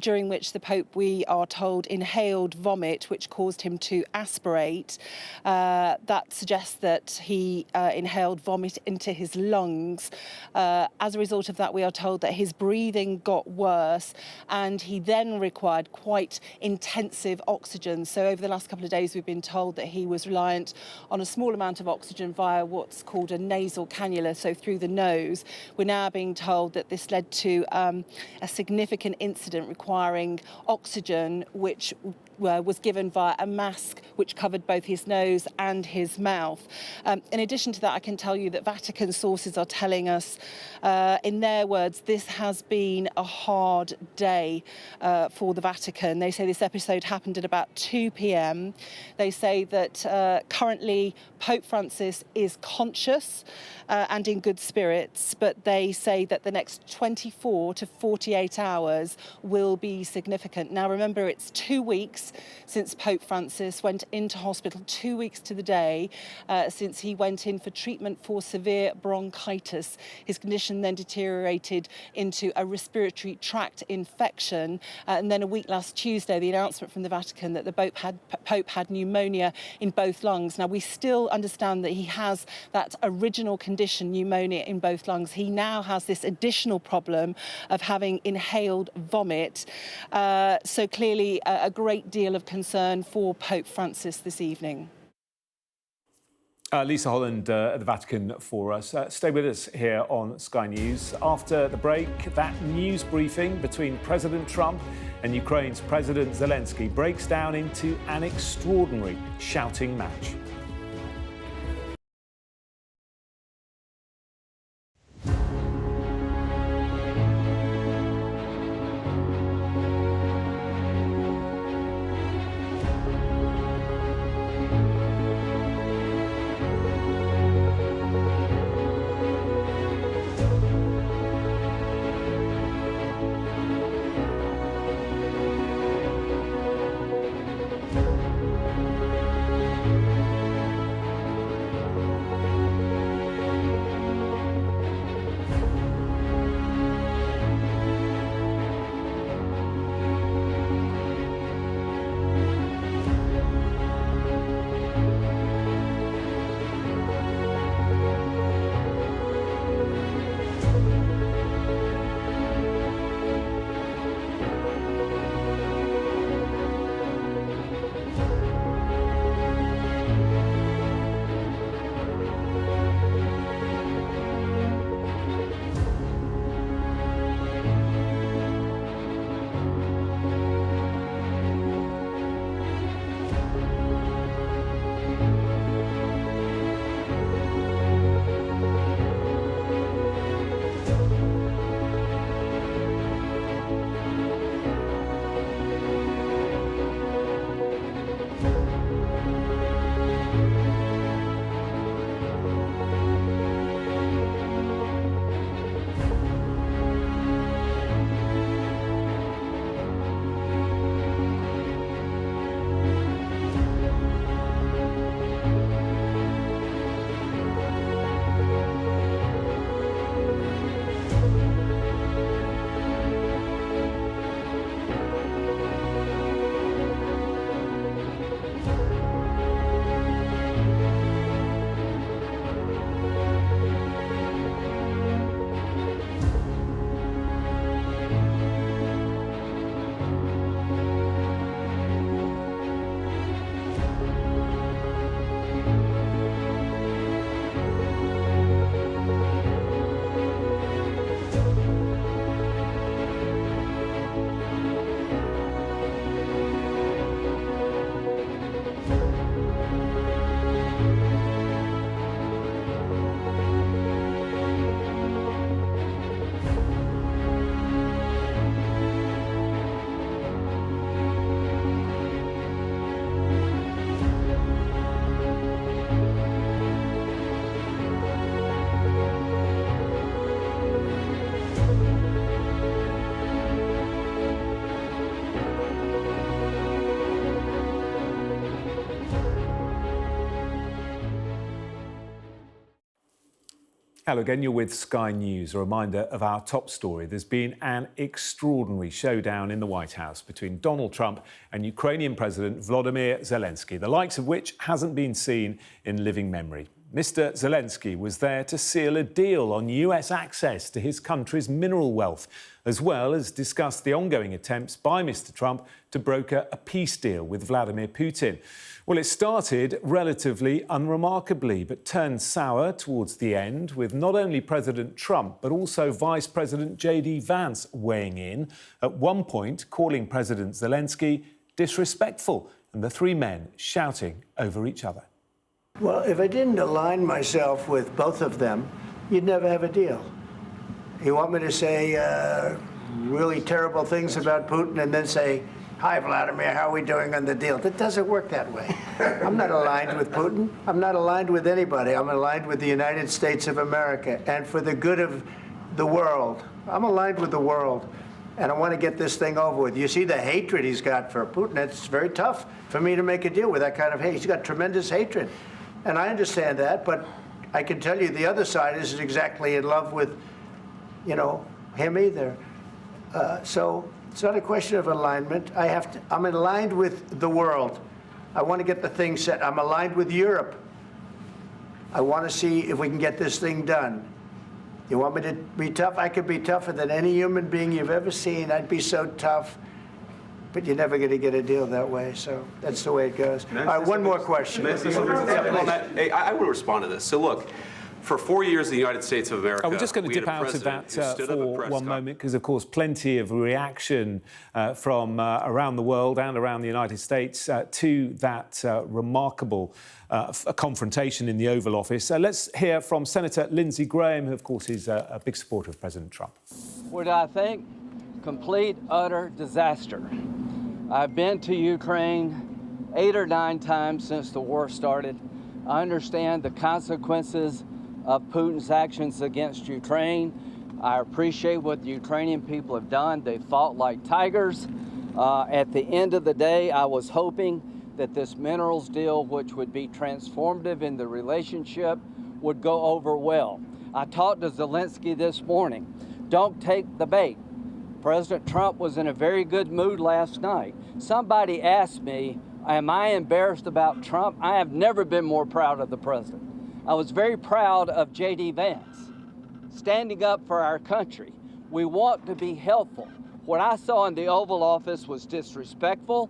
during which the Pope, we are told, inhaled vomit, which caused him to aspirate. That suggests that he inhaled vomit into his lungs. As a result of that, we are told that his breathing got worse and he then required quite intensive oxygen. So over the last couple of days, we've been told that he was reliant on a small amount of oxygen via what's called a nasal cannula, so through the nose. We're now being told that this led to a significant incident requiring oxygen, which was given via a mask which covered both his nose and his mouth. In addition to that, I can tell you that Vatican sources are telling us, in their words, this has been a hard day for the Vatican. They say this episode happened at about 2 p.m. They say that currently Pope Francis is conscious and in good spirits, but they say that the next 24 to 48 hours will be significant. Now, remember, it's 2 weeks since Pope Francis went into hospital, 2 weeks to the day since he went in for treatment for severe bronchitis. His condition then deteriorated into a respiratory tract infection. And then a week last Tuesday, the announcement from the Vatican that the Pope had pneumonia in both lungs. Now, we still understand that he has that original condition, pneumonia in both lungs. He now has this additional problem of having inhaled vomit. So clearly a great deal of concern for Pope Francis this evening. Lisa Holland at the Vatican for us. Stay with us here on Sky News. After the break, that news briefing between President Trump and Ukraine's President Zelensky breaks down into an extraordinary shouting match. Hello again, you're with Sky News. A reminder of our top story. There's been an extraordinary showdown in the White House between Donald Trump and Ukrainian President Volodymyr Zelenskyy, the likes of which hasn't been seen in living memory. Mr. Zelenskyy was there to seal a deal on US access to his country's mineral wealth, as well as discuss the ongoing attempts by Mr. Trump to broker a peace deal with Vladimir Putin. Well, it started relatively unremarkably, but turned sour towards the end, with not only President Trump, but also Vice President JD Vance weighing in, at one point calling President Zelenskyy disrespectful, and the three men shouting over each other. Well, if I didn't align myself with both of them, you'd never have a deal. You want me to say really terrible things about Putin and then say, "Hi, Vladimir, how are we doing on the deal?" That doesn't work that way. I'm not aligned with Putin. I'm not aligned with anybody. I'm aligned with the United States of America. And for the good of the world, I'm aligned with the world. And I want to get this thing over with. You see the hatred he's got for Putin. It's very tough for me to make a deal with that kind of hate. He's got tremendous hatred. And I understand that, but I can tell you the other side isn't exactly in love with, him either. So it's not a question of alignment. I'm aligned with the world. I want to get the thing set. I'm aligned with Europe. I want to see if we can get this thing done. You want me to be tough? I could be tougher than any human being you've ever seen. I'd be so tough. but you're never going to get a deal that way. So that's the way it goes. All right, one more question. I will respond to this. So look, for 4 years, the United States of America. We're just going to dip out of that for one moment, because, of course, plenty of reaction from around the world and around the United States to that remarkable confrontation in the Oval Office. Let's hear from Senator Lindsey Graham, who, of course, is a big supporter of President Trump. What I think, complete, utter disaster. I've been to Ukraine 8 or 9 times since the war started. I understand the consequences of Putin's actions against Ukraine. I appreciate what the Ukrainian people have done. They fought like tigers. At the end of the day, I was hoping that this minerals deal, which would be transformative in the relationship, would go over well. I talked to Zelenskyy this morning. Don't take the bait. President Trump was in a very good mood last night. Somebody asked me, am I embarrassed about Trump? I have never been more proud of the president. I was very proud of JD Vance, standing up for our country. We want to be helpful. What I saw in the Oval Office was disrespectful,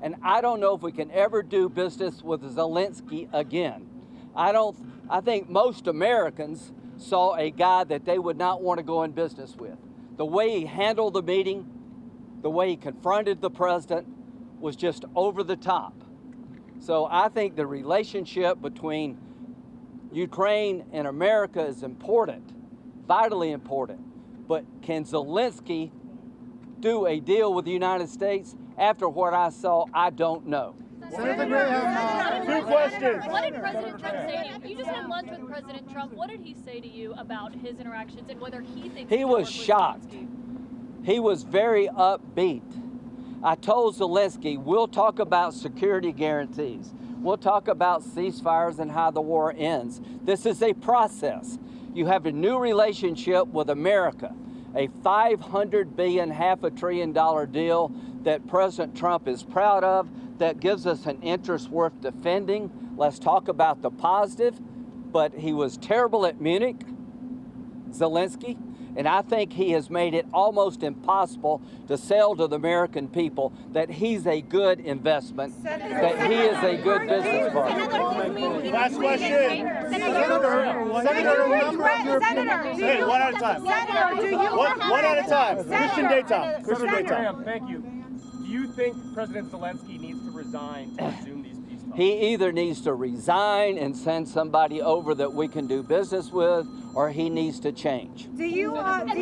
and I don't know if we can ever do business with Zelenskyy again. I think most Americans saw a guy that they would not want to go in business with. The way he handled the meeting, the way he confronted the president was just over the top. So I think the relationship between Ukraine and America is important, vitally important. But can Zelenskyy do a deal with the United States? After what I saw, I don't know. Senator Graham, 2 questions. What did President Trump say to you? You just had lunch with President Trump. What did he say to you about his interactions and whether he thinks he was shocked? He was very upbeat. I told Zelenskyy, we'll talk about security guarantees. We'll talk about ceasefires and how the war ends. This is a process. You have a new relationship with America, a $500 billion, $500 billion deal that President Trump is proud of, that gives us an interest worth defending. Let's talk about the positive. But he was terrible at Munich, Zelenskyy, and I think he has made it almost impossible to sell to the American people that he's a good investment, that he is a good business partner. Last question. Hey, one at a time. One at a time. Christian Daytime. Christian Daytime. Thank you. Do you think President Zelenskyy needs to resign to resume these peace talks? He either needs to resign and send somebody over that we can do business with, or he needs to change. Do you regret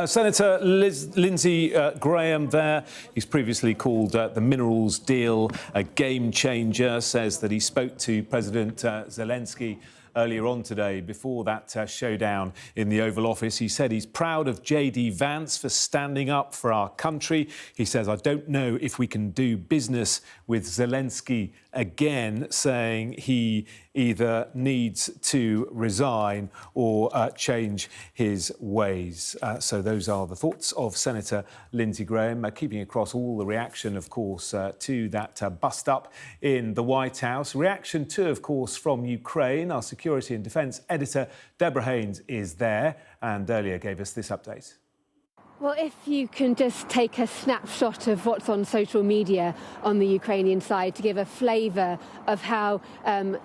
Senator Lindsey Graham there. He's previously called the minerals deal a game changer, says that he spoke to President Zelenskyy earlier on today before that showdown in the Oval Office. He said he's proud of JD Vance for standing up for our country. He says, I don't know if we can do business with Zelenskyy again, saying he either needs to resign or change his ways. So those are the thoughts of Senator Lindsey Graham, keeping across all the reaction, of course, to that bust-up in the White House. Reaction too, of course, from Ukraine. Our security and defence editor, Deborah Haynes, is there and earlier gave us this update. Well, if you can just take a snapshot of what's on social media on the Ukrainian side to give a flavour of how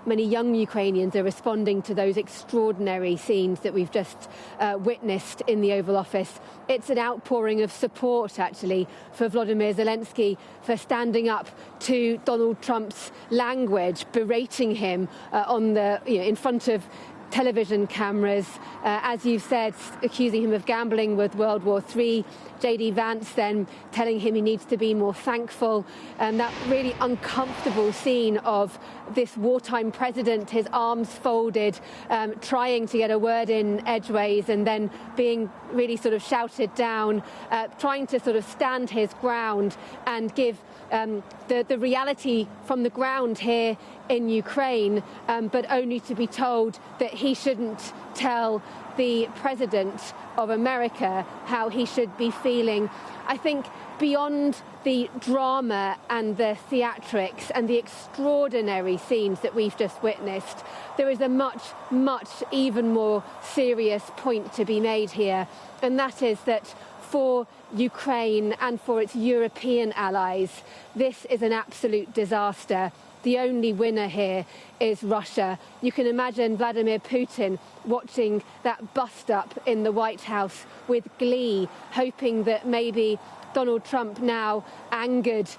many young Ukrainians are responding to those extraordinary scenes that we've just witnessed in the Oval Office. It's an outpouring of support, actually, for Volodymyr Zelenskyy for standing up to Donald Trump's language, berating him in front of television cameras, as you've said, accusing him of gambling with World War III. JD Vance then telling him he needs to be more thankful. And that really uncomfortable scene of this wartime president, his arms folded, trying to get a word in edgeways and then being really sort of shouted down, trying to sort of stand his ground and give the reality from the ground here in Ukraine, but only to be told that he shouldn't tell the president of America how he should be feeling. I think beyond the drama and the theatrics and the extraordinary scenes that we've just witnessed, there is a much even more serious point to be made here, and that is that for Ukraine and for its European allies, this is an absolute disaster. The only winner here is Russia. You can imagine Vladimir Putin watching that bust-up in the White House with glee, hoping that maybe Donald Trump, now angered,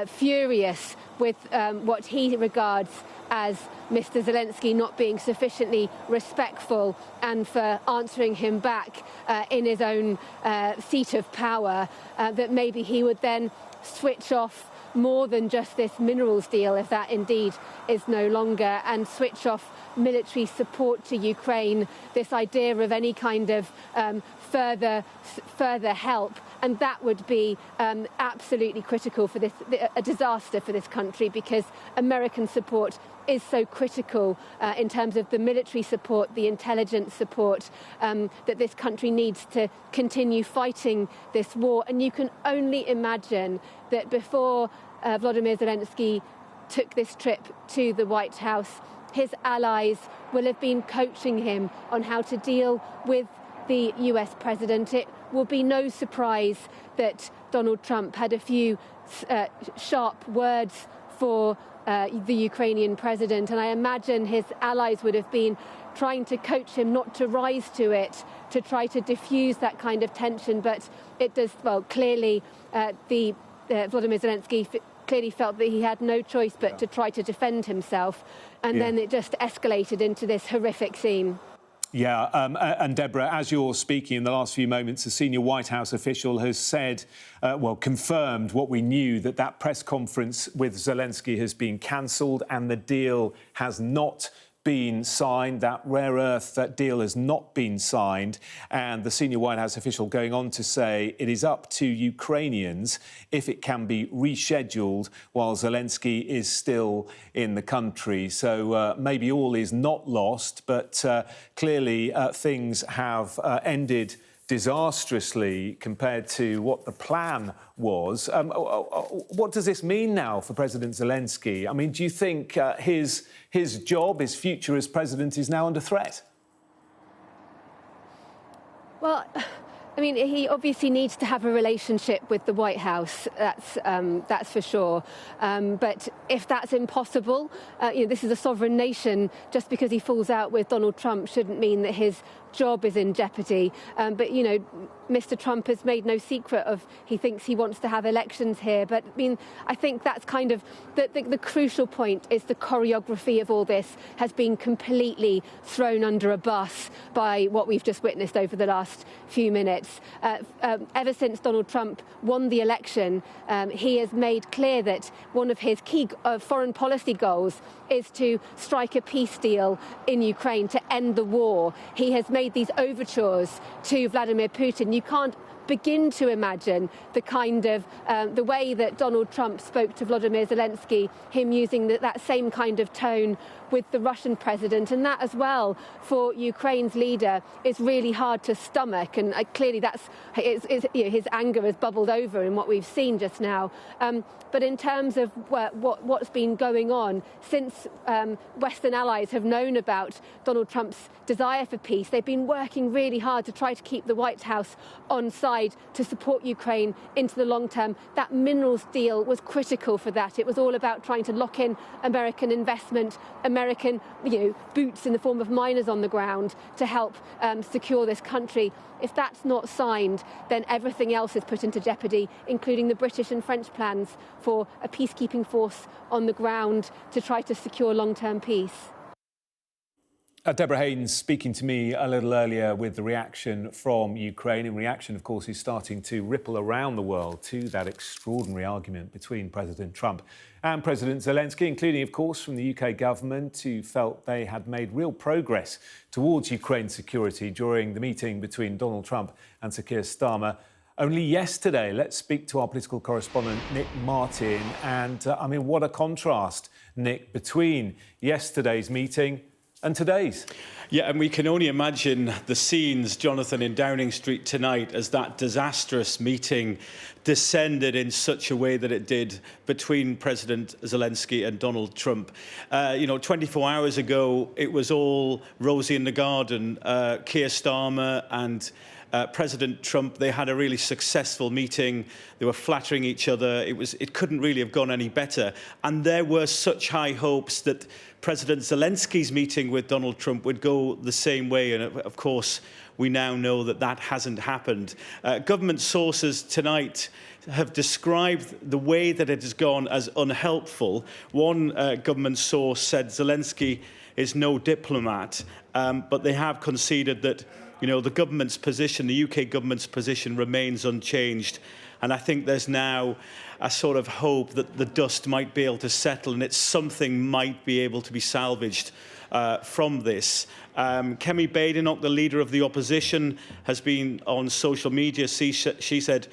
furious with what he regards as Mr. Zelenskyy not being sufficiently respectful and for answering him back in his own seat of power, that maybe he would then switch off more than just this minerals deal, if that indeed is no longer, and switch off military support to Ukraine, this idea of any kind of further help. And that would be absolutely critical for this, a disaster for this country, because American support is so critical in terms of the military support, the intelligence support that this country needs to continue fighting this war. And you can only imagine that before Volodymyr Zelenskyy took this trip to the White House, his allies will have been coaching him on how to deal with the US president. It will be no surprise that Donald Trump had a few sharp words for the Ukrainian president, and I imagine his allies would have been trying to coach him not to rise to it, to try to diffuse that kind of tension. But it does, well, clearly Volodymyr Zelenskyy clearly felt that he had no choice but to try to defend himself, and then it just escalated into this horrific scene. Yeah, and Deborah, as you're speaking in the last few moments, a senior White House official has said, confirmed what we knew, that press conference with Zelenskyy has been cancelled and the deal has not been signed. That rare earth, that deal has not been signed. And the senior White House official going on to say it is up to Ukrainians if it can be rescheduled while Zelenskyy is still in the country. So maybe all is not lost, but clearly things have ended disastrously compared to what the plan was. What does this mean now for President Zelenskyy? I mean, do you think his job, his future as president, is now under threat? Well, I mean, he obviously needs to have a relationship with the White House. That's for sure. But if that's impossible, this is a sovereign nation. Just because he falls out with Donald Trump shouldn't mean that his job is in jeopardy. But Mr. Trump has made no secret of he thinks he wants to have elections here. But I mean, I think that's kind of the crucial point is the choreography of all this has been completely thrown under a bus by what we've just witnessed over the last few minutes. Ever since Donald Trump won the election, he has made clear that one of his key foreign policy goals is to strike a peace deal in Ukraine to end the war. He has made these overtures to Vladimir Putin. You can't begin to imagine the kind of the way that Donald Trump spoke to Volodymyr Zelenskyy, him using that same kind of tone with the Russian president, and that as well for Ukraine's leader is really hard to stomach. And clearly his anger has bubbled over in what we've seen just now. But in terms of what's been going on since Western allies have known about Donald Trump's desire for peace, they've been working really hard to try to keep the White House on side to support Ukraine into the long term. That minerals deal was critical for that. It was all about trying to lock in American investment, American boots in the form of miners on the ground to help secure this country. If that's not signed, then everything else is put into jeopardy, including the British and French plans for a peacekeeping force on the ground to try to secure long-term peace. Deborah Haynes speaking to me a little earlier with the reaction from Ukraine. And reaction, of course, is starting to ripple around the world to that extraordinary argument between President Trump and President Zelenskyy, including, of course, from the UK government, who felt they had made real progress towards Ukraine's security during the meeting between Donald Trump and Sir Keir Starmer only yesterday. Let's speak to our political correspondent, Nick Martin. And, what a contrast, Nick, between yesterday's meeting and today's. Yeah, and we can only imagine the scenes, Jonathan, in Downing Street tonight as that disastrous meeting descended in such a way that it did between President Zelensky and Donald Trump. 24 hours ago, it was all rosy in the garden. Keir Starmer and President Trump, they had a really successful meeting. They were flattering each other. It couldn't really have gone any better. And there were such high hopes that President Zelensky's meeting with Donald Trump would go the same way. And of course, we now know that that hasn't happened. Government sources tonight have described the way that it has gone as unhelpful. One government source said Zelensky is no diplomat, but they have conceded that the government's position, the UK government's position, remains unchanged. And I think there's now a sort of hope that the dust might be able to settle and something might be able to be salvaged from this. Kemi Badenoch, the leader of the opposition, has been on social media. She said,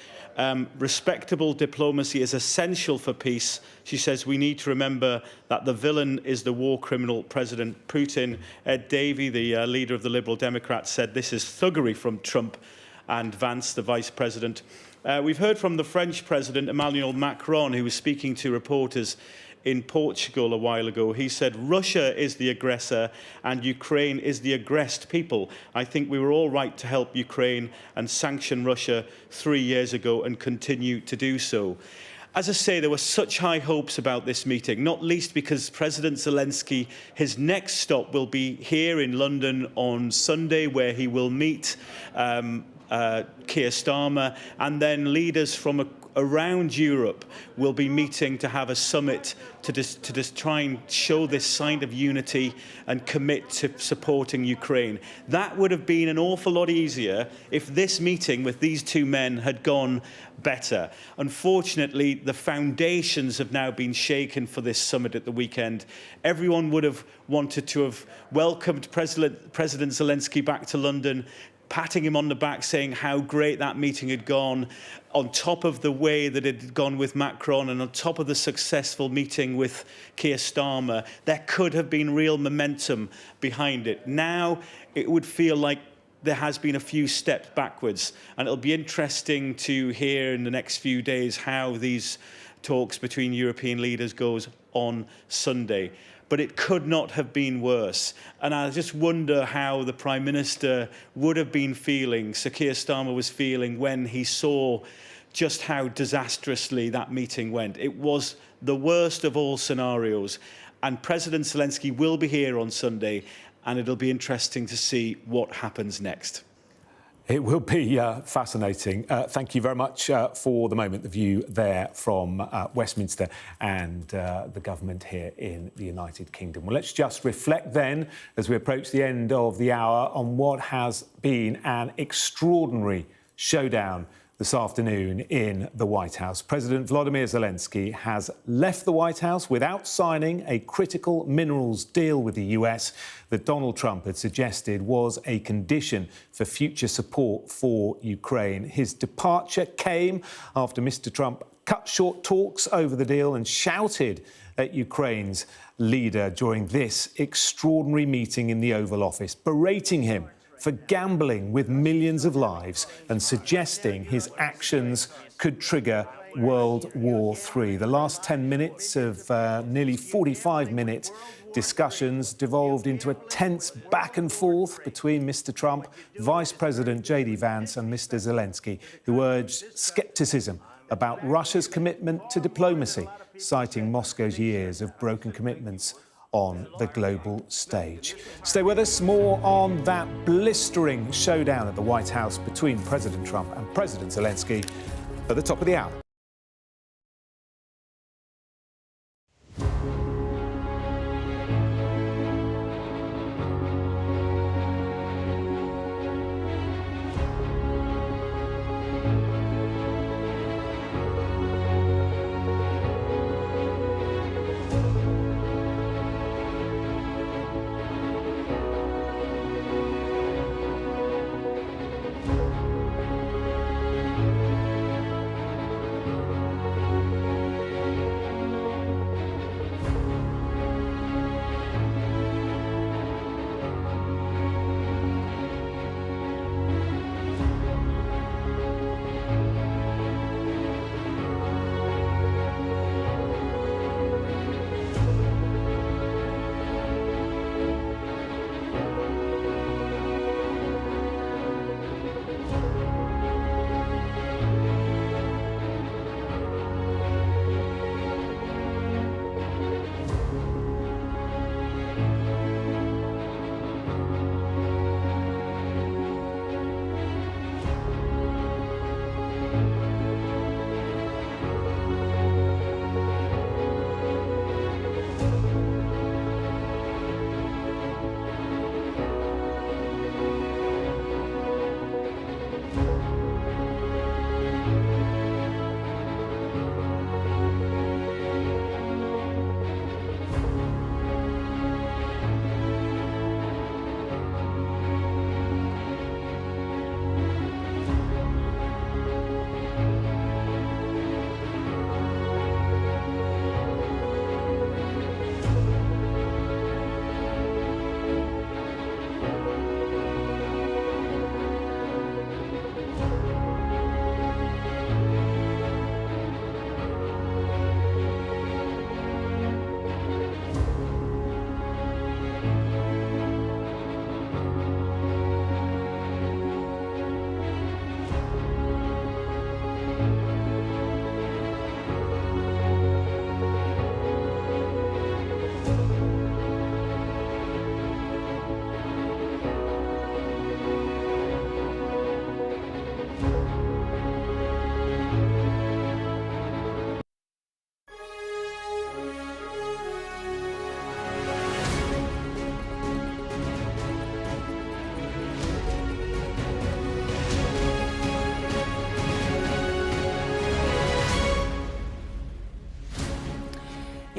respectable diplomacy is essential for peace. She says, we need to remember that the villain is the war criminal, President Putin. Ed Davey, the leader of the Liberal Democrats, said this is thuggery from Trump and Vance, the vice president. We've heard from the French president, Emmanuel Macron, who was speaking to reporters in Portugal a while ago. He said, Russia is the aggressor and Ukraine is the aggressed people. I think we were all right to help Ukraine and sanction Russia 3 years ago and continue to do so. As I say, there were such high hopes about this meeting, not least because President Zelensky, his next stop will be here in London on Sunday, where he will meet Keir Starmer, and then leaders from around Europe will be meeting to have a summit to just try and show this sign of unity and commit to supporting Ukraine. That would have been an awful lot easier if this meeting with these two men had gone better. Unfortunately, the foundations have now been shaken for this summit at the weekend. Everyone would have wanted to have welcomed President Zelensky back to London, patting him on the back, saying how great that meeting had gone, on top of the way that it had gone with Macron and on top of the successful meeting with Keir Starmer. There could have been real momentum behind it. Now it would feel like there has been a few steps backwards, and it'll be interesting to hear in the next few days how these talks between European leaders goes on Sunday. But it could not have been worse. And I just wonder how the Prime Minister would have been feeling, Sir Keir Starmer was feeling, when he saw just how disastrously that meeting went. It was the worst of all scenarios. And President Zelensky will be here on Sunday, and it'll be interesting to see what happens next. It will be fascinating. Thank you very much for the moment, the view there from Westminster and the government here in the United Kingdom. Well, let's just reflect then, as we approach the end of the hour, on what has been an extraordinary showdown this afternoon in the White House. President Volodymyr Zelenskyy has left the White House without signing a critical minerals deal with the US that Donald Trump had suggested was a condition for future support for Ukraine. His departure came after Mr. Trump cut short talks over the deal and shouted at Ukraine's leader during this extraordinary meeting in the Oval Office, berating him for gambling with millions of lives and suggesting his actions could trigger World War III. The last 10 minutes of nearly 45-minute discussions devolved into a tense back and forth between Mr. Trump, Vice President JD Vance and Mr. Zelenskyy, who urged scepticism about Russia's commitment to diplomacy, citing Moscow's years of broken commitments on the global stage. Stay with us. More on that blistering showdown at the White House between President Trump and President Zelenskyy at the top of the hour.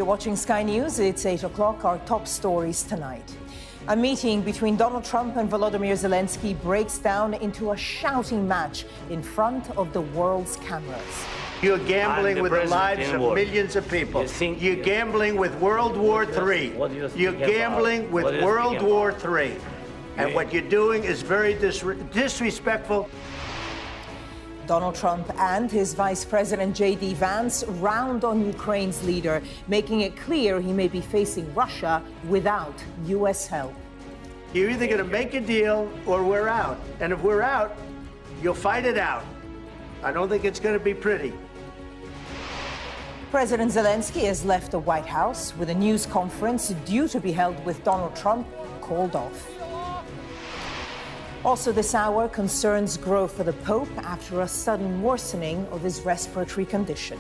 watching Sky News. It's 8 o'clock. Our top stories tonight. A meeting between Donald Trump and Volodymyr Zelenskyy breaks down into a shouting match in front of the world's cameras. You're gambling with the lives of millions of people. You're gambling with World War III. You're gambling with World War III. And what you're doing is very disrespectful. Donald Trump and his Vice President JD Vance round on Ukraine's leader, making it clear he may be facing Russia without U.S. help. You're either going to make a deal or we're out. And if we're out, you'll fight it out. I don't think it's going to be pretty. President Zelenskyy has left the White House with a news conference due to be held with Donald Trump called off. Also this hour concerns grow for the Pope after a sudden worsening of his respiratory condition.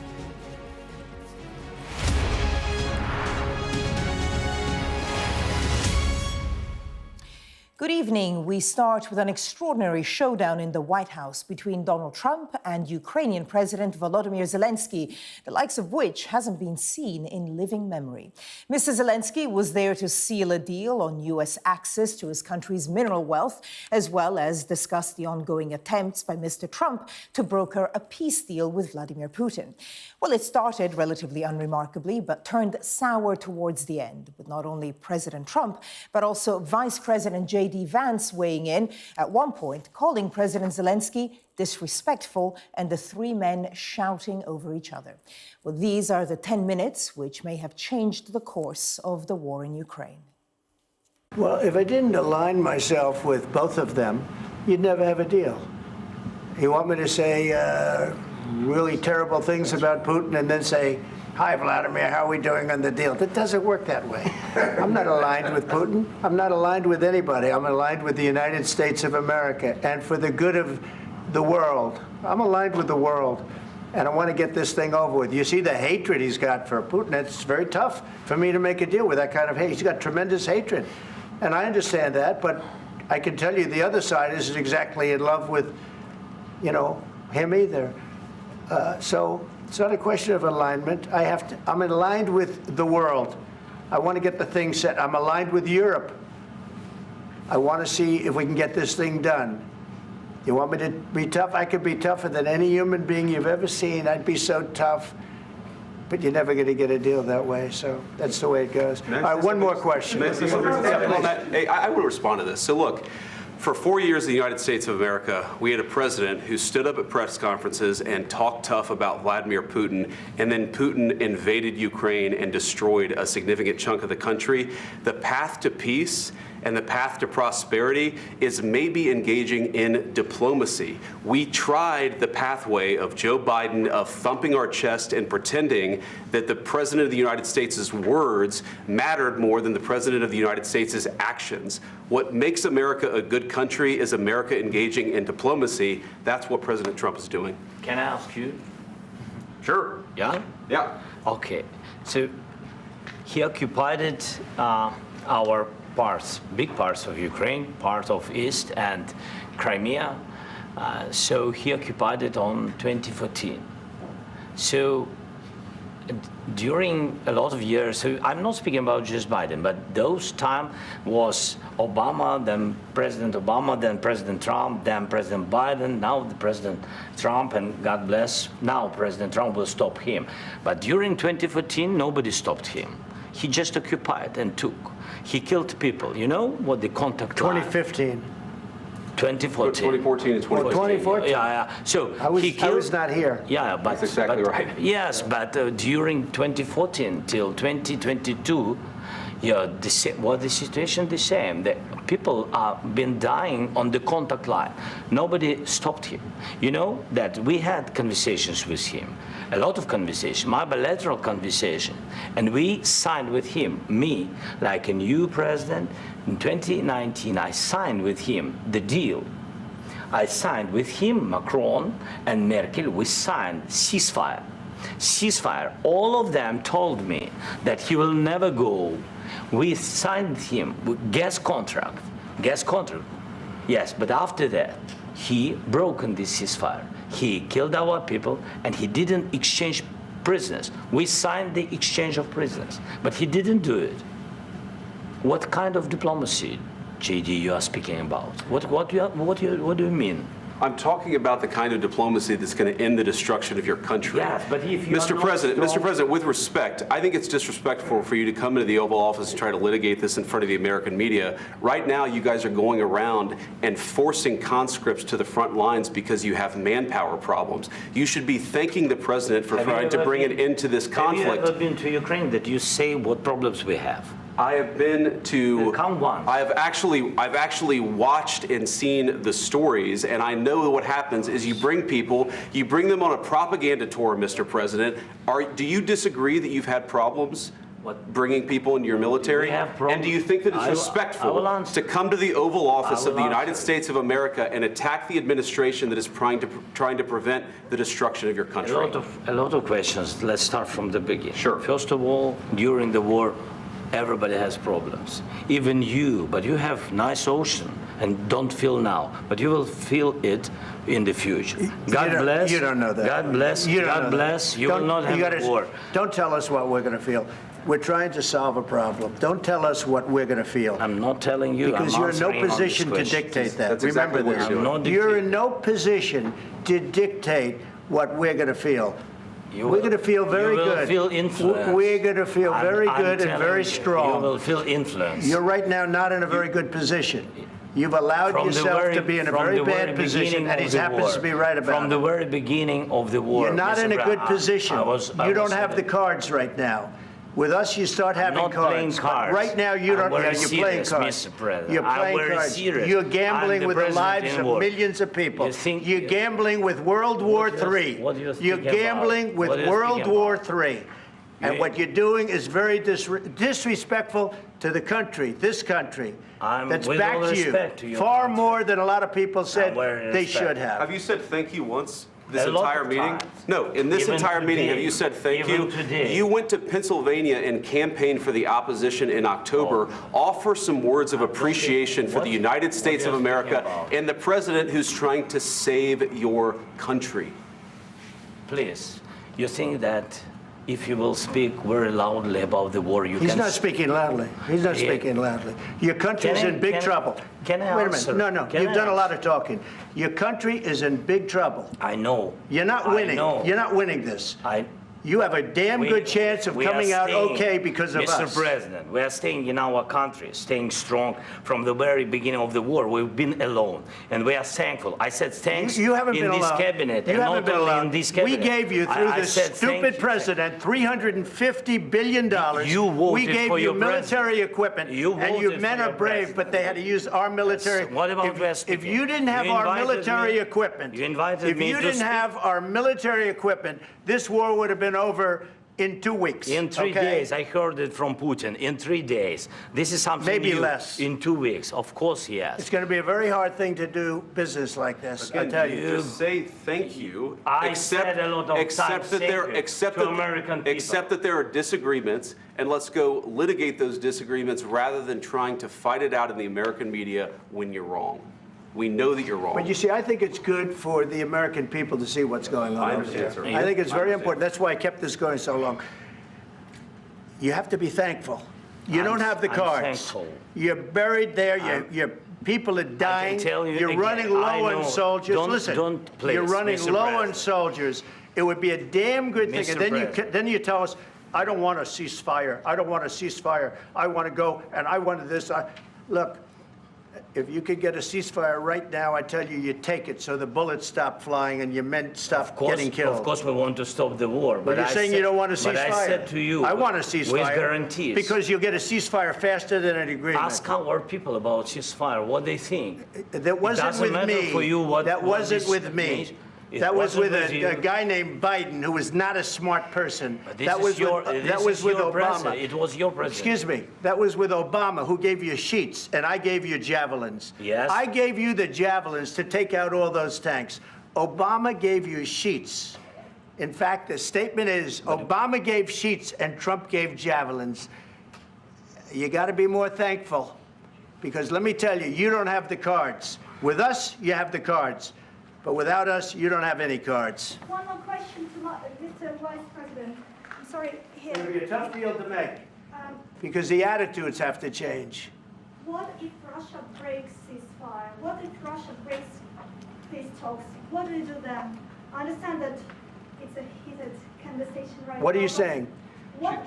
Good evening. We start with an extraordinary showdown in the White House between Donald Trump and Ukrainian President Volodymyr Zelenskyy, the likes of which hasn't been seen in living memory. Mr. Zelenskyy was there to seal a deal on U.S. access to his country's mineral wealth, as well as discuss the ongoing attempts by Mr. Trump to broker a peace deal with Vladimir Putin. Well, it started relatively unremarkably, but turned sour towards the end, with not only President Trump, but also Vice President JD Vance weighing in, at one point calling President Zelenskyy disrespectful and the three men shouting over each other. Well, these are the 10 minutes which may have changed the course of the war in Ukraine. Well, if I didn't align myself with both of them, you'd never have a deal. You want me to say really terrible things about Putin and then say, "Hi, Vladimir, how are we doing on the deal?" That doesn't work that way. I'm not aligned with Putin. I'm not aligned with anybody. I'm aligned with the United States of America. And for the good of the world, I'm aligned with the world. And I want to get this thing over with. You see the hatred he's got for Putin. It's very tough for me to make a deal with that kind of hate. He's got tremendous hatred. And I understand that, but I can tell you the other side isn't exactly in love with, him either. So it's not a question of alignment. I'm aligned with the world. I want to get the thing set. I'm aligned with Europe. I want to see if we can get this thing done. You want me to be tough? I could be tougher than any human being you've ever seen. I'd be so tough. But you're never going to get a deal that way. So that's the way it goes. All right, one more question. I want to respond to this. So look, for 4 years in the United States of America, we had a president who stood up at press conferences and talked tough about Vladimir Putin, and then Putin invaded Ukraine and destroyed a significant chunk of the country. The path to peace and the path to prosperity is maybe engaging in diplomacy. We tried the pathway of Joe Biden of thumping our chest and pretending that the President of the United States' words mattered more than the President of the United States' actions. What makes America a good country is America engaging in diplomacy. That's what President Trump is doing. Can I ask you? Sure. Yeah? Yeah. Okay. So he occupied our big parts of Ukraine, part of East and Crimea. So he occupied it on 2014. So during a lot of years, so I'm not speaking about just Biden, but those time was Obama, then President Obama, then President Trump, then President Biden, now the President Trump, and God bless, now President Trump will stop him. But during 2014, nobody stopped him. He just occupied and took. He killed people. You know what the contact 2015. 2014 and 2014. 2014. Yeah. So I was not here. Yeah, but that's exactly right. Yes, but during 2014 till 2022, the situation the same. The people have been dying on the contact line. Nobody stopped him. You know that we had conversations with him, a lot of conversation, my bilateral conversation, and we signed with him, me, like a new president. In 2019, I signed with him the deal. I signed with him, Macron and Merkel, we signed ceasefire. Ceasefire. All of them told me that he will never go. We signed him with gas contract. Yes, but after that, he broken this ceasefire. He killed our people, and he didn't exchange prisoners. We signed the exchange of prisoners, but he didn't do it. What kind of diplomacy, JD, you are speaking about? What do you mean? I'm talking about the kind of diplomacy that's going to end the destruction of your country. Yes, but if you Mr. President, with respect, I think it's disrespectful for you to come into the Oval Office and try to litigate this in front of the American media. Right now, you guys are going around and forcing conscripts to the front lines because you have manpower problems. You should be thanking the president for trying to bring an end to this conflict. Have you ever been to Ukraine that you say what problems we have? I have been to. Come once. I've actually watched and seen the stories, and I know what happens is you bring them on a propaganda tour, Mr. President. Do you disagree that you've had problems bringing people into your military? And do you think that it's respectful to come to the Oval Office of the United States of America and attack the administration that is trying to prevent the destruction of your country? A lot of questions. Let's start from the beginning. Sure. First of all, during the war, everybody has problems, even you, but you have nice ocean and don't feel now, but you will feel it in the future. God bless. You don't know that. God bless. God bless. You will not have a war. Don't tell us what we're going to feel. We're trying to solve a problem. Don't tell us what we're going to feel. I'm not telling you. Because you're in no position to dictate that. Remember this. You're in no position to dictate what we're going to feel. We're going to feel very good. You will feel influence. We're going to feel very good and very strong. You will feel influence. You're right now not in a very good position. You've allowed yourself to be in a very bad position, and he happens to be right about it. From the very beginning of the war. You're not in a good position. You don't have the cards right now. With us, you start having cards. But right now, you don't. You're playing cards. You're playing cards. You're gambling with the lives of millions of people. You're gambling with World War III. You're gambling with World War III. And what you're doing is very disrespectful to the country, this country, that's back to you, far more than a lot of people said they should have. Have you said thank you once? This entire meeting? No, in this entire meeting, have you said thank you? You went to Pennsylvania and campaigned for the opposition in October. Offer some words of appreciation for the United States of America and the president who's trying to save your country. Please, you think that if you will speak very loudly about the war, you can... He's not speaking loudly. He's not speaking loudly. Your country is in big trouble. Can I answer? Wait a minute. No. You've done a lot of talking. Your country is in big trouble. I know. You're not winning. You're not winning this. You have a damn good chance of coming out okay because of us. Mr. President, we are staying in our country, staying strong from the very beginning of the war. We've been alone, and we are thankful. I said thanks you haven't been in this alone. cabinet, you and haven't not been only alone. in this cabinet. We gave you, through this stupid president, $350 billion. You voted we gave for you your military equipment, and you men are brave, but they had to use our military. What about if you didn't have our military equipment, you invited me to didn't have our military equipment, this war would have been over in 2 weeks. In 3 days, I heard it from Putin. In 3 days. This is something maybe new. Less. In 2 weeks, of course, yes. It's going to be a very hard thing to do business like this. Again, I tell you. Just say thank you. I said a lot of except that there are disagreements, and let's go litigate those disagreements rather than trying to fight it out in the American media when you're wrong. We know that you're wrong. But you see, I think it's good for the American people to see what's going on over there. I think it's very important. That's why I kept this going so long. You have to be thankful. You don't have the cards. Thankful. You're buried there. Your people are dying. You're running low on soldiers. Listen, you're running low on soldiers. It would be a damn good thing. And then you tell us, I don't want a ceasefire. I don't want a ceasefire. I want to go, and I wanted this. Look. If you could get a ceasefire right now, I tell you, you take it so the bullets stop flying and your men stop getting killed. Of course, we want to stop the war. But you're saying you don't want a ceasefire. But I said to you, I want a ceasefire. With guarantees. Because you'll get a ceasefire faster than an agreement. Ask our people about ceasefire, what they think. That wasn't with me. For you what, that wasn't with me. Means. That was with a guy named Biden, who was not a smart person. That was with Obama. President. It was your president. Excuse me. That was with Obama, who gave you sheets, and I gave you javelins. Yes. I gave you the javelins to take out all those tanks. Obama gave you sheets. In fact, the statement is Obama gave sheets and Trump gave javelins. You got to be more thankful, because let me tell you, you don't have the cards. With us, you have the cards. But without us, you don't have any cards. One more question to Mr. Vice President, I'm sorry, here. It's going to be a tough deal to make because the attitudes have to change. What if Russia breaks ceasefire? What if Russia breaks peace talks? What do we do then? I understand that it's a heated conversation right now. What are you saying?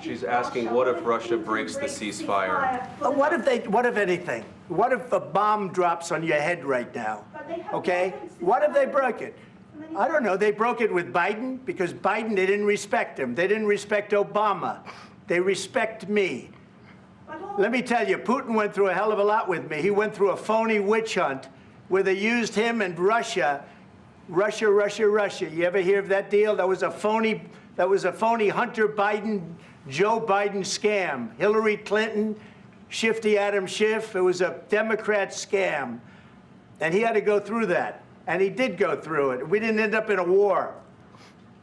She's asking, what if Russia breaks the ceasefire? What if anything? What if a bomb drops on your head right now? Okay? What if they broke it? I don't know. They broke it with Biden because Biden, they didn't respect him. They didn't respect Obama. They respect me. Let me tell you, Putin went through a hell of a lot with me. He went through a phony witch hunt where they used him and Russia. You ever hear of that deal? That was a phony Hunter Biden, Joe Biden scam. Hillary Clinton, Shifty Adam Schiff. It was a Democrat scam. And he had to go through that. And he did go through it. We didn't end up in a war.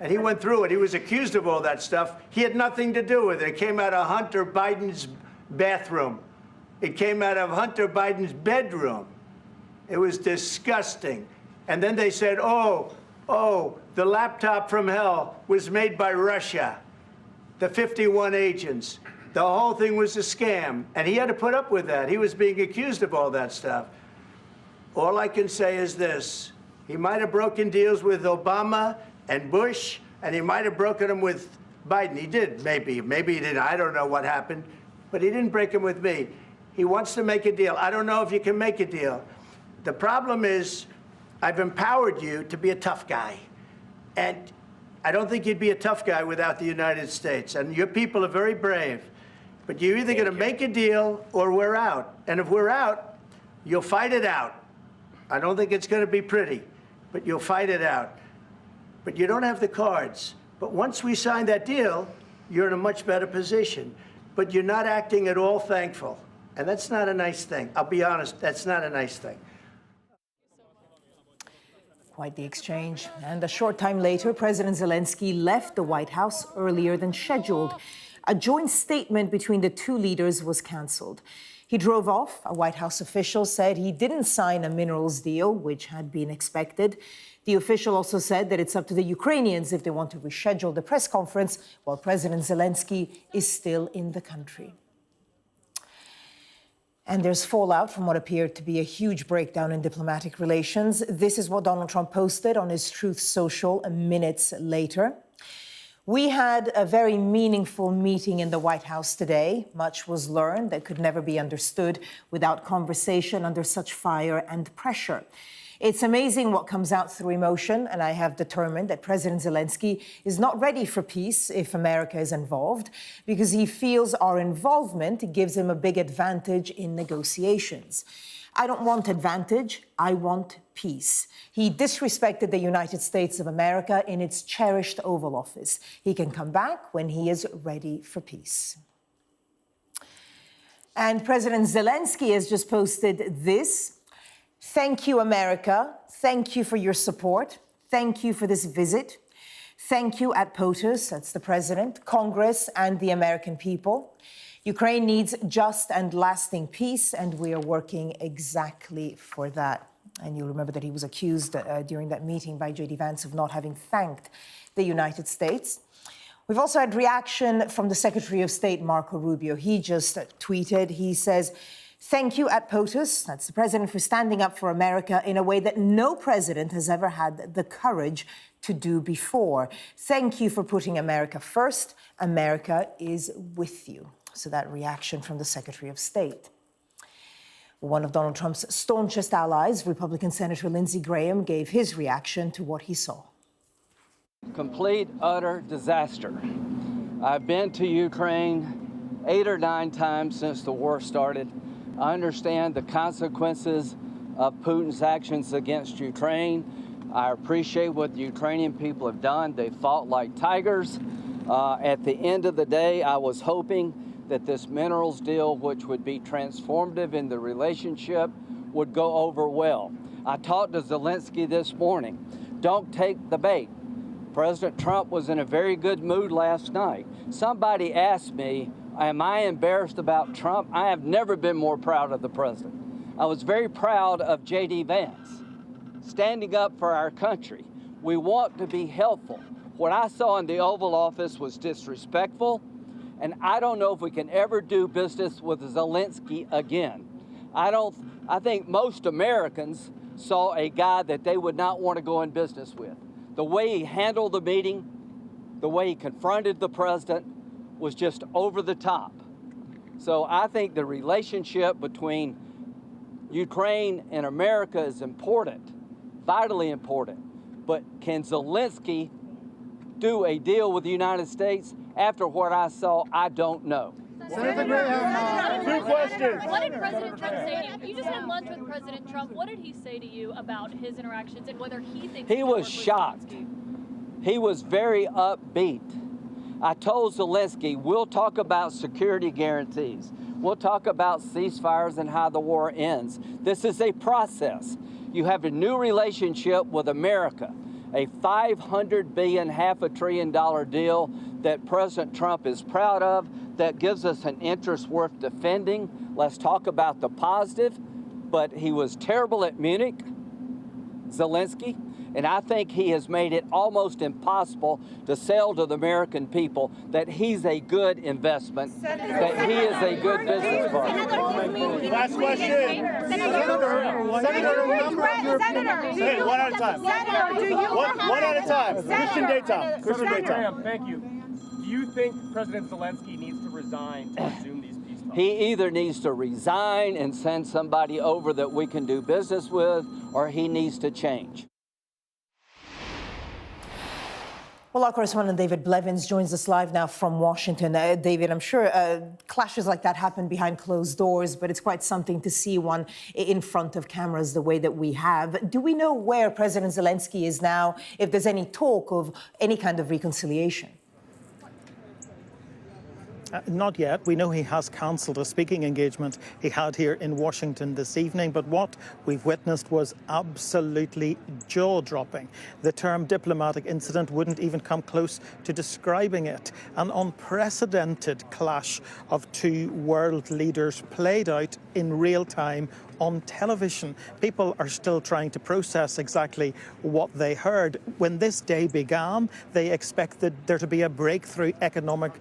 And he went through it. He was accused of all that stuff. He had nothing to do with it. It came out of Hunter Biden's bathroom. It came out of Hunter Biden's bedroom. It was disgusting. And then they said, oh, the laptop from hell was made by Russia, the 51 agents. The whole thing was a scam. And he had to put up with that. He was being accused of all that stuff. All I can say is this. He might have broken deals with Obama and Bush, and he might have broken them with Biden. He did, maybe. Maybe he didn't. I don't know what happened. But he didn't break them with me. He wants to make a deal. I don't know if you can make a deal. The problem is I've empowered you to be a tough guy. And I don't think you'd be a tough guy without the United States. And your people are very brave. But you're either going to make a deal or we're out. And if we're out, you'll fight it out. I don't think it's going to be pretty, but you'll fight it out. But you don't have the cards. But once we sign that deal, you're in a much better position. But you're not acting at all thankful. And that's not a nice thing. I'll be honest, that's not a nice thing. Quite the exchange. And a short time later, President Zelenskyy left the White House earlier than scheduled. A joint statement between the two leaders was cancelled. He drove off. A White House official said he didn't sign a minerals deal, which had been expected. The official also said that it's up to the Ukrainians if they want to reschedule the press conference while President Zelenskyy is still in the country. And there's fallout from what appeared to be a huge breakdown in diplomatic relations. This is what Donald Trump posted on his Truth Social minutes later. We had a very meaningful meeting in the White House today. Much was learned that could never be understood without conversation under such fire and pressure. It's amazing what comes out through emotion, and I have determined that President Zelenskyy is not ready for peace if America is involved, because he feels our involvement gives him a big advantage in negotiations. I don't want advantage, I want peace. He disrespected the United States of America in its cherished Oval Office. He can come back when he is ready for peace. And President Zelenskyy has just posted this. Thank you, America. Thank you for your support. Thank you for this visit. Thank you at POTUS, that's the president, Congress, and the American people. Ukraine needs just and lasting peace, and we are working exactly for that. And you'll remember that he was accused during that meeting by JD Vance of not having thanked the United States. We've also had reaction from the Secretary of State, Marco Rubio. He just tweeted, he says, thank you at POTUS, that's the president, for standing up for America in a way that no president has ever had the courage to do before. Thank you for putting America first. America is with you. So that reaction from the Secretary of State. One of Donald Trump's staunchest allies, Republican Senator Lindsey Graham, gave his reaction to what he saw. Complete, utter disaster. I've been to Ukraine 8 or 9 times since the war started. I understand the consequences of Putin's actions against Ukraine. I appreciate what the Ukrainian people have done. They fought like tigers. At the end of the day, I was hoping that this minerals deal, which would be transformative in the relationship, would go over well. I talked to Zelenskyy this morning. Don't take the bait. President Trump was in a very good mood last night. Somebody asked me, am I embarrassed about Trump? I have never been more proud of the president. I was very proud of JD Vance, standing up for our country. We want to be helpful. What I saw in the Oval Office was disrespectful, and I don't know if we can ever do business with Zelenskyy again. I think most Americans saw a guy that they would not want to go in business with. The way he handled the meeting, the way he confronted the president was just over the top. So I think the relationship between Ukraine and America is important, vitally important. But can Zelenskyy do a deal with the United States? After what I saw, I don't know. Senator Graham, 2 questions. What did President Trump say to you? You just had lunch with President Trump. What did he say to you about his interactions and whether he thinks he was shocked? He was very upbeat. I told Zelenskyy, we'll talk about security guarantees. We'll talk about ceasefires and how the war ends. This is a process. You have a new relationship with America, a $500 billion, $500 billion deal that President Trump is proud of, that gives us an interest worth defending. Let's talk about the positive. But he was terrible at Munich, Zelenskyy, and I think he has made it almost impossible to sell to the American people that he's a good investment, that he is a good business partner. Last question. Senator, hey, one at a time. One at a time. Christian Daytime. Thank you. Do you think President Zelenskyy needs to resign to resume these peace talks? He either needs to resign and send somebody over that we can do business with, or he needs to change. Well, our correspondent David Blevins joins us live now from Washington. David, I'm sure clashes like that happen behind closed doors, but it's quite something to see one in front of cameras the way that we have. Do we know where President Zelenskyy is now, if there's any talk of any kind of reconciliation? Not yet. We know he has cancelled a speaking engagement he had here in Washington this evening, but what we've witnessed was absolutely jaw-dropping. The term diplomatic incident wouldn't even come close to describing it. An unprecedented clash of two world leaders played out in real time on television. People are still trying to process exactly what they heard. When this day began, they expected there to be a breakthrough economic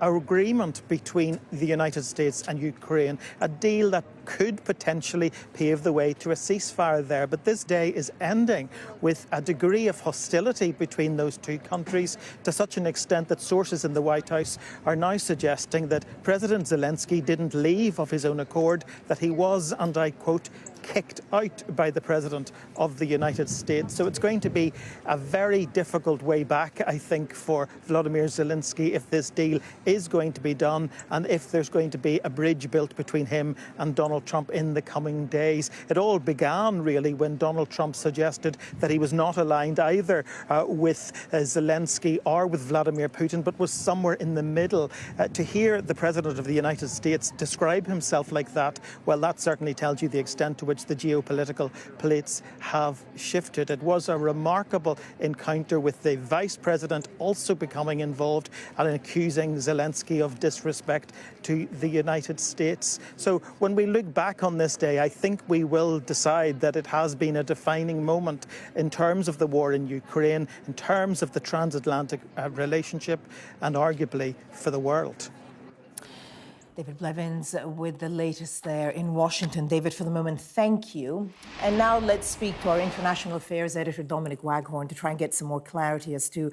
agreement between the United States and Ukraine, a deal that could potentially pave the way to a ceasefire there. But this day is ending with a degree of hostility between those two countries, to such an extent that sources in the White House are now suggesting that President Zelenskyy didn't leave of his own accord, that he was, and I quote, kicked out by the President of the United States. So it's going to be a very difficult way back, I think, for Volodymyr Zelenskyy if this deal is going to be done and if there's going to be a bridge built between him and Donald Trump in the coming days. It all began, really, when Donald Trump suggested that he was not aligned either with Zelenskyy or with Vladimir Putin, but was somewhere in the middle. To hear the President of the United States describe himself like that, well, that certainly tells you the extent to which the geopolitical plates have shifted. It was a remarkable encounter, with the Vice President also becoming involved and accusing Zelenskyy of disrespect to the United States. So when we look back on this day, I think we will decide that it has been a defining moment in terms of the war in Ukraine, in terms of the transatlantic relationship, and arguably for the world. David Blevins with the latest there in Washington. David, for the moment, thank you. And now let's speak to our international affairs editor, Dominic Waghorn, to try and get some more clarity as to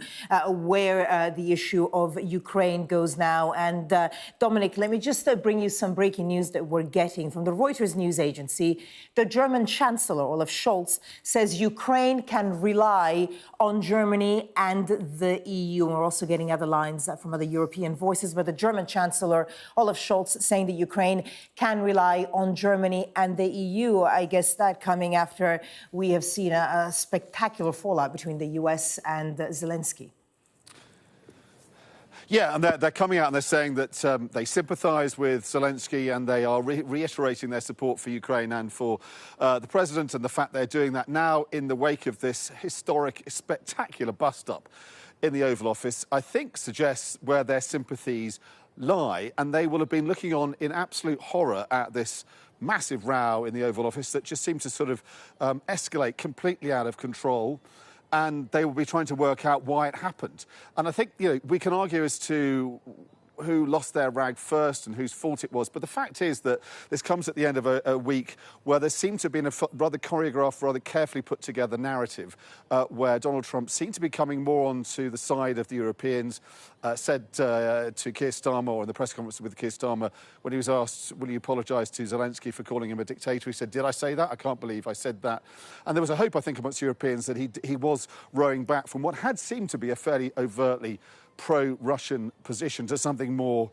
where the issue of Ukraine goes now. And Dominic, let me just bring you some breaking news that we're getting from the Reuters news agency. The German Chancellor, Olaf Scholz, says Ukraine can rely on Germany and the EU. And we're also getting other lines from other European voices, but the German Chancellor, Olaf Scholz, saying that Ukraine can rely on Germany and the EU. I guess that coming after we have seen a spectacular fallout between the US and Zelenskyy. Yeah, and they're coming out and they're saying that they sympathise with Zelenskyy, and they are reiterating their support for Ukraine and for the president, and the fact they're doing that now in the wake of this historic, spectacular bust-up in the Oval Office, I think suggests where their sympathies lie, and they will have been looking on in absolute horror at this massive row in the Oval Office that just seemed to sort of escalate completely out of control. and they will be trying to work out why it happened. And I think, we can argue as to who lost their rag first and whose fault it was. But the fact is that this comes at the end of a week where there seemed to have been a rather choreographed, rather carefully put together narrative where Donald Trump seemed to be coming more onto the side of the Europeans, said to Keir Starmer, or in the press conference with Keir Starmer, when he was asked, will you apologise to Zelensky for calling him a dictator? He said, did I say that? I can't believe I said that. And there was a hope, I think, amongst Europeans that he was rowing back from what had seemed to be a fairly overtly pro-Russian position to something more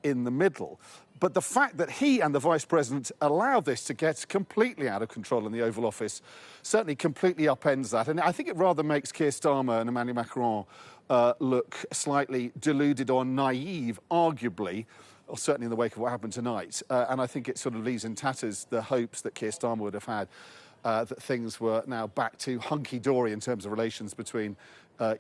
in the middle. But the fact that he and the Vice President allowed this to get completely out of control in the Oval Office certainly completely upends that. And I think it rather makes Keir Starmer and Emmanuel Macron look slightly deluded or naive, arguably, or certainly in the wake of what happened tonight. And I think it sort of leaves in tatters the hopes that Keir Starmer would have had that things were now back to hunky-dory in terms of relations between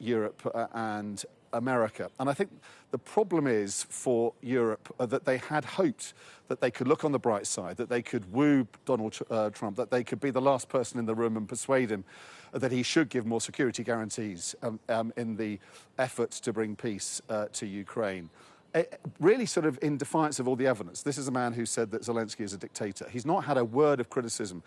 Europe and America. And I think the problem is for Europe that they had hoped that they could look on the bright side, that they could woo Donald Trump, that they could be the last person in the room and persuade him that he should give more security guarantees in the efforts to bring peace to Ukraine. Really sort of in defiance of all the evidence. This is a man who said that Zelensky is a dictator. He's not had a word of criticism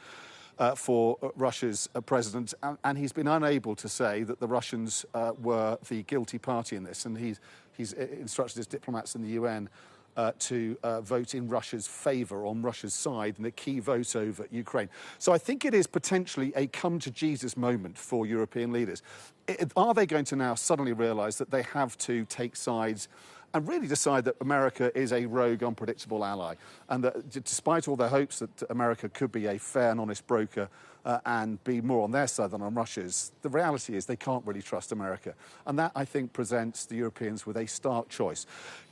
for Russia's president, and he's been unable to say that the Russians were the guilty party in this, and he's instructed his diplomats in the UN to vote in Russia's favour, on Russia's side, in the key vote over Ukraine. So I think it is potentially a come-to-Jesus moment for European leaders. Are they going to now suddenly realise that they have to take sides and really decide that America is a rogue, unpredictable ally, and that despite all their hopes that America could be a fair and honest broker and be more on their side than on Russia's, the reality is they can't really trust America. And that, I think, presents the Europeans with a stark choice.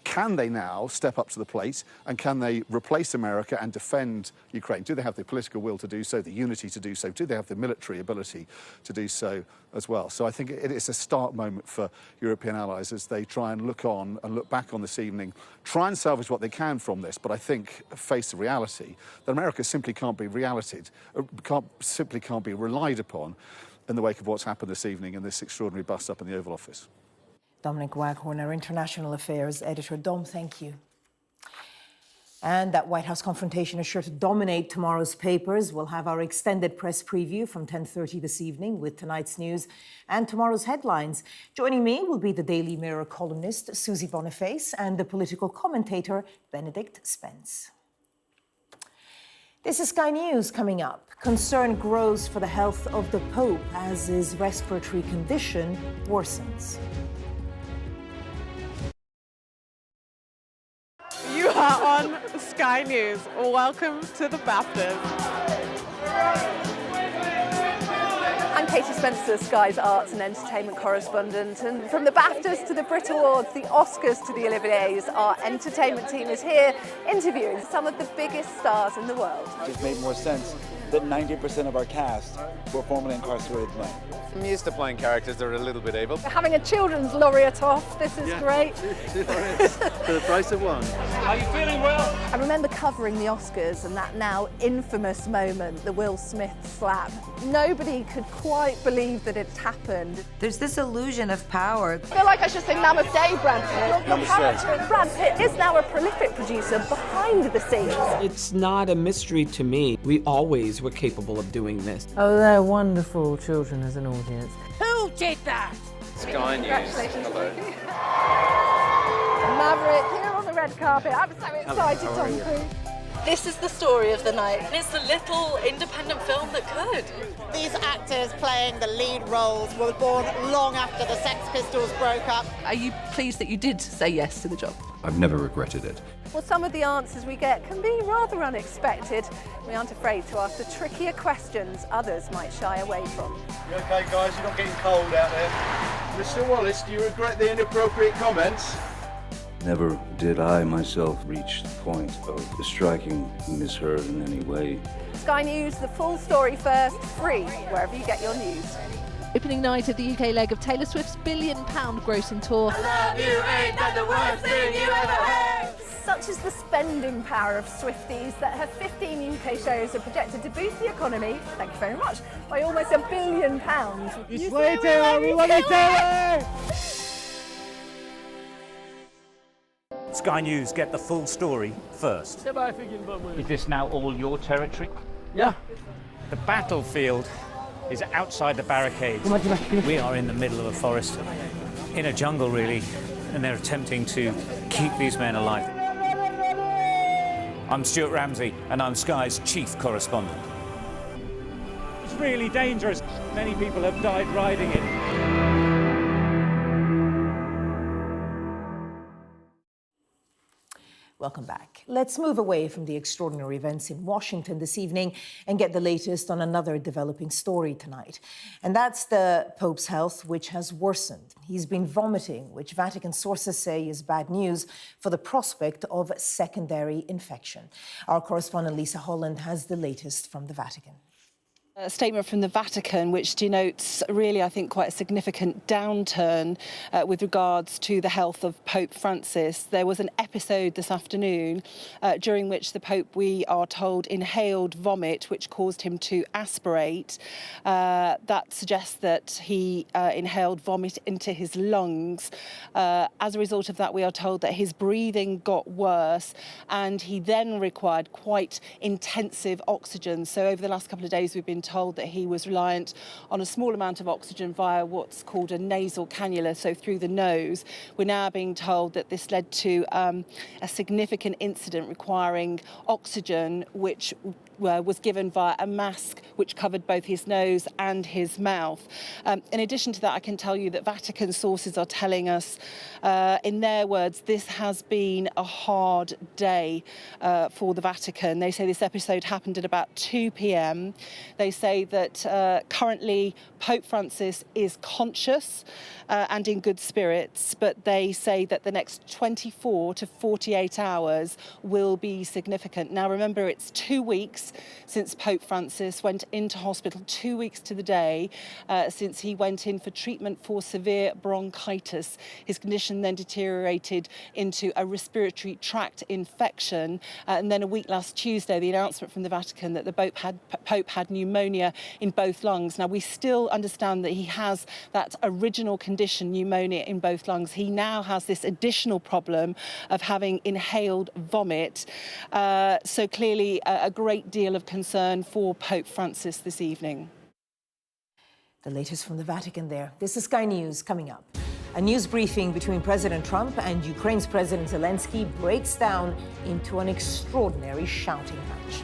Can they now step up to the plate, and can they replace America and defend Ukraine? Do they have the political will to do so, the unity to do so? Do they have the military ability to do so as well? So I think it is a stark moment for European allies as they try and look on and look back on this evening, try and salvage what they can from this, but I think face the reality that America simply can't be simply can't be relied upon in the wake of what's happened this evening in this extraordinary bust-up in the Oval Office. Dominic Waghorn, our International Affairs Editor. Dom, thank you. And that White House confrontation is sure to dominate tomorrow's papers. We'll have our extended press preview from 10:30 this evening with tonight's news and tomorrow's headlines. Joining me will be the Daily Mirror columnist Susie Boniface and the political commentator Benedict Spence. This is Sky News coming up. Concern grows for the health of the Pope as his respiratory condition worsens. You are on Sky News. Welcome to the BAFTAs. I'm Katie Spencer, Sky's arts and entertainment correspondent. And from the BAFTAs to the Brit Awards, the Oscars to the Olivier's, our entertainment team is here interviewing some of the biggest stars in the world. It just made more sense that 90% of our cast were formerly incarcerated men. I'm used to playing characters that are a little bit able. We're having a children's laureate off. This is great. Two laureates for the price of one. Are you feeling well? I remember covering the Oscars and that now infamous moment, the Will Smith slap. Nobody could quite believe that it happened. There's this illusion of power. I feel like I should say namaste, Brad Pitt. Your Namaste. character, Brad Pitt, is now a prolific producer behind the scenes. It's not a mystery to me. We always were capable of doing this. Oh, they're wonderful children as an audience. Who did that? Sky News. Congratulations. Hello. Maverick, here on the red carpet. I'm so excited, Tom Cruise. This is the story of the night. It's the little independent film that could. These actors playing the lead roles were born long after the Sex Pistols broke up. Are you pleased that you did say yes to the job? I've never regretted it. Well, some of the answers we get can be rather unexpected. We aren't afraid to ask the trickier questions others might shy away from. You okay, guys? You're not getting cold out there? Mr. Wallace, do you regret the inappropriate comments? Never did I myself reach the point of striking Miss Heard in any way. Sky News, the full story first, free wherever you get your news. Opening night of the UK leg of Taylor Swift's £1 billion grossing tour. I love you, ain't that the worst thing you ever heard? Such is the spending power of Swifties that her 15 UK shows are projected to boost the economy, thank you very much, by almost £1 billion. Sky News get the full story first. Is this now all your territory? Yeah. The battlefield is outside the barricades. We are in the middle of a forest, in a jungle really, and they're attempting to keep these men alive. I'm Stuart Ramsey, and I'm Sky's chief correspondent. It's really dangerous. Many people have died riding it. Welcome back. Let's move away from the extraordinary events in Washington this evening and get the latest on another developing story tonight. And that's the Pope's health, which has worsened. He's been vomiting, which Vatican sources say is bad news for the prospect of secondary infection. Our correspondent Lisa Holland has the latest from the Vatican. A statement from the Vatican which denotes really, I think, quite a significant downturn with regards to the health of Pope Francis. There was an episode this afternoon during which the Pope, we are told, inhaled vomit, which caused him to aspirate. That suggests that he inhaled vomit into his lungs. As a result of that, we are told that his breathing got worse and he then required quite intensive oxygen. So over the last couple of days, we've been told that he was reliant on a small amount of oxygen via what's called a nasal cannula, so through the nose. We're now being told that this led to a significant incident requiring oxygen, which was given via a mask which covered both his nose and his mouth. In addition to that, I can tell you that Vatican sources are telling us, in their words, this has been a hard day for the Vatican. They say this episode happened at about 2 p.m. They say that currently Pope Francis is conscious and in good spirits, but they say that the next 24 to 48 hours will be significant. Now, remember, it's 2 weeks since Pope Francis went into hospital, 2 weeks to the day since he went in for treatment for severe bronchitis. His condition then deteriorated into a respiratory tract infection. And then a week last Tuesday, the announcement from the Vatican that the Pope had pneumonia in both lungs. Now, we still understand that he has that original condition, pneumonia in both lungs. He now has this additional problem of having inhaled vomit. So clearly a great deal of concern for Pope Francis this evening. The latest from the Vatican there. This is Sky News coming up. A news briefing between President Trump and Ukraine's President Zelenskyy breaks down into an extraordinary shouting match.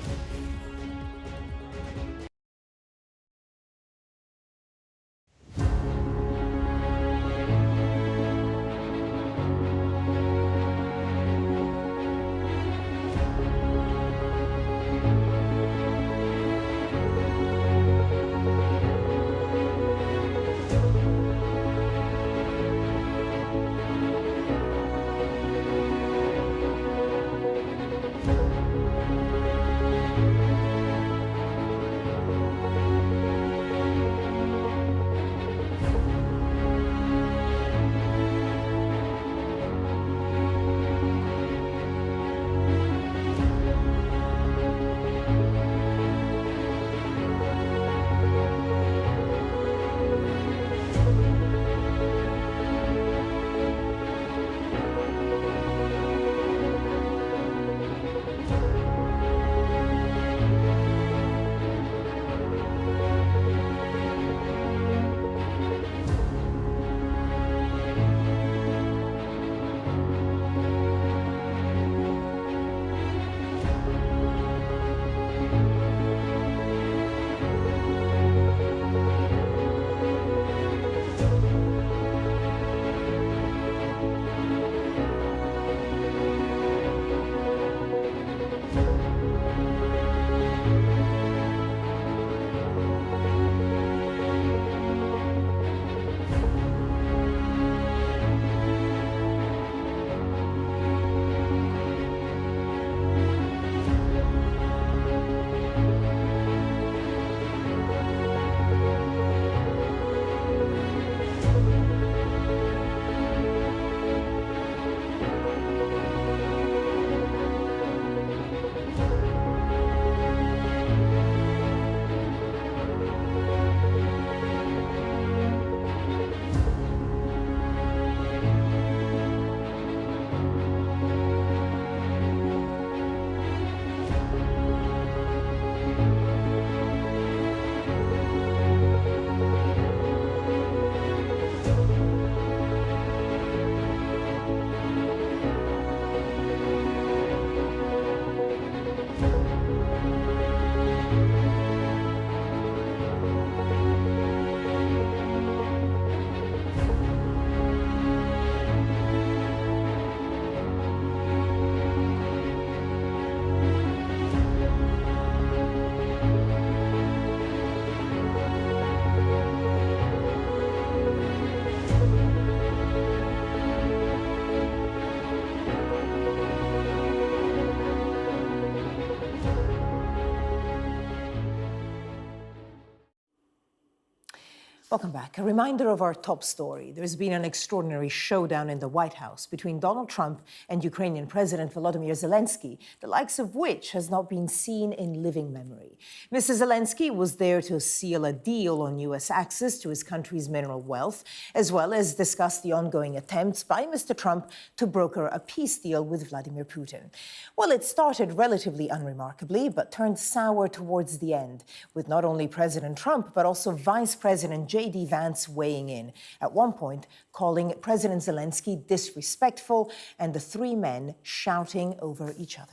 Welcome back. A reminder of our top story. There's been an extraordinary showdown in the White House between Donald Trump and Ukrainian President Volodymyr Zelenskyy, the likes of which has not been seen in living memory. Mr. Zelenskyy was there to seal a deal on U.S. access to his country's mineral wealth, as well as discuss the ongoing attempts by Mr. Trump to broker a peace deal with Vladimir Putin. Well, it started relatively unremarkably, but turned sour towards the end, with not only President Trump, but also Vice President JD Vance weighing in, at one point calling President Zelenskyy disrespectful, and the three men shouting over each other.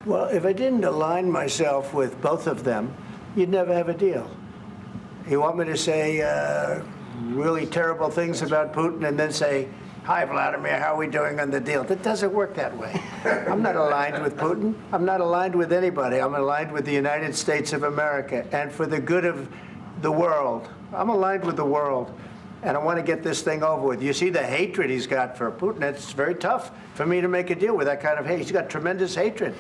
Well, if I didn't align myself with both of them, you'd never have a deal. You want me to say really terrible things about Putin and then say, "Hi, Vladimir, how are we doing on the deal?" That doesn't work that way. I'm not aligned with Putin. I'm not aligned with anybody. I'm aligned with the United States of America. And for the good of the world, I'm aligned with the world. And I want to get this thing over with. You see the hatred he's got for Putin. It's very tough for me to make a deal with that kind of hate. He's got tremendous hatred.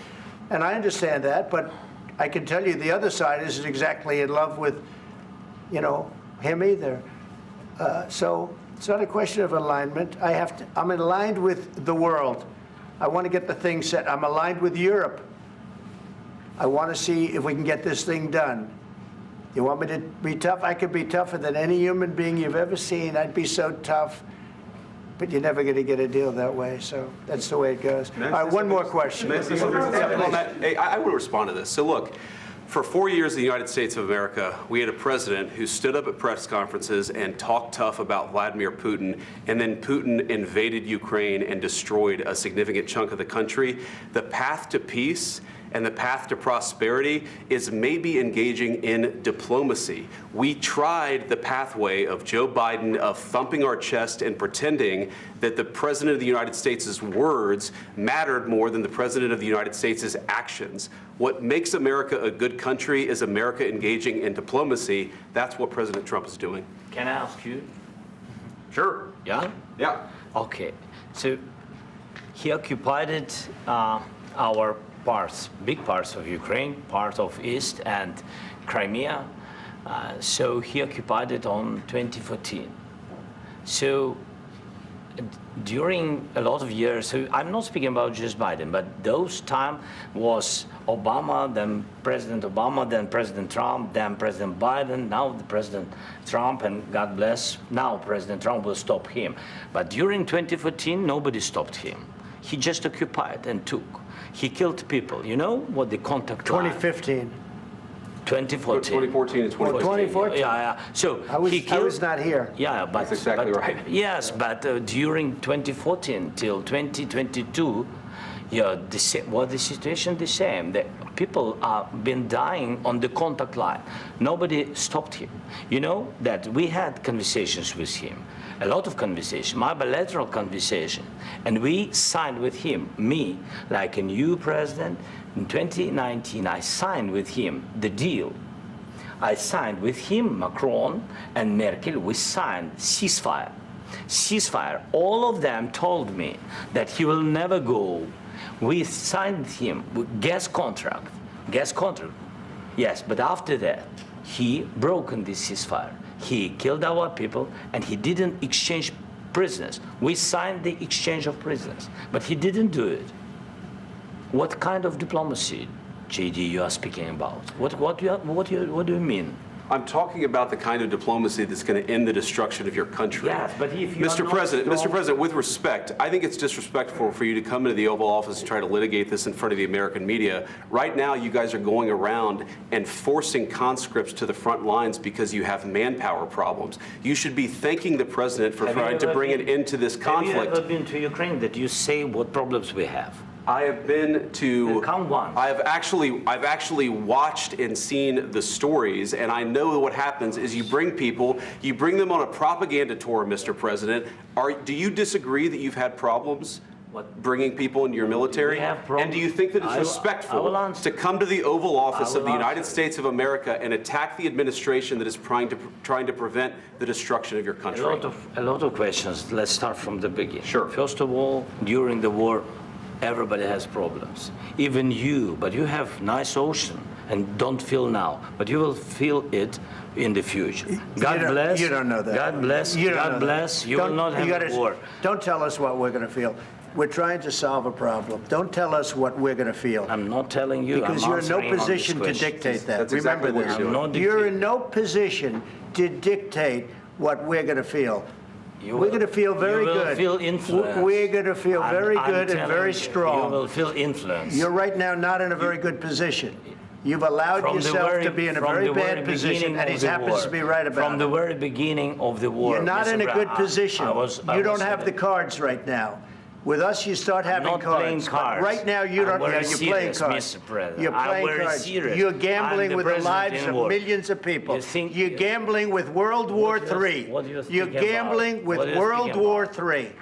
And I understand that, but I can tell you the other side isn't exactly in love with, him either. So it's not a question of alignment. I'm aligned with the world. I want to get the thing set. I'm aligned with Europe. I want to see if we can get this thing done. You want me to be tough? I could be tougher than any human being you've ever seen. I'd be so tough. But you're never going to get a deal that way. So that's the way it goes. All right, one more question. I want to respond to this. So look, for 4 years in the United States of America, we had a president who stood up at press conferences and talked tough about Vladimir Putin, and then Putin invaded Ukraine and destroyed a significant chunk of the country. The path to peace and the path to prosperity is maybe engaging in diplomacy. We tried the pathway of Joe Biden of thumping our chest and pretending that the President of the United States' words mattered more than the President of the United States' actions. What makes America a good country is America engaging in diplomacy. That's what President Trump is doing. Can I ask you? Sure. Yeah? Yeah. Okay. So he occupied our parts, big parts of Ukraine, part of East and Crimea. So he occupied it on 2014. So during a lot of years, so I'm not speaking about just Biden, but those time was Obama, then President Obama, then President Trump, then President Biden, now the President Trump, and God bless, now President Trump will stop him. But during 2014, nobody stopped him. He just occupied and took. He killed people. You know what the contact 2015. 2014 and 2014. 2014. Yeah. So I was not here. Yeah, but that's exactly right. Yes, but during 2014 till 2022, the situation the same. The people have been dying on the contact line. Nobody stopped him. You know that we had conversations with him. A lot of conversation, my bilateral conversation, and we signed with him, me, like a new president. In 2019, I signed with him the deal. I signed with him, Macron and Merkel, we signed ceasefire. Ceasefire, all of them told me that he will never go. We signed him with gas contract, yes, but after that, he broken this ceasefire. He killed our people, and he didn't exchange prisoners. We signed the exchange of prisoners, but he didn't do it. What kind of diplomacy, JD, you are speaking about? What do you mean? I'm talking about the kind of diplomacy that's going to end the destruction of your country. Yes, but if you Mr. President, with respect, I think it's disrespectful for you to come into the Oval Office and try to litigate this in front of the American media. Right now, you guys are going around and forcing conscripts to the front lines because you have manpower problems. You should be thanking the President for trying to bring an end to this conflict. Have you ever been to Ukraine that you say what problems we have? I have been to. Count one. I've actually watched and seen the stories, and I know what happens is you bring them on a propaganda tour, Mr. President. Do you disagree that you've had problems bringing people into your military? And do you think that it's respectful to come to the Oval Office of the United States of America and attack the administration that is trying to prevent the destruction of your country? A lot of questions. Let's start from the beginning. Sure. First of all, during the war, everybody has problems, even you, but you have nice ocean, and don't feel now, but you will feel it in the future. God bless. You don't know that. God bless. God bless. You will not have a war. Don't tell us what we're going to feel. We're trying to solve a problem. Don't tell us what we're going to feel. I'm not telling you. Because you're in no position to dictate that. Remember this. You're in no position to dictate what we're going to feel. We're going to feel very good. You will feel influence. We're going to feel very good and very strong. You will feel influence. You're right now not in a very good position. You've allowed yourself to be in a very bad position, and he happens to be right about it. From the very beginning of the war. You're not in a good position. You don't have the cards right now. With us, you start having cards. But right now, you don't. You're playing cards. Mr. President. You're playing cards. You're gambling with the lives of millions of people. You're gambling with World War III. You're gambling with World War III.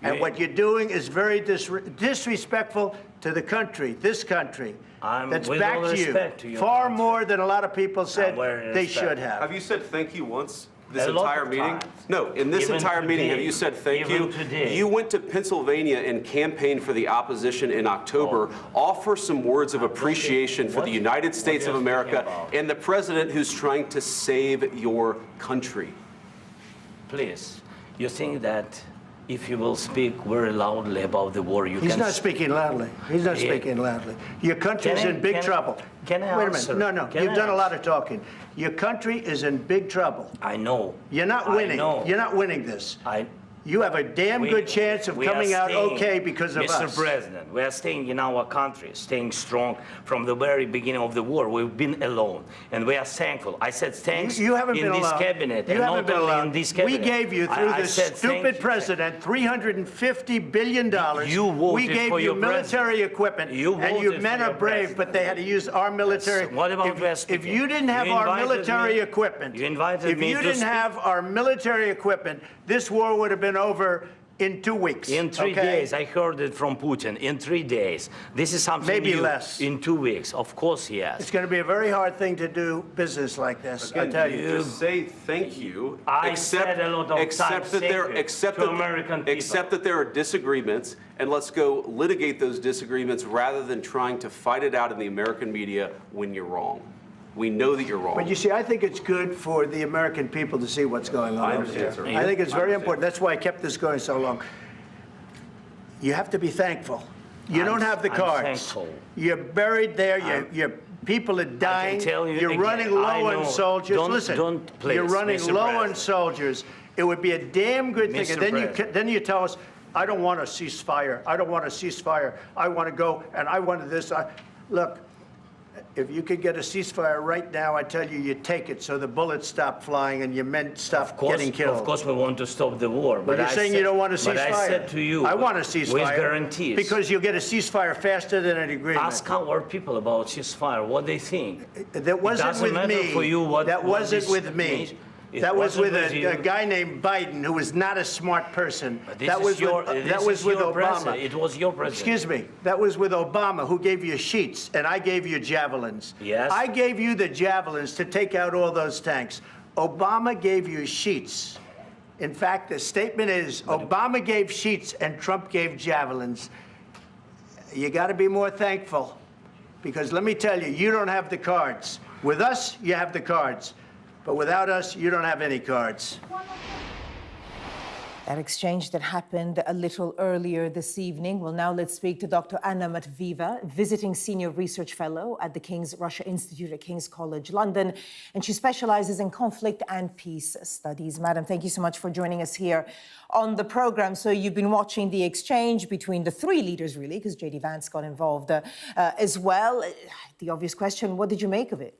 And what you're doing is very disrespectful to the country, this country. That's backed you far more than a lot of people said they should have. Have you said thank you once? This entire meeting? No, in this entire meeting, have you said thank you? You went to Pennsylvania and campaigned for the opposition in October. Offer some words of appreciation for the United States of America and the president who's trying to save your country. Please, you think that if you will speak very loudly about the war, He's not speaking loudly. He's not speaking loudly. Your country is in big trouble. Can I Wait a minute. No. You've done a lot of talking. Your country is in big trouble. I know. You're not winning. You're not winning this. You have a damn good chance of coming out okay because of us. Mr. President, we are staying in our country, staying strong from the very beginning of the war. We've been alone, and we are thankful. I said thanks you haven't in been this alone. cabinet, you and haven't not been only alone. in this cabinet. We gave you, through this stupid president, $350 billion. You voted we gave for you your military equipment, and your men are brave, but they had to use our military. What about if you didn't have our military equipment, if you didn't have our military equipment, this war would have been over in 2 weeks. In 3 days, I heard it from Putin. In 3 days. This is something maybe new. Less. In 2 weeks, of course, yes. It's going to be a very hard thing to do business like this. Again, I tell you. Just say thank you. I said a lot of accept that there are disagreements, and let's go litigate those disagreements rather than trying to fight it out in the American media when you're wrong. We know that you're wrong. But you see, I think it's good for the American people to see what's going on. I understand, sir. I think it's very important. That's why I kept this going so long. You have to be thankful. You don't have the cards. Thankful. You're buried there. Your people are dying. I can tell you You're again, running low on soldiers. Listen, you're running Mr. low President. on soldiers. It would be a damn good thing. Mr. And then you tell us, I don't want a ceasefire. I don't want a ceasefire. I want to go, and I wanted this. Look. If you could get a ceasefire right now, I tell you, you take it so the bullets stop flying and your men stop getting killed. Of course, we want to stop the war. But you're saying you don't want a ceasefire. But I said to you, I want a ceasefire. With guarantees. Because you'll get a ceasefire faster than an agreement. Ask our people about ceasefire, what they think. That wasn't with me. For you what, that wasn't with me. Means. That was with a guy named Biden, who was not a smart person. That was with Obama. President. It was your president. Excuse me. That was with Obama, who gave you sheets, and I gave you javelins. Yes. I gave you the javelins to take out all those tanks. Obama gave you sheets. In fact, the statement is Obama gave sheets and Trump gave javelins. You got to be more thankful, because let me tell you, you don't have the cards. With us, you have the cards. But without us, you don't have any cards. That exchange that happened a little earlier this evening. Well, now let's speak to Dr. Anna Matvieva, visiting senior research fellow at the King's Russia Institute at King's College London, and she specializes in conflict and peace studies. Madam, thank you so much for joining us here on the program. So you've been watching the exchange between the three leaders, really, because JD Vance got involved as well. The obvious question, what did you make of it?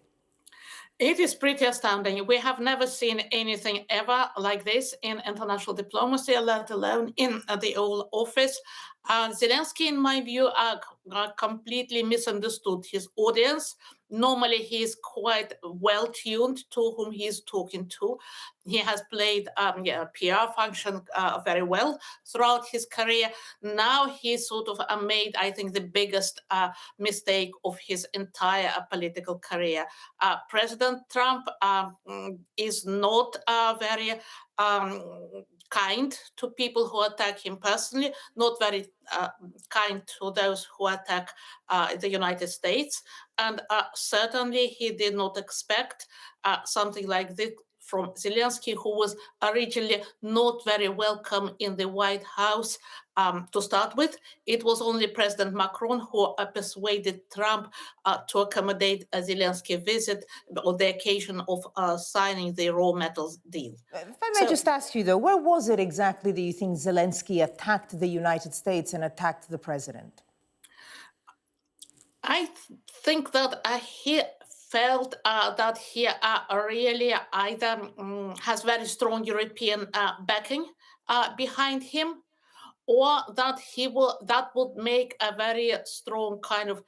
It is pretty astounding. We have never seen anything ever like this in international diplomacy, let alone in the Oval Office. Zelenskyy, in my view, completely misunderstood his audience. Normally, he is quite well-tuned to whom he is talking to. He has played PR function very well throughout his career. Now he sort of made, I think, the biggest mistake of his entire political career. President Trump is not very kind to people who attack him personally, not very kind to those who attack the United States. And certainly he did not expect something like this from Zelensky, who was originally not very welcome in the White House to start with. It was only President Macron who persuaded Trump to accommodate a Zelensky visit on the occasion of signing the raw metals deal. If I may just ask you, though, where was it exactly that you think Zelensky attacked the United States and attacked the president? I think that he felt that he really either has very strong European backing behind him, or that that would make a very strong kind of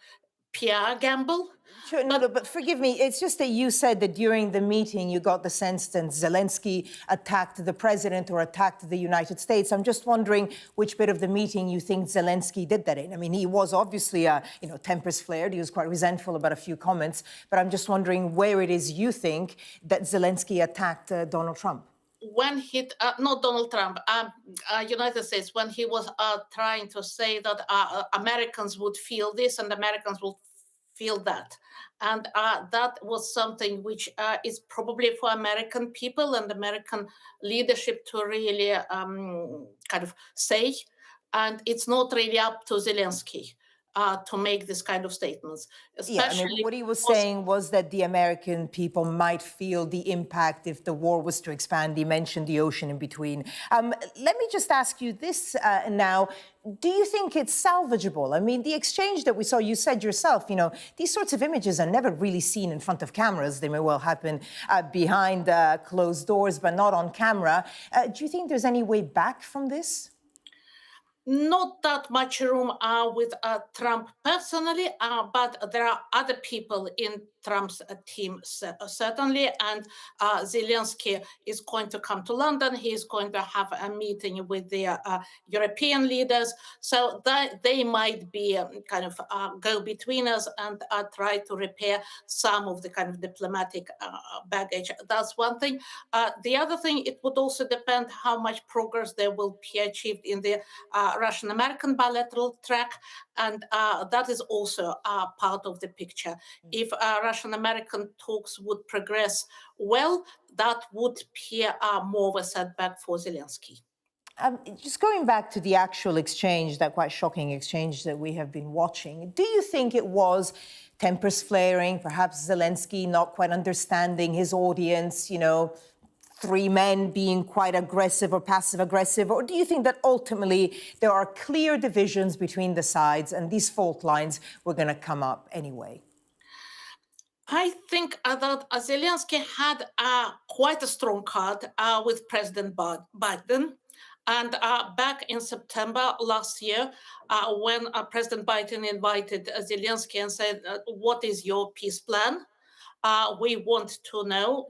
PR gamble. Sure, no, but forgive me, it's just that you said that during the meeting you got the sense that Zelensky attacked the president or attacked the United States. I'm just wondering which bit of the meeting you think Zelensky did that in. I mean, he was obviously, tempers flared. He was quite resentful about a few comments, but I'm just wondering where it is you think that Zelensky attacked Donald Trump. When he, not Donald Trump, United States, when he was trying to say that Americans would feel this and Americans would feel that. And that was something which is probably for American people and American leadership to really kind of say. And it's not really up to Zelensky to make this kind of statements. Especially what he was saying was that the American people might feel the impact if the war was to expand. He mentioned the ocean in between. Let me just ask you this now. Do you think it's salvageable? I mean, the exchange that we saw, you said yourself, these sorts of images are never really seen in front of cameras. They may well happen behind closed doors, but not on camera. Do you think there's any way back from this? Not that much room with Trump personally, but there are other people in Trump's team, certainly. And Zelensky is going to come to London. He is going to have a meeting with the European leaders. So that they might be kind of go-betweeners and try to repair some of the kind of diplomatic baggage. That's one thing. The other thing, it would also depend how much progress there will be achieved in the Russian-American bilateral track, and that is also part of the picture. If Russian-American talks would progress well, that would be more of a setback for Zelensky. Just going back to the actual exchange, that quite shocking exchange that we have been watching, do you think it was tempers flaring, perhaps Zelensky not quite understanding his audience, three men being quite aggressive or passive-aggressive? Or do you think that ultimately there are clear divisions between the sides and these fault lines were going to come up anyway? I think that Zelensky had quite a strong card with President Biden. And back in September last year, when President Biden invited Zelensky and said, what is your peace plan? We want to know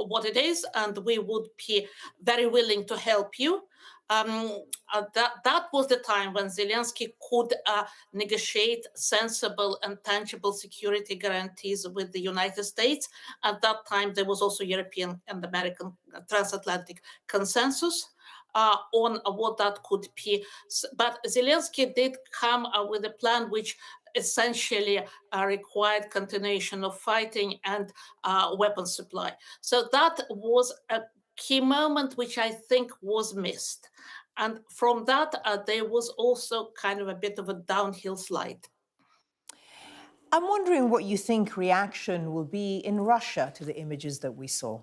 what it is, and we would be very willing to help you. That was the time when Zelensky could negotiate sensible and tangible security guarantees with the United States. At that time, there was also European and American transatlantic consensus on what that could be. But Zelensky did come with a plan which essentially required continuation of fighting and weapons supply. So that was a key moment which I think was missed. And from that, there was also kind of a bit of a downhill slide. I'm wondering what you think reaction will be in Russia to the images that we saw.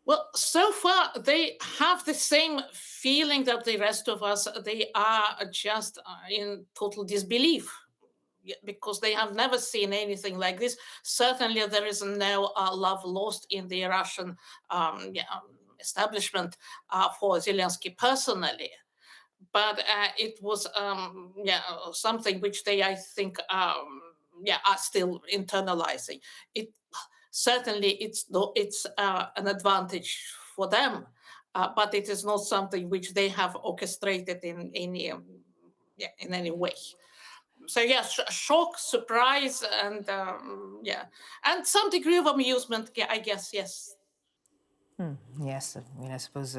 Well, so far, they have the same feeling that the rest of us. They are just in total disbelief, because they have never seen anything like this. Certainly, there is no love lost in the Russian establishment for Zelensky personally. But it was something which they, I think, are still internalizing. Certainly, it's an advantage for them, but it is not something which they have orchestrated in any way. So yes, shock, surprise, and and some degree of amusement, I guess. Yes. Yes, I mean, I suppose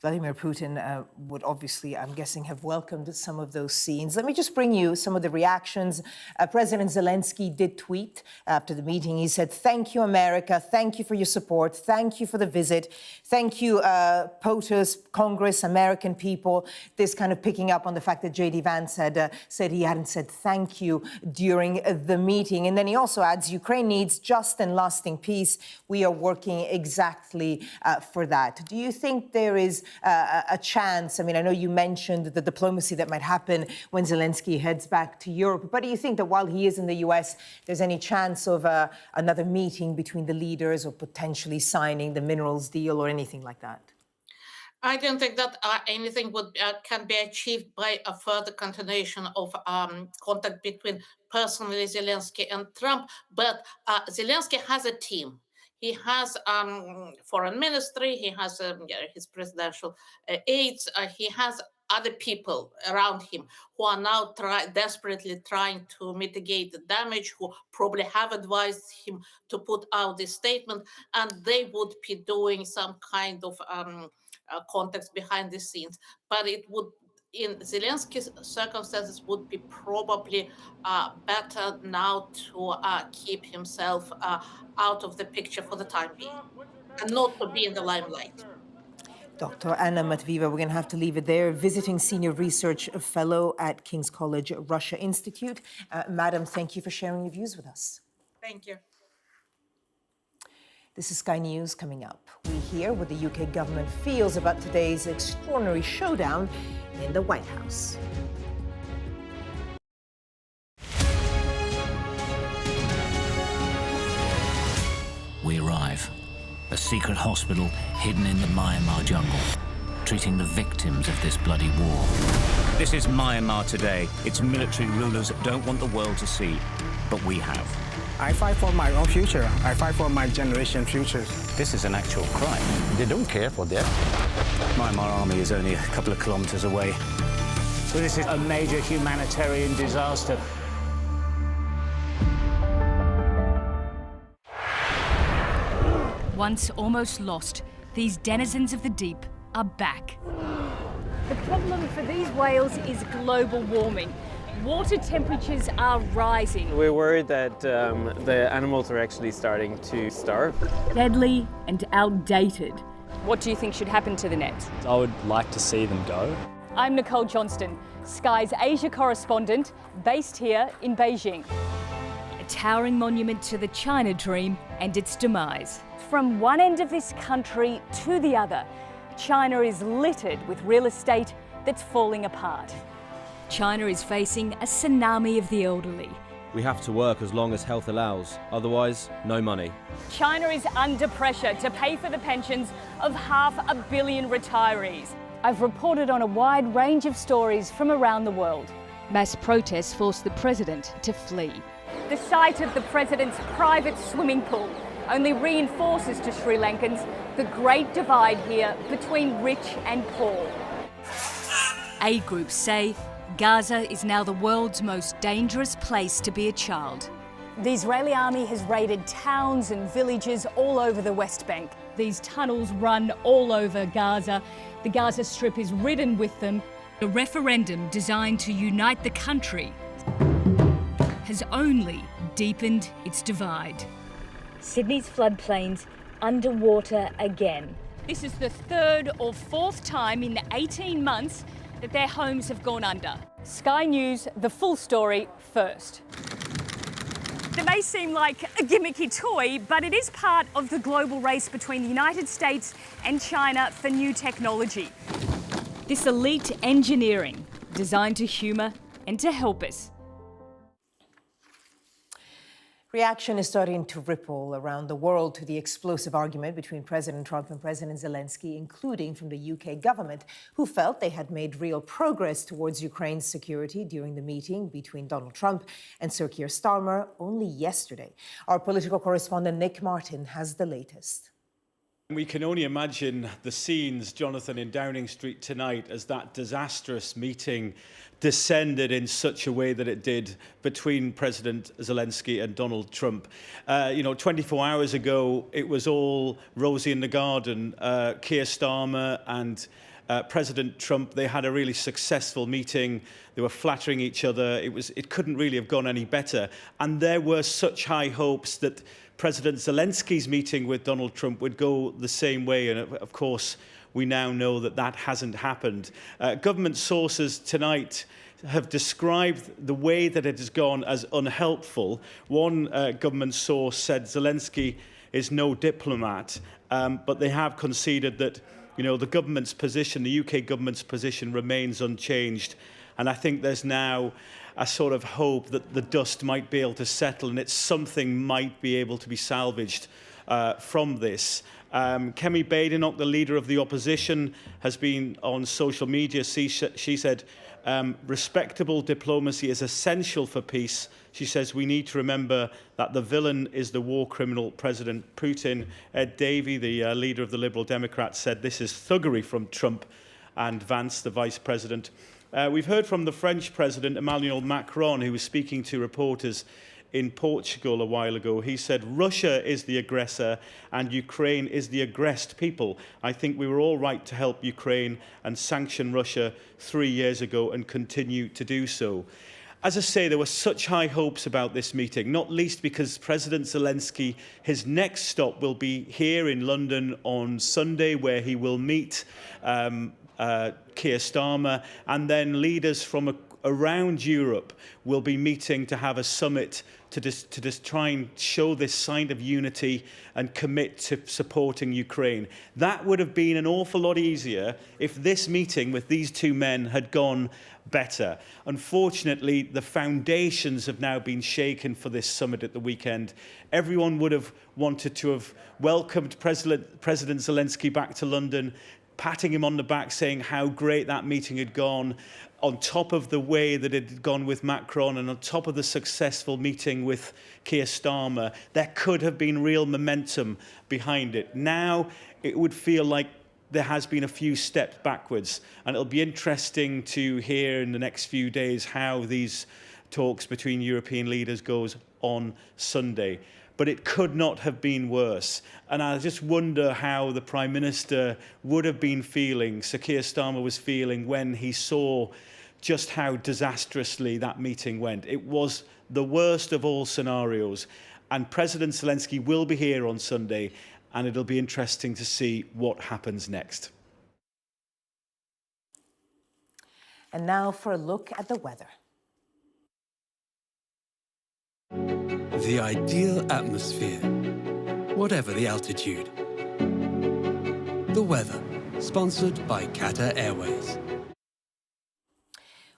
Vladimir Putin would obviously, I'm guessing, have welcomed some of those scenes. Let me just bring you some of the reactions. President Zelenskyy did tweet after the meeting. He said, "Thank you, America. Thank you for your support. Thank you for the visit. Thank you, POTUS, Congress, American people." This kind of picking up on the fact that JD Vance had said he hadn't said thank you during the meeting. And then he also adds, "Ukraine needs just and lasting peace. We are working exactly for that." Do you think there is a chance? I mean, I know you mentioned the diplomacy that might happen when Zelenskyy heads back to Europe, but do you think that while he is in the US, there's any chance of another meeting between the leaders or potentially signing the minerals deal or anything like that? I don't think that anything can be achieved by a further continuation of contact between personally Zelenskyy and Trump, but Zelenskyy has a team. He has foreign ministry, he has his presidential aides, he has other people around him who are now desperately trying to mitigate the damage, who probably have advised him to put out this statement, and they would be doing some kind of context behind the scenes. But it would, in Zelensky's circumstances, would be probably better now to keep himself out of the picture for the time being and not to be in the limelight. Dr. Anna Matvieva, we're going to have to leave it there. Visiting Senior Research Fellow at King's College Russia Institute. Madam, thank you for sharing your views with us. Thank you. This is Sky News coming up. We hear what the UK government feels about today's extraordinary showdown in the White House. We arrive. A secret hospital hidden in the Myanmar jungle, treating the victims of this bloody war. This is Myanmar today. Its military rulers don't want the world to see, but we have. I fight for my own future. I fight for my generation's futures. This is an actual crime. They don't care for that. Myanmar army is only a couple of kilometers away. So this is a major humanitarian disaster. Once almost lost, these denizens of the deep are back. The problem for these whales is global warming. Water temperatures are rising. We're worried that the animals are actually starting to starve. Deadly and outdated. What do you think should happen to the nets? I would like to see them go. I'm Nicole Johnston, Sky's Asia correspondent, based here in Beijing. A towering monument to the China dream and its demise. From one end of this country to the other, China is littered with real estate that's falling apart. China is facing a tsunami of the elderly. We have to work as long as health allows, otherwise, no money. China is under pressure to pay for the pensions of 500 million retirees. I've reported on a wide range of stories from around the world. Mass protests forced the president to flee. The sight of the president's private swimming pool only reinforces to Sri Lankans the great divide here between rich and poor. Aid groups say Gaza is now the world's most dangerous place to be a child. The Israeli army has raided towns and villages all over the West Bank. These tunnels run all over Gaza. The Gaza Strip is ridden with them. A referendum designed to unite the country has only deepened its divide. Sydney's floodplains underwater again. This is the third or fourth time in the 18 months that their homes have gone under. Sky News, the full story first. It may seem like a gimmicky toy, but it is part of the global race between the United States and China for new technology. This elite engineering, designed to humour and to help us. Reaction is starting to ripple around the world to the explosive argument between President Trump and President Zelenskyy, including from the UK government, who felt they had made real progress towards Ukraine's security during the meeting between Donald Trump and Sir Keir Starmer only yesterday. Our political correspondent Nick Martin has the latest. We can only imagine the scenes, Jonathan, in Downing Street tonight as that disastrous meeting descended in such a way that it did between President Zelensky and Donald Trump. 24 hours ago, it was all rosy in the garden. Keir Starmer and President Trump, they had a really successful meeting. They were flattering each other. It couldn't really have gone any better. And there were such high hopes that President Zelensky's meeting with Donald Trump would go the same way. And of course, we now know that that hasn't happened. Government sources tonight have described the way that it has gone as unhelpful. One government source said Zelensky is no diplomat, but they have conceded that the government's position, the UK government's position, remains unchanged. And I think there's now a sort of hope that the dust might be able to settle and something might be able to be salvaged from this. Kemi Badenoch, the leader of the opposition, has been on social media. She said, respectable diplomacy is essential for peace. She says we need to remember that the villain is the war criminal, President Putin. Ed Davey, the leader of the Liberal Democrats, said this is thuggery from Trump and Vance, the vice president. We've heard from the French president, Emmanuel Macron, who was speaking to reporters in Portugal a while ago. He said, Russia is the aggressor and Ukraine is the aggressed people. I think we were all right to help Ukraine and sanction Russia 3 years ago and continue to do so. As I say, there were such high hopes about this meeting, not least because President Zelensky, his next stop will be here in London on Sunday, where he will meet Keir Starmer, and then leaders from around Europe will be meeting to have a summit to just try and show this sign of unity and commit to supporting Ukraine. That would have been an awful lot easier if this meeting with these two men had gone better. Unfortunately, the foundations have now been shaken for this summit at the weekend. Everyone would have wanted to have welcomed President Zelensky back to London, patting him on the back, saying how great that meeting had gone, on top of the way that it had gone with Macron and on top of the successful meeting with Keir Starmer. There could have been real momentum behind it. Now it would feel like there has been a few steps backwards, and it'll be interesting to hear in the next few days how these talks between European leaders goes on Sunday. But it could not have been worse. And I just wonder how the Prime Minister would have been feeling, Sir Keir Starmer was feeling, when he saw just how disastrously that meeting went. It was the worst of all scenarios. And President Zelensky will be here on Sunday, and it'll be interesting to see what happens next. And now for a look at the weather. The ideal atmosphere, whatever the altitude. The weather, sponsored by Qatar Airways.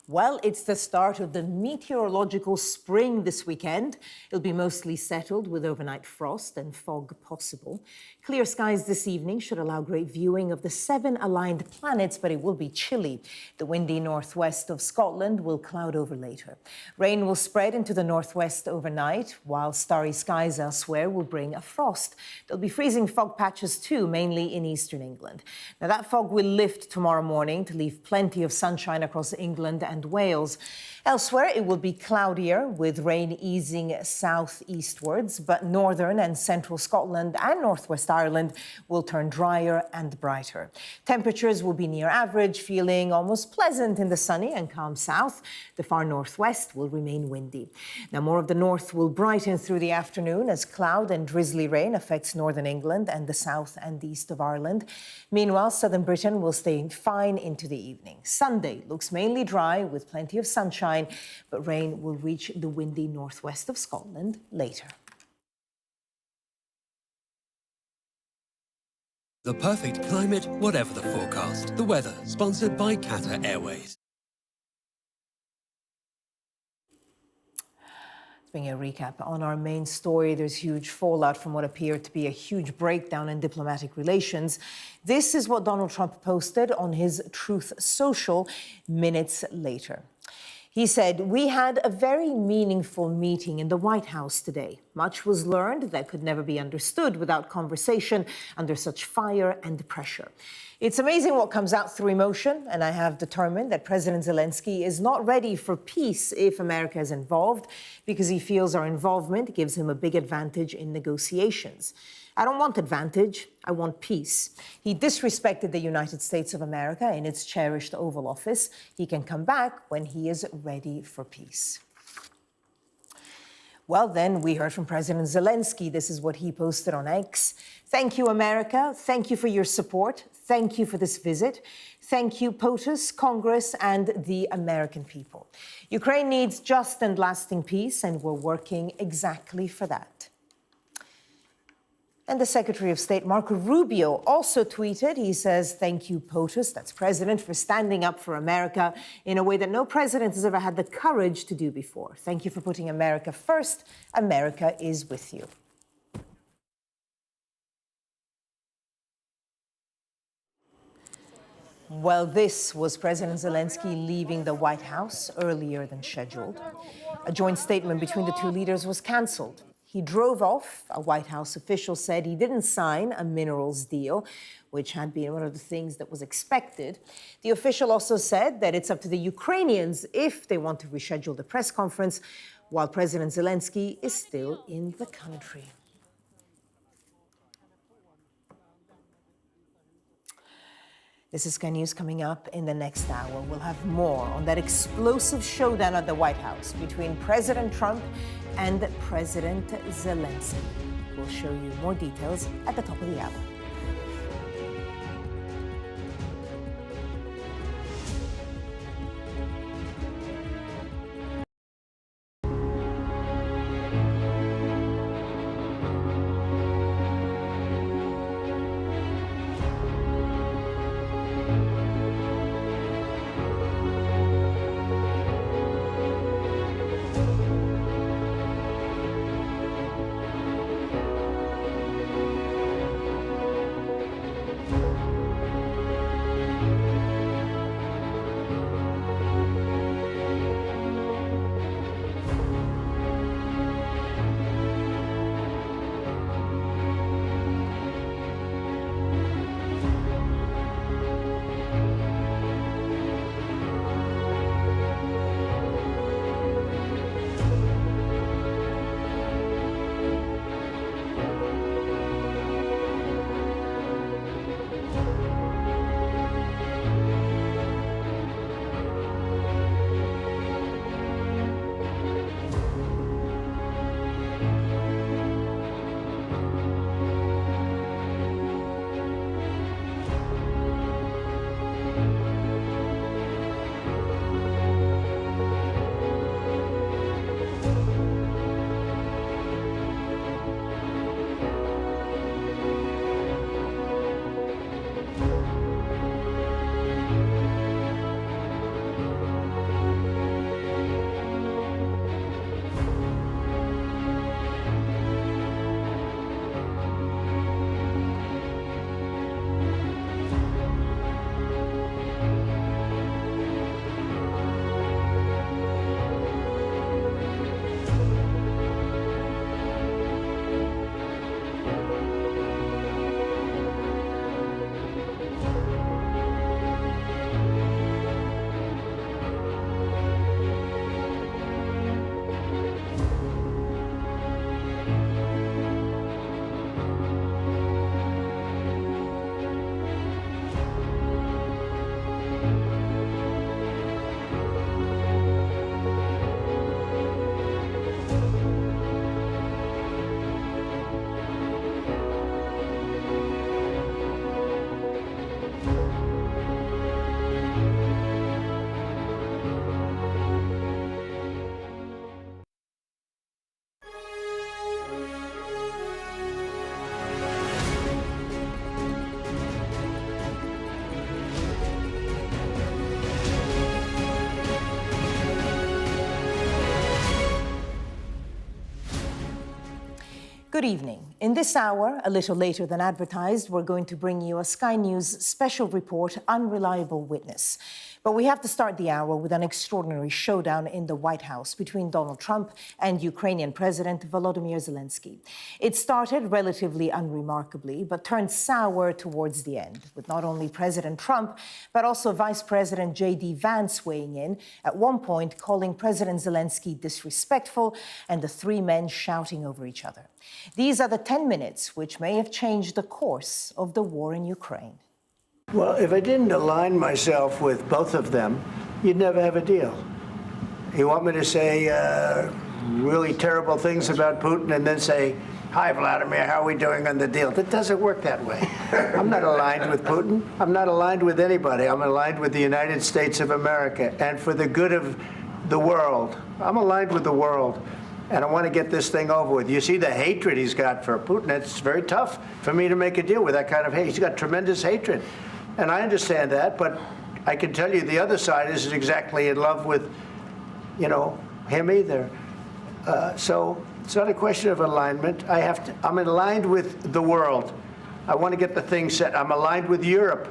Well, it's the start of the meteorological spring this weekend. It'll be mostly settled with overnight frost and fog possible. Clear skies this evening should allow great viewing of the 7 aligned planets, but it will be chilly. The windy northwest of Scotland will cloud over later. Rain will spread into the northwest overnight, while starry skies elsewhere will bring a frost. There'll be freezing fog patches too, mainly in eastern England. Now that fog will lift tomorrow morning to leave plenty of sunshine across England and Wales. Elsewhere, it will be cloudier with rain easing southeastwards, but northern and central Scotland and northwest Ireland will turn drier and brighter. Temperatures will be near average, feeling almost pleasant in the sunny and calm south. The far northwest will remain windy. Now, more of the north will brighten through the afternoon as cloud and drizzly rain affects northern England and the south and east of Ireland. Meanwhile, southern Britain will stay fine into the evening. Sunday looks mainly dry with plenty of sunshine, but rain will reach the windy northwest of Scotland later. The perfect climate, whatever the forecast. The weather, sponsored by Qatar Airways. Bring a recap on our main story. There's huge fallout from what appeared to be a huge breakdown in diplomatic relations. This is what Donald Trump posted on his Truth Social minutes later. He said, "We had a very meaningful meeting in the White House today. Much was learned that could never be understood without conversation under such fire and pressure. It's amazing what comes out through emotion, and I have determined that President Zelenskyy is not ready for peace if America is involved, because he feels our involvement gives him a big advantage in negotiations. I don't want advantage, I want peace. He disrespected the United States of America in its cherished Oval Office. He can come back when he is ready for peace." Well, then, we heard from President Zelenskyy. This is what he posted on X. "Thank you, America. Thank you for your support. Thank you for this visit. Thank you, POTUS, Congress, and the American people. Ukraine needs just and lasting peace, and we're working exactly for that." And the Secretary of State, Marco Rubio, also tweeted. He says, "Thank you, POTUS," that's President, "for standing up for America in a way that no president has ever had the courage to do before. Thank you for putting America first. America is with you." Well, this was President Zelenskyy leaving the White House earlier than scheduled. A joint statement between the two leaders was cancelled. He drove off. A White House official said he didn't sign a minerals deal, which had been one of the things that was expected. The official also said that it's up to the Ukrainians if they want to reschedule the press conference, while President Zelenskyy is still in the country. This is Sky News. Coming up in the next hour. We'll have more on that explosive showdown at the White House between President Trump and President Zelenskyy. We'll show you more details at the top of the hour. Good evening. In this hour, a little later than advertised, we're going to bring you a Sky News special report, Unreliable Witness. But we have to start the hour with an extraordinary showdown in the White House between Donald Trump and Ukrainian President Volodymyr Zelenskyy. It started relatively unremarkably, but turned sour towards the end, with not only President Trump, but also Vice President JD Vance weighing in, at one point calling President Zelenskyy disrespectful, and the three men shouting over each other. These are the 10 minutes which may have changed the course of the war in Ukraine. Well, if I didn't align myself with both of them, you'd never have a deal. You want me to say really terrible things about Putin and then say, "Hi, Vladimir, how are we doing on the deal?" That doesn't work that way. I'm not aligned with Putin. I'm not aligned with anybody. I'm aligned with the United States of America. And for the good of the world, I'm aligned with the world. And I want to get this thing over with. You see the hatred he's got for Putin. It's very tough for me to make a deal with that kind of hate. He's got tremendous hatred. And I understand that, but I can tell you the other side isn't exactly in love with, him either. So it's not a question of alignment. I'm aligned with the world. I want to get the thing set. I'm aligned with Europe.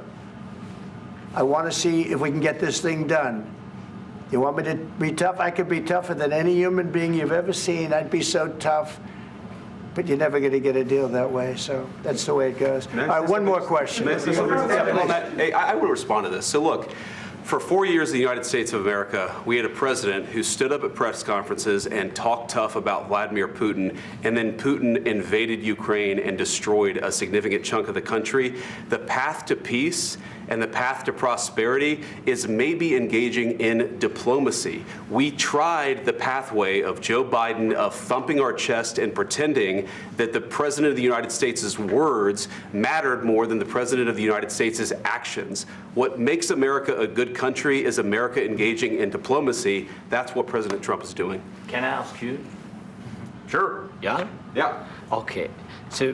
I want to see if we can get this thing done. You want me to be tough? I could be tougher than any human being you've ever seen. I'd be so tough. But you're never going to get a deal that way, so that's the way it goes. All right, one more question. I will respond to this. So look, for 4 years in the United States of America, we had a president who stood up at press conferences and talked tough about Vladimir Putin, and then Putin invaded Ukraine and destroyed a significant chunk of the country. The path to peace and the path to prosperity is maybe engaging in diplomacy. We tried the pathway of Joe Biden of thumping our chest and pretending that the President of the United States' words mattered more than the President of the United States' actions. What makes America a good country is America engaging in diplomacy. That's what President Trump is doing. Can I ask you? Sure. Yeah? Yeah. Okay. So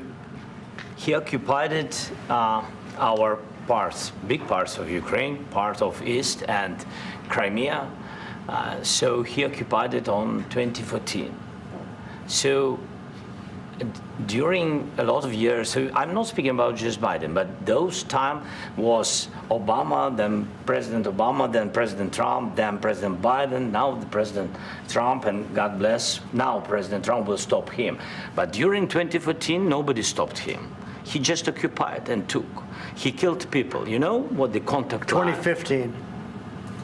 he occupied our parts, big parts of Ukraine, part of East and Crimea. So he occupied it on 2014. So during a lot of years, so I'm not speaking about just Biden, but those time was Obama, then President Obama, then President Trump, then President Biden, now the President Trump, and God bless, now President Trump will stop him. But during 2014, nobody stopped him. He just occupied and took. He killed people. You know what the contact 2015.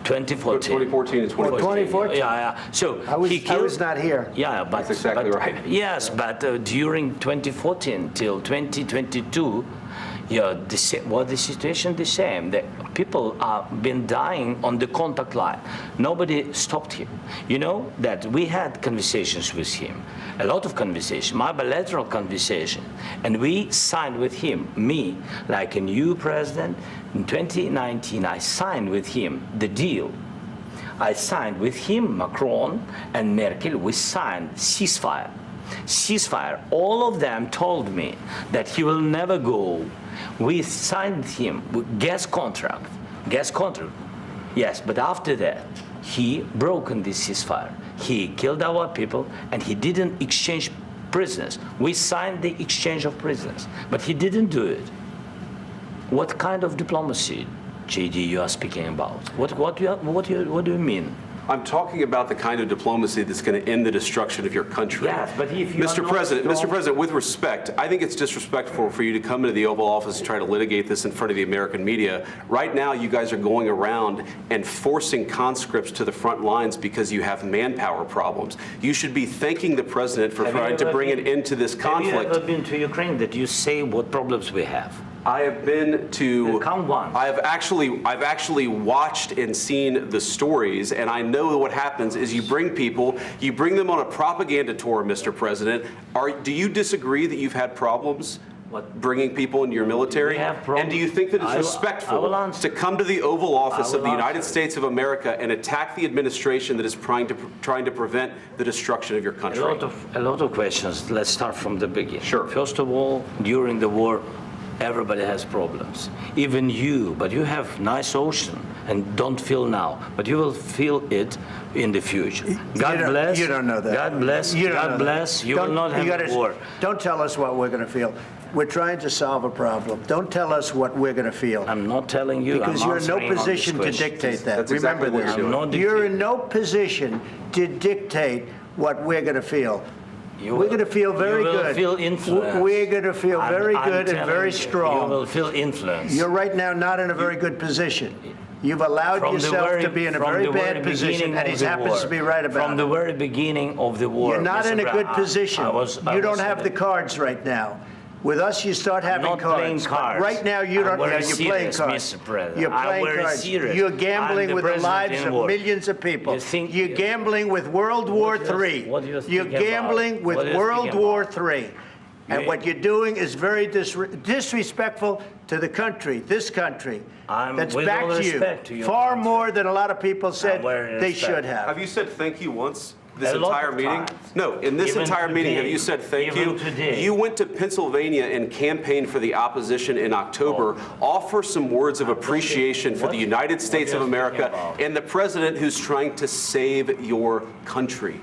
2014 and 2014. 2014. Yeah. So I was not here. Yeah, but that's exactly right. Yes, but during 2014 till 2022, the situation the same. The people have been dying on the contact line. Nobody stopped him. You know that we had conversations with him, a lot of conversation, my bilateral conversation, and we signed with him, me, like a new president. In 2019, I signed with him the deal. I signed with him, Macron and Merkel, we signed ceasefire. Ceasefire. All of them told me that he will never go. We signed him with gas contract. Yes, but after that, he broken this ceasefire. He killed our people, and he didn't exchange prisoners. We signed the exchange of prisoners, but he didn't do it. What kind of diplomacy, JD, you are speaking about? What do you mean? I'm talking about the kind of diplomacy that's going to end the destruction of your country. Yes, but if you Mr. President, with respect, I think it's disrespectful for you to come into the Oval Office and try to litigate this in front of the American media. Right now, you guys are going around and forcing conscripts to the front lines because you have manpower problems. You should be thanking the president for trying to bring an end to this conflict. Have you ever been to Ukraine that you say what problems we have? I have been to. Count one. I've actually watched and seen the stories, and I know what happens is you bring them on a propaganda tour, Mr. President. Do you disagree that you've had problems bringing people into your military? And do you think that it's respectful to come to the Oval Office of the United States of America and attack the administration that is trying to prevent the destruction of your country? A lot of questions. Let's start from the beginning. Sure. First of all, during the war, everybody has problems, even you, but you have nice ocean. and don't feel now, but you will feel it in the future. God bless. You don't know that. God bless. God bless. You will not have a war. Don't tell us what we're going to feel. We're trying to solve a problem. Don't tell us what we're going to feel. I'm not telling you. Because you're in no position to dictate that. Remember this. You're in no position to dictate what we're going to feel. We're going to feel very good. You will feel influence. We're going to feel very good and very strong. You will feel influence. You're right now not in a very good position. You've allowed yourself to be in a very bad position, and he happens to be right about it. From the very beginning of the war. You're not in a good position. You don't have the cards right now. With us, you start having cards. Playing cards. Right now, you don't. Yeah, you're playing cards. You're playing cards. You're gambling with the lives of millions of people. You're gambling with World War III. You're gambling with World War III. And what you're doing is very disrespectful to the country, this country, that's back to you, far more than a lot of people said they should have. Have you said thank you once? This entire meeting? No, in this entire meeting, have you said thank you? You went to Pennsylvania and campaigned for the opposition in October. Offer some words of appreciation for the United States of America and the president who's trying to save your country.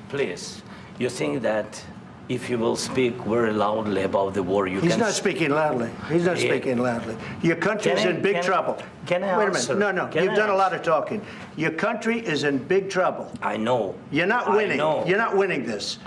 Please, you think that if you will speak very loudly about the war, you can... He's not speaking loudly. He's not speaking loudly. Your country's in big trouble. Can I Wait a minute. No. You've done a lot of talking. Your country is in big trouble. I know. You're not winning. You're not winning this.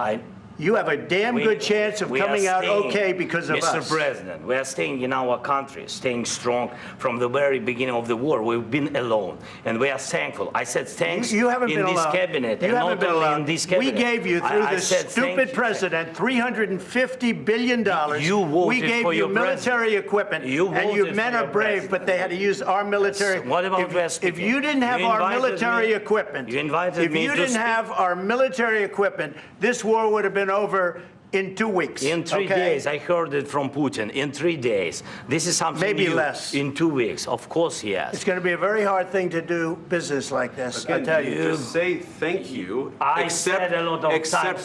You have a damn good chance of coming out okay because of us. Mr. President, we are staying in our country, staying strong from the very beginning of the war. We've been alone, and we are thankful. I said thanks you haven't in been this alone. cabinet, you and haven't not been only alone. in this cabinet. We gave you, through this stupid president, $350 billion. You voted we gave for you your military equipment, and your men are brave, but they had to use our military. What about if you didn't have our military equipment, if you didn't have our military equipment, this war would have been over in 2 weeks. In 3 days, I heard it from Putin. In 3 days. This is something maybe new. Less. In 2 weeks, of course, yes. It's going to be a very hard thing to do business like this. Again, I tell you. Just say thank you. I said a lot of times Except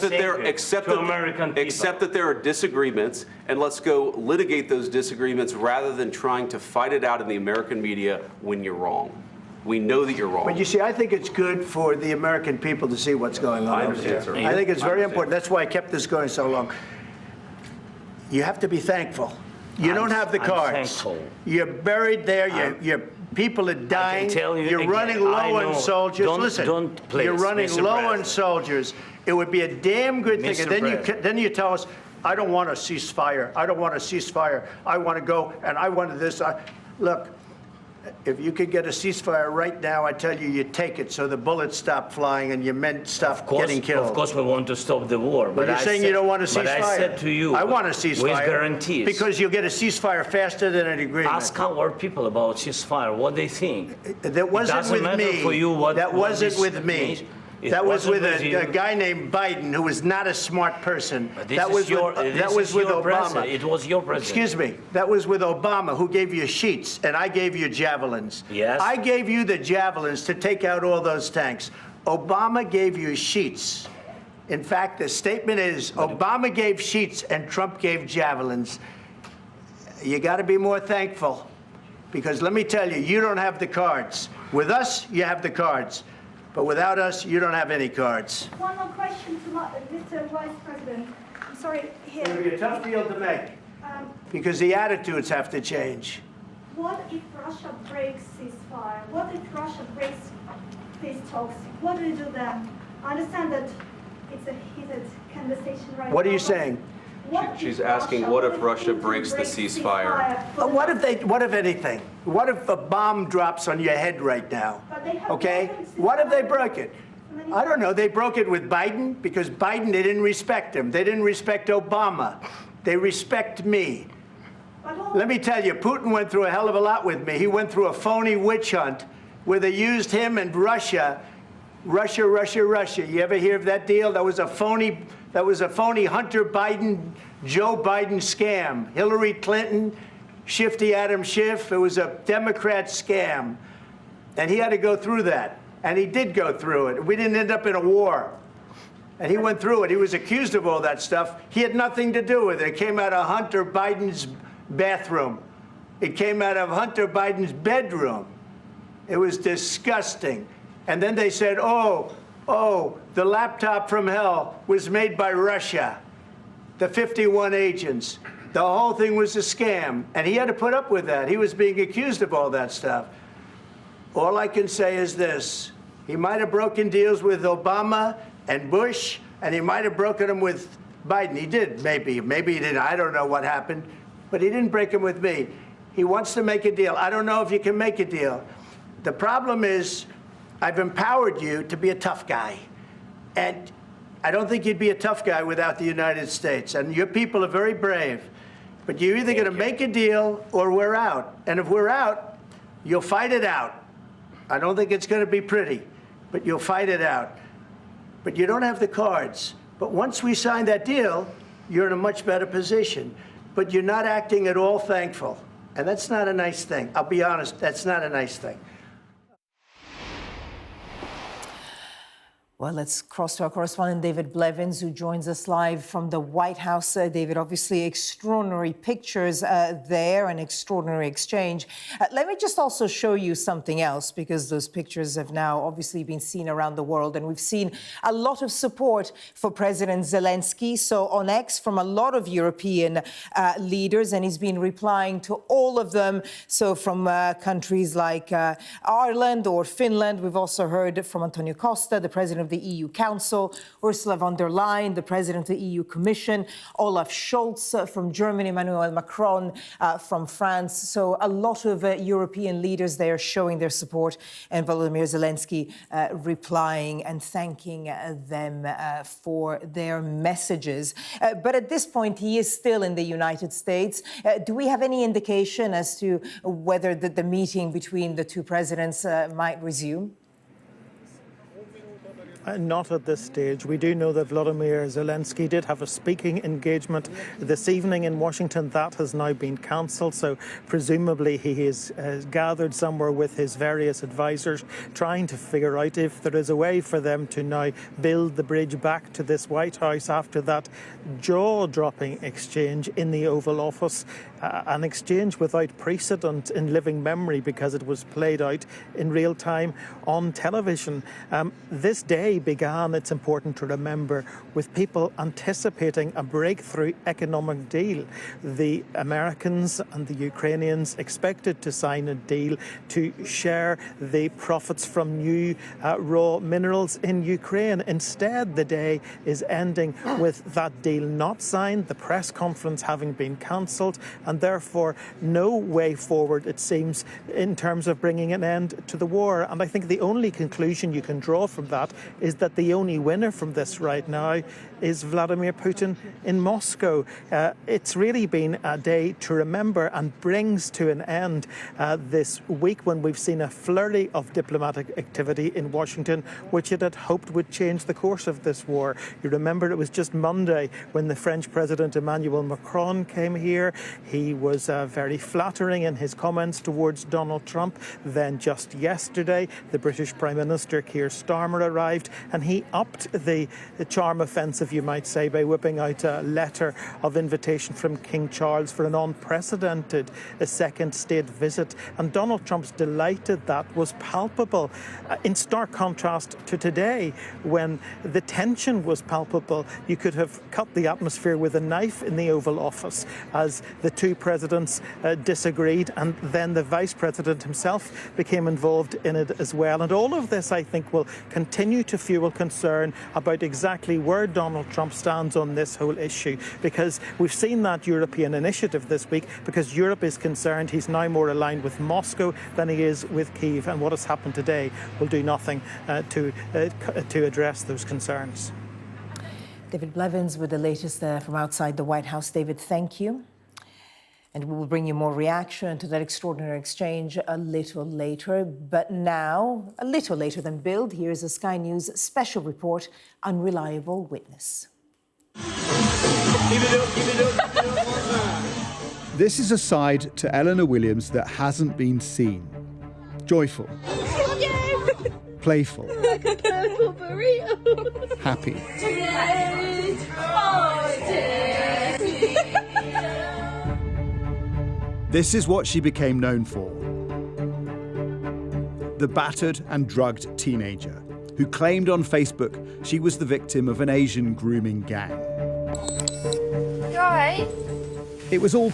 that there are disagreements, and let's go litigate those disagreements rather than trying to fight it out in the American media when you're wrong. We know that you're wrong. But you see, I think it's good for the American people to see what's going on. I understand, sir. I think it's very important. That's why I kept this going so long. You have to be thankful. You don't have the cards. Thankful. You're buried there. Your people are dying. I can tell you you're again, running low on soldiers. Listen, you're running low on soldiers. It would be a damn good thing. And then you tell us, I don't want a ceasefire. I don't want a ceasefire. I want to go, and I want this. Look. If you could get a ceasefire right now, I tell you, you take it so the bullets stop flying and your men stop getting killed. Of course, we want to stop the war. But you're saying you don't want a ceasefire. But I said to you, I want a ceasefire. With guarantees. Because you'll get a ceasefire faster than an agreement. Ask our people about ceasefire, what they think. That wasn't with me. For you what, that wasn't with me. That was with a guy named Biden, who was not a smart person. That was with Obama. It was your president. Excuse me. That was with Obama, who gave you sheets, and I gave you javelins. Yes. I gave you the javelins to take out all those tanks. Obama gave you sheets. In fact, the statement is Obama gave sheets and Trump gave javelins. You got to be more thankful, because let me tell you, you don't have the cards. With us, you have the cards. But without us, you don't have any cards. One more question to Mr. Vice President. I'm sorry, here. It's going to be a tough deal to make, because the attitudes have to change. What if Russia breaks ceasefire? What if Russia breaks peace talks? What do you do then? I understand that it's a heated conversation right now. What are you saying? She's asking, what if Russia breaks the ceasefire? What if anything? What if a bomb drops on your head right now? Okay? What if they broke it? I don't know. They broke it with Biden because Biden, they didn't respect him. They didn't respect Obama. They respect me. Let me tell you, Putin went through a hell of a lot with me. He went through a phony witch hunt where they used him and Russia. Russia. You ever hear of that deal? That was a phony Hunter Biden, Joe Biden scam. Hillary Clinton, Shifty Adam Schiff. It was a Democrat scam. And he had to go through that. And he did go through it. We didn't end up in a war. And he went through it. He was accused of all that stuff. He had nothing to do with it. It came out of Hunter Biden's bathroom. It came out of Hunter Biden's bedroom. It was disgusting. And then they said, oh, the laptop from hell was made by Russia, the 51 agents. The whole thing was a scam, and he had to put up with that. He was being accused of all that stuff. All I can say is this. He might have broken deals with Obama and Bush, and he might have broken them with Biden. He did, maybe. Maybe he didn't. I don't know what happened. But he didn't break them with me. He wants to make a deal. I don't know if you can make a deal. The problem is I've empowered you to be a tough guy. And I don't think you'd be a tough guy without the United States. And your people are very brave. But you're either going to make a deal or we're out. And if we're out, you'll fight it out. I don't think it's going to be pretty, but you'll fight it out. But you don't have the cards. But once we sign that deal, you're in a much better position. But you're not acting at all thankful. And that's not a nice thing. I'll be honest, that's not a nice thing. Well, let's cross to our correspondent, David Blevins, who joins us live from the White House. David, obviously extraordinary pictures there, an extraordinary exchange. Let me just also show you something else, because those pictures have now obviously been seen around the world, and we've seen a lot of support for President Zelenskyy. So on X from a lot of European leaders, and he's been replying to all of them. So from countries like Ireland or Finland, we've also heard from Antonio Costa, the president of the EU Council, Ursula von der Leyen, the president of the EU Commission, Olaf Scholz from Germany, Emmanuel Macron from France. So a lot of European leaders there showing their support, and Volodymyr Zelenskyy replying and thanking them for their messages. But at this point, he is still in the United States. Do we have any indication as to whether the meeting between the two presidents might resume? Not at this stage. We do know that Volodymyr Zelenskyy did have a speaking engagement this evening in Washington. That has now been cancelled, so presumably he is gathered somewhere with his various advisors, trying to figure out if there is a way for them to now build the bridge back to this White House after that jaw-dropping exchange in the Oval Office. An exchange without precedent in living memory, because it was played out in real time on television. This day began, it's important to remember, with people anticipating a breakthrough economic deal. The Americans and the Ukrainians expected to sign a deal to share the profits from new raw minerals in Ukraine. Instead, the day is ending with that deal not signed, the press conference having been cancelled, and therefore no way forward, it seems, in terms of bringing an end to the war. And I think the only conclusion you can draw from that is that the only winner from this right now is Vladimir Putin in Moscow. It's really been a day to remember, and brings to an end this week when we've seen a flurry of diplomatic activity in Washington, which it had hoped would change the course of this war. You remember it was just Monday when the French President Emmanuel Macron came here. He was very flattering in his comments towards Donald Trump. Then just yesterday, the British Prime Minister Keir Starmer arrived, and he upped the charm offensive, you might say, by whipping out a letter of invitation from King Charles for an unprecedented second state visit. And Donald Trump's delight at that was palpable, in stark contrast to today, when the tension was palpable. You could have cut the atmosphere with a knife in the Oval Office as the two presidents disagreed, and then the vice president himself became involved in it as well. And all of this, I think, will continue to fuel concern about exactly where Donald Trump stands on this whole issue, because we've seen that European initiative this week, because Europe is concerned he's now more aligned with Moscow than he is with Kyiv, and what has happened today will do nothing to address those concerns. David Blevins with the latest from outside the White House. David, thank you. And we will bring you more reaction to that extraordinary exchange a little later. But now, a little later than billed, here's a Sky News special report, Unreliable Witness. This is a side to Eleanor Williams that hasn't been seen. Joyful. Playful. Happy. This is what she became known for. the battered and drugged teenager who claimed on Facebook she was the victim of an Asian grooming gang. You all right? It was all